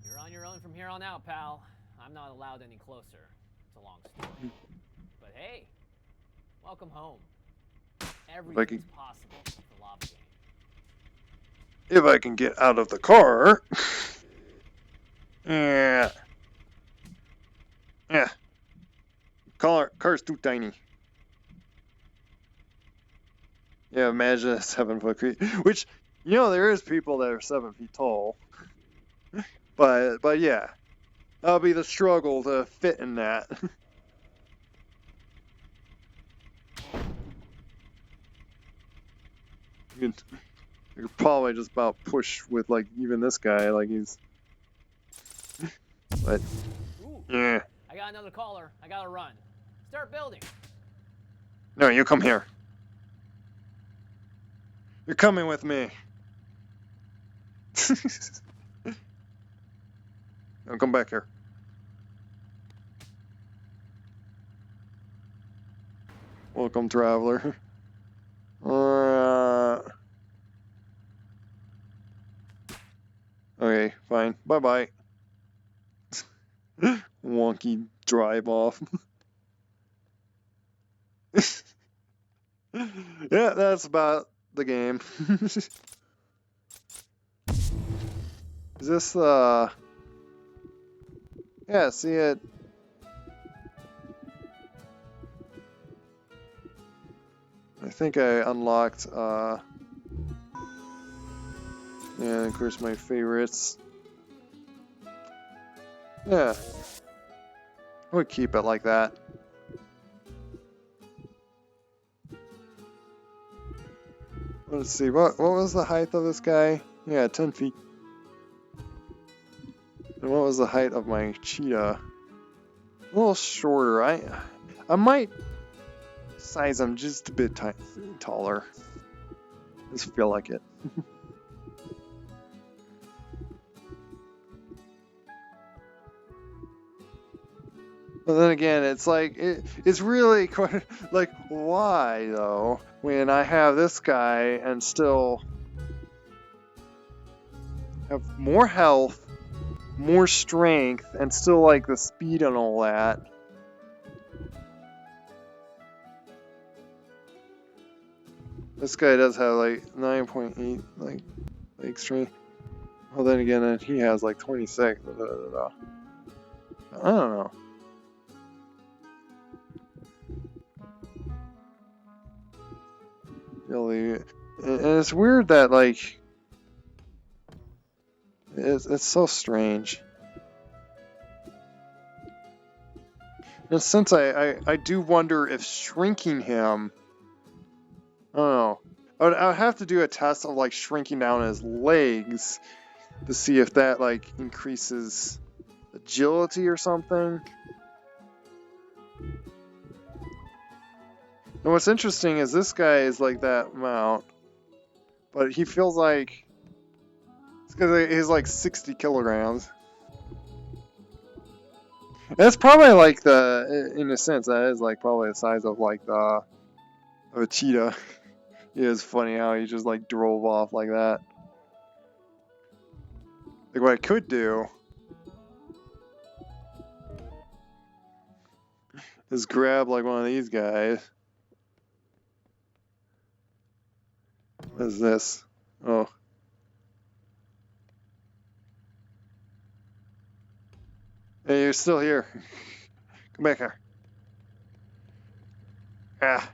You're on your own from here on out, pal. I'm not allowed any closer. It's a long story. But hey, welcome home. Everything's possible for Lava Game. If I can get out of the car. Yeah. Yeah. Car's too tiny. Yeah, imagine a 7-foot creature. Which, you know, there is people that are 7 feet tall. But yeah. That'll be the struggle to fit in that. You could probably just about push with, like, even this guy, like he's... But, Ooh, yeah. I got another caller. I gotta run. Start building. No, you come here. You're coming with me. Now come back here. Welcome, traveler. Okay, fine. Bye-bye. Wonky drive off. Yeah, that's about the game. Is this yeah, see it. I think I unlocked yeah, of course my favorites. Yeah. I would keep it like that. Let's see, what was the height of this guy? Yeah, 10 feet. And what was the height of my cheetah? A little shorter. I might size him just a bit taller. Just feel like it. But then again, it's like it's really quite like, why though, when I have this guy and still have more health, more strength, and still like the speed and all that. This guy does have like 9.8 like strength. Well, then again, he has like 26. I don't know. Really, and it's weird that like it's so strange. In a sense, I do wonder if shrinking him. I don't know. I would have to do a test of like shrinking down his legs to see if that like increases agility or something. And what's interesting is this guy is like that amount, but he feels like it's because he's like 60 kilograms. And that's probably like in a sense, that is like probably the size of like of a cheetah. It is funny how he just like drove off like that. Like what I could do is grab like one of these guys. What is this? Oh. Hey, you're still here. Come back here. Ah.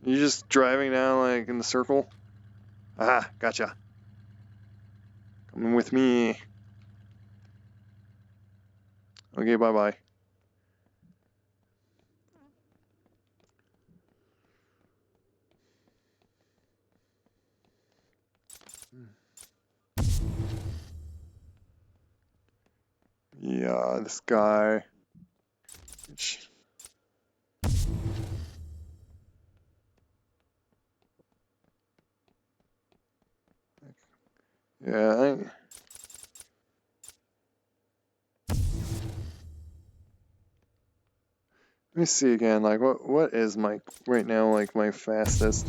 You just driving down like in the circle? Ah, gotcha. Coming with me. Okay, bye-bye. Yeah, this guy. Yeah, Let me see again, like what is my right now like my fastest?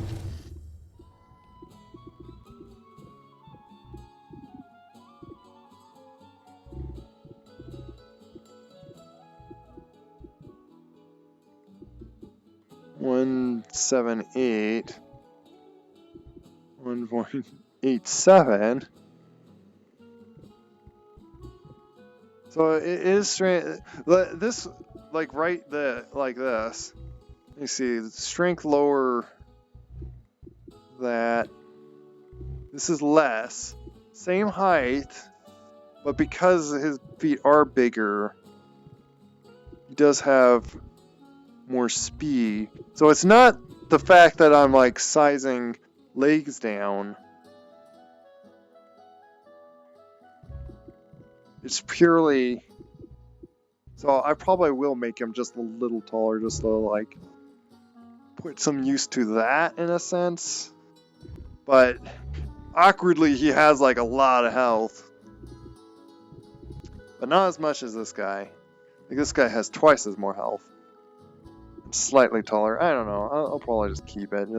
One 1.78, 1.87. So it is strength. This like right the like this. Let me see. Strength lower. That. This is less. Same height, but because his feet are bigger, he does have more speed. So it's not the fact that I'm like sizing legs down. It's purely. So I probably will make him just a little taller, just to like put some use to that in a sense. But awkwardly, he has like a lot of health, but not as much as this guy. Like this guy has twice as more health. Slightly taller. I don't know. I'll probably just keep it.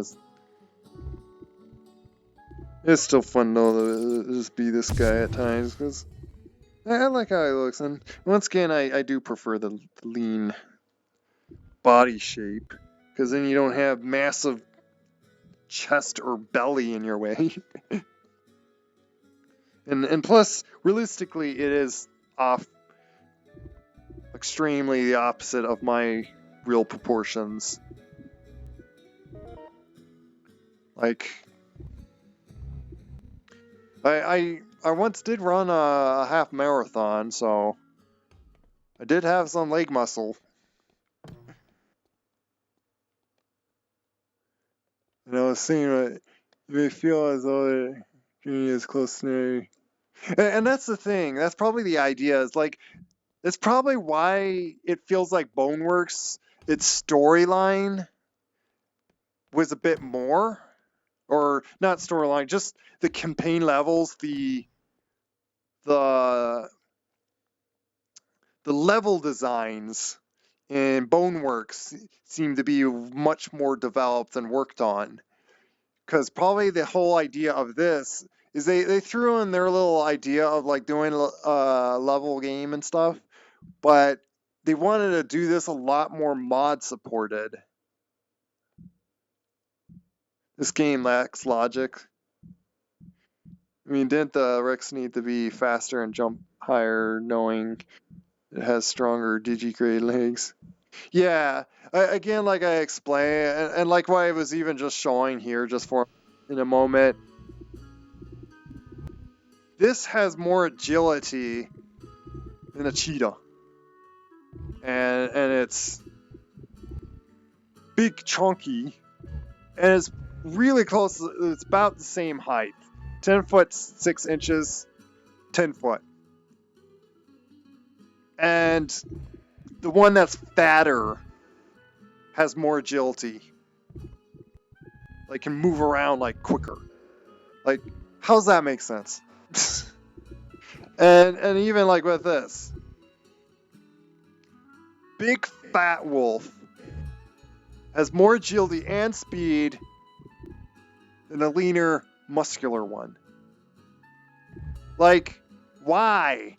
It's still fun though to just be this guy at times because I like how he looks. And once again, I do prefer the lean body shape because then you don't have massive chest or belly in your way. and plus, realistically, it is off extremely the opposite of my real proportions. Like, I once did run a half marathon, so I did have some leg muscle. And I was saying that you may feel as though the journey is close to me. And that's the thing. That's probably the idea. Is like that's probably why it feels like Boneworks. Its storyline was a bit more, or not storyline, just the campaign levels, the level designs in Boneworks seem to be much more developed and worked on. Because probably the whole idea of this is they threw in their little idea of like doing a level game and stuff, but they wanted to do this a lot more mod supported. This game lacks logic. I mean, didn't the Rex need to be faster and jump higher knowing it has stronger digigrade legs? Yeah, again, like I explained, and like what I was even just showing here just for in a moment, this has more agility than a cheetah. And it's big, chunky, and it's really close. It's about the same height. 10 foot 6 inches, 10 foot. And the one that's fatter has more agility. Like can move around like quicker. Like, how's that make sense? and even like with this. Big fat wolf has more agility and speed than a leaner, muscular one. Like, why?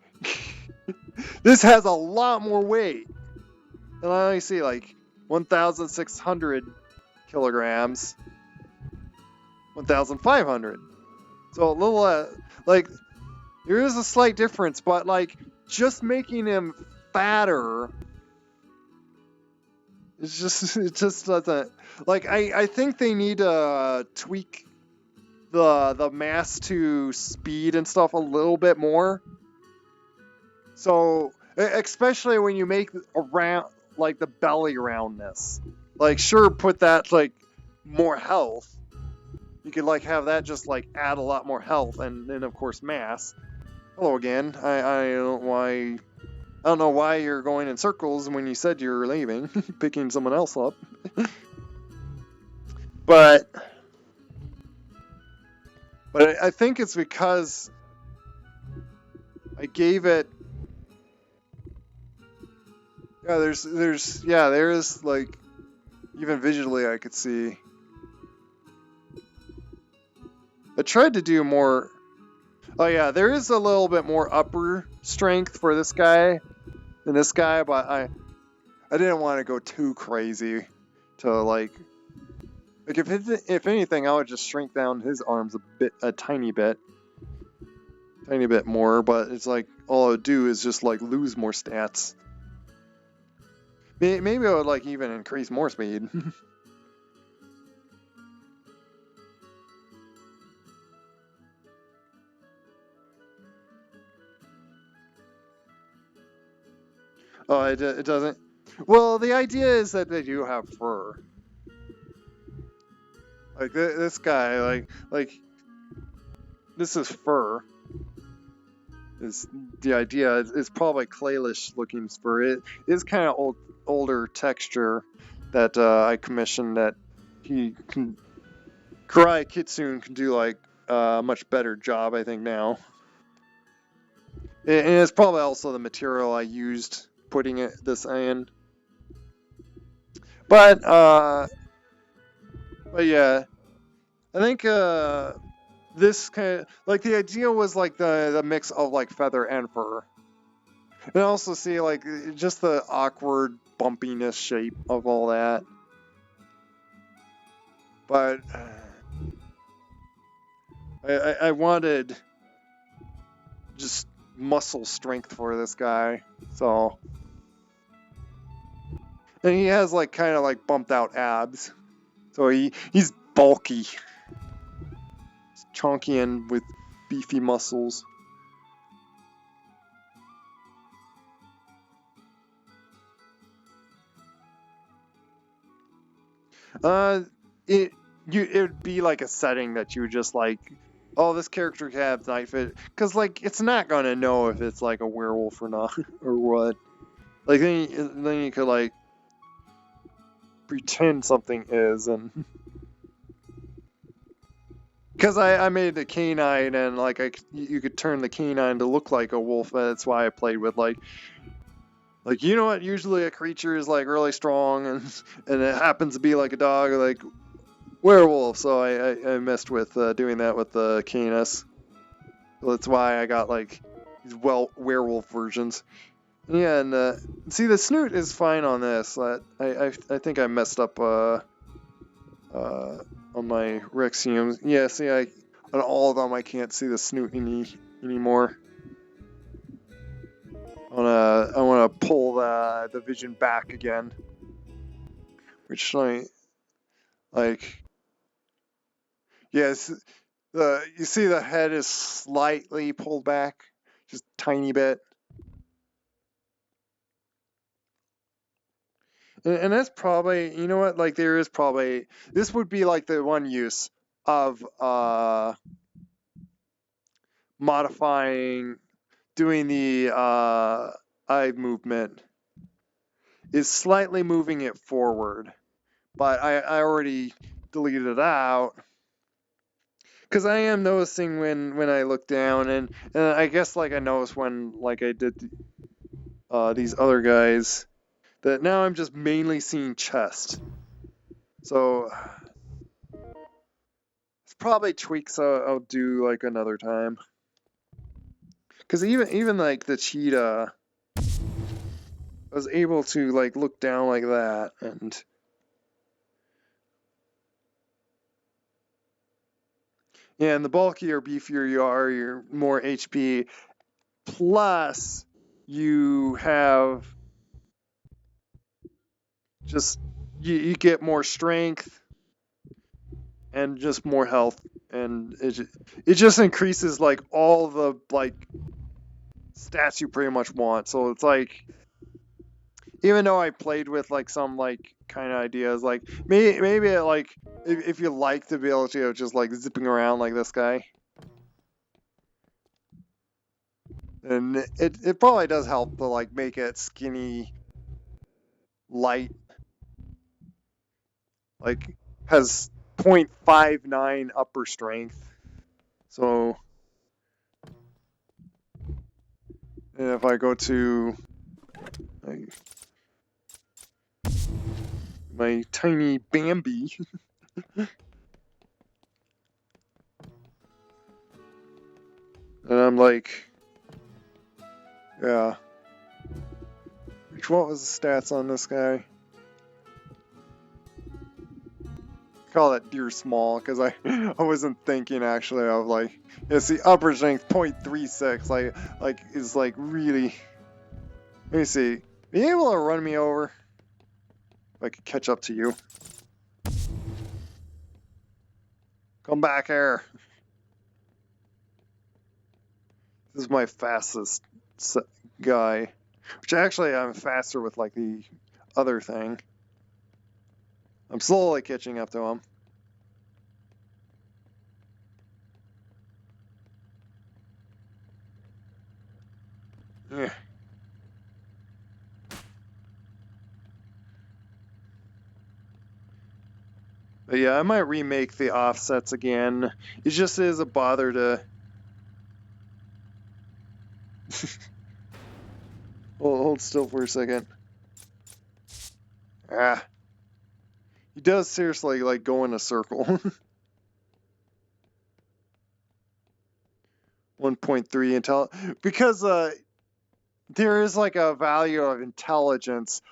This has a lot more weight. And I only see like 1,600 kilograms, 1,500. So a little, like, there is a slight difference, but like, just making him fatter, it just doesn't, like, I think they need to tweak the mass to speed and stuff a little bit more. So, especially when you make around, like, the belly roundness. Like, sure, put that, like, more health. You could, like, have that just, like, add a lot more health and then, of course, mass. Hello again. I don't know why you're going in circles when you said you were leaving, picking someone else up. But I think it's because I gave it Yeah, there is like, even visually I could see. I tried to do more. Oh yeah, there is a little bit more upper strength for this guy than this guy, but I didn't want to go too crazy to like if anything, I would just shrink down his arms a tiny bit more. But it's like all I would do is just like lose more stats. Maybe I would like even increase more speed. Oh, it doesn't. Well, the idea is that they do have fur. Like this guy, like this is fur. Is the idea? It's probably clayish looking fur. It is kind of older texture that I commissioned that Karai Kitsune can do like a much better job, I think now. And it's probably also the material I used putting this in. But yeah, I think this kind of like the idea was like the mix of like feather and fur, and also see like just the awkward bumpiness shape of all that. But I wanted just muscle strength for this guy, so. And he has like kind of like bumped out abs. So he's bulky. He's chunky and with beefy muscles. It would be like a setting that you would just like, oh, this character can have night fit, because like it's not gonna know if it's like a werewolf or not or what. Like then you could like pretend something is, and because I made the canine and like you could turn the canine to look like a wolf. That's why I played with like you know what? Usually a creature is like really strong and it happens to be like a dog, like werewolf. So I messed with doing that with the Canis. So that's why I got like these werewolf versions. Yeah, and see the snoot is fine on this. I think I messed up on my Rexiums. Yeah, see on all of them I can't see the snoot anymore. I wanna pull the vision back again, which like yes, you see the head is slightly pulled back, just tiny bit, and that's probably, you know what, like there is probably, this would be like the one use of modifying, doing the eye movement is slightly moving it forward, but I already deleted it out because I am noticing when I look down, and I guess like I noticed when like I did these other guys, that now I'm just mainly seeing chest. So it's probably tweaks I'll do like another time. Because even like the cheetah, I was able to like look down like that, and yeah, and the bulkier, beefier you are, you're more HP. Plus, you have just you get more strength and just more health, and it just increases like all the like stats you pretty much want. So it's like, even though I played with like some like kind of ideas, like maybe like if you like the ability of just like zipping around like this guy, and it probably does help to like make it skinny, light, like has 0.59 upper strength. So, and if I go to like My tiny Bambi. And I'm like, yeah. What was the stats on this guy? Call that deer small because I wasn't thinking actually of like it's the upper strength 0.36 like is like really. Let me see. Are you able to run me over? If I could catch up to you. Come back here. This is my fastest guy. Which actually I'm faster with like the other thing. I'm slowly catching up to him. Yeah. But yeah, I might remake the offsets again. It just is a bother to... hold still for a second. Ah. He does seriously like go in a circle. 1.3 intel because there is like a value of intelligence.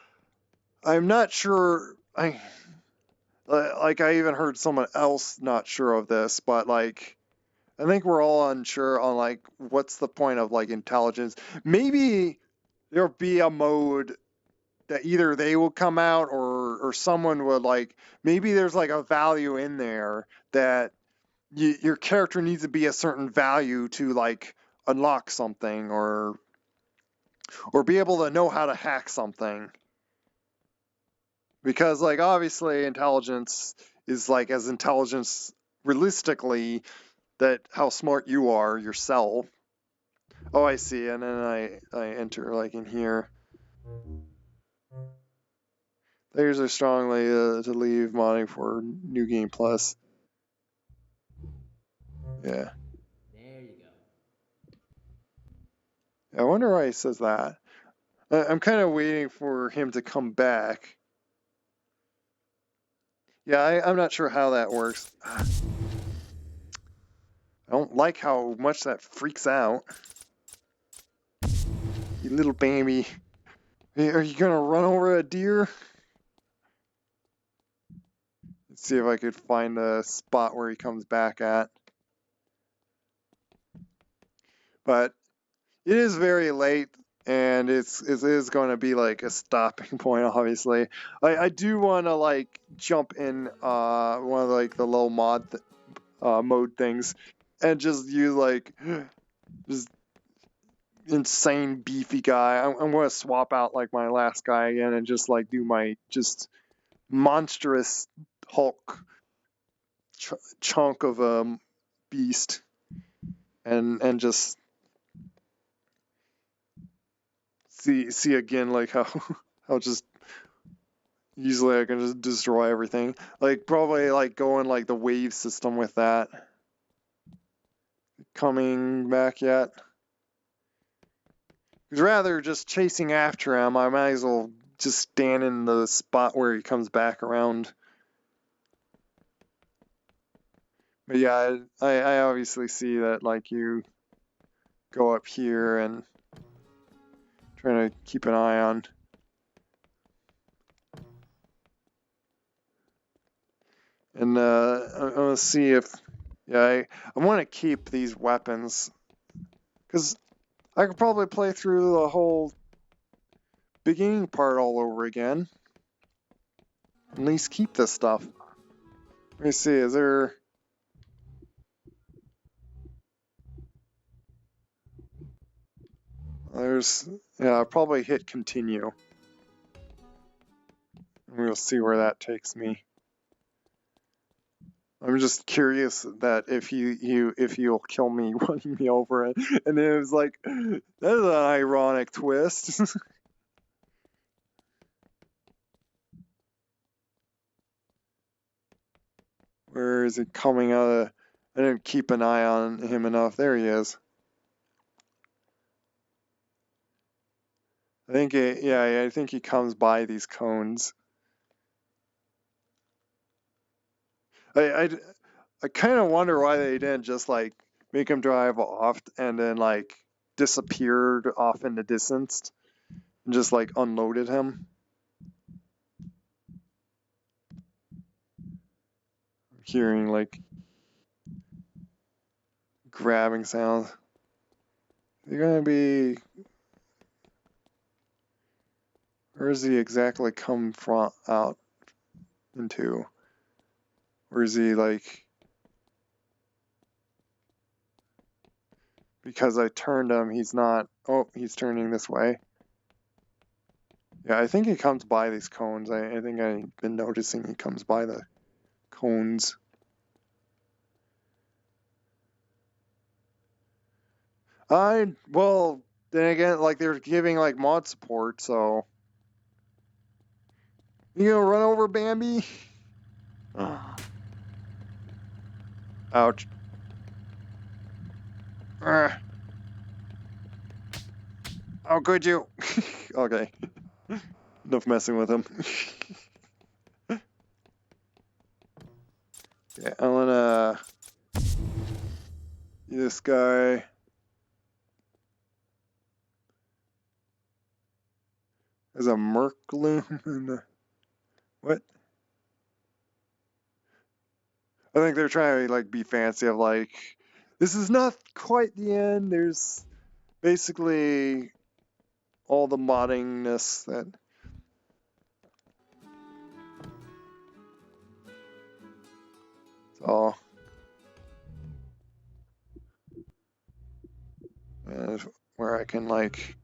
I'm not sure. I even heard someone else not sure of this, but like I think we're all unsure on like what's the point of like intelligence. Maybe there'll be a mode that either they will come out or someone would like maybe there's like a value in there that your character needs to be a certain value to like unlock something or be able to know how to hack something. Because like obviously intelligence is like as intelligence realistically that how smart you are yourself. Oh, I see. And then I enter like in here. Players are strongly to leave modding for New Game Plus. Yeah. There you go. I wonder why he says that. I'm kind of waiting for him to come back. Yeah, I'm not sure how that works. I don't like how much that freaks out. You little baby. Hey, are you gonna run over a deer? Let's see if I could find a spot where he comes back at. But it is very late, and it is going to be like a stopping point. Obviously, I do want to like jump in one of like the low mode things, and just use like just insane beefy guy. I'm going to swap out like my last guy again and just like do my just monstrous Hulk chunk of a beast, and just see again like how how just easily I can just destroy everything. Like probably like going like the wave system with that. Coming back yet? Because rather just chasing after him, I might as well just stand in the spot where he comes back around. But yeah, I obviously see that like you go up here and trying to keep an eye on. And I'm gonna see if I want to keep these weapons because I could probably play through the whole beginning part all over again. At least keep this stuff. Let me see, is there... There's... Yeah, I'll probably hit continue. And we'll see where that takes me. I'm just curious that if you'll kill me running me over it. And then it was like, that is an ironic twist. Where is it coming out of... I didn't keep an eye on him enough. There he is. I think I think he comes by these cones. I, I kind of wonder why they didn't just like make him drive off and then like disappeared off in the distance and just like unloaded him. I'm hearing like grabbing sounds. They're gonna be. Where does he exactly come from out into? Or is he like? Because I turned him, he's not. Oh, he's turning this way. Yeah, I think he comes by these cones. I think I've been noticing he comes by the cones. Well, then again, like they're giving like mod support, so. You gonna run over Bambi? Ouch. How could you? Okay. Enough messing with him. Yeah, I wanna this guy. There's a Merc loom in the what? I think they're trying to like be fancy of like this is not quite the end. There's basically all the moddingness that so and where I can like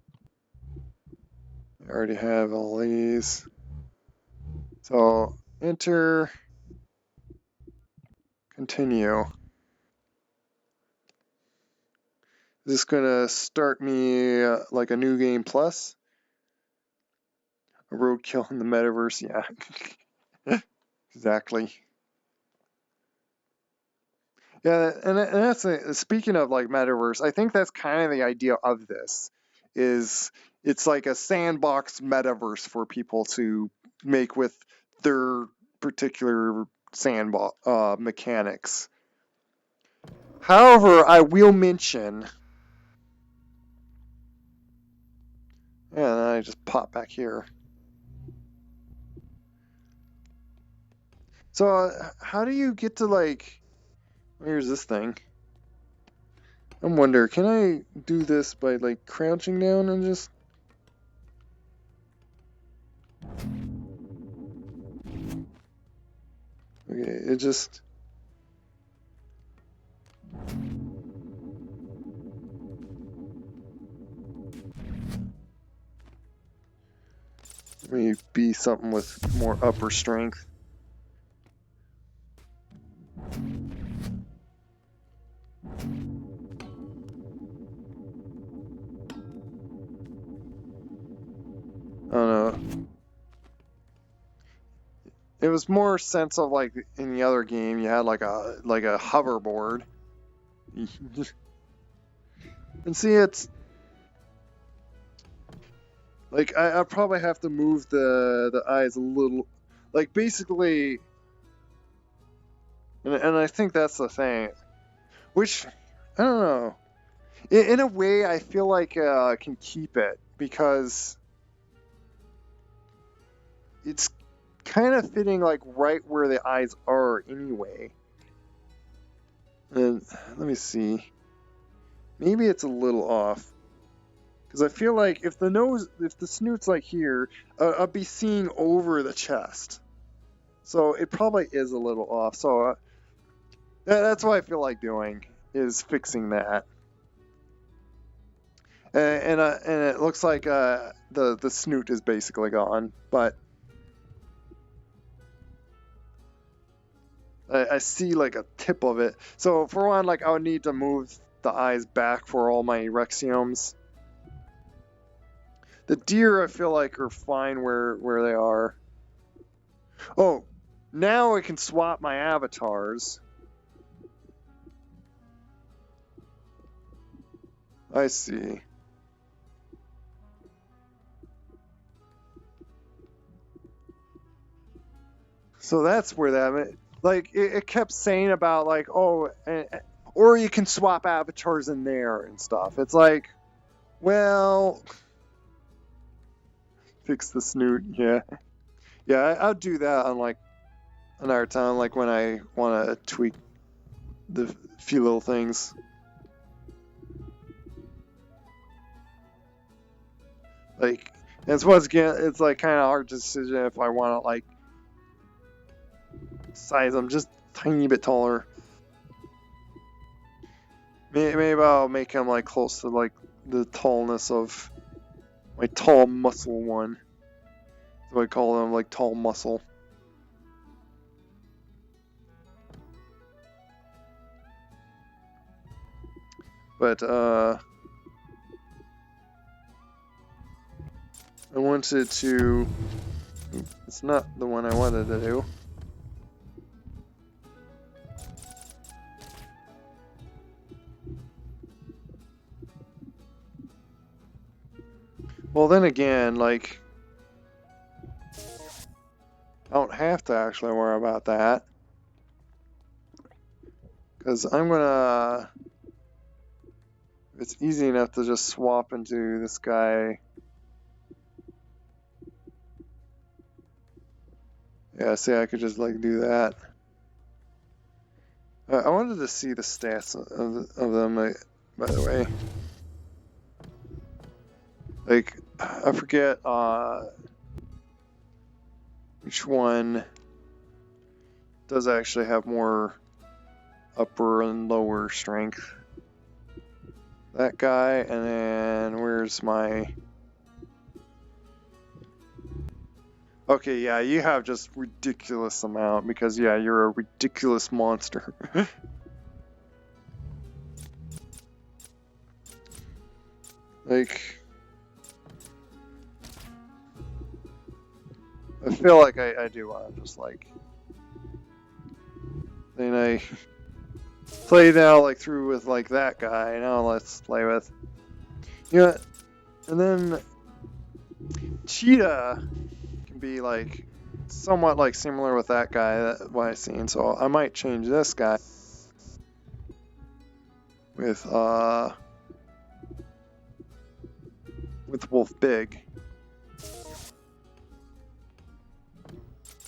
I already have all these. So enter continue. Is this gonna start me like a new game plus? A roadkill in the metaverse, yeah. Exactly. Yeah, and that's speaking of like metaverse, I think that's kind of the idea of this is it's like a sandbox metaverse for people to make with their particular sandbox mechanics. However, I will mention, and then I just pop back here. So how do you get to like, here's this thing. I wonder, can I do this by like crouching down and just okay, it just maybe be something with more upper strength. I don't know. It was more sense of like in the other game you had like a hoverboard. And see it's like I probably have to move the eyes a little like basically and I think that's the thing. Which I don't know. In a way I feel like I can keep it because it's kind of fitting like right where the eyes are anyway. And let me see. Maybe it's a little off. Because I feel like if the snoot's like here, I'll be seeing over the chest. So it probably is a little off. So that's what I feel like doing, is fixing that. And it looks like the snoot is basically gone. But I see like a tip of it. So for one, like I would need to move the eyes back for all my Rexioms. The deer I feel like are fine where they are. Oh, now I can swap my avatars. I see. So that's where that Like it kept saying about like, oh, or you can swap avatars in there and stuff. It's like, well, fix the snoot. Yeah, yeah. I'll do that on like another time, like when I want to tweak the few little things. Like, it's once again, it's like kind of hard decision if I want to like size them just tiny bit taller. Maybe I'll make him like close to like the tallness of my tall muscle one. So I call him like tall muscle. But I wanted to. It's not the one I wanted to do. Well, then again, like, I don't have to actually worry about that. Because I'm gonna. It's easy enough to just swap into this guy. Yeah, see, I could just like do that. I wanted to see the stats of them, by the way. Like, I forget which one does actually have more upper and lower strength. That guy, and then where's my... Okay, yeah, you have just ridiculous amount because, yeah, you're a ridiculous monster. Like... I feel like I do want to just, like... Then I play now, like, through with, like, that guy. Now let's play with... You know, and then... Cheetah can be, like, somewhat, like, similar with that guy that what I've seen. So I might change this guy with Wolf Big.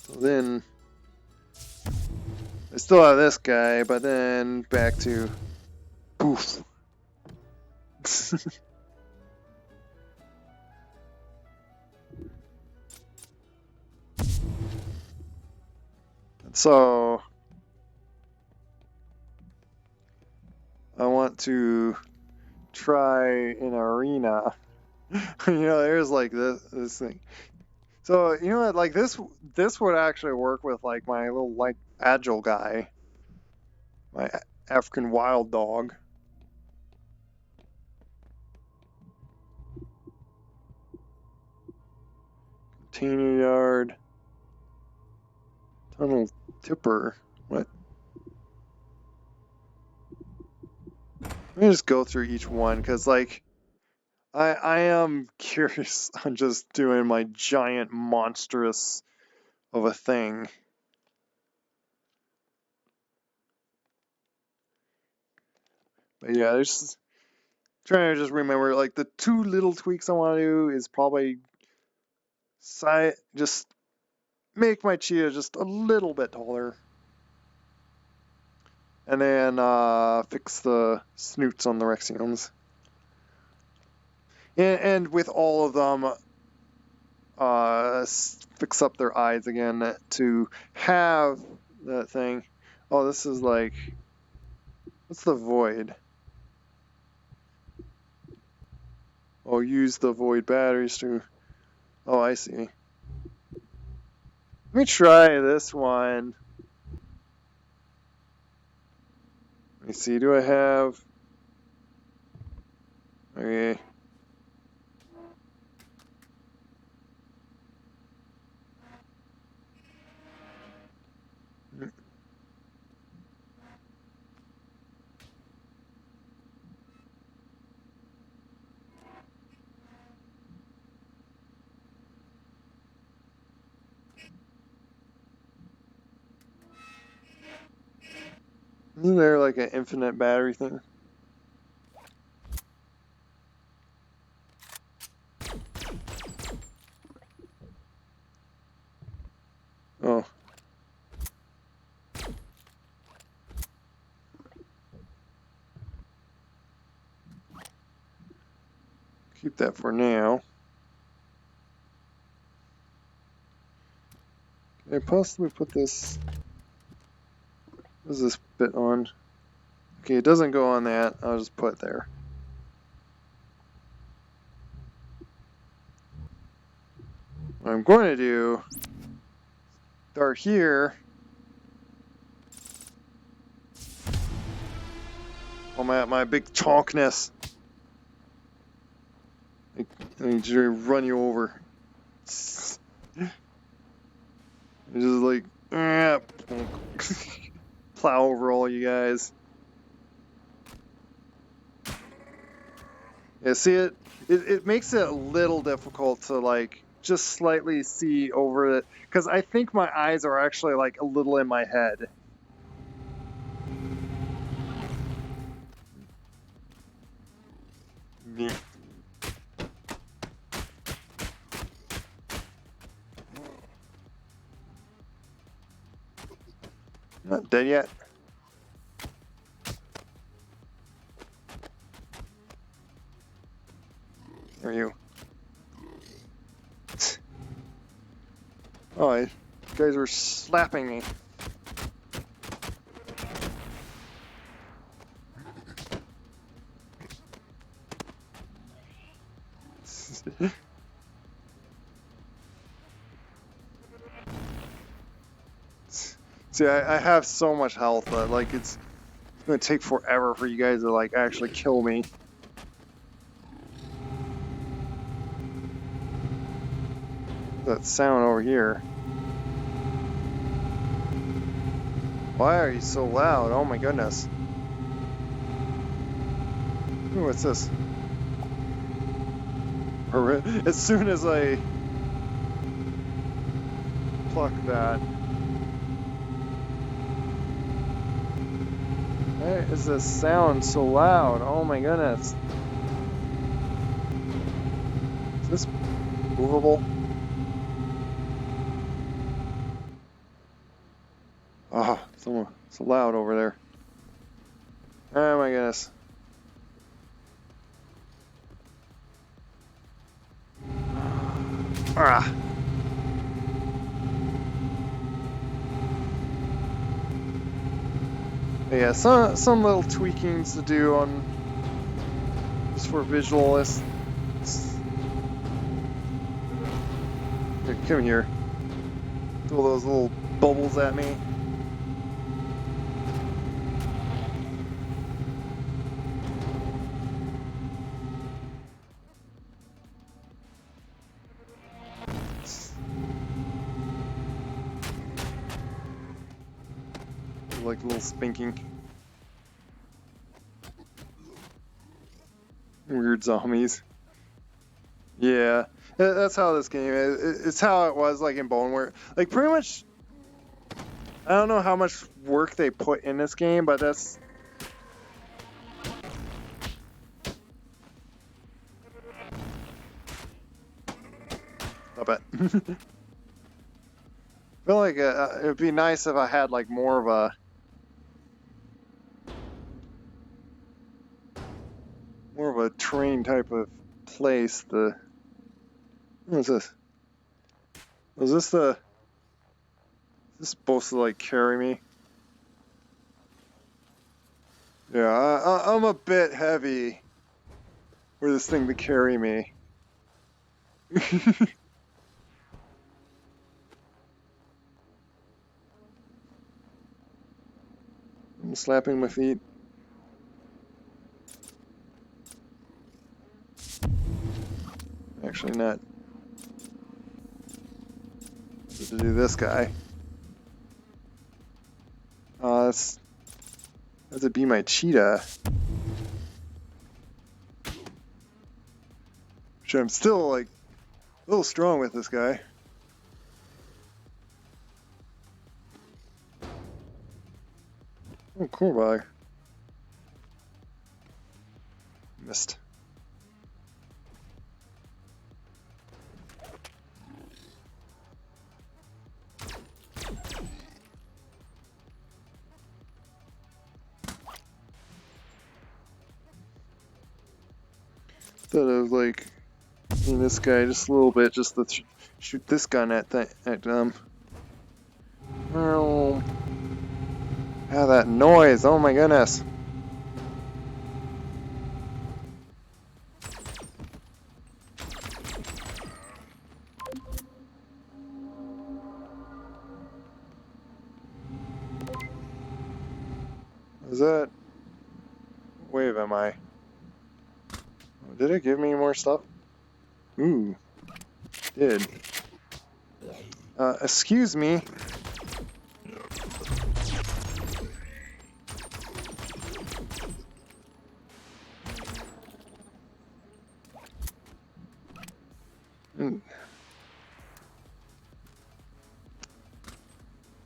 So then I still have this guy, but then back to poof. So I want to try an arena. You know, there's like this thing. So you know what, like this would actually work with like my little like agile guy, my African wild dog. Container yard, tunnel tipper. What? Let me just go through each one because like I am curious on just doing my giant monstrous of a thing. But yeah, there's trying to just remember like the two little tweaks I want to do is probably just make my cheetah just a little bit taller. And then fix the snoots on the Rexiums. And with all of them, fix up their eyes again to have that thing. Oh, this is like... What's the void? Oh, use the void batteries to... Oh, I see. Let me try this one. Let me see, do I have... Okay. Isn't there like an infinite battery thing? Oh. Keep that for now. Can I possibly put this... What is this bit on? Okay, it doesn't go on that. I'll just put it there. What I'm going to do... Start here. I'm at my big chonkness. I need to run you over. Just like plow over all you guys. Yeah, see it makes it a little difficult to like just slightly see over it because I think my eyes are actually like a little in my head. Me. Not dead yet. Where are you? Oh, you guys were slapping me. See, I have so much health that like it's gonna take forever for you guys to like actually kill me. That sound over here. Why are you so loud? Oh my goodness. Ooh, what's this? As soon as I pluck that. Why is this sound so loud? Oh my goodness. Is this movable? Oh, so loud over there. Oh my goodness. Ah. Yeah, some little tweakings to do on just for visualists. Here, come here. Throw those little bubbles at me. Like a little spanking. Weird zombies. Yeah, that's how this game is. It's how it was like in Bonelab. Like pretty much, I don't know how much work they put in this game, but that's. Stop it. I feel like it'd be nice if I had like more of a. More of a train type of place. What is this? Is this is this supposed to like carry me? Yeah, I'm a bit heavy for this thing to carry me. I'm slapping my feet. Actually not. To do this guy. That's to be my cheetah. Which I'm still like a little strong with this guy. Oh, cool bug. Missed. Thought of like this guy just a little bit, just to shoot this gun at them. Oh, that noise! Oh my goodness! Is that wave? Am I? Did it give me more stuff? Ooh, did. Excuse me. I'm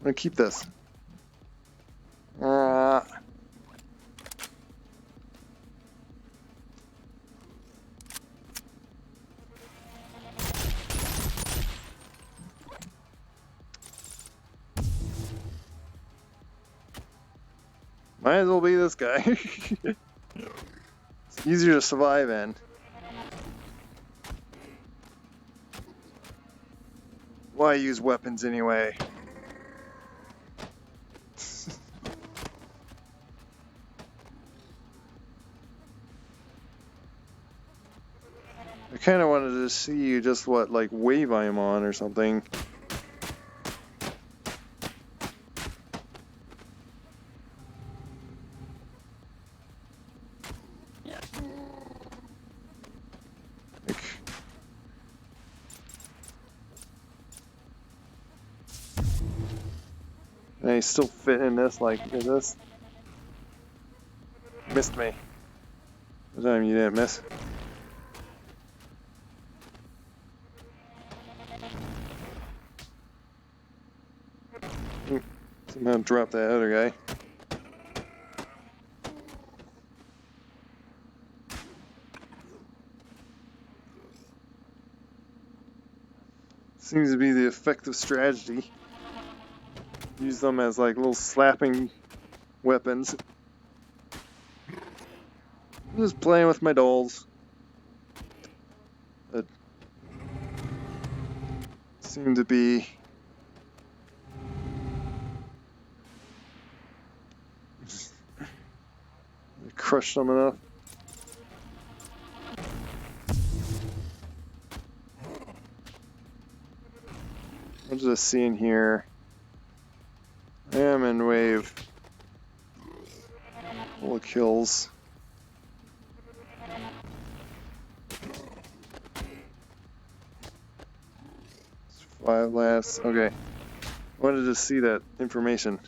gonna keep this. Might as well be this guy. It's easier to survive in. Why use weapons anyway? I kind of wanted to see just what, like, wave I'm on or something. And I still fit in this, like, is this? Missed me. This time you didn't miss. Somehow dropped that other guy. Seems to be the effective strategy. Use them as like little slapping weapons. I'm just playing with my dolls. That seem to be crushed them enough. What does I see in here? I am in wave. Full of kills. It's 5 last. Okay. I wanted to see that information.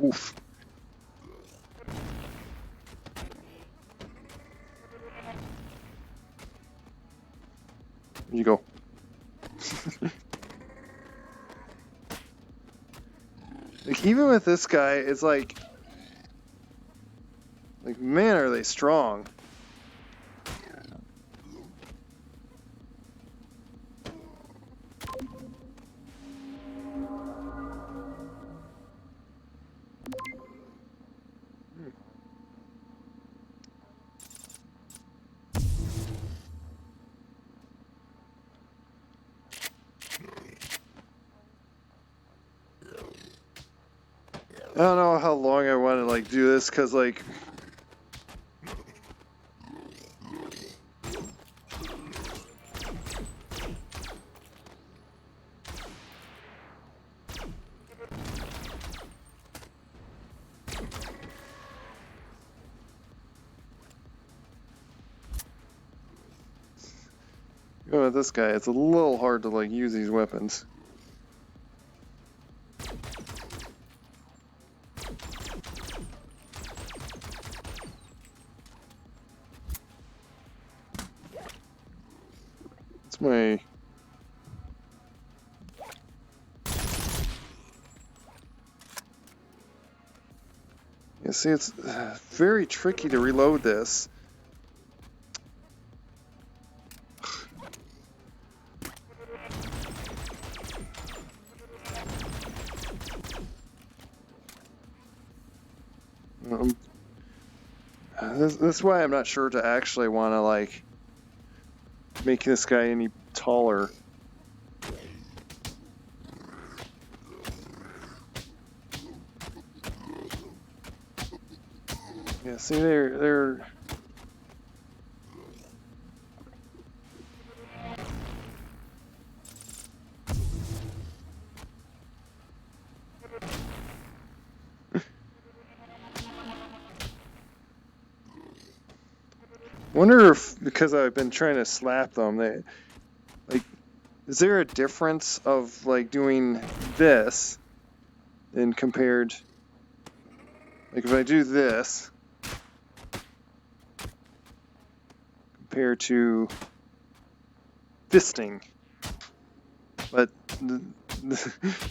Oof. Here you go. Like, even with this guy, it's like, man, are they strong. I don't know how long I want to like do this, cause like going with this guy, it's a little hard to like use these weapons. My See, it's very tricky to reload this. This is why I'm not sure to actually want to, like, make this guy any taller. Yeah, see, they're wonder if, because I've been trying to slap them, they, like, is there a difference of, like, doing this and compared, like, if I do this compared to fisting, but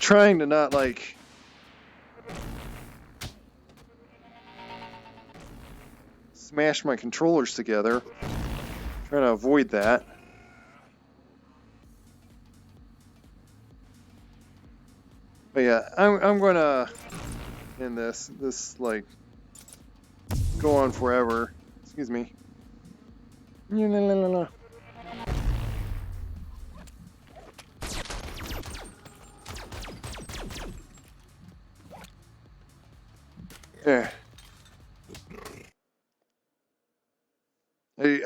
trying to not, like, smash my controllers together, trying to avoid that. But yeah, I'm gonna end this like go on forever. Excuse me. Yeah.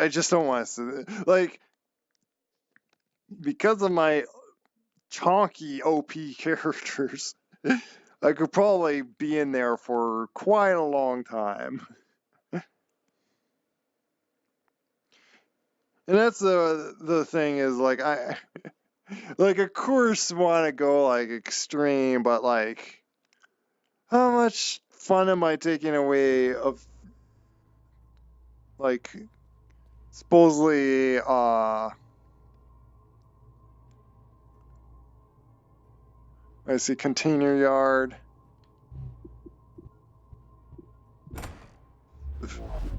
I just don't want to, like, because of my chonky OP characters, I could probably be in there for quite a long time. And that's the thing is, like, I like, of course want to go like extreme, but like, how much fun am I taking away of, like, supposedly I see container yard.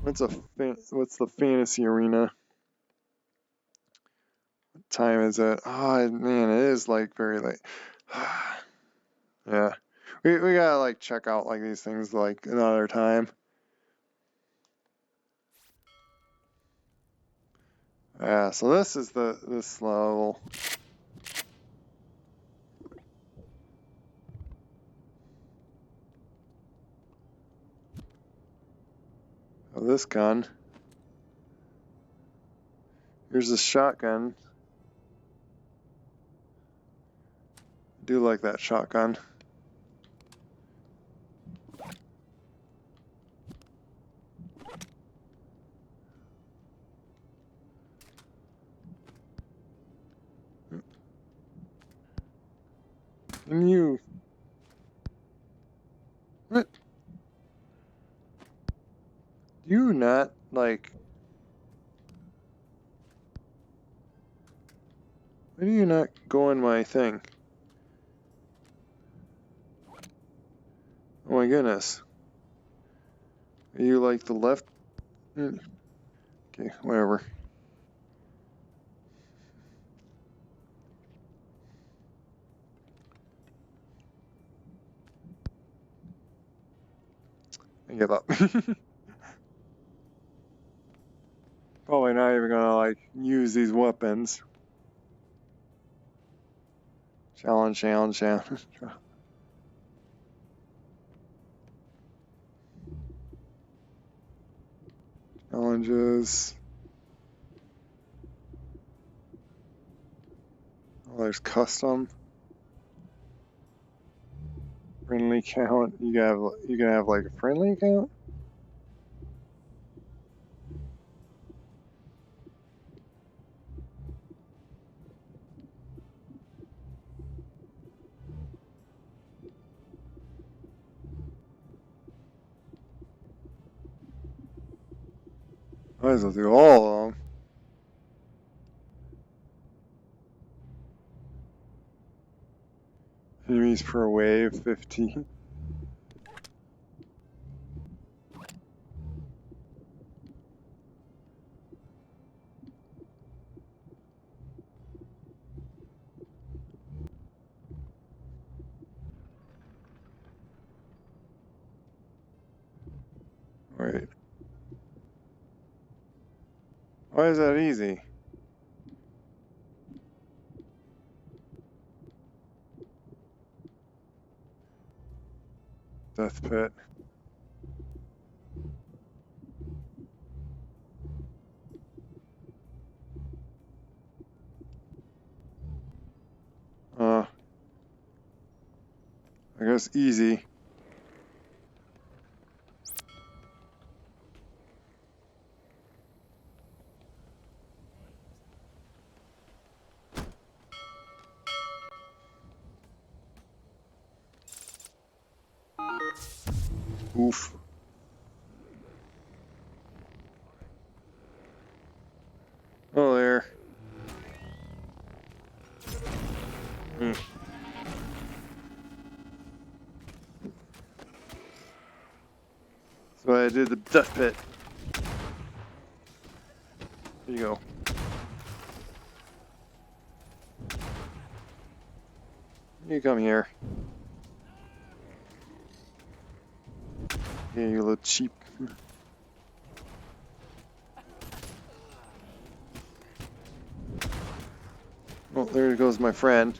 What's the fantasy arena? What time is it? Oh man, it is like very late. Yeah. We gotta like check out like these things like another time. Yeah, so this is this level. Of this gun. Here's a shotgun. I do like that shotgun. And you. What? You not like. Why do you not go in my thing? Oh my goodness. Are you like the left? Okay, whatever. I give up. Probably not even gonna like use these weapons. Challenge. Challenges. Oh, there's custom. Friendly count. You gotta have like a friendly count. Might as well do all of them. Enemies per wave, 15. Why is that easy? Death pit. I guess easy. Oof. Oh, there. Hmm. So I did the death pit. There you go. You come here. Yeah, you little cheap. Oh, there goes my friend.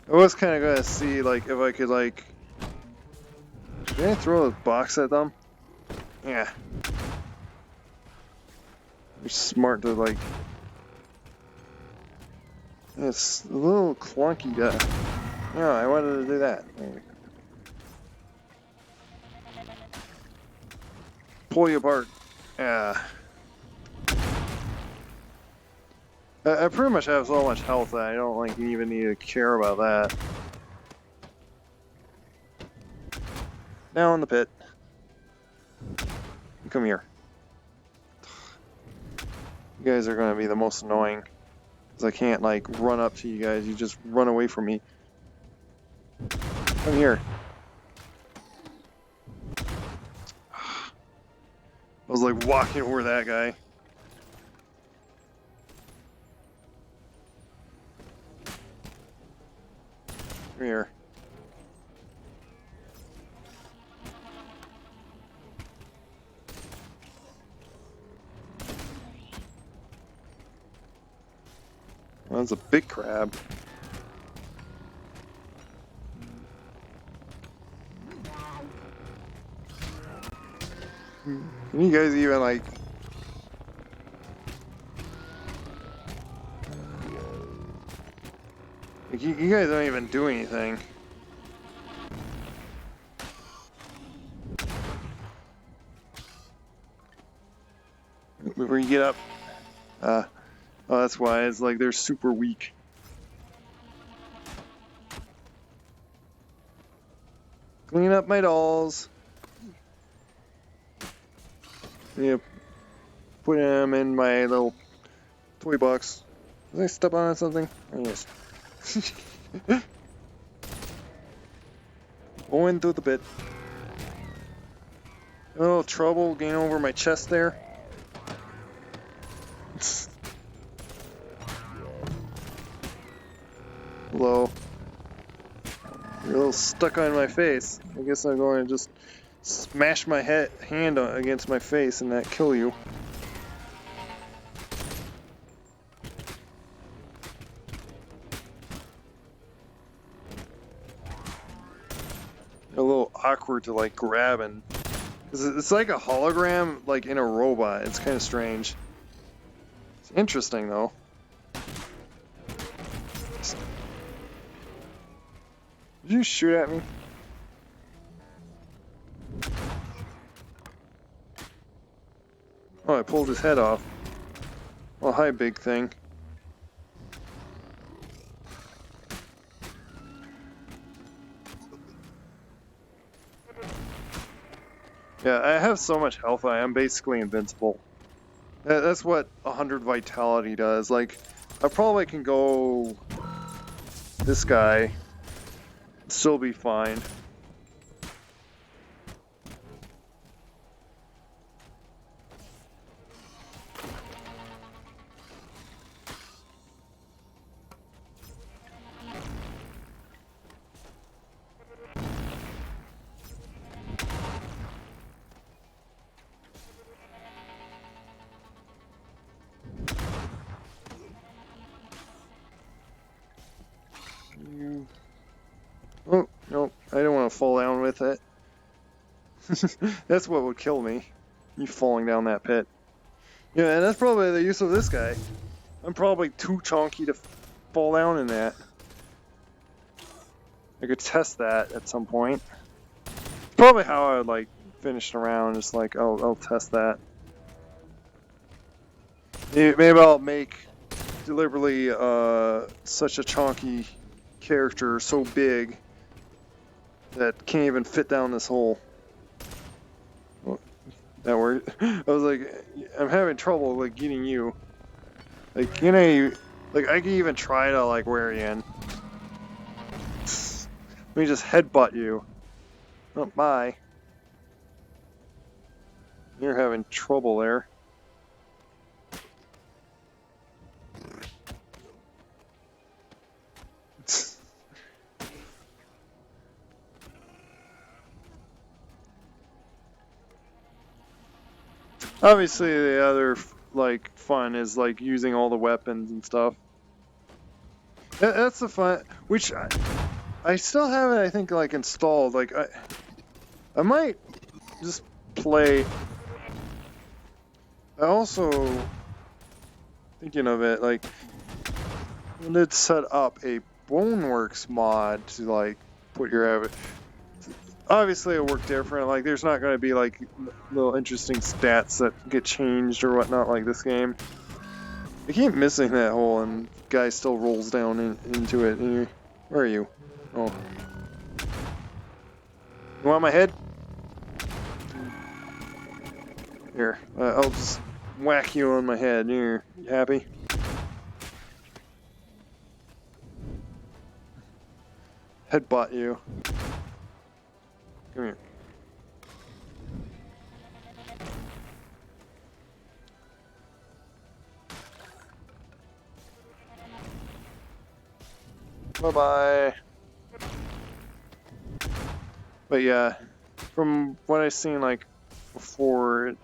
I was kind of gonna see, like, if I could, like... Can I throw a box at them? Yeah. You're smart to, like... It's a little clunky to... Yeah, I wanted to do that. Pull you apart. Yeah. I pretty much have so much health that I don't, like, even need to care about that. Now in the pit. Come here. You guys are gonna be the most annoying. Because I can't, like, run up to you guys. You just run away from me. Come here. I was, like, walking over that guy. Come here. Well, that's a big crab. Can you guys even, like... You guys don't even do anything. Before you get up. Oh, that's why. It's like they're super weak. Clean up my dolls. Yep. Put them in my little toy box. Did I step on something? Oh, yes. Going through the pit. A little trouble getting over my chest there. Hello. You're a little stuck on my face. I guess I'm going to just smash my hand against my face and that kill you. A little awkward to like grab and... It's like a hologram, like in a robot. It's kind of strange. It's interesting though. Did you shoot at me? Oh, I pulled his head off. Well, hi, big thing. Yeah, I have so much health, I am basically invincible. That's what 100 vitality does. Like, I probably can go this guy, still be fine. Oh, no, I don't want to fall down with it. That's what would kill me. You falling down that pit. Yeah, and that's probably the use of this guy. I'm probably too chonky to fall down in that. I could test that at some point. Probably how I would like finish the round. Just like I'll test that. Maybe I'll make deliberately such a chonky character so big that can't even fit down this hole. Well, that worked. I was like, I'm having trouble like getting you. Like, can I? Like, I can even try to like wear you in. Let me just headbutt you. Oh, bye. You're having trouble there. Obviously, the other like fun is like using all the weapons and stuff. That's the fun, which I still haven't, I think, like installed. Like I might just play. I also thinking of it like I did set up a Boneworks mod to like put your obviously it'll work different. Like there's not going to be like little interesting stats that get changed or whatnot like this game. I keep missing that hole and guy still rolls down into it. Where are you? Oh. You want my head? Here, I'll just whack you on my head. Here, you happy? Headbutt you. Come here. Bye-bye. But yeah, from what I've seen like before, I've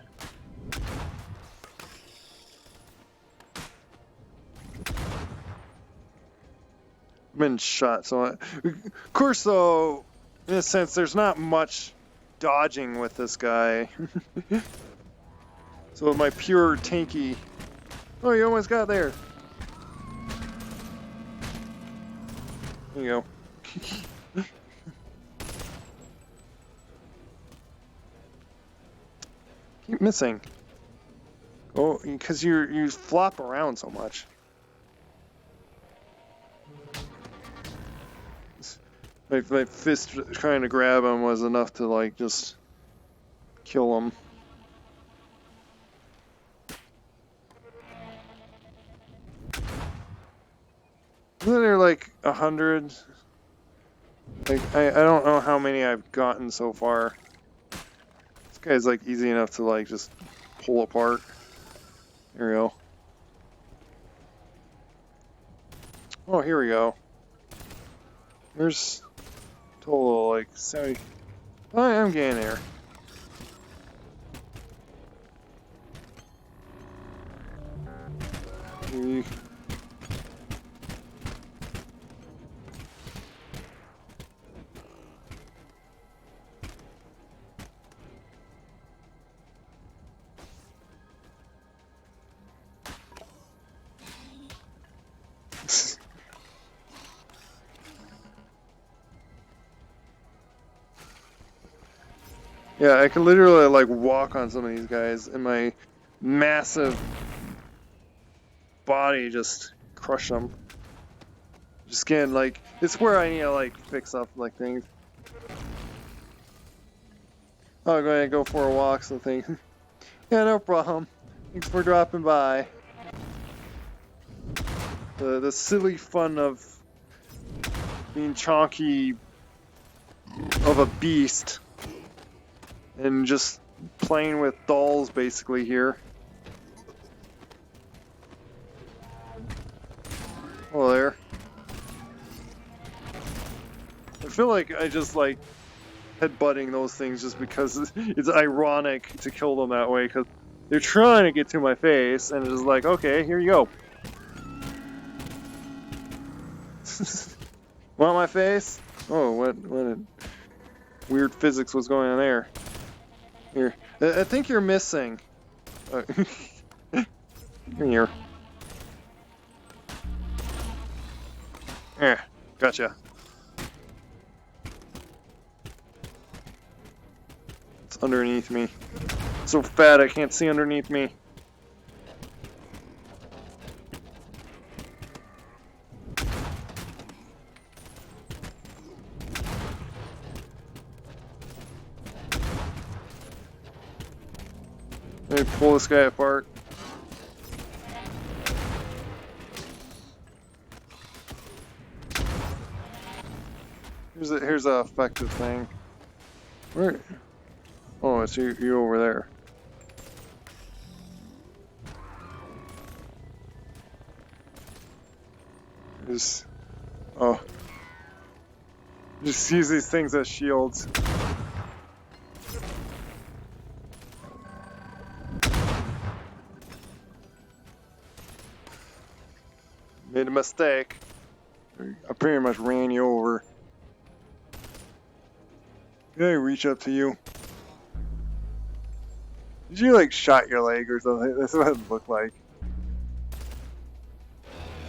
been shot. So, of course, though, in a sense, there's not much dodging with this guy. So my pure tanky. Oh, you almost got there. There you go. Keep missing. Oh, because you flop around so much. My fist trying to grab him was enough to like just kill him. Isn't there like 100? Like I don't know how many I've gotten so far. This guy's like easy enough to like just pull apart. There we go. Oh, here we go. There's total like 70. Oh, I'm getting there. Yeah, I can literally like walk on some of these guys and my massive body just crush them. Just getting like, it's where I need to like fix up like things. Oh, I'm gonna go for a walk, so things. Yeah, no problem. Thanks for dropping by. The silly fun of being chonky of a beast. And just playing with dolls basically here. Oh, there. I feel like I just like headbutting those things just because it's ironic to kill them that way, because they're trying to get to my face and it's just like, okay, here you go. Want my face? Oh, what a weird physics was going on there. Here, I think you're missing. Here. Yeah, gotcha. It's underneath me. So fat I can't see underneath me. Let me pull this guy apart. Here's a effective thing. Where? Oh, it's you over there. Just just use these things as shields. Made a mistake. I pretty much ran you over. Did I reach up to you? Did you like shot your leg or something? That's what it looked like.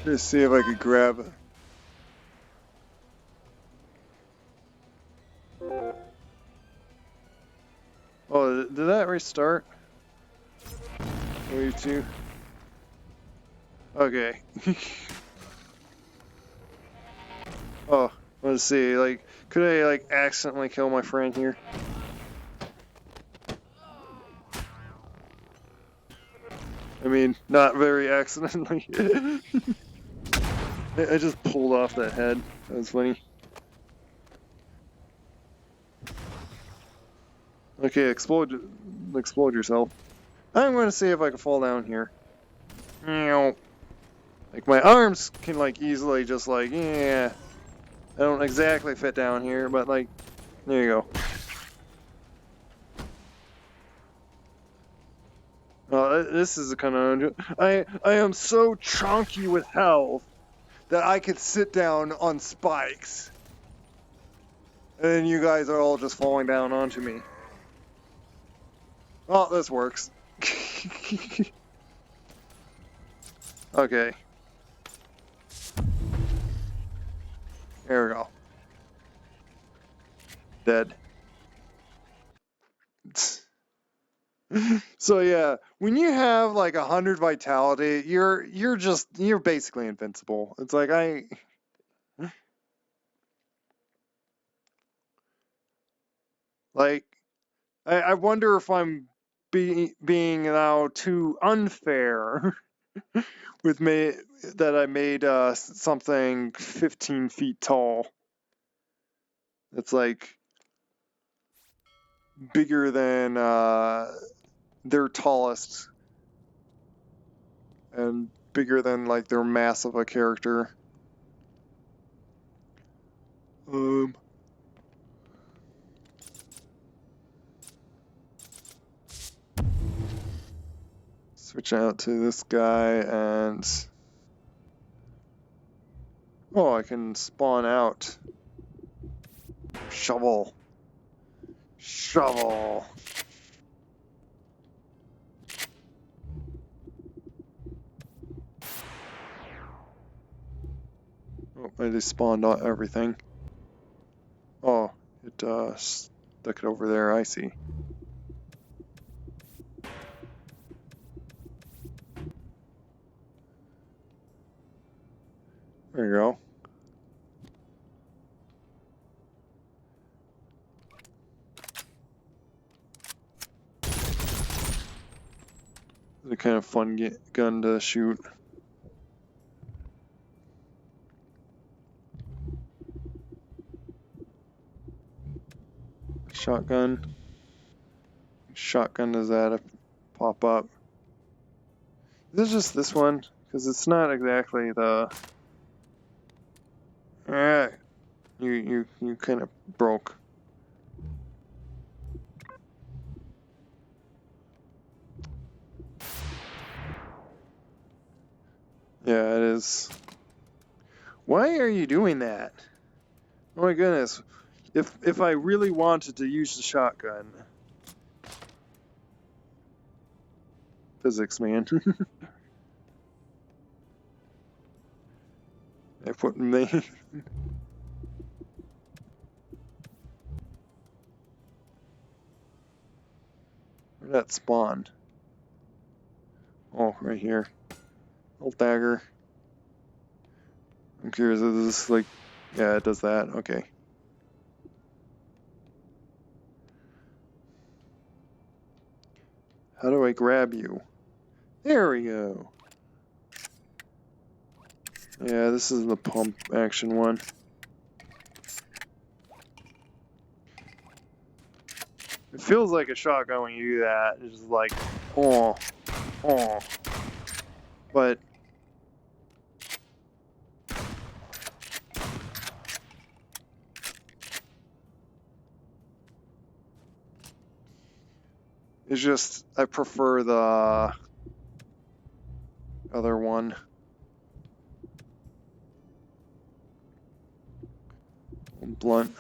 Just see if I could grab it. Oh, did that restart? Wave 2. Okay. Oh, let's see. Like, could I like accidentally kill my friend here? I mean, not very accidentally. I just pulled off that head. That was funny. Okay, explode yourself. I'm going to see if I can fall down here. Like my arms can like easily just like, yeah. I don't exactly fit down here, but like, there you go. This is a kind of... I am so chunky with health that I could sit down on spikes. And you guys are all just falling down onto me. Oh, this works. Okay. There we go. Dead. So yeah, when you have like 100 vitality, you're basically invincible. It's like I wonder if I'm being now too unfair with me that I made something 15 feet tall. It's like bigger than their tallest and bigger than like their mass of a character. Switch out to this guy and oh, I can spawn out. Shovel. Shovel. Oh, I just spawned out everything. Oh, it stuck it over there, I see. There you go. It's a kind of fun gun to shoot. Shotgun. Shotgun does that pop up. Is this just this one? Because it's not exactly the... You kind of broke. Yeah, it is. Why are you doing that? Oh my goodness. If I really wanted to use the shotgun. Physics, man. I put me. Where'd that spawn? Oh, right here. Old dagger. I'm curious, is this like... Yeah, it does that. Okay. How do I grab you? There we go. Yeah, this is the pump action one. It feels like a shotgun when you do that. It's just like, oh, oh. But it's just, I prefer the other one. Blunt.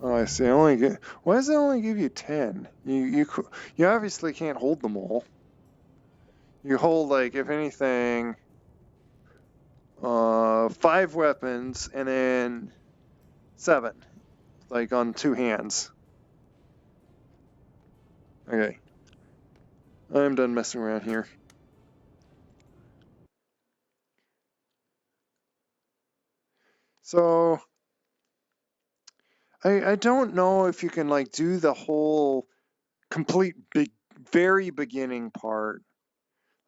Oh, I see. I only get. Why does it only give you 10? You obviously can't hold them all. You hold, like, if anything, 5 weapons and then 7, like on 2 hands. Okay, I'm done messing around here. So I don't know if you can like do the whole complete very beginning part,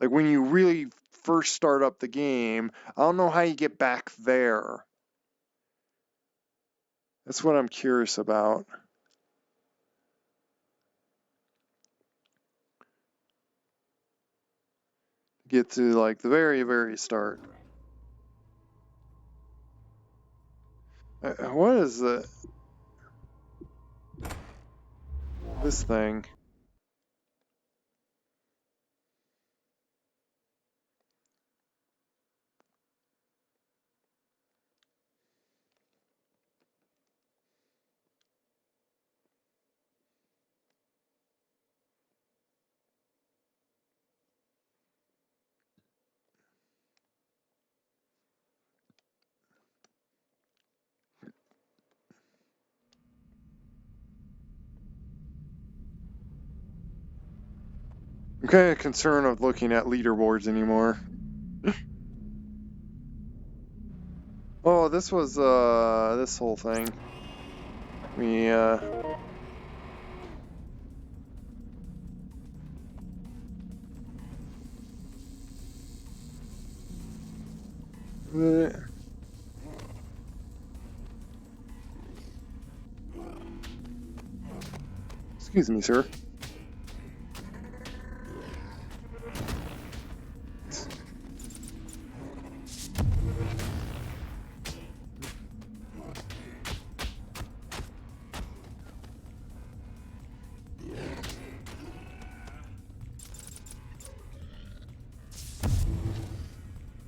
like when you really first start up the game. I don't know how you get back there. That's what I'm curious about. Get to like the very start. What is this thing? I'm kind of concerned of looking at leaderboards anymore. Oh, this was this whole thing. We excuse me, sir.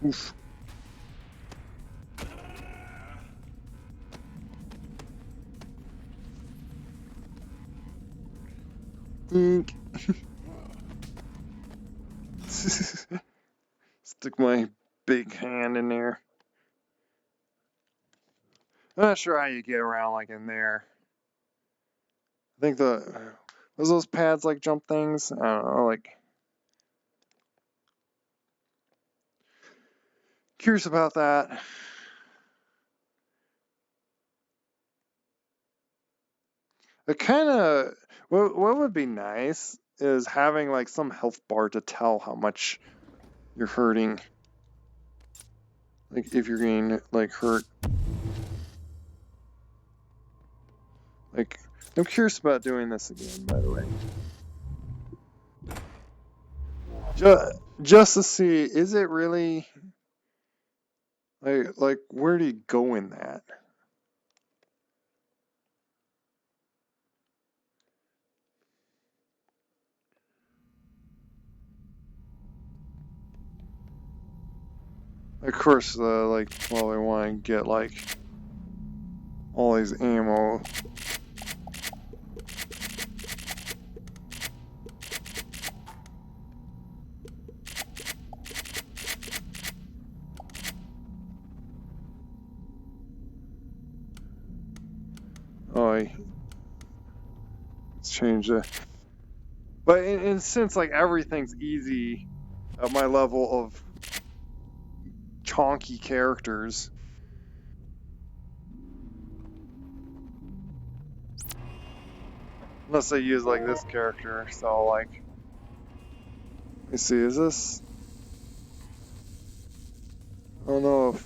Oof. Dink. Stick my big hand in there. I'm not sure how you get around like in there. I think was those pads like jump things? I don't know, like curious about that. It kind of what would be nice is having like some health bar to tell how much you're hurting. Like if you're getting like hurt. Like I'm curious about doing this again, by the way. Just to see, is it really like where do you go in that? Of course, like, well, I want to get, like, all these ammo. Oh, let's change it. But since, like, everything's easy at my level of chonky characters, unless I use, like, this character, so, like, let me see, is this? I don't know if...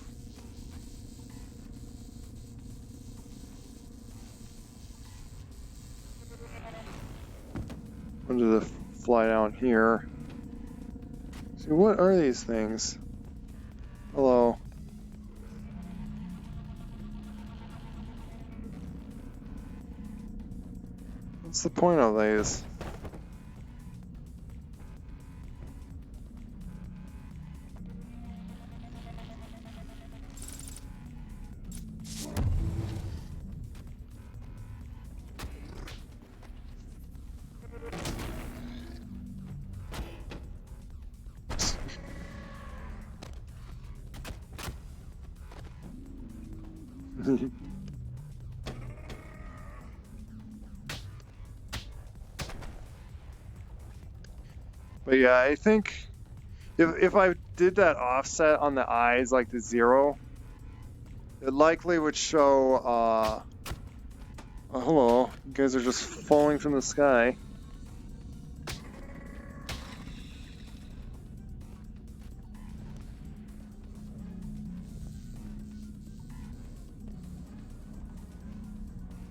I'm going to fly down here. See, what are these things? Hello. What's the point of these? But yeah, I think if I did that offset on the eyes, like the 0, it likely would show, oh, hello, you guys are just falling from the sky.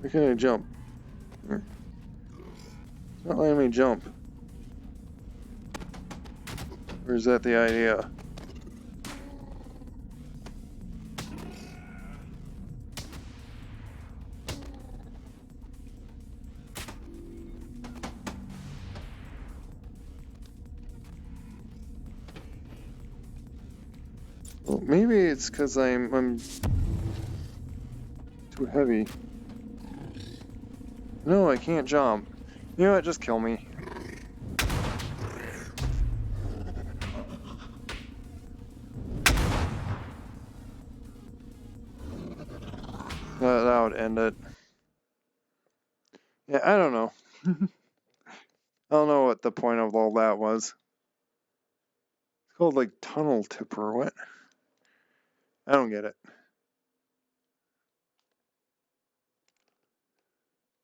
Why can't I jump? Here. It's not letting me jump. Or is that the idea? Well, maybe it's because I'm too heavy. No, I can't jump. You know what? Just kill me. That would end it. Yeah, I don't know. I don't know what the point of all that was. It's called like tunnel tipper or what? I don't get it.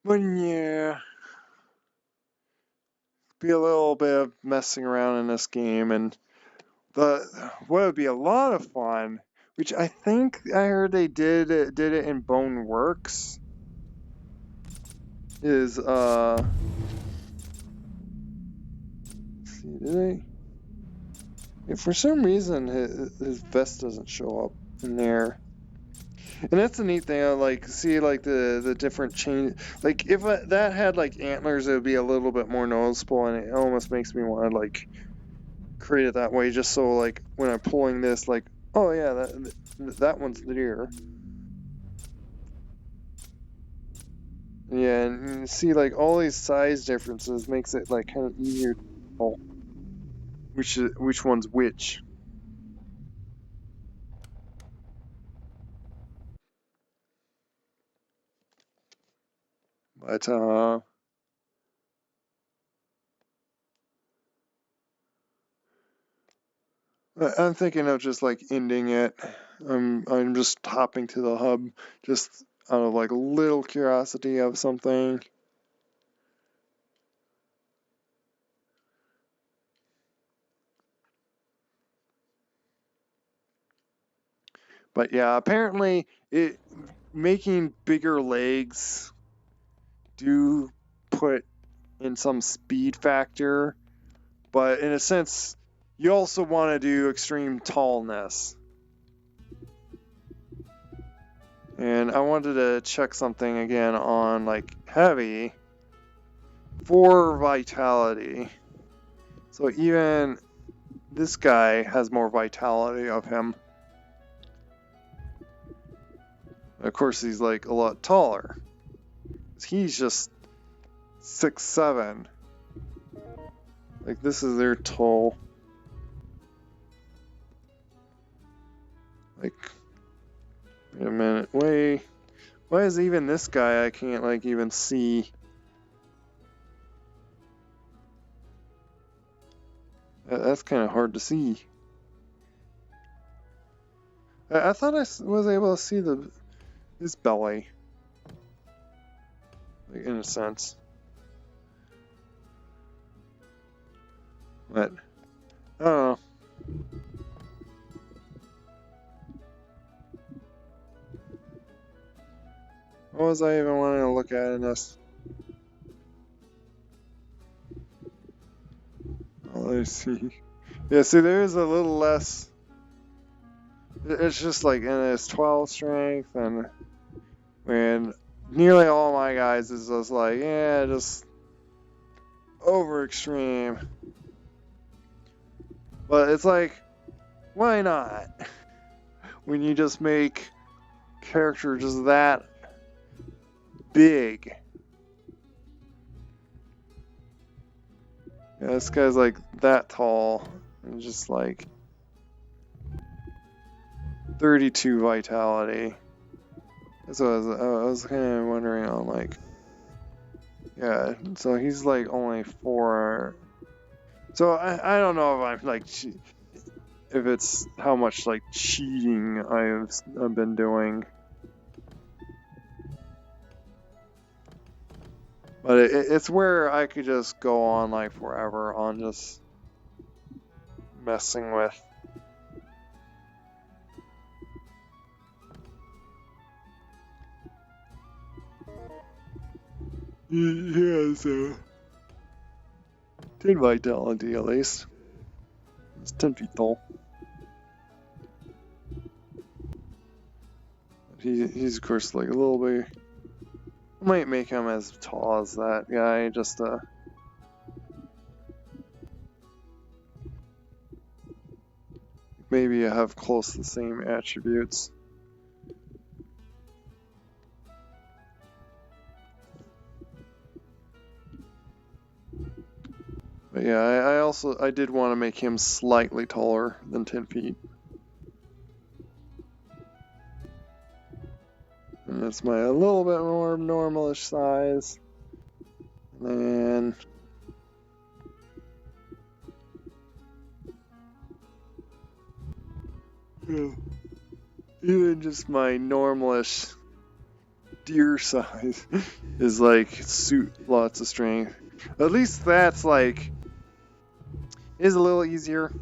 But yeah, be a little bit of messing around in this game, and what would be a lot of fun, which I think I heard they did it in Boneworks, is let's see, did they? If for some reason his vest doesn't show up in there. And that's the neat thing. I like see like the different change. Like if that had like antlers, it would be a little bit more noticeable, and it almost makes me want to like create it that way, just so like when I'm pulling this, like, oh yeah, that one's the deer. Yeah, and you see like all these size differences makes it like kind of easier to tell which one's which. But I'm thinking of just like ending it. I'm just hopping to the hub just out of like a little curiosity of something. But yeah, apparently it making bigger legs do put in some speed factor, but in a sense you also want to do extreme tallness. And I wanted to check something again on like heavy for vitality. So even this guy has more vitality of him. Of course, he's like a lot taller. He's just 6'7". Like, this is their tall. Like, wait a minute. Why is even this guy I can't, like, even see? That's kind of hard to see. I thought I was able to see his belly. Like, in a sense. But, I don't know. What was I even wanting to look at in this? Oh, let's see. Yeah, see, there's a little less. It's just like in his 12 strength, and when nearly all my guys is just like, yeah, just over extreme. But it's like, why not? When you just make character just that big. Yeah, this guy's like that tall and just like 32 vitality. That's what I was kind of wondering on, like, yeah, so he's like only 4. So I don't know if I'm like, if it's how much like cheating I've been doing. But it's where I could just go on like forever on just messing with. Yeah, so 10 vitality at least. It's 10 feet tall. He's of course like a little bit. I might make him as tall as that guy, just maybe have close to the same attributes. But yeah, I did want to make him slightly taller than 10 feet. And that's my a little bit more normalish size. And even just my normalish deer size is like suit lots of strength. At least that's like is a little easier.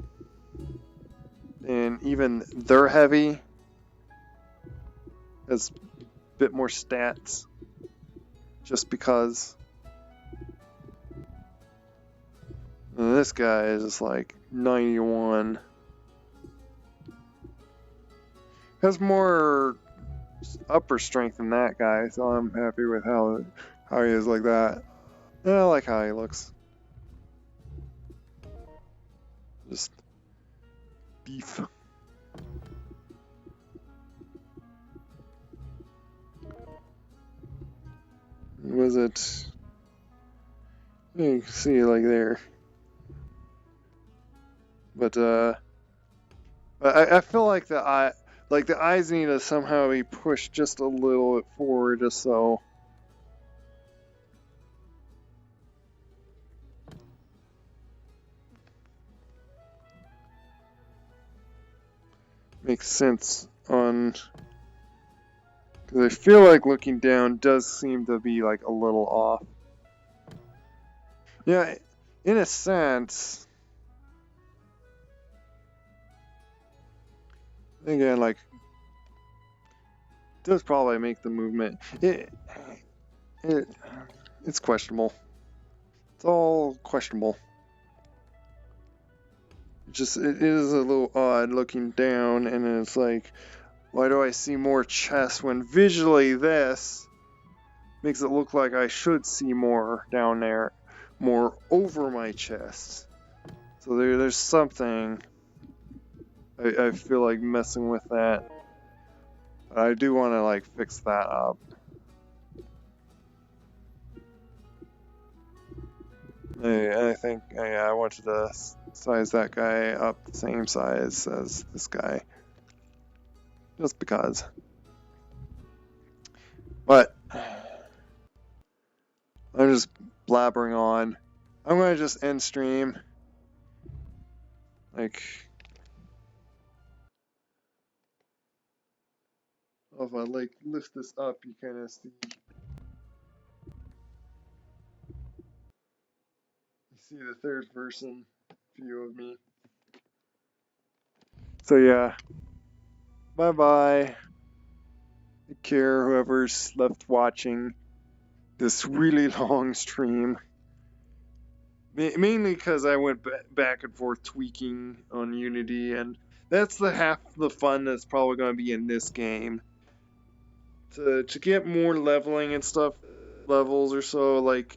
And even they're heavy. Has a bit more stats. Just because. And this guy is just like 91. Has more upper strength than that guy, so I'm happy with how he is like that. And I like how he looks. Just beef. Was it? You can see like there. But I feel like the eyes need to somehow be pushed just a little bit forward, just so. Makes sense on. Because I feel like looking down does seem to be like a little off. Yeah, in a sense. Again, like, does probably make the movement. It's questionable. It's all questionable. It is a little odd looking down, and then it's like, why do I see more chest when visually this makes it look like I should see more down there, more over my chest. So there's something. I feel like messing with that. But I do want to like fix that up. I think I wanted to size that guy up the same size as this guy, just because. But I'm just blabbering on. I'm gonna just end stream. Like, if I like lift this up, you kind of see the third person view of me. So yeah, bye bye. Take care, whoever's left watching this really long stream. Mainly because I went back and forth tweaking on Unity, and that's the half the fun that's probably going to be in this game. To get more leveling and stuff, levels or so, like,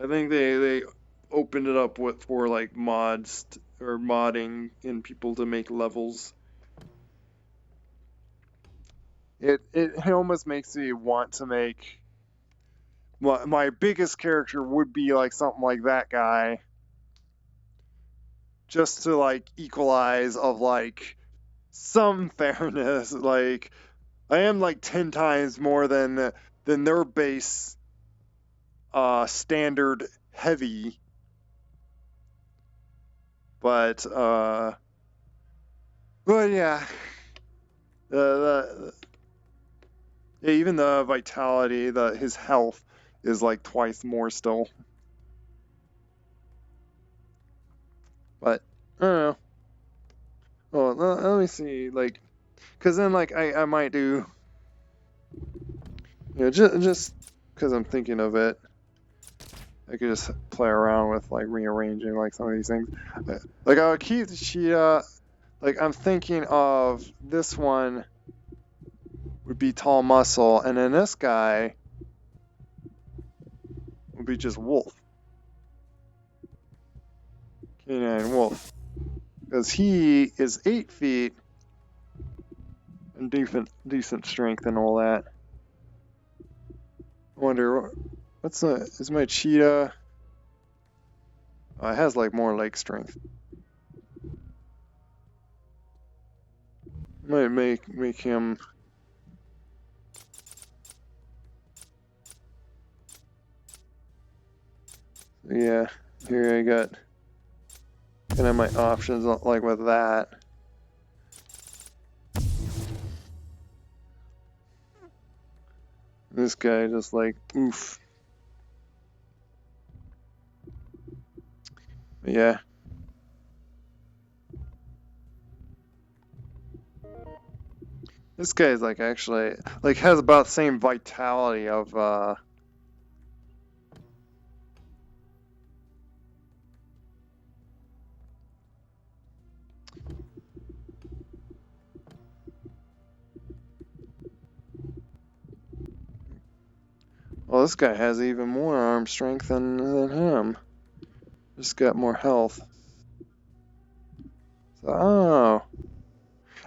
I think they opened it up for like mods or modding and people to make levels. It almost makes me want to make my biggest character would be like something like that guy, just to like equalize of like some fairness. Like, I am like 10 times more than their base standard heavy, but yeah, yeah, even the vitality, his health is like twice more still. But I don't know. Well, let me see, like, because then like I might do, just because I'm thinking of it, I could just play around with like rearranging like some of these things. Like I would keep the cheetah. Like I'm thinking of this one would be tall muscle, and then this guy would be just wolf. Canine wolf. Because he is 8 feet and decent strength and all that. I wonder, is my cheetah? Oh, it has like more leg strength. Might make him. Yeah, here I got kind of my options like with that. This guy just like oof. But yeah. This guy's like actually like has about the same vitality of well, this guy has even more arm strength than him. Just got more health. So, oh.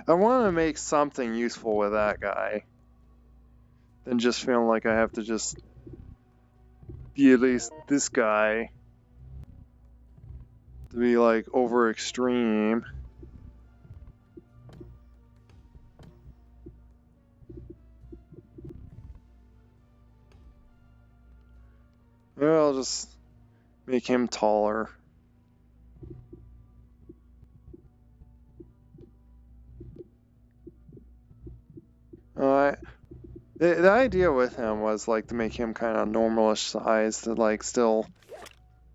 I want to make something useful with that guy. Than just feeling like I have to just be at least this guy. To be like over extreme. Well, I'll just make him taller. The idea with him was like to make him kind of normalish size to like still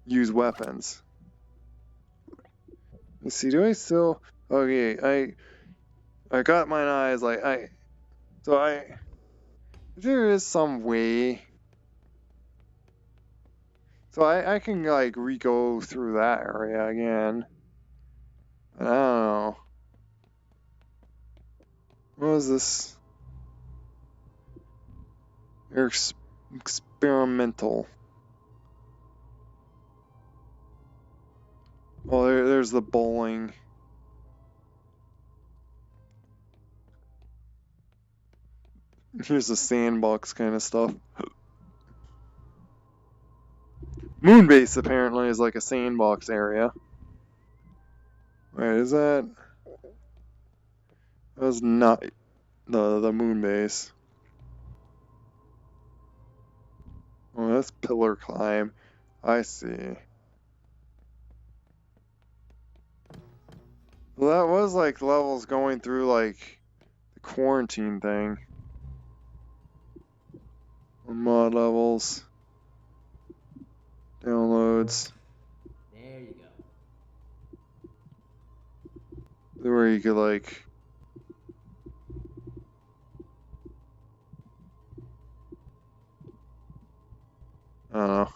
use weapons. Let's see, do I still? Okay, I got mine eyes like there is some way. So I can like re-go through that area again. I don't know. What was this? Experimental. Well, there's the bowling. Here's the sandbox kind of stuff. Moonbase apparently is like a sandbox area. Wait, is that? That was not the Moonbase. Oh, that's pillar climb. I see. Well, that was like levels going through like the quarantine thing. Mod levels. Downloads. There you go. Where you could like. I don't know.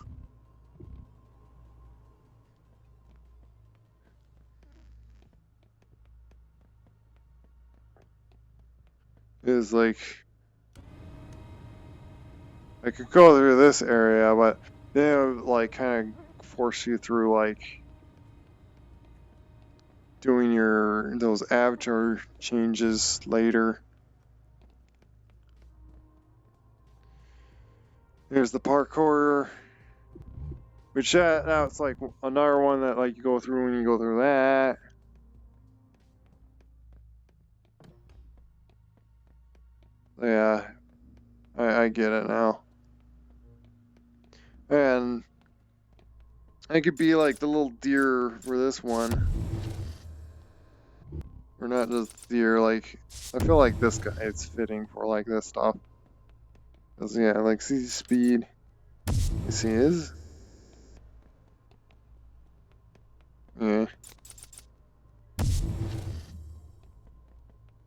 It was like. I could go through this area, but then it would like kind of force you through like doing those avatar changes later. There's the parkour, which now it's like another one that like you go through when you go through that. Yeah, I get it now. And I could be like the little deer for this one. Or not just deer, like, I feel like this guy is fitting for like this stuff. Cause yeah, like see speed. You see his? Yeah.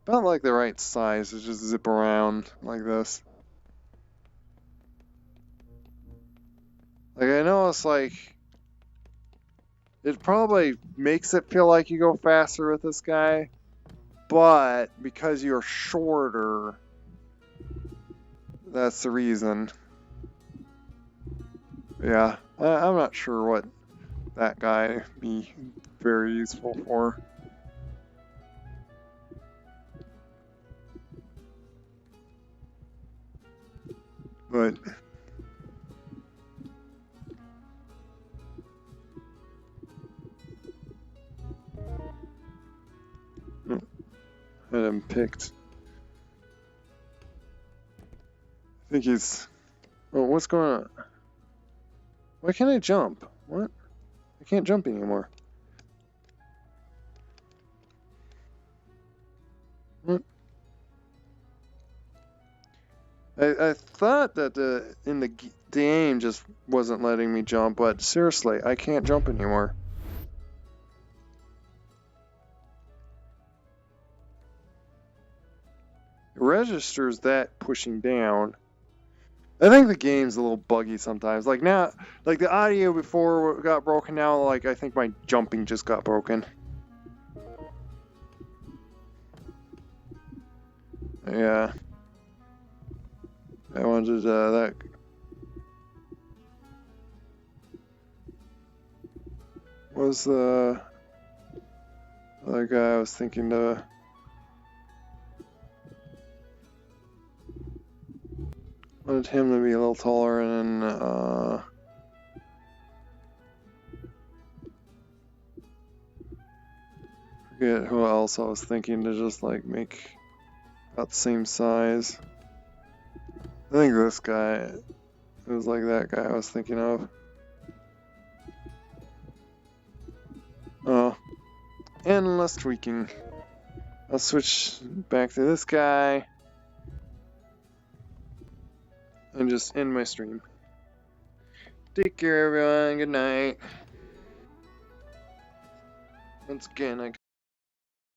About like the right size to just zip around like this. Like I know it's like it probably makes it feel like you go faster with this guy, but because you're shorter, that's the reason. Yeah, I'm not sure what that guy be very useful for. But had him picked. I think he's. Oh, what's going on? Why can't I jump? What? I can't jump anymore. What? I thought that in the game just wasn't letting me jump, but seriously, I can't jump anymore. It registers that pushing down. I think the game's a little buggy sometimes. Like now, like the audio before got broken. Now, like I think my jumping just got broken. Yeah. I wanted that. Was the other guy I was thinking to. Wanted him to be a little taller and then, forget who else I was thinking to just like make about the same size. I think this guy, it was like that guy I was thinking of. Oh, and less tweaking. I'll switch back to this guy. And just end my stream. Take care, everyone. Good night. Once again, I